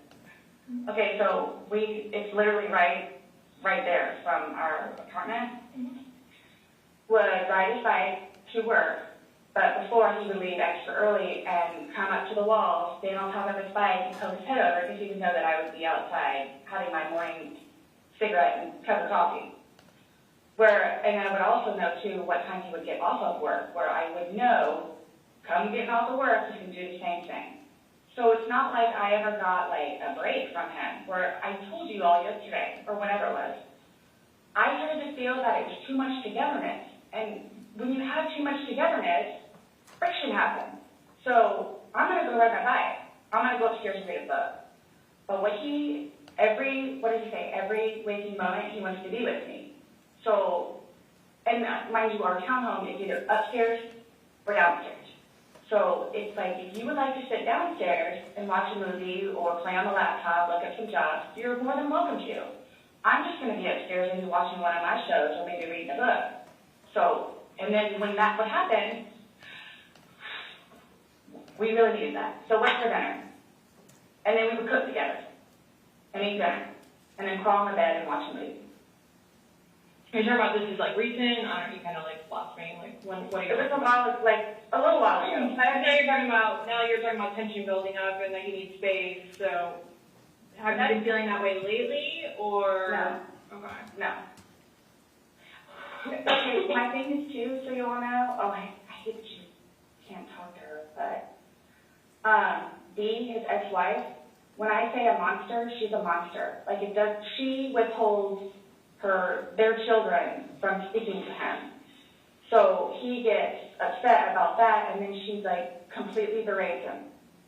Okay, so it's literally right there from our apartment. Would ride his bike to work, but before he would leave extra early and come up to the wall, stand on top of his bike and poke his head over because he would know that I would be outside having my morning cigarette and cup of coffee. And I would also know too what time he would get off of work, where I would know come get off the work, you can do the same thing. So it's not like I ever got like a break from him, where I told you all yesterday, or whatever it was. I started to feel that it was too much togetherness. And when you have too much togetherness, friction happens. So I'm going to go ride my bike. I'm going to go upstairs and read a book. But every waking moment, he wants to be with me. So, and mind you, our townhome is either upstairs or downstairs. So it's like, if you would like to sit downstairs and watch a movie or play on the laptop, look at some jobs, you're more than welcome to. I'm just going to be upstairs maybe watching one of my shows or maybe reading a book. So, and then when that would happen, we really needed that. So what's for dinner? And then we would cook together and eat dinner and then crawl in the bed and watch a movie. Are you talking about this is like recent? I don't know, you kind of like lost me. Like, what are you It was a little while ago. Now you're talking about tension building up and that you need space. So, have you been feeling that way lately, or? No. Okay. No. Okay, my thing is too, so you all know, I hate that you can't talk to her, but, Dee, his ex-wife, when I say a monster, she's a monster. Like, she withholds their children from speaking to him. So he gets upset about that, and then she's like completely berates him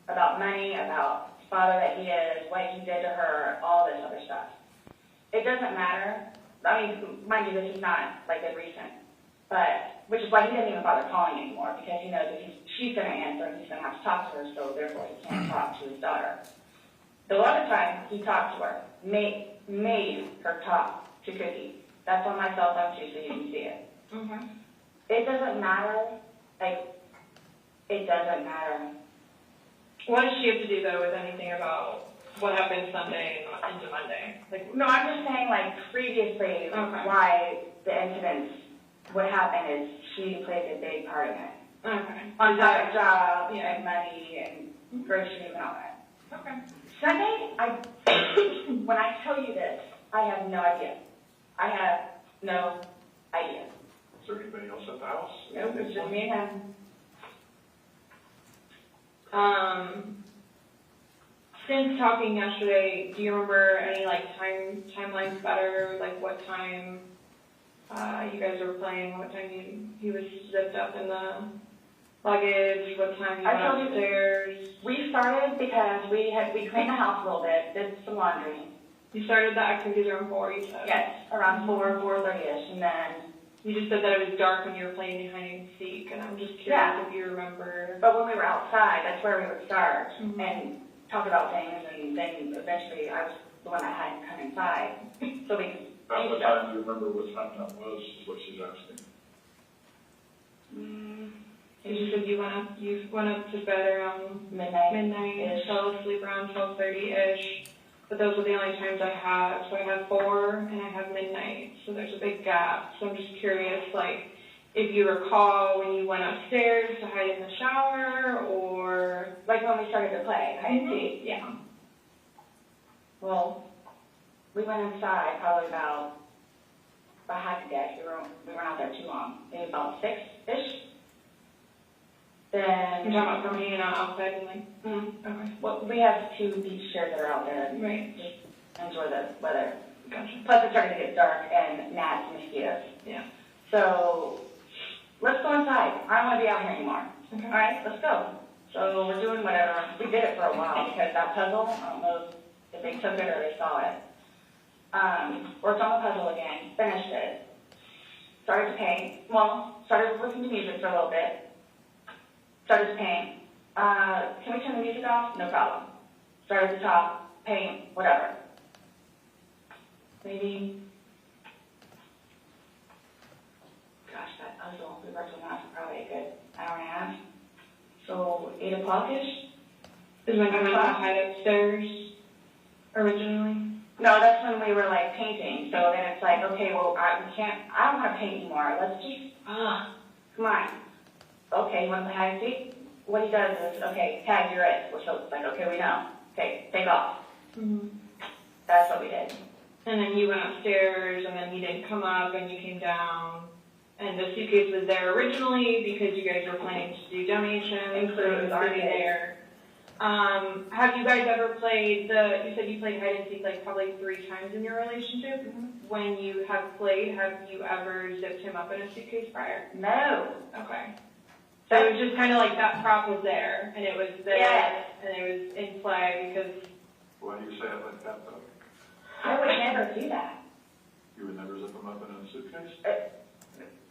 about money, about the father that he is, what he did to her, all this other stuff. It doesn't matter. I mean, mind you, this is not like a recent, but which is why he doesn't even bother calling anymore, because he knows that she's going to answer and he's going to have to talk to her, so therefore he can't talk to his daughter. The other time he talked to her, made her talk to Cookie. That's on my cell phone too, so you can see it. Mm-hmm. It doesn't matter. Like, it doesn't matter. What does she have to do though with anything about what happened Sunday and into Monday? Like, no, I'm just saying, like, previously, why the incidents would happen is she plays a big part in it. Okay. On top of job and money and groceries and all that. Okay. Sunday, when I tell you this, I have no idea. I have no idea. Is there anybody else at the house? No, it's just me and him. Since talking yesterday, do you remember any like timelines better? Like what time you guys were playing? What time he was zipped up in the luggage? What time you went upstairs? We started because we cleaned the house a little bit, did some laundry. You started the activities around 4, you said? Yes, around 4:30ish, and then you just said that it was dark when you were playing hide and seek, and I'm just curious if you remember. But when we were outside, that's where we would start and talk about things, and then eventually I was the one that had to come inside, so we could. About what time do you remember what time that was? Is what she's asking. You said you went up to bed around midnight, fell asleep around 12:30ish. But those were the only times I have. So I have 4 and I have midnight. So there's a big gap. So I'm just curious, like, if you recall when you went upstairs to hide in the shower, or like when we started to play hide and seek. Yeah. Well, we went inside probably about half a day. We weren't out there too long. Maybe about 6-ish. Then you're talking about from hanging out outside and like. Okay. Well, we have 2 beach chairs that are out there. And right. Just enjoy the weather. Gotcha. Plus, it's starting to get dark and gnats and mosquitoes. Yeah. So let's go inside. I don't want to be out here anymore. Okay. All right, let's go. So we're doing whatever. We did it for a while because that puzzle, I don't know if they took it or they saw it. Worked on the puzzle again, finished it. Started to paint. Well, started listening to music for a little bit. Started to paint. Can we turn the music off? No problem. Started at the top, paint, whatever. Maybe, gosh, that puzzle, we worked on that for probably a good hour and a half. So 8 o'clock-ish. Is when you went to hide upstairs originally? No, that's when we were like painting. So then it's like, okay, well, I don't want to paint anymore. Let's just, come on. Okay, you want to play hide and seek? What he does is, okay, Tag, you're it. We're so like, okay, we know. Okay, take off. Mm-hmm. That's what we did. And then you went upstairs, and then he didn't come up, and you came down. And the suitcase was there originally because you guys were planning to do donations, so it was already there. Have you guys ever played you said you played hide and seek like probably 3 times in your relationship? Mm-hmm. When you have played, have you ever zipped him up in a suitcase prior? No. Okay. So it was just kind of like that prop was there, and it was there, Yes. and it was in play because... Why do you say it like that, though? I would never do that. You would never zip them up in a suitcase?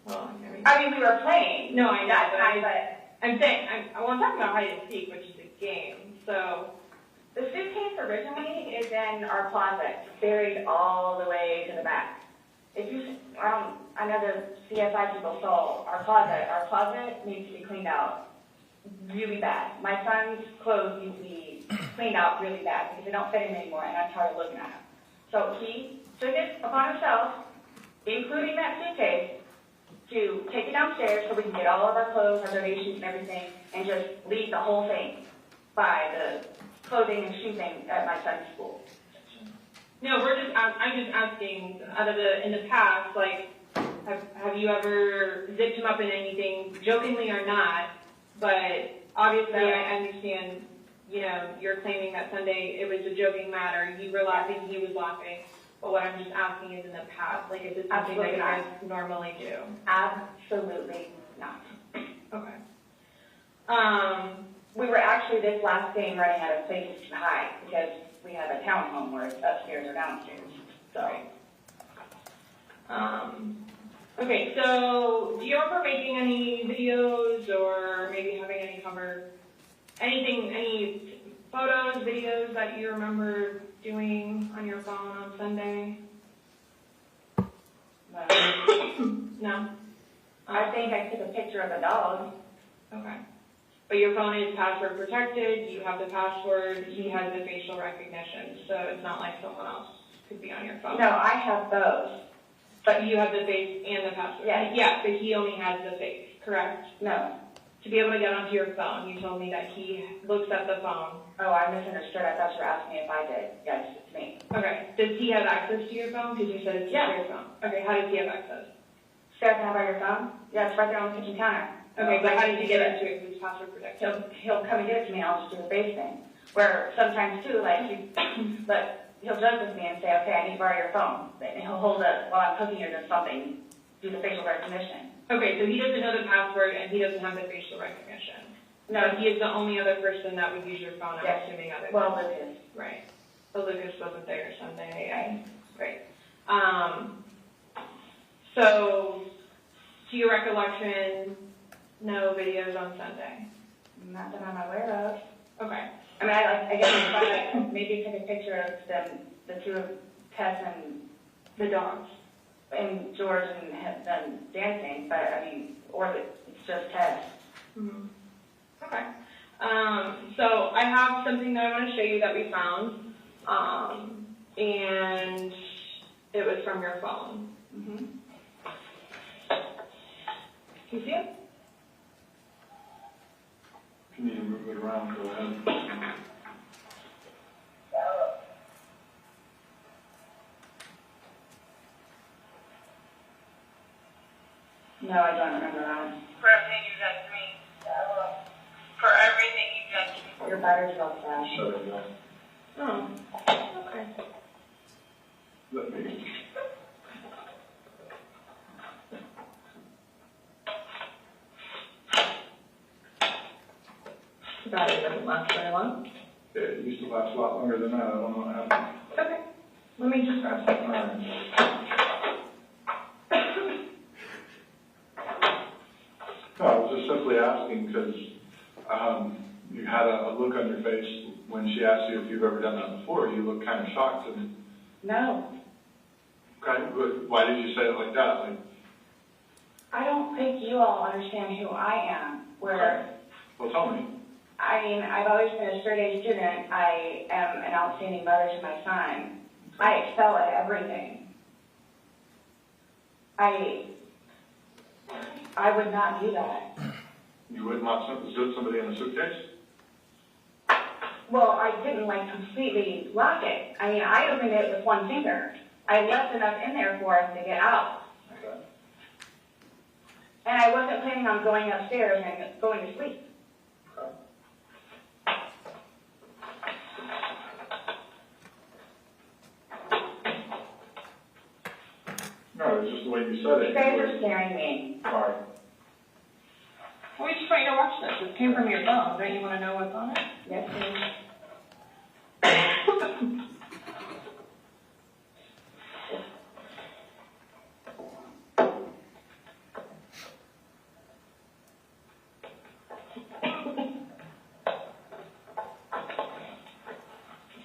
Well, I mean, we were playing. No, I know, That but time, but I'm saying, I'm talking about hide and seek, which is a game, so... the suitcase originally is in our closet, buried all the way to the back. If you, I know the CSI people saw our closet. Our closet needs to be cleaned out really bad. My son's clothes need to be cleaned out really bad because they don't fit him anymore, and I'm tired of looking at them. So he took it upon himself, including that suitcase, to take it downstairs so we can get all of our clothes, our donations, and everything, and just leave the whole thing by the clothing and shoe thing at my son's school. No, I'm just asking, in the past, like, have you ever zipped him up in anything, jokingly or not, but obviously I understand, you're claiming that Sunday it was a joking matter, you were laughing, he was laughing, but what I'm just asking is in the past, like, is it something that you guys normally do? Absolutely not. Okay. We were actually this last game running out of places to hide because we have a townhome where it's upstairs or downstairs. So. Okay, so do you remember making any videos or maybe having any any photos, videos that you remember doing on your phone on Sunday? No? I think I took a picture of a dog. Okay. But your phone is password protected, you have the password, he has the facial recognition, so it's not like someone else could be on your phone. No, I have both. But you have the face and the password? Yes. Yeah, but he only has the face, correct? No. To be able to get onto your phone, you told me that he looks at the phone. Oh, I misunderstood. I thought you were asking me if I did. Yes, it's me. Okay. Does he have access to your phone? Because you said it's your phone. Okay, how does he have access? Sarah, can I borrow your phone? Yeah, it's right there on the kitchen counter. Okay, but how did you get into it? Because it's password protected. He'll come and give it to me, and I'll just do the face thing. Where sometimes, too, like, he'll joke with me and say, okay, I need to borrow your phone. And he'll hold it while I'm cooking or doing something, do the facial recognition. Okay, so he doesn't know the password and he doesn't have the facial recognition. No. So he is the only other person that would use your phone, I'm assuming, other than... Well, Lucas. Right. So Lucas wasn't there Sunday. Right. Great. So, to your recollection, no videos on Sunday? Not that I'm aware of. Okay. I mean, I guess I maybe take a picture of them, the two of Tess and the dogs, and George and them dancing, but I mean, or it's just Tess. Mm-hmm. Okay. So I have something that I want to show you that we found, and it was from your phone. Mm-hmm. Can you see it? Can you move it around? Go ahead. No, I don't remember that. For everything you've done to me. For everything you've done to me. Your battery's about flash. Shut it down. Oh, okay. Let me. The battery doesn't last very long. It used to last a lot longer than that. I don't know what happened. Okay. Let me just grab something else. No, I was just simply asking because you had a look on your face when she asked you if you've ever done that before. You looked kind of shocked. And, No. okay, but why did you say it like that? Like, I don't think you all understand who I am. Where, well, tell me. I mean, I've always been a straight-A student. I am an outstanding mother to my son. I excel at everything. I would not do that. You would not zip somebody in a suitcase? Well, I didn't like completely lock it. I mean, I opened it with one finger. I left enough in there for us to get out. Okay. And I wasn't planning on going upstairs and going to sleep. No, it's just the way you said it. You guys are scaring me. Sorry. We just want you to watch this. This came from your phone. Don't you want to know what's on it? Yes, please.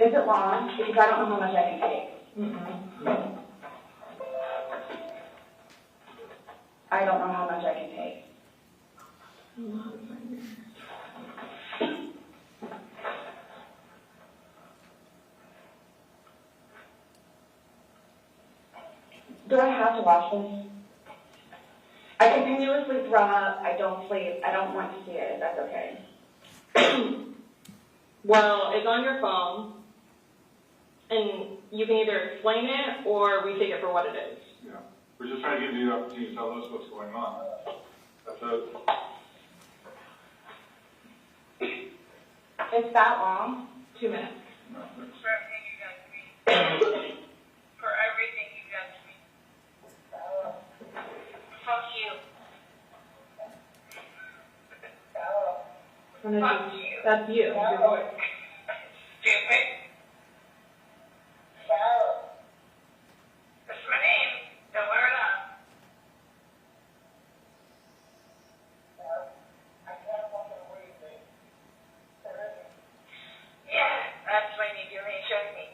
Is it long? Because I don't know how much I can take. I don't know how much I can take. Do I have to watch this? I continuously throw up. I don't sleep. I don't want to see it. If that's okay. Well, it's on your phone, and you can either explain it or we take it for what it is. Yeah. We're just trying to give you the opportunity to tell us what's going on. That's it. It's that long? 2 minutes. No, that's- For everything you've done to me. For everything you've done to me. Fuck you. Fuck you. That's you. Your voice. Stupid. That's my name. Don't wear it up. Yeah, that's when you do me, show me.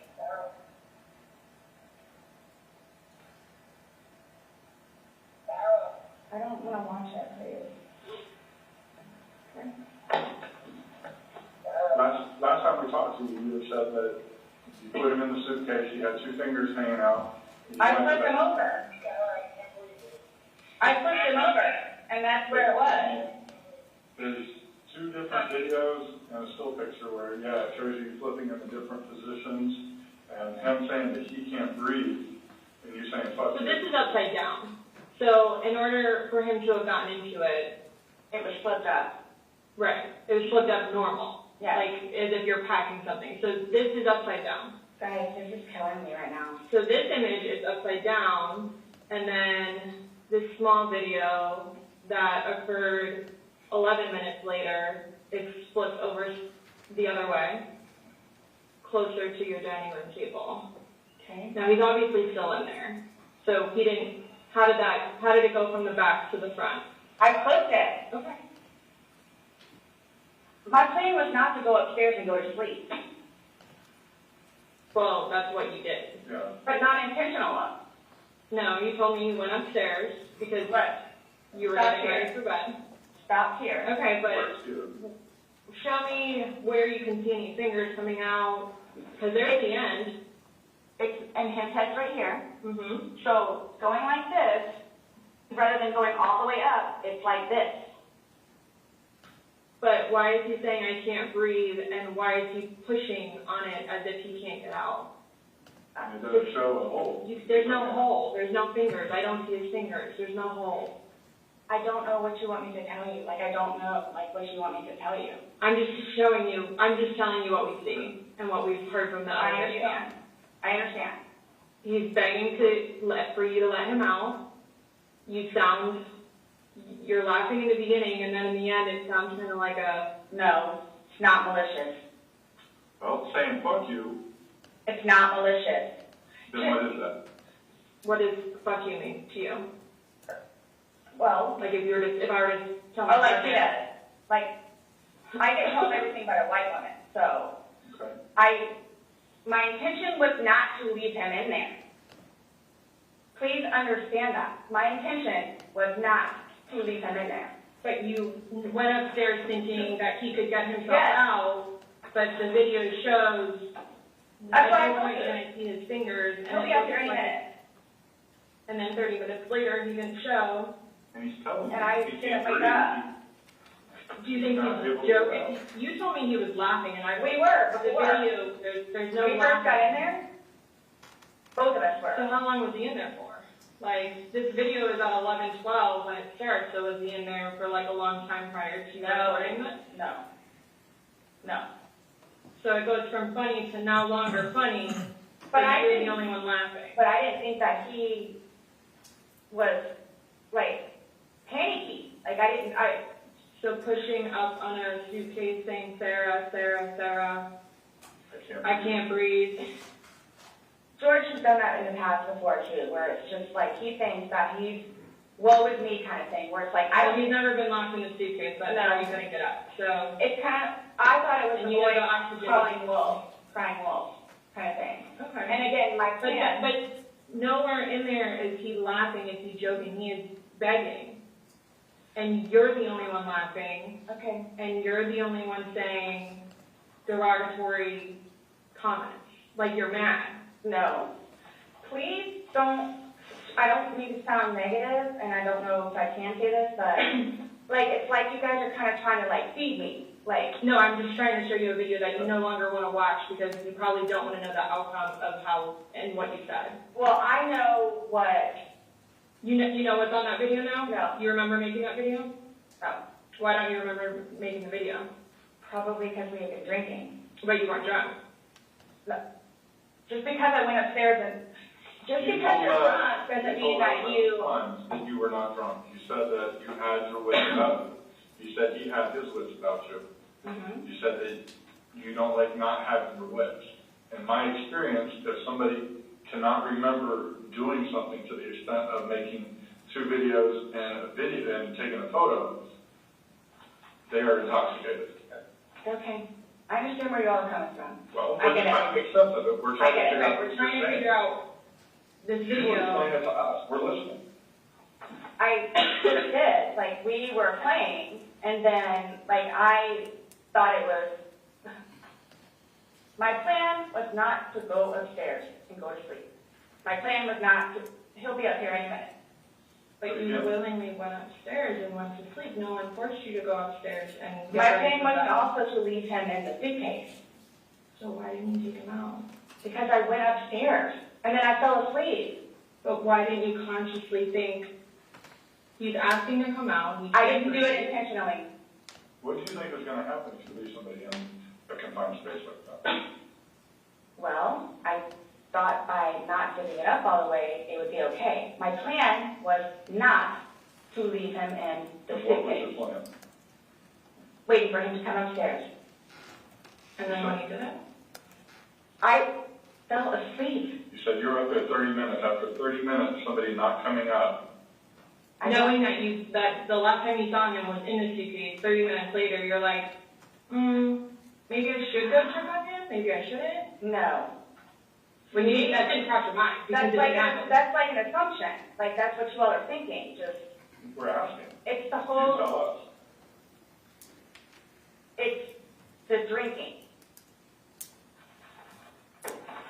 I don't want to watch it, please. Last time we talked to you, you had said that you put him in the suitcase, you had 2 fingers hanging out. You I went to flipped the- him over. I flipped him over, and that's where it was. There's 2 different videos and a still picture where, yeah, it shows you flipping in the different positions and him saying that he can't breathe and you saying fuck So you. this is upside down. So in order for him to have gotten into it, It was flipped up. right, it was flipped up normal. Yes. Like as if you're packing something. So this is upside down. Guys, this is killing me right now. So this image is upside down, and then this small video that occurred 11 minutes later, it flips over the other way, closer to your dining room table. Okay. Now he's obviously still in there. So he didn't, how did it go from the back to the front? I flipped it. Okay. My plan was not to go upstairs and go to sleep, Well, that's what you did. Yeah. but not intentional. No, you told me you went upstairs because But you were Stop getting here. ready for bed. stop here. Okay, but Where's you? show me where you can see any fingers coming out, because they're at the end. It's, and his head's right here. Mm-hmm. So going like this, rather than going all the way up, it's like this. But why is he saying I can't breathe, and why is he pushing on it as if he can't get out? And it doesn't show a hole. There's no hole. There's no fingers. I don't see his fingers. There's no hole. I don't know what you want me to tell you. Like, I don't know, like, what you want me to tell you. I'm just showing you. I'm just telling you what we see and what we've heard from the I other understand. I understand. He's begging for you to let him out. You're laughing in the beginning, and then in the end, it sounds kind of like a. No, it's not malicious. Well, saying fuck you, It's not malicious. then what is that? What does fuck you mean to you? Well, Like if I were to tell oh, like my this. Like, I get told everything by a white woman, so Okay. my intention was not to leave him in there. Please understand that. My intention was not to leave him in there. But you went upstairs thinking that he could get himself Yes. out, but the video shows That's what I at no told point you. can I see his fingers. He'll be up here any minute. And then 30 minutes later, he didn't show. And he's telling And you I he didn't can't wake breathe. up. Do you think Not able he's to joking? You told me he was laughing, and I We were, the before. video. There's no When we first got laughing. in there, both of us So were. how long was he in there for? Like, this video is at 11:12 when it starts, so was he in there for like a long time prior to recording this? No. So it goes from funny to no longer funny, But you're I the didn't, only one laughing. but I didn't think that he was, like, panicky. Like, So pushing up on a suitcase saying, Sarah, Sarah, Sarah, I can't breathe. George has done that in the past before too, where it's just like, he thinks that he's woe is me kind of thing, where it's like, He's never been locked in a suitcase, that's how he couldn't get up, so. It's kind of, I thought it was And the you boy have the oxygen. calling wolf, crying wolf kind of thing. Okay. And again, my plan. But nowhere in there is he laughing, is he joking, he is begging. And you're the only one laughing. Okay. And you're the only one saying derogatory comments, like you're mad. No. Please don't, I don't mean to sound negative, and I don't know if I can say this, but like, it's like you guys are kind of trying to like feed me. Like, No, I'm just trying to show you a video that you no longer want to watch because you probably don't want to know the outcome of how and what you said. well, I know what, You know what's on that video now? No. You remember making that video? no, Why don't you remember making the video? probably because we had been drinking. But you weren't drunk. No. Just because I went upstairs and, just because you're drunk doesn't mean that you. Times that you were not drunk. You said that you had your wits about you. You said he had his wits about you. Mhm. You said that you don't like not having your wits. In my experience, if somebody cannot remember doing something to the extent of making 2 videos and a video and taking a photo, they are intoxicated. Okay. I understand where you all are coming from. Well, I we're get it. trying to make sense of it. We're trying to I get it. figure out what We're you're trying to saying. figure out this You video. explain it to us. We're listening. I just did, like, we were playing, and then, like, I thought it was, my plan was not to go upstairs and go to sleep. My plan was not to, he'll be up here any minute. But you willingly went upstairs and went to sleep. No one forced you to go upstairs and. My plan was also to leave him in the suitcase, So why didn't you take him out? because I went upstairs, and then I fell asleep. But why didn't you consciously think he's asking to come out? he I can't didn't do it breathe. intentionally. What do you think is going to happen if you leave somebody in a confined space like that? Well, I thought by not giving it up all the way, it would be okay. My plan was not to leave him in the And what was suitcase, your plan? waiting for him to come upstairs. And then when you did it? I fell asleep. You said you were up there 30 minutes. After 30 minutes, somebody not coming up. Knowing that the last time you saw him was in the suitcase, 30 minutes later, you're like, maybe I should go check on him? Maybe I shouldn't? No. That didn't cross your mind because That's it like, didn't happen. that's like an assumption. Like, that's what you all are thinking, just, We're asking. it's the You whole, tell us. it's the drinking.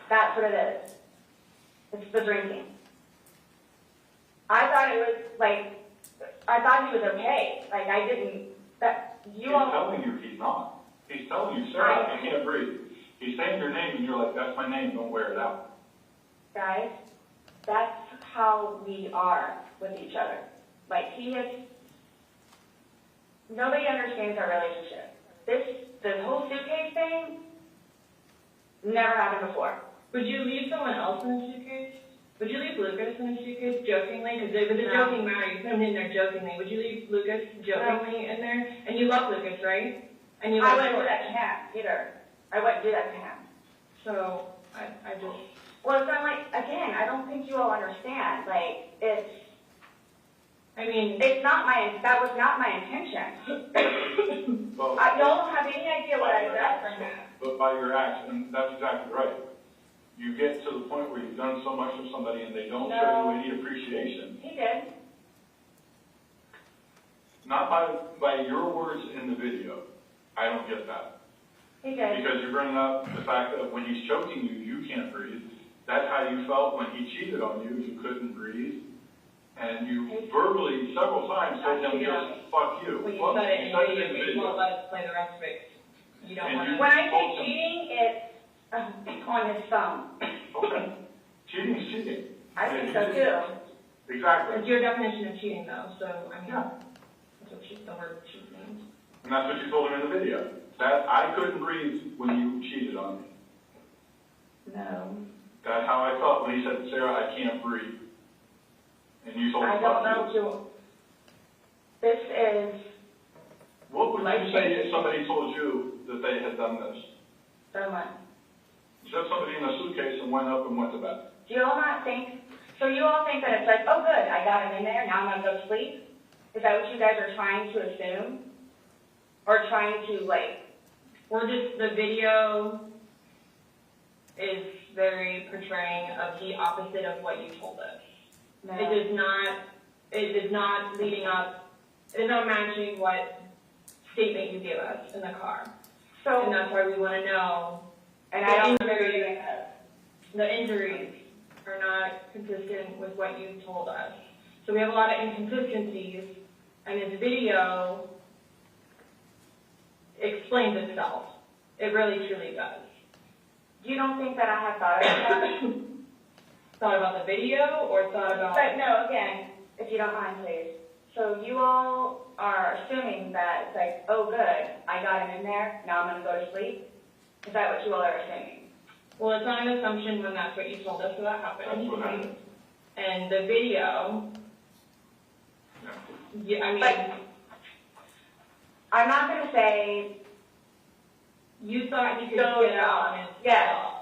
That's what it is. It's the drinking. I thought it was, like, I thought he was okay. Like, I didn't, He's telling you he's not. He's telling you, Sarah, I can't breathe. He's saying your name, and you're like, that's my name, don't wear it out. Guys, that's how we are with each other. Like, nobody understands our relationship. The whole suitcase thing, never happened before. Would you leave someone else in the suitcase? Would you leave Lucas in the suitcase jokingly? Because it was a joking matter. You put him in there jokingly. Would you leave Lucas jokingly in there? And you love Lucas, right? And you I love wouldn't do George. that to him either. I wouldn't do that to him. So I just. Well, it's not like, again, I don't think you all understand. Like, that was not my intention. Well, I don't have any idea what I said from that. But by your acts, and that's exactly right. You get to the point where you've done so much for somebody and they don't show you any appreciation. He did. Not by your words in the video. I don't get that. He did. Because you bring up the fact that when he's choking you, you can't breathe. That's how you felt when he cheated on you. You couldn't breathe. And you verbally, several times, told him just, fuck you. Well, you said it in the video, but you won't let us play the rest of it. You don't want to. When I say cheating, it's on his phone. Okay. Cheating is cheating. I think so too. Exactly. It's your definition of cheating though, so I mean, that's what the word cheat means. And that's what you told him in the video. That I couldn't breathe when you cheated on me. No. That's how I felt when he said, Sarah, I can't breathe. And you told me I don't know, Jewel. This is. What would you say if somebody told you that they had done this? Someone. You said somebody in a suitcase and went up and went to bed. Do you all not think, so you all think that it's like, oh good, I got him in there, now I'm gonna go sleep? Is that what you guys are trying to assume? Or trying to The video is very portraying of the opposite of what you told us. No. It is not leading up, it is not matching what statement you gave us in the car. So. And that's why we want to know. And I don't injuries, the injuries are not consistent with what you told us. So we have a lot of inconsistencies, and this video explains itself. It really, truly does. You don't think that I have thought about that? Thought about the video, or thought about... But no, again, if you don't mind, please. So you all are assuming that it's like, oh good, I got him in there, now I'm gonna go to sleep? Is that what you all are assuming? Well, it's not an assumption when that's what you told us, so that happened. That's what happened. And the video, yeah, I mean... But I'm not gonna say you thought you could no, get out on his yes, call.